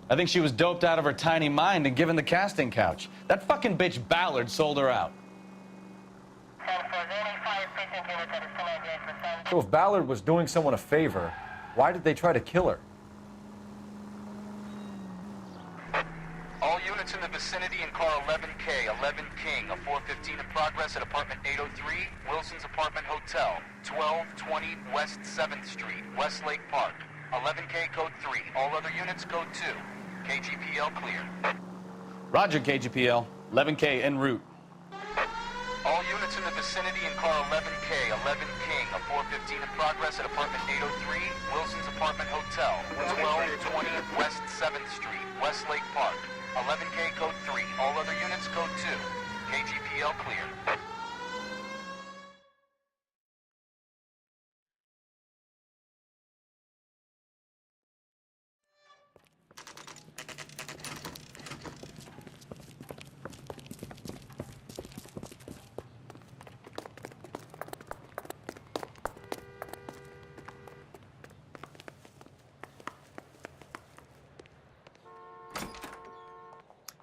S24: I think she was doped out of her tiny mind and given the casting couch. That fucking bitch Ballard sold her out.
S5: So if Ballard was doing someone a favor, why did they try to kill her?
S11: All units in the vicinity in car 11K, 11 King, a 415 in progress at apartment 803, Wilson's Apartment Hotel, 1220 West 7th Street, Westlake Park. 11K code 3. All other units code 2. KGPL clear.
S24: Roger, KGPL. 11K en route.
S11: All units in the vicinity in car 11K, 11 King, a 415 in progress at apartment 803, Wilson's Apartment Hotel, 1220 West 7th Street, Westlake Park. 11K code 3. All other units code 2. KGPL clear.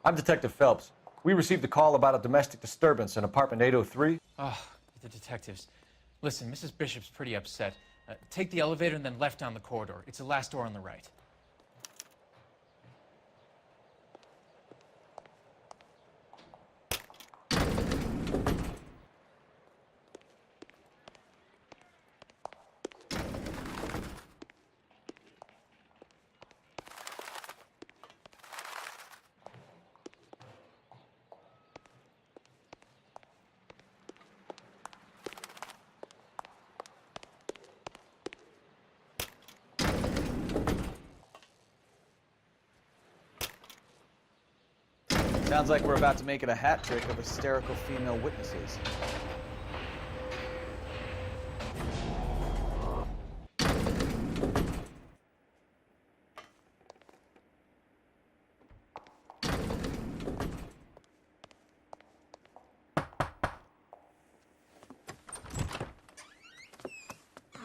S5: I'm Detective Phelps. We received a call about a domestic disturbance in apartment 803.
S12: Oh, the detectives. Listen, Mrs. Bishop's pretty upset. Take the elevator and then left down the corridor. It's the last door on the right.
S13: Sounds like we're about to make it a hat trick of hysterical female witnesses.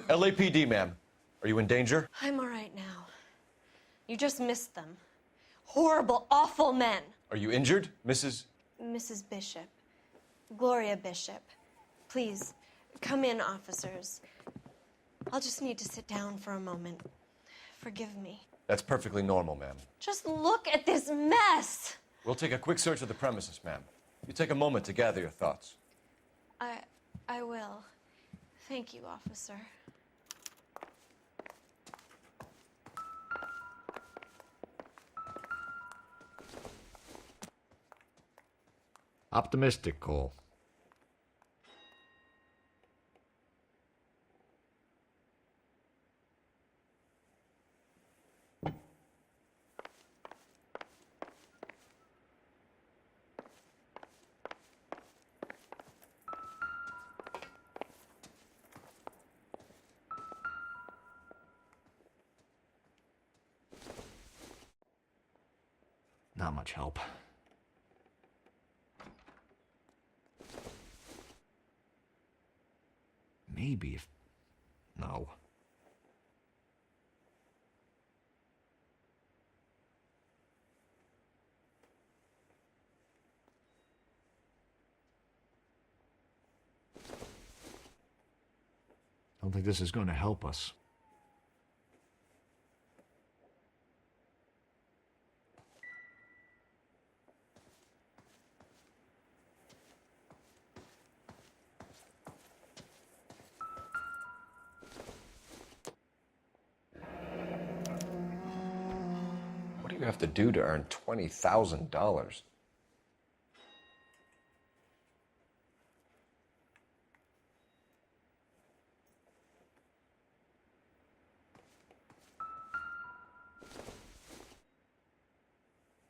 S2: LAPD, ma'am. Are you in danger?
S1: I'm all right now. You just missed them. Horrible, awful men.
S2: Are you injured, Mrs.?
S1: Mrs. Bishop. Gloria Bishop. Please, come in, officers. I'll just need to sit down for a moment. Forgive me.
S2: That's perfectly normal, ma'am.
S1: Just look at this mess.
S2: We'll take a quick search of the premises, ma'am. You take a moment to gather your thoughts.
S1: I will. Thank you, officer.
S10: Optimistic, Cole. Not much help. Maybe if... No. Don't think this is going to help us.
S2: What do you have to do to earn $20,000?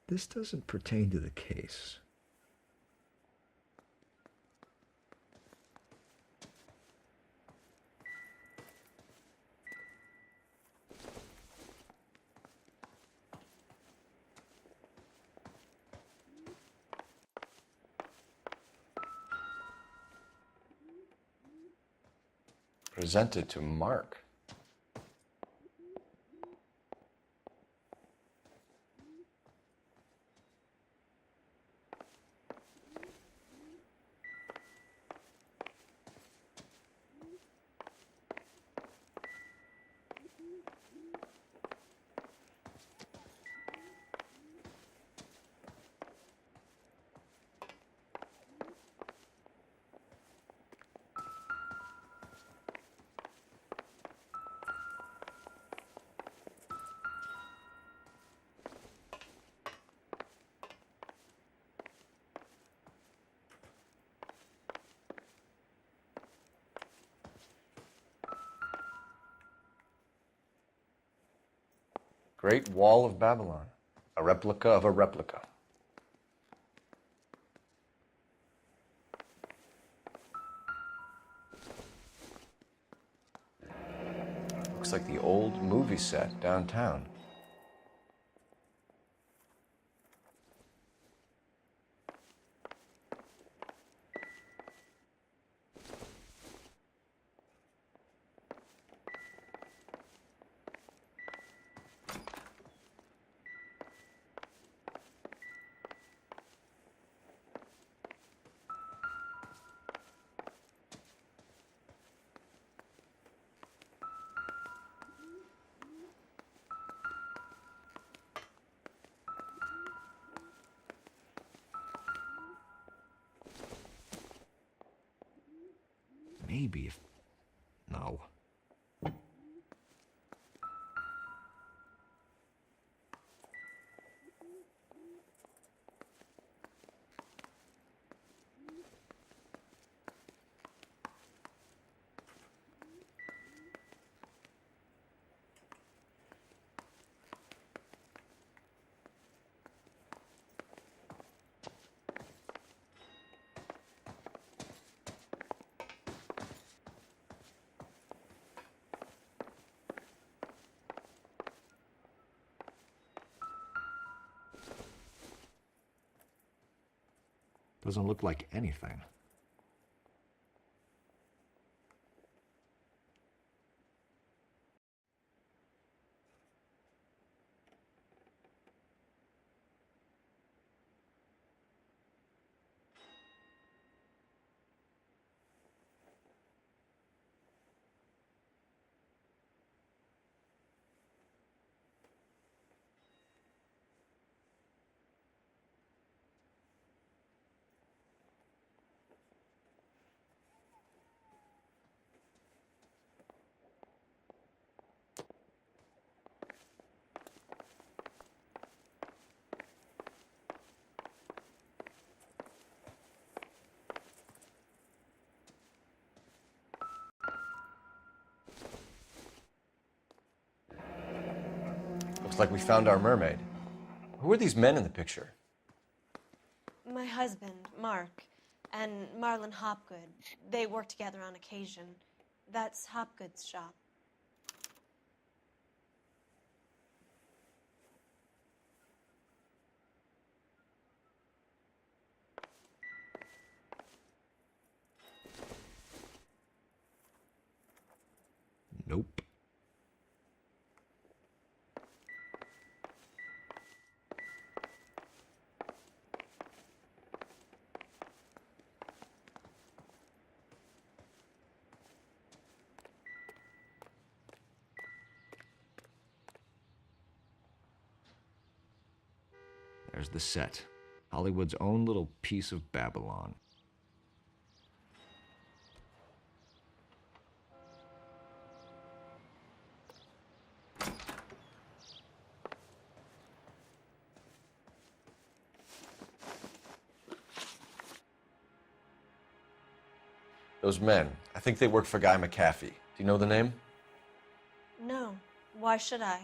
S10: This doesn't pertain to the case.
S2: Presented to Mark. Great Wall of Babylon. A replica of a replica. Looks like the old movie set downtown.
S10: Maybe if... No. Doesn't look like anything.
S2: Looks like we found our mermaid. Who are these men in the picture?
S1: My husband, Mark, and Marlon Hopgood. They work together on occasion. That's Hopgood's shop.
S10: Nope. There's the set. Hollywood's own little piece of Babylon.
S2: Those men, I think they work for Guy McAfee. Do you know the name?
S1: No. Why should I?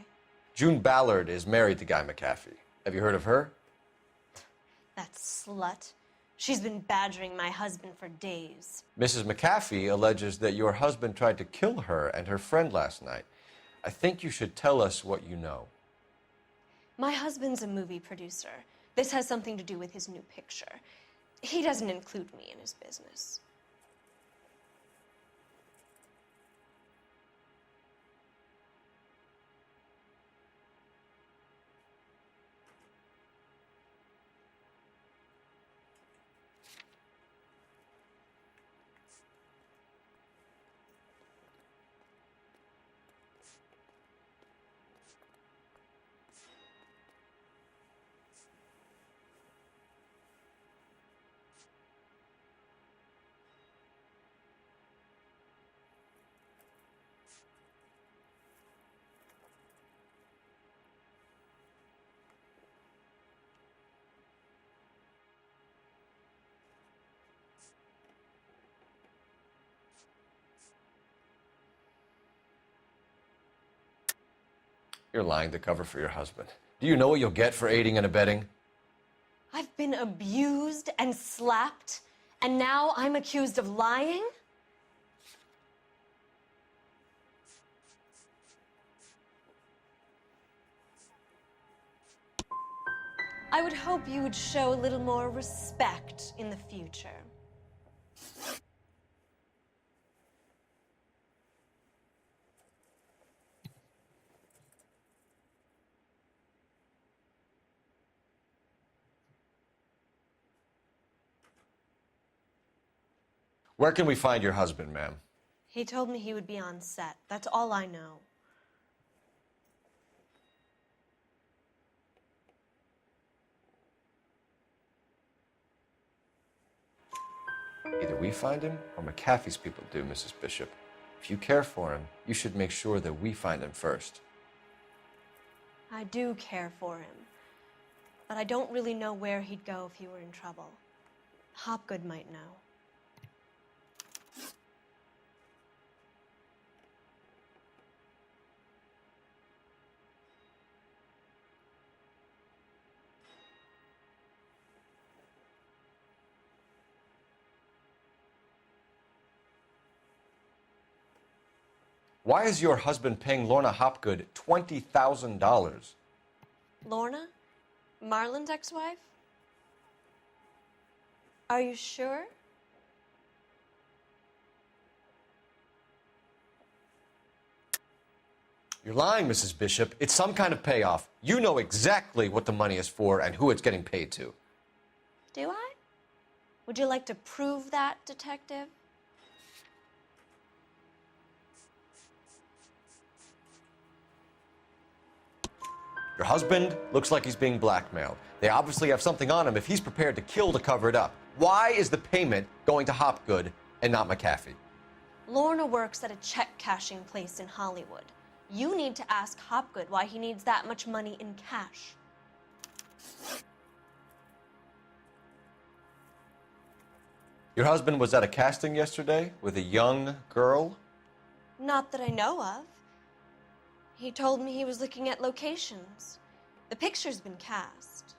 S2: June Ballard is married to Guy McAfee. Have you heard of her?
S1: That slut. She's been badgering my husband for days.
S2: Mrs. McAfee alleges that your husband tried to kill her and her friend last night. I think you should tell us what you know.
S1: My husband's a movie producer. This has something to do with his new picture. He doesn't include me in his business.
S2: You're lying to cover for your husband. Do you know what you'll get for aiding and abetting?
S1: I've been abused and slapped, and now I'm accused of lying? I would hope you would show a little more respect in the future.
S2: Where can we find your husband, ma'am?
S1: He told me he would be on set. That's all I know.
S2: Either we find him or McAfee's people do, Mrs. Bishop. If you care for him, you should make sure that we find him first.
S1: I do care for him, but I don't really know where he'd go if he were in trouble. Hopgood might know.
S2: Why is your husband paying Lorna Hopgood $20,000?
S1: Lorna? Marlon's ex-wife? Are you sure?
S2: You're lying, Mrs. Bishop. It's some kind of payoff. You know exactly what the money is for and who it's getting paid to.
S1: Do I? Would you like to prove that, Detective?
S2: Your husband looks like he's being blackmailed. They obviously have something on him if he's prepared to kill to cover it up. Why is the payment going to Hopgood and not McAfee?
S1: Lorna works at a check cashing place in Hollywood. You need to ask Hopgood why he needs that much money in cash.
S2: Your husband was at a casting yesterday with a young girl?
S1: Not that I know of. He told me he was looking at locations. The picture's been cast.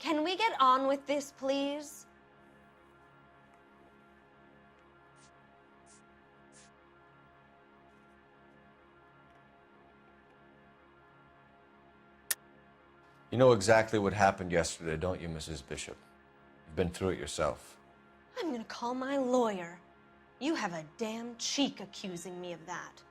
S1: Can we get on with this, please?
S2: You know exactly what happened yesterday, don't you, Mrs. Bishop? You've been through it yourself.
S1: I'm gonna call my lawyer. You have a damn cheek accusing me of that.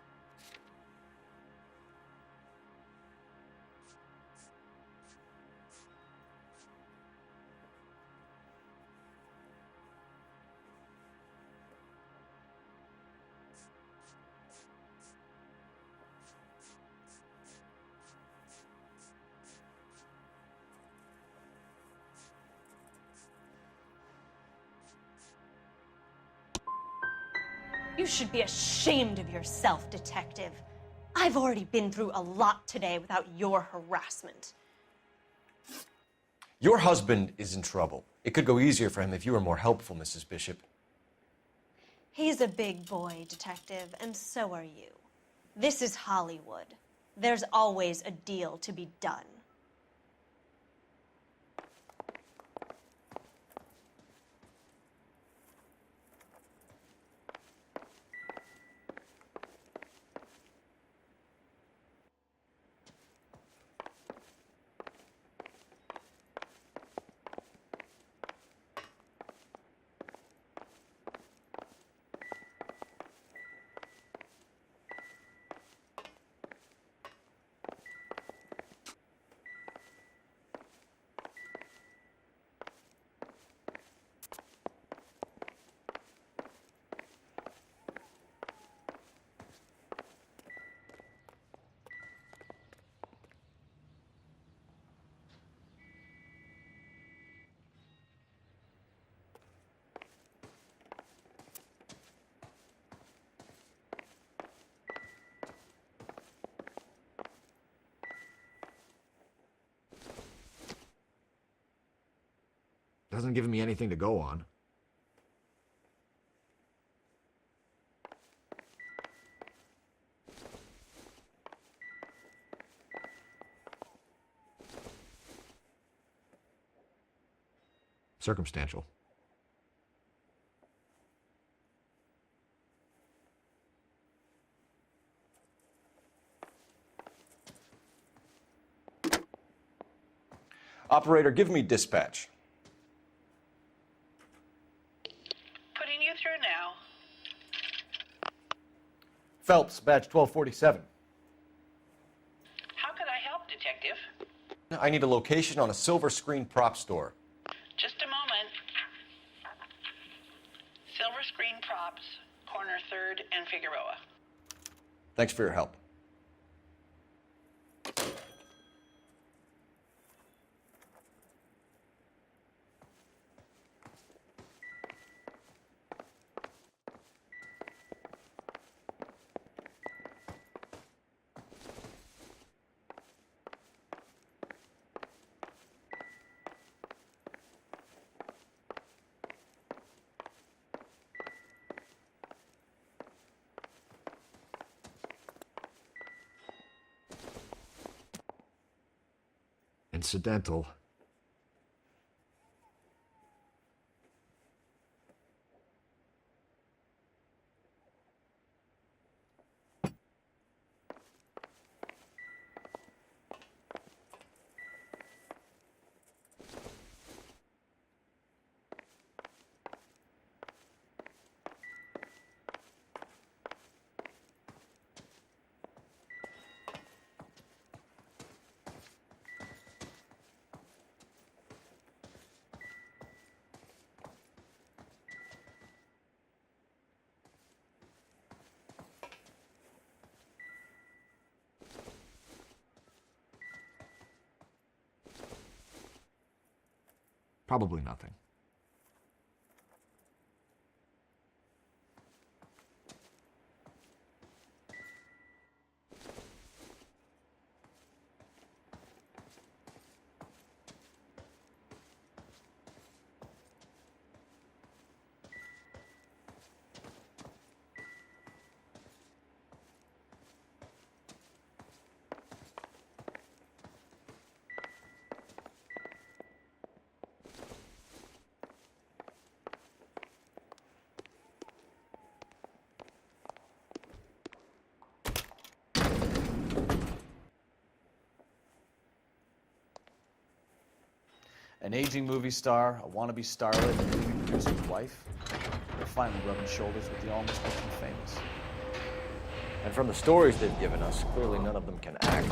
S1: You should be ashamed of yourself, Detective. I've already been through a lot today without your harassment.
S2: Your husband is in trouble. It could go easier for him if you were more helpful, Mrs. Bishop.
S1: He's a big boy, Detective, and so are you. This is Hollywood. There's always a deal to be done.
S10: Doesn't give me anything to go on. Circumstantial.
S2: Operator, give me dispatch.
S9: Putting you through now.
S2: Phelps, badge 1247.
S9: How could I help
S17: I need a location on a silver screen prop store.
S9: Just a moment. Silver Screen Props, corner 3rd and Figueroa.
S17: Thanks for your help. Incidental. Probably nothing.
S24: An aging movie star, a wannabe starlet, and movie producer's wife. They're finally rubbing shoulders with the almost rich and famous.
S17: And from the stories they've given us, clearly none of them can act.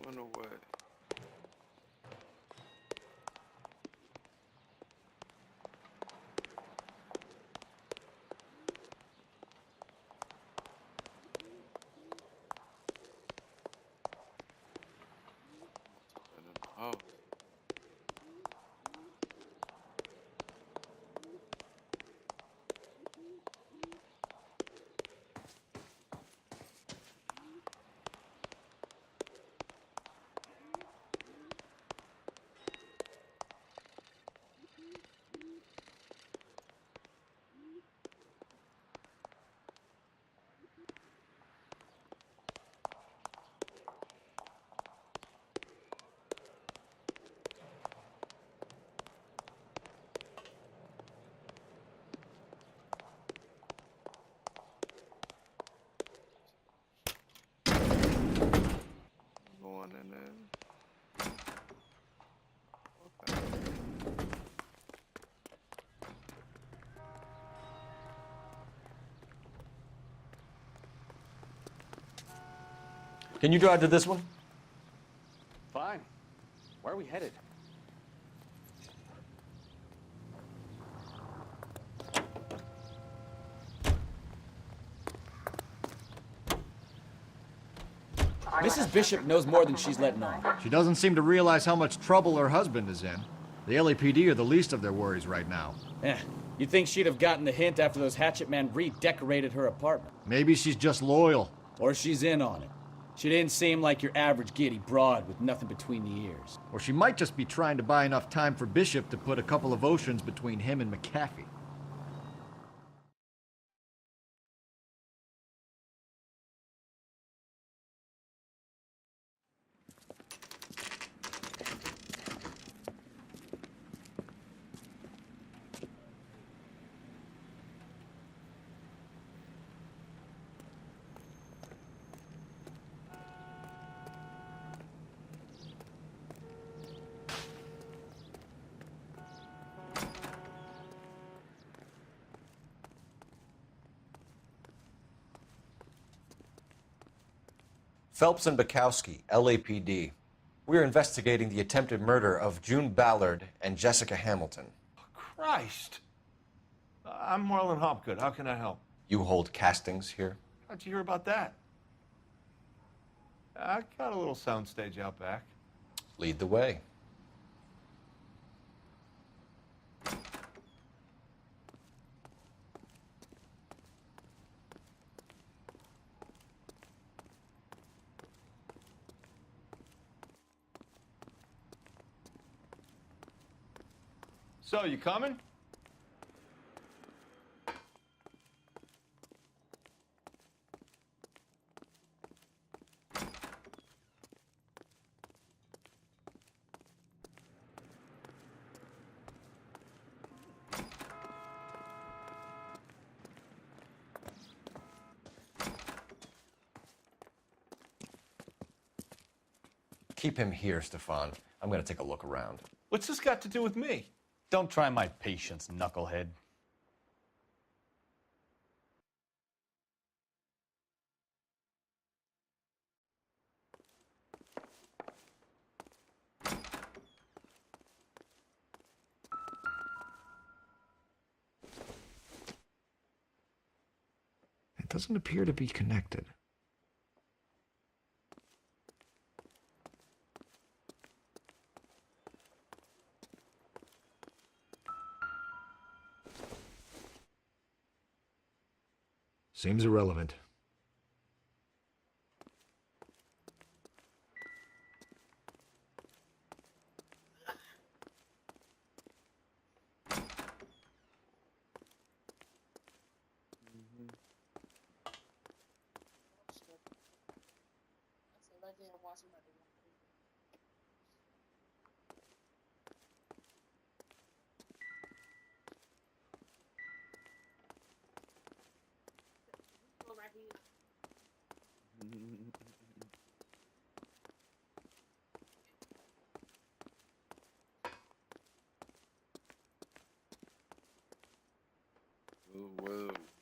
S15: Went away. Oh. going in there.
S17: Can you drive to this one?
S24: Fine. Where are we headed?
S18: Mrs. Bishop knows more than she's letting on.
S10: She doesn't seem to realize how much trouble her husband is in. The LAPD are the least of their worries right now.
S18: You'd think she'd have gotten the hint after those hatchet men redecorated her apartment.
S10: Maybe she's just loyal.
S18: Or she's in on it. She didn't seem like your average giddy broad with nothing between the ears.
S10: Or she might just be trying to buy enough time for Bishop to put a couple of oceans between him and McAfee.
S2: Phelps and Bukowski, LAPD. We're investigating the attempted murder of June Ballard and Jessica Hamilton.
S6: Christ. I'm Marlon Hopgood. How can I help?
S2: You hold castings here?
S6: How'd you hear about that? I got a little soundstage out back.
S2: Lead the way.
S6: So, you coming?
S2: Keep him here, Stefan. I'm gonna take a look around.
S6: What's this got to do with me?
S24: Don't try my patience, knucklehead.
S10: It doesn't appear to be connected. Seems irrelevant.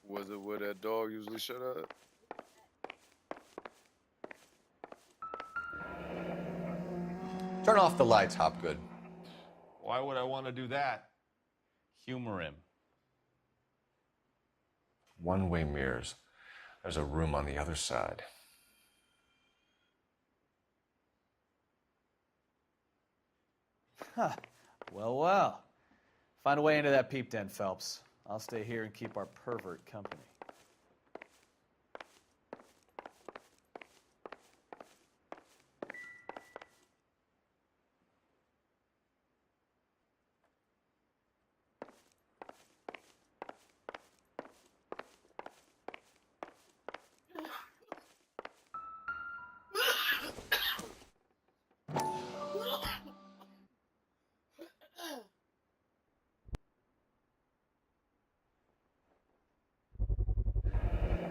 S15: Was it where that dog usually shut up?
S2: Turn off the lights, Hopgood.
S6: Why would I want to do that?
S24: Humor him.
S2: One-way mirrors. There's a room on the other side.
S13: Huh. Well, well. Find a way into that peep den, Phelps. I'll stay here and keep our pervert company.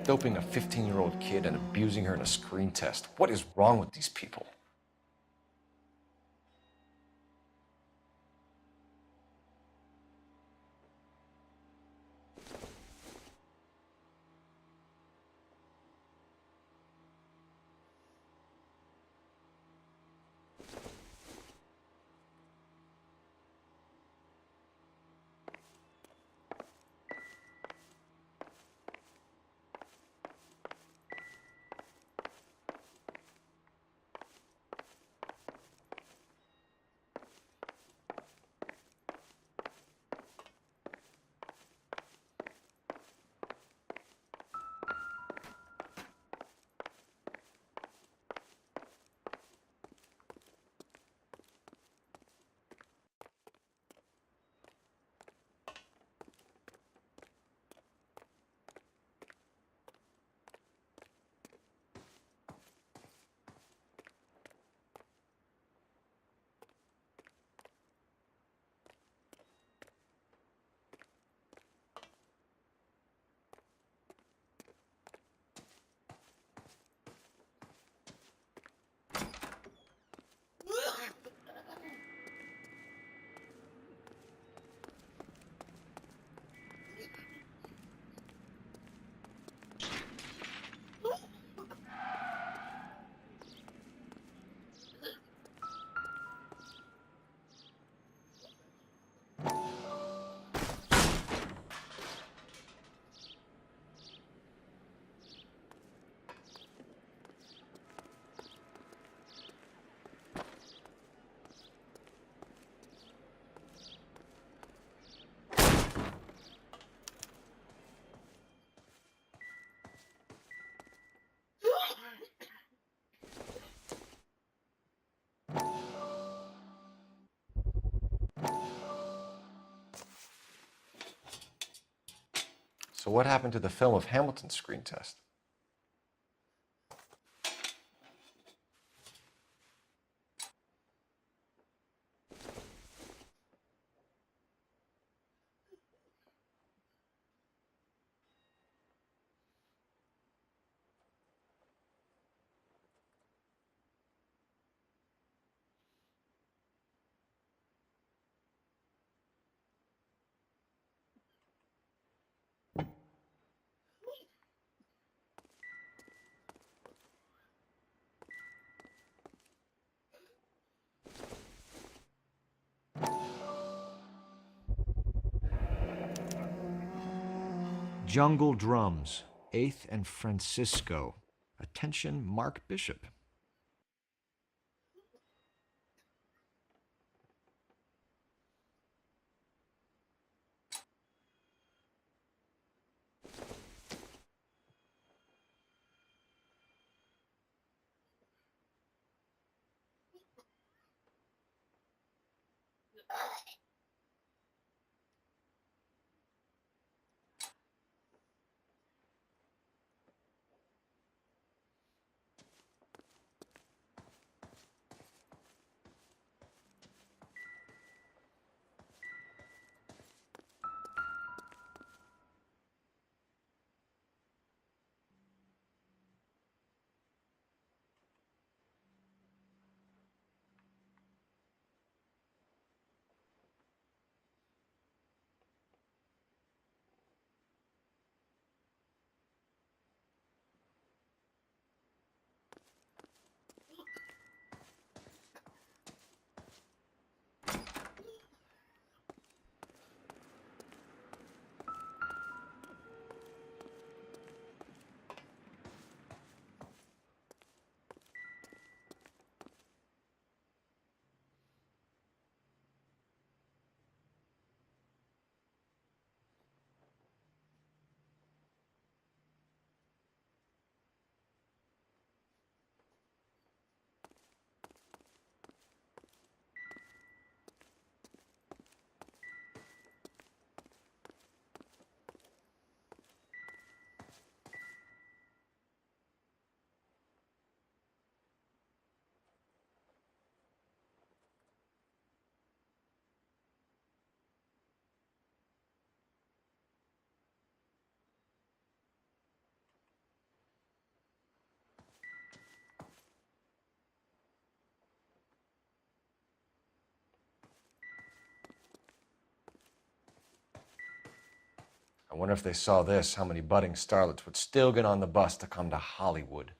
S2: Doping a 15-year-old kid and abusing her in a screen test. What is wrong with these people? So what happened to the film of Hamilton's screen test?
S10: Jungle Drums, 8th and Francisco. Attention, Mark Bishop. I wonder if they saw this, how many budding starlets would still get on the bus to come to Hollywood.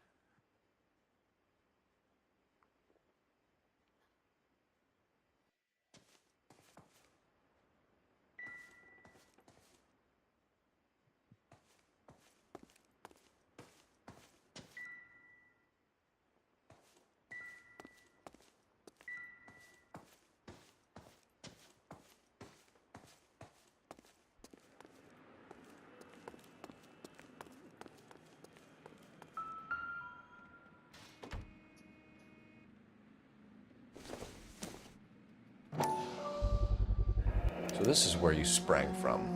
S10: So this is where you sprang from.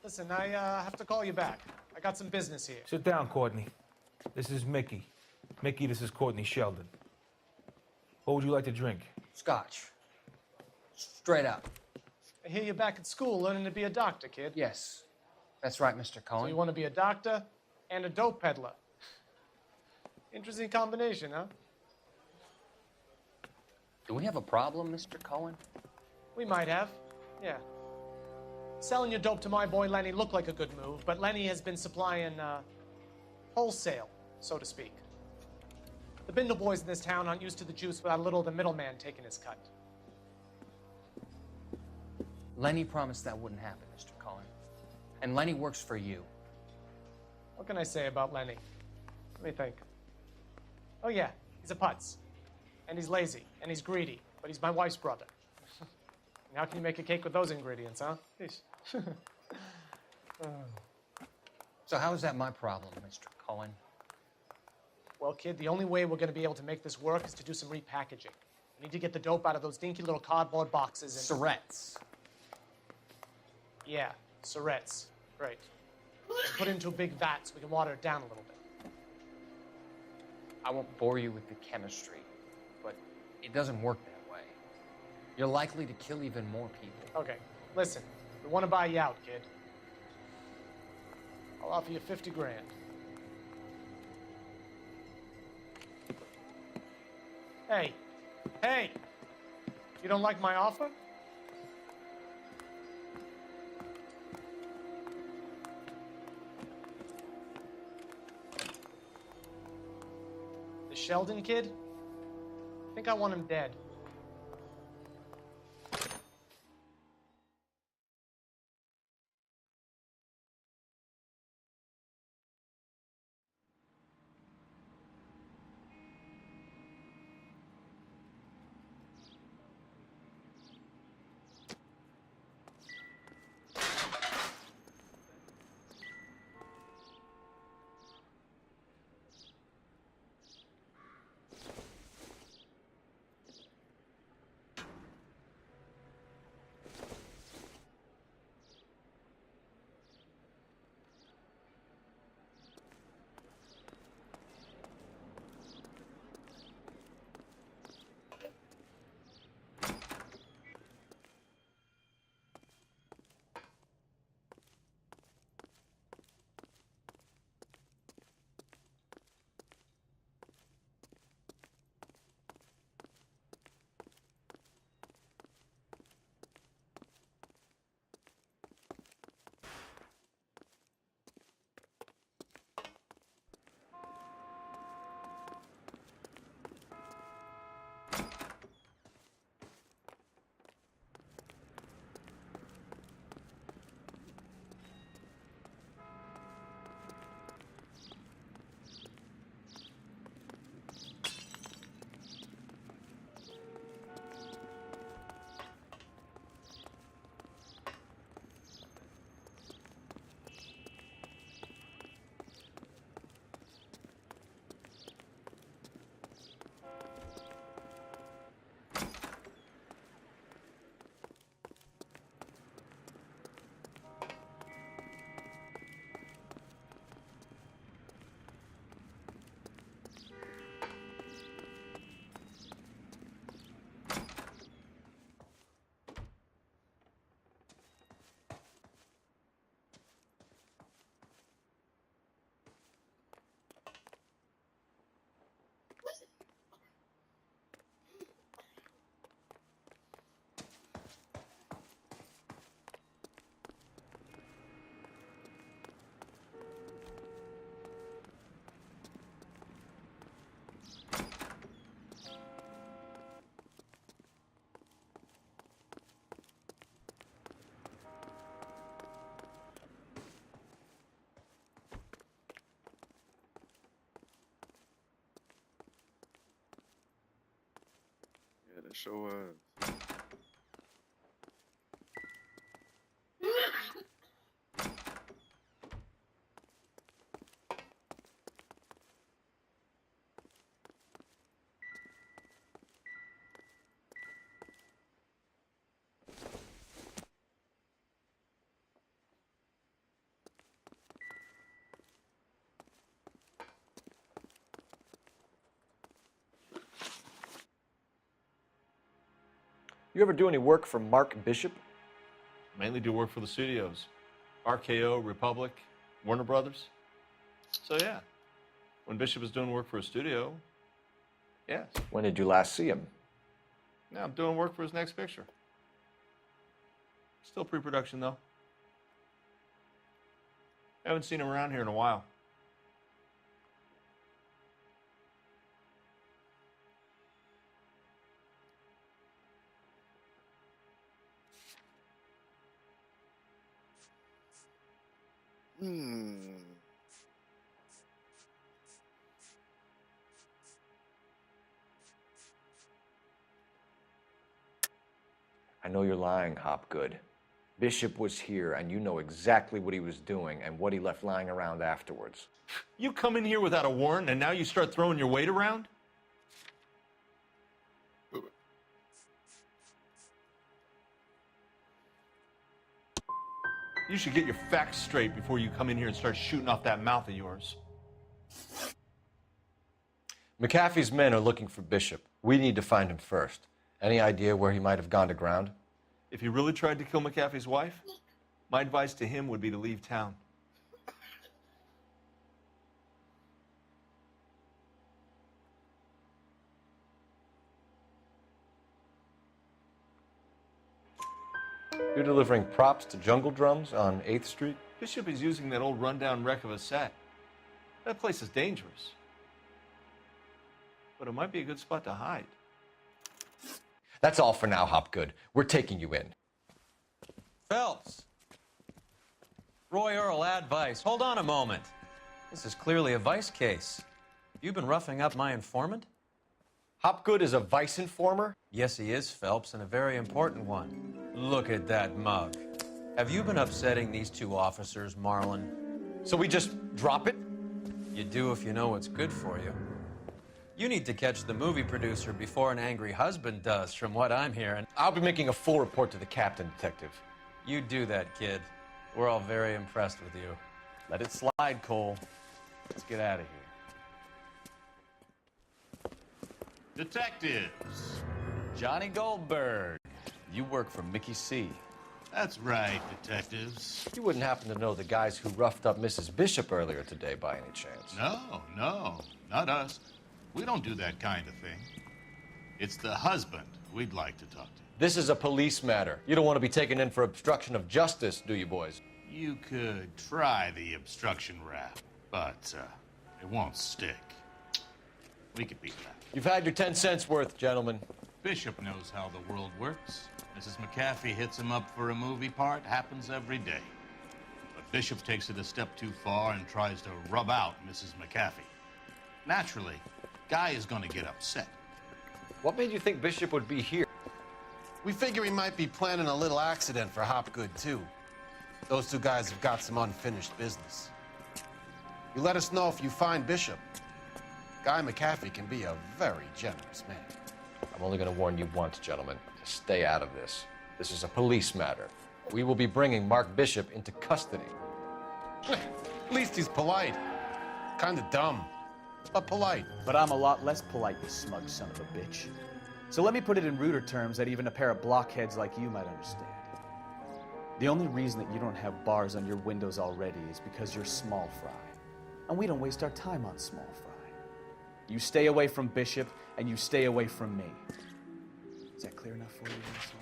S7: Listen, I have to call you back. I got some business here.
S6: Sit down, Courtney.
S7: This is Mickey. Mickey, this is Courtney Sheldon. What would you like to drink?
S14: Scotch. Straight up.
S16: I hear you're back at school learning to be a doctor, kid.
S14: Yes. That's right, Mr.
S16: So
S14: Cohen.
S16: you want to be a doctor and a dope peddler. Interesting combination, huh?
S14: Do we have a problem, Mr. Cohen?
S16: We might have, yeah. Selling your dope to my boy Lenny looked like a good move, but Lenny has been supplying, wholesale, so to speak. The Bindle boys in this town aren't used to the juice without a little of the middleman taking his cut.
S14: Lenny promised that wouldn't happen, Mr. Cohen. And Lenny works for you.
S16: What can I say about Lenny? Let me think. Oh yeah, he's a putz. And he's lazy, and he's greedy, but he's my wife's brother. And how can you make a cake with those ingredients, huh?
S14: So how is that my problem, Mr. Cohen?
S16: Well, kid, the only way we're going to be able to make this work is to do some repackaging. We need to get the dope out of those dinky little cardboard boxes and...
S14: Surrettes.
S16: Yeah, Surrettes. Great. And put it into a big vat so we can water it down a little bit.
S14: I won't bore you with the chemistry, but it doesn't work that way. You're likely to kill even more people.
S16: Okay, listen. We want to buy you out, kid. I'll offer you 50 grand. Hey. Hey! You don't like my offer? The Sheldon kid? I think I want him dead.
S15: Yeah, that show ass.
S17: You ever do any work for Mark Bishop?
S6: Mainly do work for the studios. RKO, Republic, Warner Brothers. So yeah, when Bishop is doing work for a studio, yes.
S17: When did you last see him?
S6: Now I'm doing work for his next picture. Still pre-production though. Haven't seen him around here in a while.
S17: I know you're lying, Hopgood. Bishop was here, and you know exactly what he was doing and what he left lying around afterwards.
S6: You come in here without a warrant, and now you start throwing your weight around? You should get your facts straight before you come in here and start shooting off that mouth of yours.
S2: McAfee's men are looking for Bishop. We need to find him first. Any idea where he might have gone to ground?
S6: If he really tried to kill McAfee's wife, my advice to him would be to leave town.
S2: You're delivering props to Jungle Drums on 8th Street?
S6: Bishop is using that old rundown wreck of a set. That place is dangerous. But it might be a good spot to hide.
S2: That's all for now, Hopgood. We're taking you in.
S12: Phelps. Roy Earl, advice. Hold on a moment. This is clearly a vice case. You've been roughing up my informant?
S2: Hopgood is a vice informer?
S12: Yes, he is, Phelps, and a very important one. Look at that mug. Have you been upsetting these two officers, Marlon?
S2: So we just drop it?
S12: You do if you know what's good for you. You need to catch the movie producer before an angry husband does, from what I'm hearing.
S2: I'll be making a full report to the captain, Detective.
S12: You do that, kid. We're all very impressed with you. Let it slide, Cole. Let's get out of here.
S4: Detectives.
S12: Johnny Goldberg. You work for Mickey C.
S4: That's right, detectives.
S2: You wouldn't happen to know the guys who roughed up Mrs. Bishop earlier today by any chance?
S4: No, not us. We don't do that kind of thing. It's the husband we'd like to talk to.
S2: This is a police matter. You don't want to be taken in for obstruction of justice, do you, boys?
S4: You could try the obstruction rap, but it won't stick. We could beat that.
S2: You've had your 10 cents worth, gentlemen.
S4: Bishop knows how the world works. Mrs. McAfee hits him up for a movie part. Happens every day. But Bishop takes it a step too far and tries to rub out Mrs. McAfee. Naturally, Guy is going to get upset.
S2: What made you think Bishop would be here?
S20: We figure he might be planning a little accident for Hopgood, too. Those two guys have got some unfinished business. You let us know if you find Bishop. Guy McAfee can be a very generous man.
S2: I'm only going to warn you once, gentlemen. To stay out of this. This is a police matter. We will be bringing Mark Bishop into custody.
S20: At least he's polite. Kind of dumb, but polite.
S21: But I'm a lot less polite, you smug son of a bitch. So let me put it in ruder terms that even a pair of blockheads like you might understand. The only reason that you don't have bars on your windows already is because you're small fry. And we don't waste our time on small fry. You stay away from Bishop, and you stay away from me. Is that clear enough for you, asshole?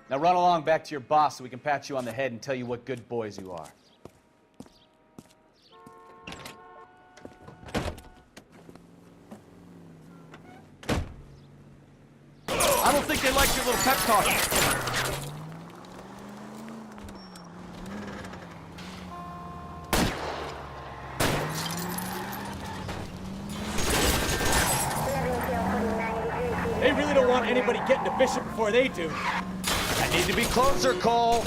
S21: Now run along back to your boss so we can pat you on the head and tell you what good boys you are.
S20: I don't think they like your little pep talk.
S18: They really don't want anybody getting to Bishop before they do.
S13: I need to be closer, Cole.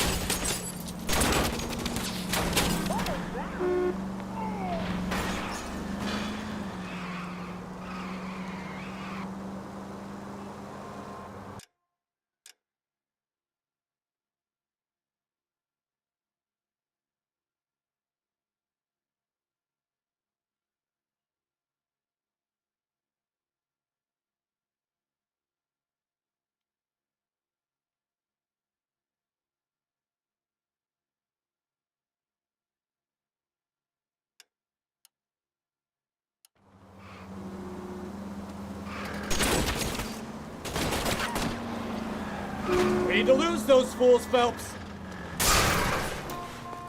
S18: We need to lose those fools, Phelps.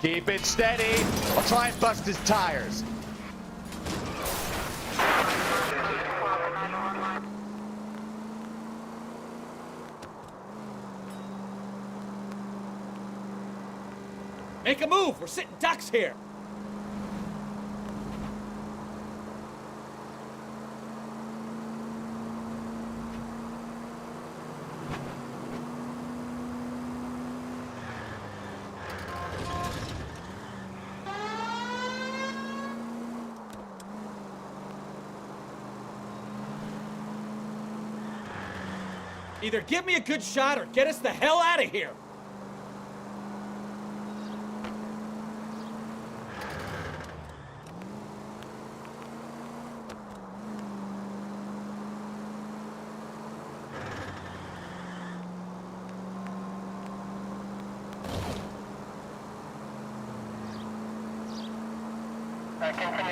S12: Keep it steady. I'll try and bust his tires.
S18: Make a move. We're sitting ducks here. Either give me a good shot or get us the hell out of here.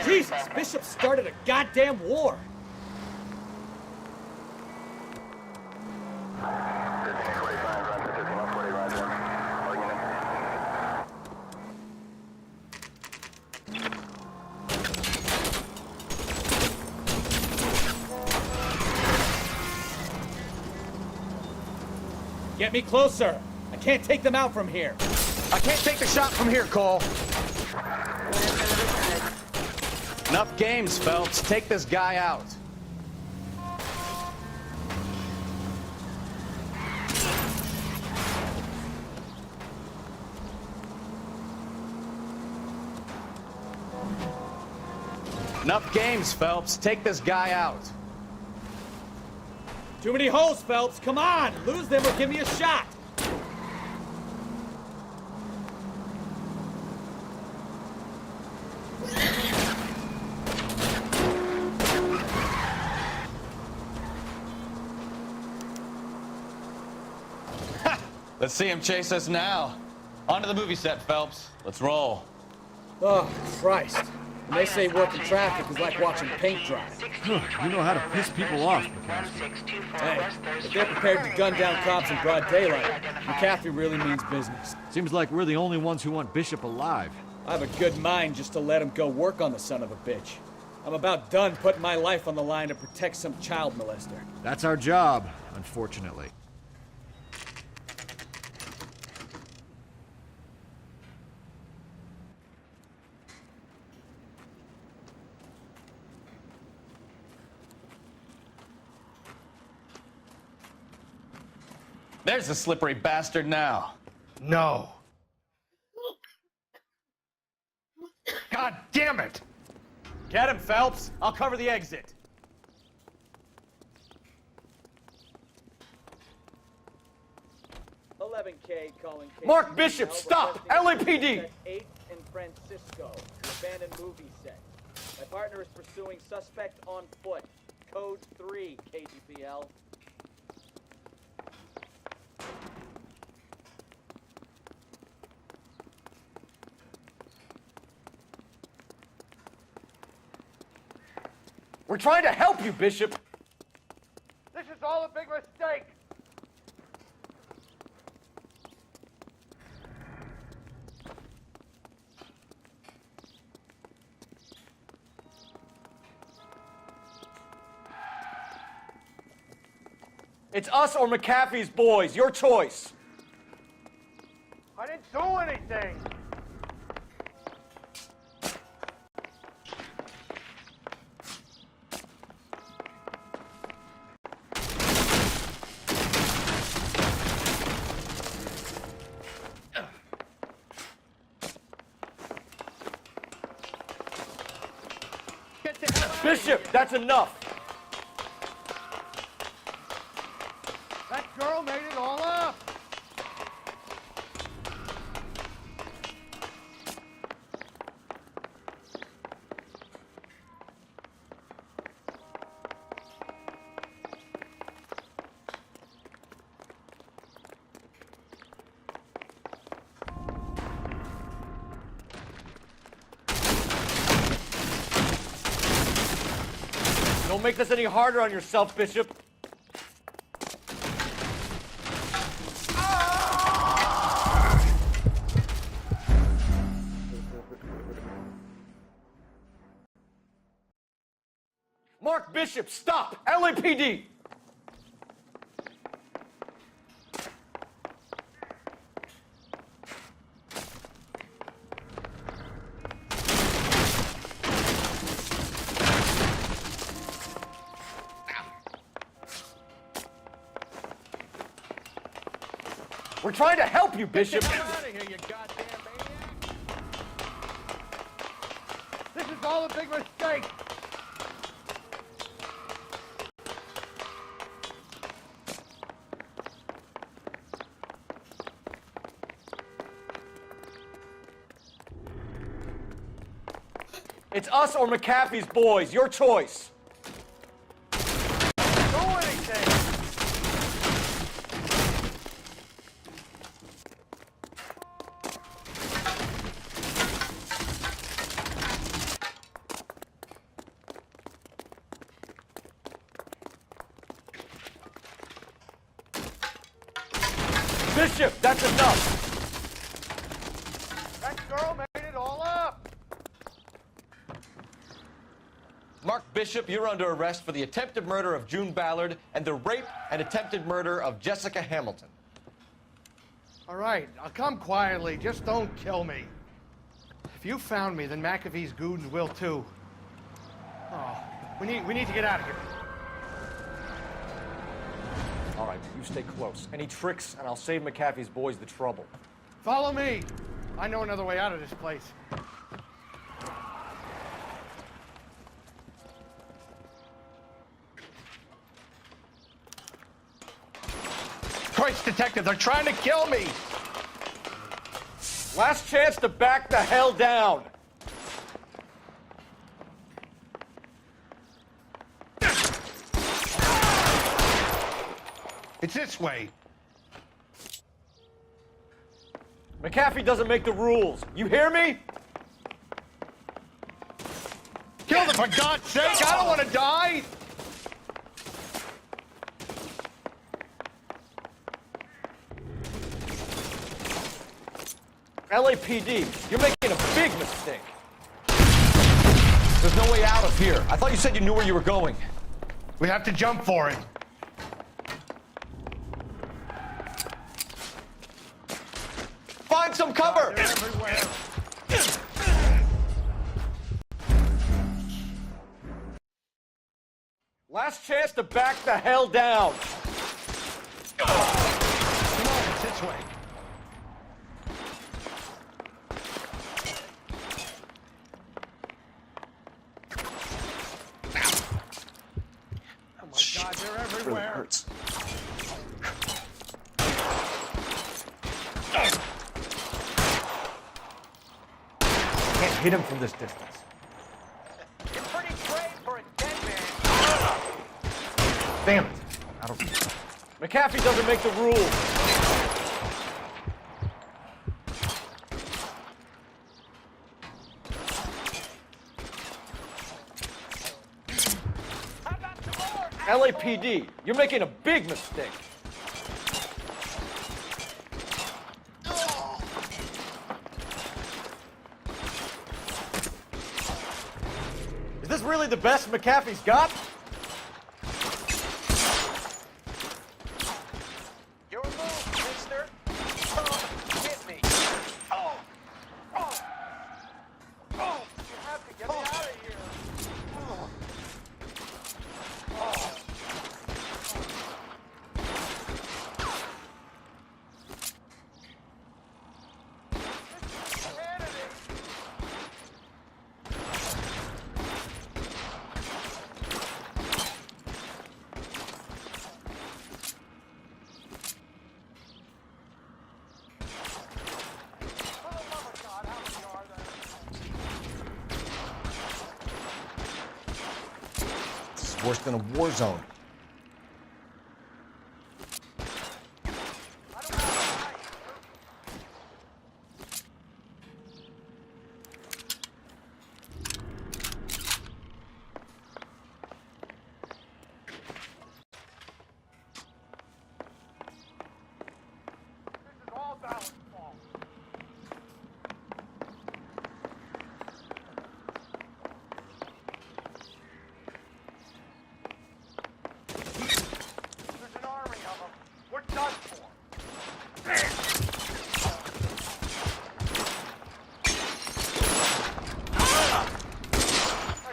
S18: Jesus, Bishop started a goddamn war. Get me closer. I can't take them out from here.
S12: I can't take the shot from here, Cole. Enough games, Phelps. Take this guy out. Enough games, Phelps. Take this guy out.
S18: Too many holes, Phelps. Come on. Lose them or give me a shot.
S12: Let's see him chase us now. On to the movie set, Phelps. Let's roll.
S18: Oh, Christ. When they say working traffic is like watching paint dry.
S10: You know how to piss people off, McCaffrey.
S18: Hey, if they're prepared to gun down cops in broad daylight, McCaffrey really means business.
S10: Seems like we're the only ones who want Bishop alive.
S18: I have a good mind just to let him go work on the son of a bitch. I'm about done putting my life on the line to protect some child molester.
S10: That's our job, unfortunately.
S12: There's the slippery bastard now.
S7: No.
S12: God damn it!
S18: Get him, Phelps. I'll cover the exit. $11K calling.
S5: Mark Bishop, stop! LAPD!
S18: 8th in Francisco, the abandoned movie set. My partner is pursuing suspect on foot. Code 3, KGPL.
S5: We're trying to help you, Bishop. This is all a big mistake. It's us or McAfee's boys. Your choice. I didn't do anything. Bishop, that's enough. That girl made it all up. Don't make this any harder on yourself, Bishop. Bishop, stop! LAPD! We're trying to help you, Bishop.
S3: Get out of here, you goddamn maniac! This is all a big mistake.
S5: It's us or McAfee's boys. Your choice.
S3: Do anything.
S5: Bishop, that's enough.
S3: That girl made it all up.
S17: Mark Bishop, you're under arrest for the attempted murder of June Ballard and the rape and attempted murder of Jessica Hamilton.
S3: All right, I'll come quietly. Just don't kill me. If you found me, then McAfee's goons will too. Oh, we need to get out of here.
S5: All right, you stay close. Any tricks, and I'll save McAfee's boys the trouble.
S3: Follow me. I know another way out of this place. Christ, detective, they're trying to kill me.
S5: Last chance to back the hell down.
S3: It's this way.
S5: McAfee doesn't make the rules. You hear me?
S3: Kill them, for God's sake! I don't want to die!
S5: LAPD, you're making a big mistake. There's no way out of here. I thought you said you knew where you were going.
S3: We have to jump for it.
S5: Find some cover!
S3: They're everywhere.
S5: Last chance to back the hell down.
S3: Come on, it's this way. Oh my God, they're everywhere.
S2: Really hurts.
S5: Can't hit him from this distance.
S3: You're pretty brave for a dead man.
S5: Damn it. I don't... McAfee doesn't make the rules. LAPD, you're making a big mistake. Is this really the best McAfee's got?
S3: Your move, mister. Hit me. Oh. Oh. Oh. You have to get me out of here. Oh. Oh.
S2: This is worse than a war zone.
S3: done for. I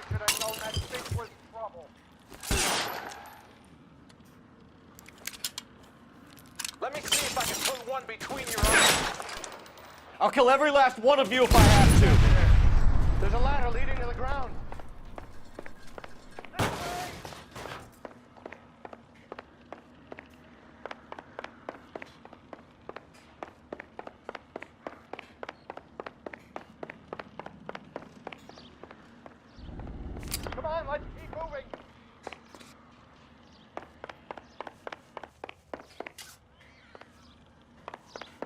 S3: should have known that thing was trouble.
S5: Let me see if I can put one between your eyes. I'll kill every last one of you if I have to.
S3: There's a ladder leading to the ground. Come on, let's keep moving.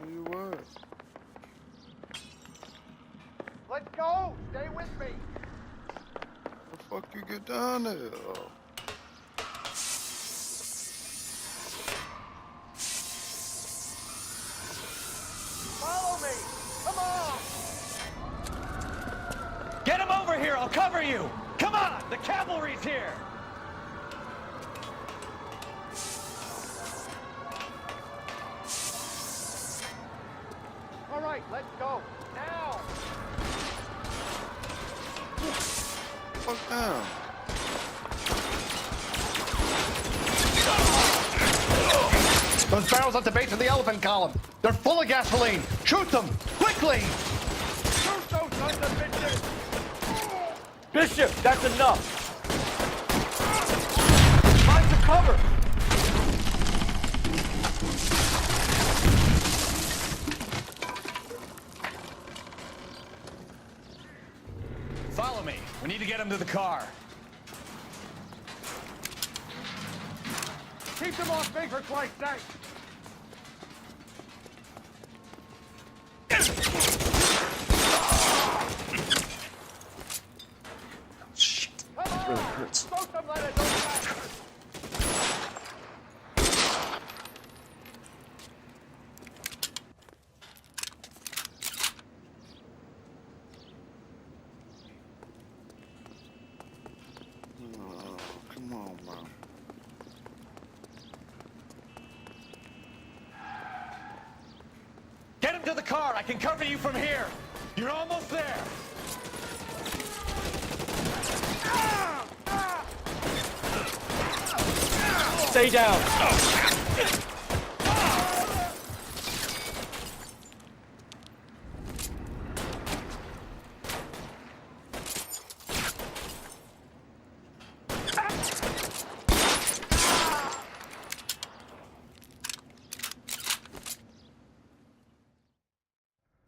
S15: Where you at?
S3: Let's go. Stay with me.
S15: How the fuck you get down there? Oh.
S3: Follow me. Come on.
S5: Get him over here. I'll cover you. Come on. The cavalry's here.
S3: All right, let's go. Now.
S15: Fuck down.
S3: Those barrels at the base of the elephant column. They're full of gasoline. Shoot them. Quickly. Shoot those sons of bitches.
S5: Bishop, that's enough. Find some cover.
S21: Follow me. We need to get him to the car.
S3: Keep them off me for Christ's sake.
S2: Shit. It really hurts.
S3: Both them let it go back.
S15: Oh, come on, man.
S5: Get him to the car. I can cover you from here. You're almost there. Stay down.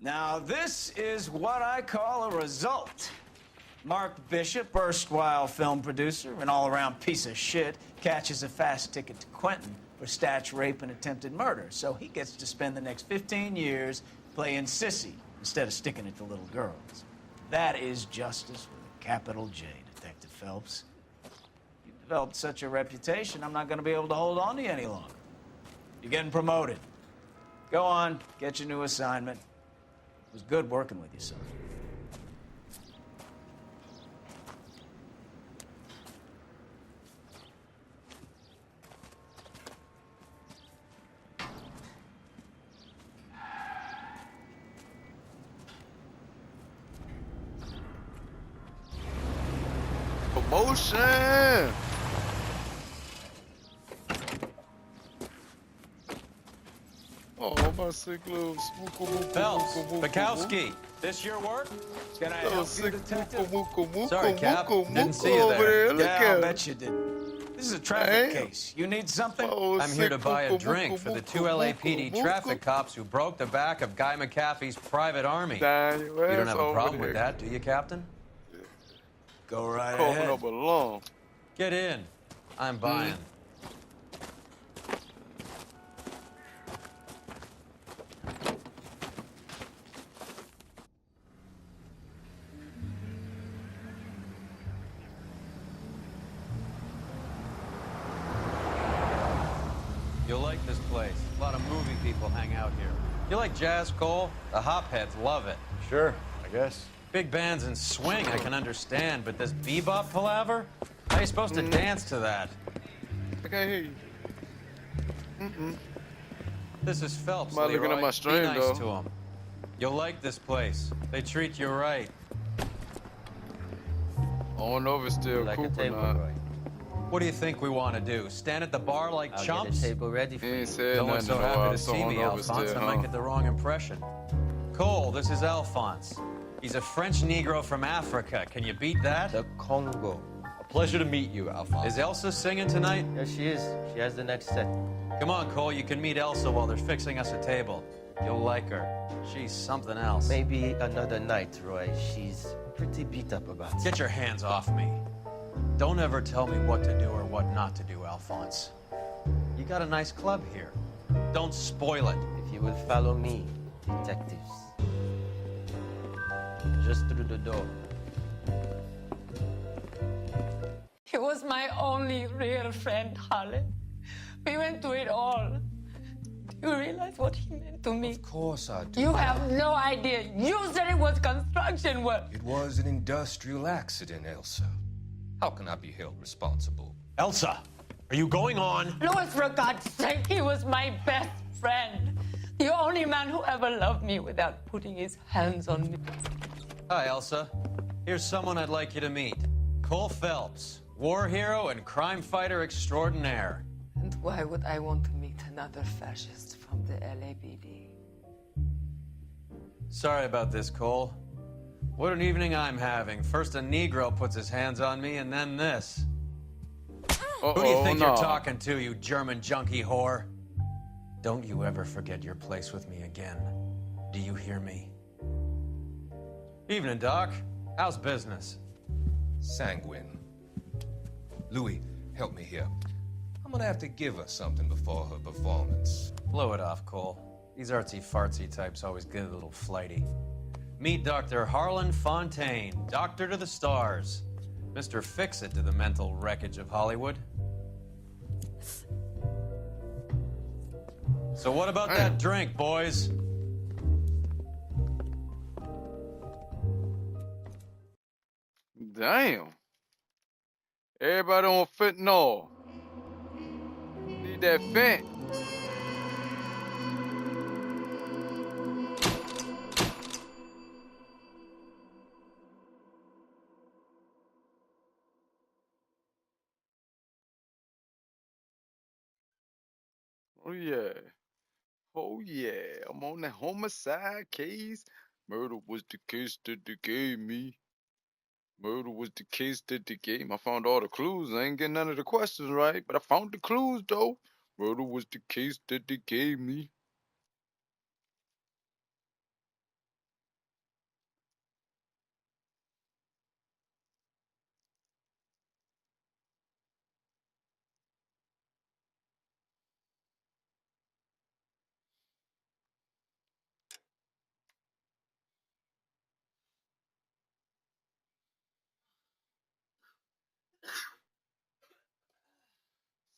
S13: Now, this is what I call a result. Mark Bishop, erstwhile film producer and all-around piece of shit, catches a fast ticket to Quentin for statch rape and attempted murder, so he gets to spend the next 15 years playing sissy instead of sticking it to little girls. That is justice with a capital J, Detective Phelps. You've developed such a reputation, I'm not going to be able to hold on to you any longer. You're getting promoted. Go on, get your new assignment. It was good working with you, son.
S15: Promotion. Oh, my sick little
S12: Phelps, Bukowski, this your work?
S13: Can I help you, Detective?
S12: Sorry, Cap. Didn't see you there.
S13: Yeah, I'll bet you didn't. This is a traffic case. You need something?
S12: I'm here to buy a drink for the two LAPD traffic cops who broke the back of Guy McAfee's private army. You don't have a problem with that, do you, Captain?
S13: Go right
S15: Coughing
S13: ahead.
S15: up a lung.
S12: Get in. I'm buying. You'll like this place. A lot of movie people hang out here. You like jazz, Cole? The hopheads love it.
S17: Sure, I guess.
S12: Big bands and swing I can understand, but this bebop palaver? How are you supposed to dance to that?
S15: I can't hear you.
S12: This is Phelps,
S15: Somebody looking at
S12: Leroy.
S15: my
S12: Be
S15: stream,
S12: nice
S15: though.
S12: to him. You'll like this place. They treat you right.
S15: I don't know if it's still
S5: Like a
S15: Coop or
S5: table,
S15: not.
S5: Roy.
S12: What do you think we want to do? Stand at the bar like
S5: I'll
S12: chumps?
S5: get a table ready for
S15: He
S5: you.
S15: ain't said
S12: No one's
S15: nothing
S12: so
S15: in a while,
S12: happy to
S15: so I
S12: see
S15: don't
S12: me,
S15: know if it's
S12: Alphonse.
S15: still,
S12: I might get the wrong impression. Cole, this is Alphonse. He's a French Negro from Africa. Can you beat that?
S5: The Congo.
S12: A pleasure to meet you, Alphonse. Is Elsa singing tonight?
S5: Yes, she is. She has the next set.
S12: Come on, Cole. You can meet Elsa while they're fixing us a table. You'll like her. She's something else.
S5: Maybe another night, Roy. She's pretty beat up about it.
S12: Get your hands off me. Don't ever tell me what to do or what not to do, Alphonse. You got a nice club here. Don't spoil it.
S5: If you will follow me, detectives. Just through the door.
S8: He was my only real friend, Harlan. We went through it all. Do you realize what he meant to me?
S19: Of course I do.
S8: You have no idea. You said it was construction work.
S19: It was an industrial accident, Elsa. How can I be held responsible?
S12: Elsa, are you going on?
S8: Louis, for God's sake, he was my best friend. The only man who ever loved me without putting his hands on me.
S12: Hi, Elsa. Here's someone I'd like you to meet. Cole Phelps, war hero and crime fighter extraordinaire.
S8: And why would I want to meet another fascist from the LAPD?
S12: Sorry about this, Cole. What an evening I'm having. First a Negro puts his hands on me, and then this. Who do you think you're talking to, you German junkie whore? Don't you ever forget your place with me again. Do you hear me? Evening, Doc. How's business?
S19: Sanguine. Louis, help me here. I'm gonna have to give her something before her performance.
S12: Blow it off, Cole. These artsy-fartsy types always get a little flighty. Meet Dr. Harlan Fontaine, doctor to the stars. Mr. Fix-It to the mental wreckage of Hollywood. So what about that drink, boys?
S15: Damn. Everybody on fentanyl. Need that fent. Oh yeah. Oh yeah. I'm on that homicide case. Murder was the case that they gave me. Murder was the case that they gave me. I found all the clues. I ain't getting none of the questions right, but I found the clues though. Murder was the case that they gave me.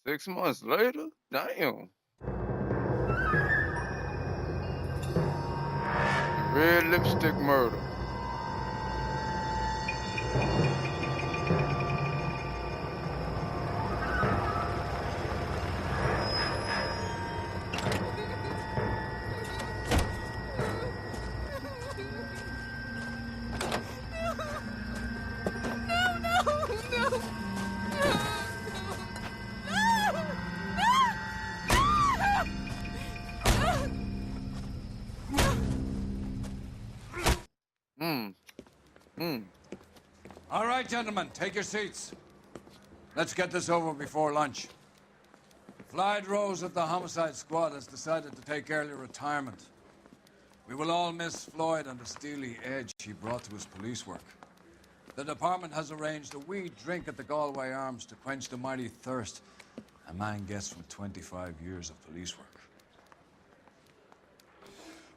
S15: Six months later? Damn. Red lipstick murder.
S22: All right, gentlemen, take your seats. Let's get this over before lunch. Floyd Rose of the Homicide Squad has decided to take early retirement. We will all miss Floyd and the steely edge he brought to his police work. The department has arranged a wee drink at the Galway Arms to quench the mighty thirst a man gets from 25 years of police work.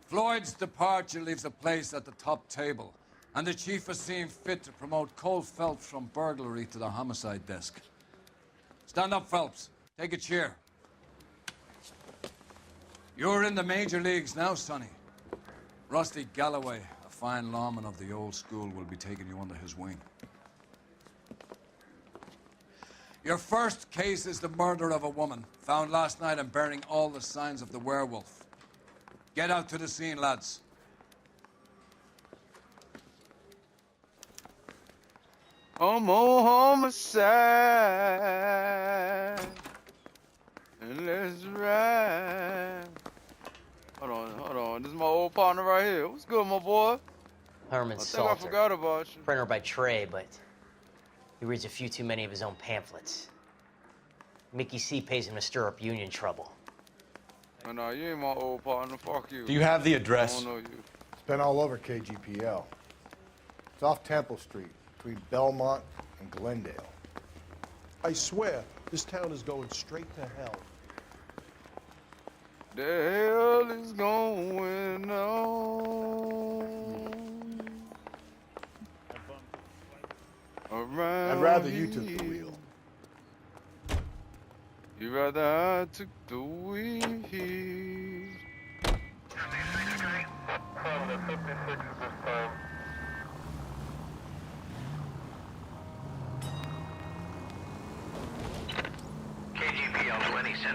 S22: Floyd's departure leaves a place at the top table, and the chief has seen fit to promote Cole Phelps from burglary to the homicide desk. Stand up, Phelps. Take a chair. You're in the major leagues now, Sonny. Rusty Galloway, a fine lawman of the old school, will be taking you under his wing. Your first case is the murder of a woman, found last night and bearing all the signs of the werewolf. Get out to the scene, lads.
S15: I'm on homicide. And let's ride. Hold on. This is my old partner right here. What's good, my boy?
S1: Herman
S15: I think
S1: Salter.
S15: I forgot about you.
S1: Printer by trade, but he reads a few too many of his own pamphlets. Mickey C pays him to stir up union trouble.
S15: No, you ain't my old partner. Fuck you.
S17: Do you have the
S15: I
S17: address?
S15: don't know you.
S3: It's been all over KGPL. It's off Temple Street, between Belmont and Glendale.
S9: I swear, this town is going straight to hell.
S15: The hell is going on around
S3: I'd rather you took the
S15: here?
S3: wheel.
S15: You rather I took the wheel.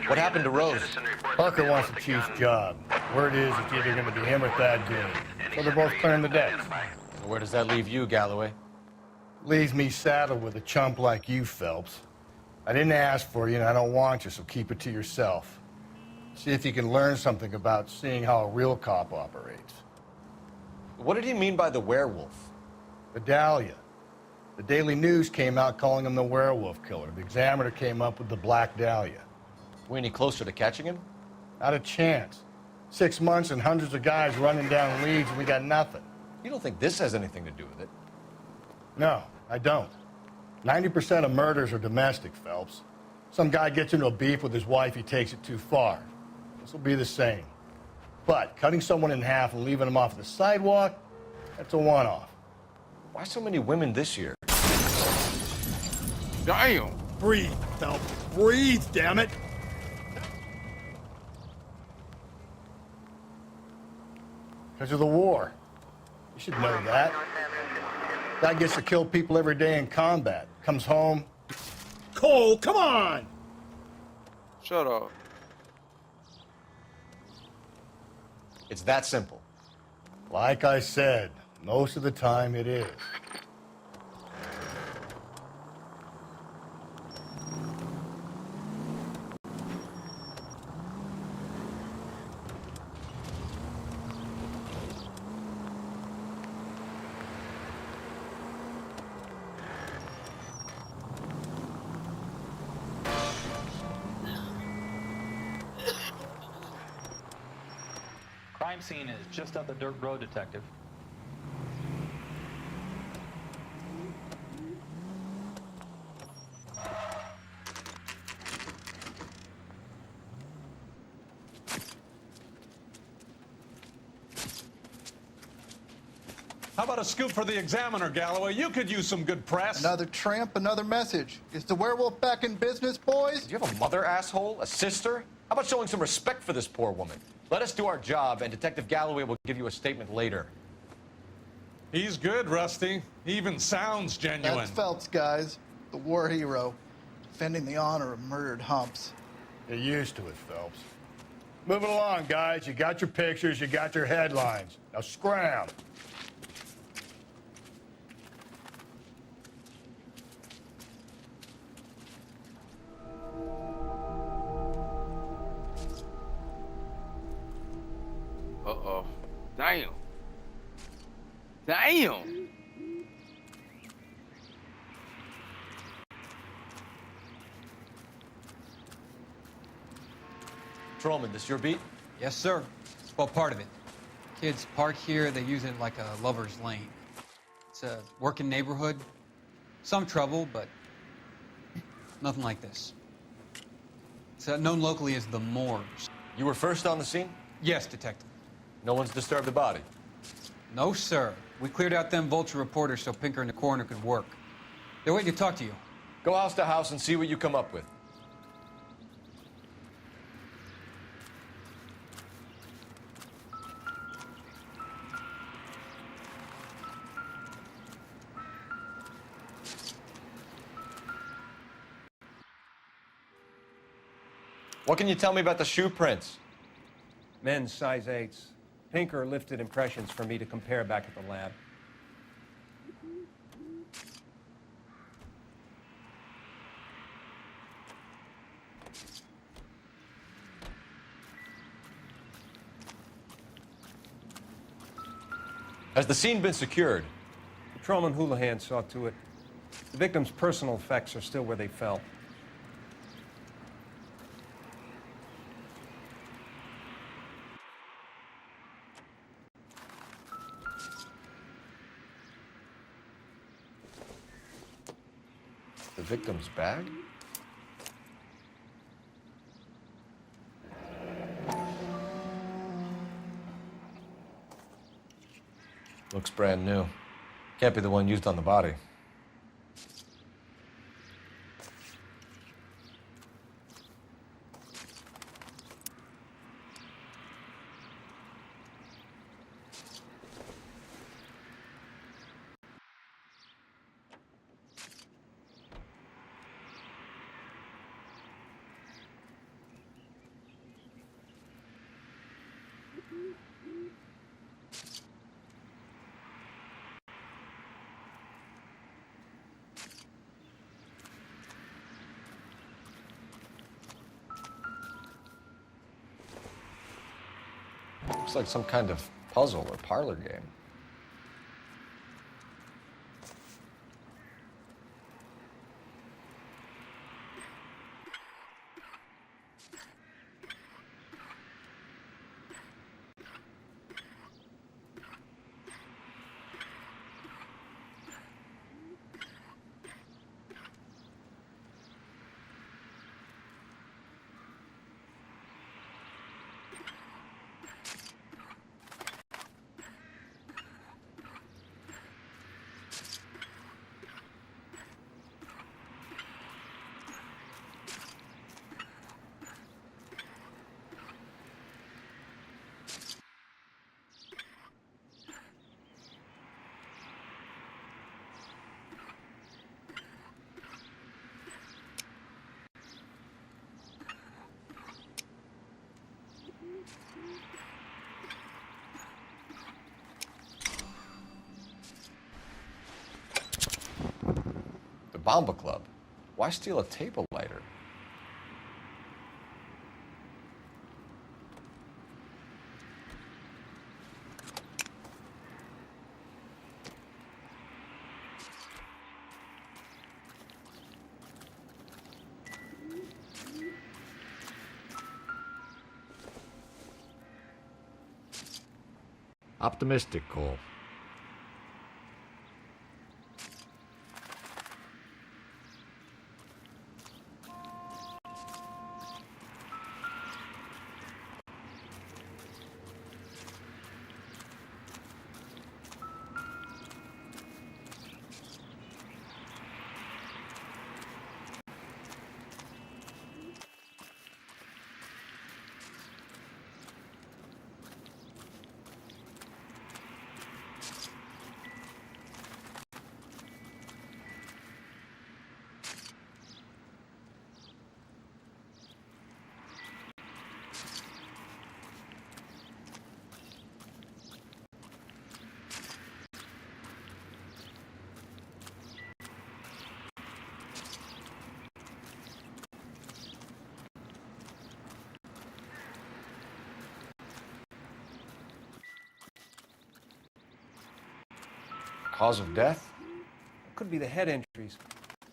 S17: What happened to Rose?
S3: Parker wants the chief's job. Word is it's either going to be him or Thad Goon. So they're both clearing the decks.
S17: So where does that leave you, Galloway?
S3: Leaves me saddled with a chump like you, Phelps. I didn't ask for you, and I don't want you, so keep it to yourself. See if you can learn something about seeing how a real cop operates.
S17: What did he mean by the werewolf?
S3: The Dahlia. The Daily News came out calling him the werewolf killer. The Examiner came up with the Black Dahlia.
S17: We any closer to catching him?
S3: Not a chance. 6 months and hundreds of guys running down leads, and we got nothing.
S17: You don't think this has anything to do with it?
S3: No, I don't. 90% of murders are domestic, Phelps. Some guy gets into a beef with his wife, he takes it too far. This will be the same. But cutting someone in half and leaving them off the sidewalk, that's a one-off.
S17: Why so many women this year?
S15: Damn.
S3: Breathe, Phelps. Breathe, damn it. Because of the war. You should know that. Guy gets to kill people every day in combat. Comes home. Cole, come on!
S15: Shut up.
S17: It's that simple.
S3: Like I said, most of the time it is.
S11: Crime scene is just up the dirt road, Detective.
S23: How about a scoop for the Examiner, Galloway? You could use some good press.
S25: Another tramp, another message. Is the werewolf back in business, boys?
S17: Do you have a mother, asshole? A sister? How about showing some respect for this poor woman? Let us do our job, and Detective Galloway will give you a statement later.
S23: He's good, Rusty. He even sounds genuine.
S25: That's Phelps, guys. The war hero. Defending the honor of murdered humps.
S3: Get used to it, Phelps. Moving along, guys. You got your pictures, you got your headlines. Now scram.
S15: Uh-oh. Damn. Damn.
S17: Trollman, this your beat?
S26: Yes, sir. Well, part of it. Kids park here, they use it like a lover's lane. It's a working neighborhood. Some trouble, but nothing like this. It's known locally as the Moors.
S17: You were first on the scene?
S26: Yes, Detective.
S17: No one's disturbed the body?
S26: No, sir. We cleared out them vulture reporters so Pinker and the coroner could work. They're waiting to talk to you.
S17: Go house to house and see what you come up with.
S2: What can you tell me about the shoe prints?
S4: Men's size 8s. Pinker lifted impressions for me to compare back at the lab.
S2: Has the scene been secured?
S4: Patrolman Houlihan saw to it. The victim's personal effects are still where they fell.
S2: The victim's bag? Looks brand new. Can't be the one used on the body. Looks like some kind of puzzle or parlor game. Bomba Club. Why steal a table lighter?
S10: Optimistic, Cole.
S2: Cause of death?
S4: It could be the head injuries.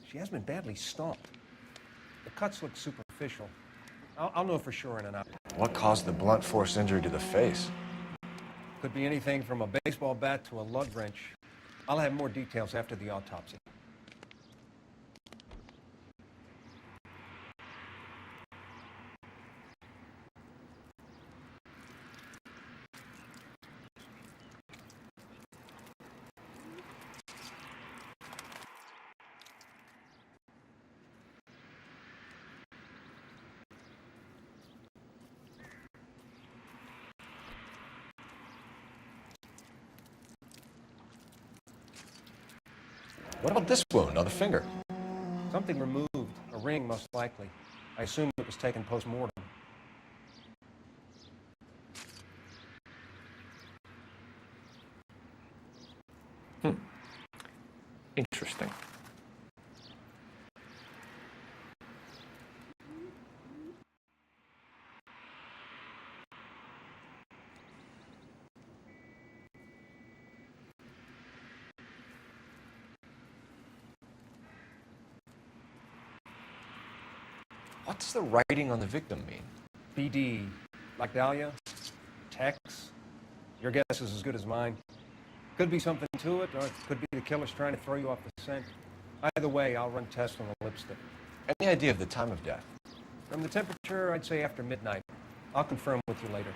S4: She has been badly stomped. The cuts look superficial. I'll know for sure in an hour.
S2: What caused the blunt force injury to the face?
S4: Could be anything from a baseball bat to a lug wrench. I'll have more details after the autopsy.
S2: What about this wound on the finger?
S4: Something removed. A ring, most likely. I assume it was taken post-mortem.
S6: Interesting.
S17: What's the writing on the victim mean?
S4: BD, like Dahlia, Tex. Your guess is as good as mine. Could be something to it, or it could be the killer's trying to throw you off the scent. Either way, I'll run tests on the lipstick.
S17: Any idea of the time of death?
S4: From the temperature, I'd say after midnight. I'll confirm with you later.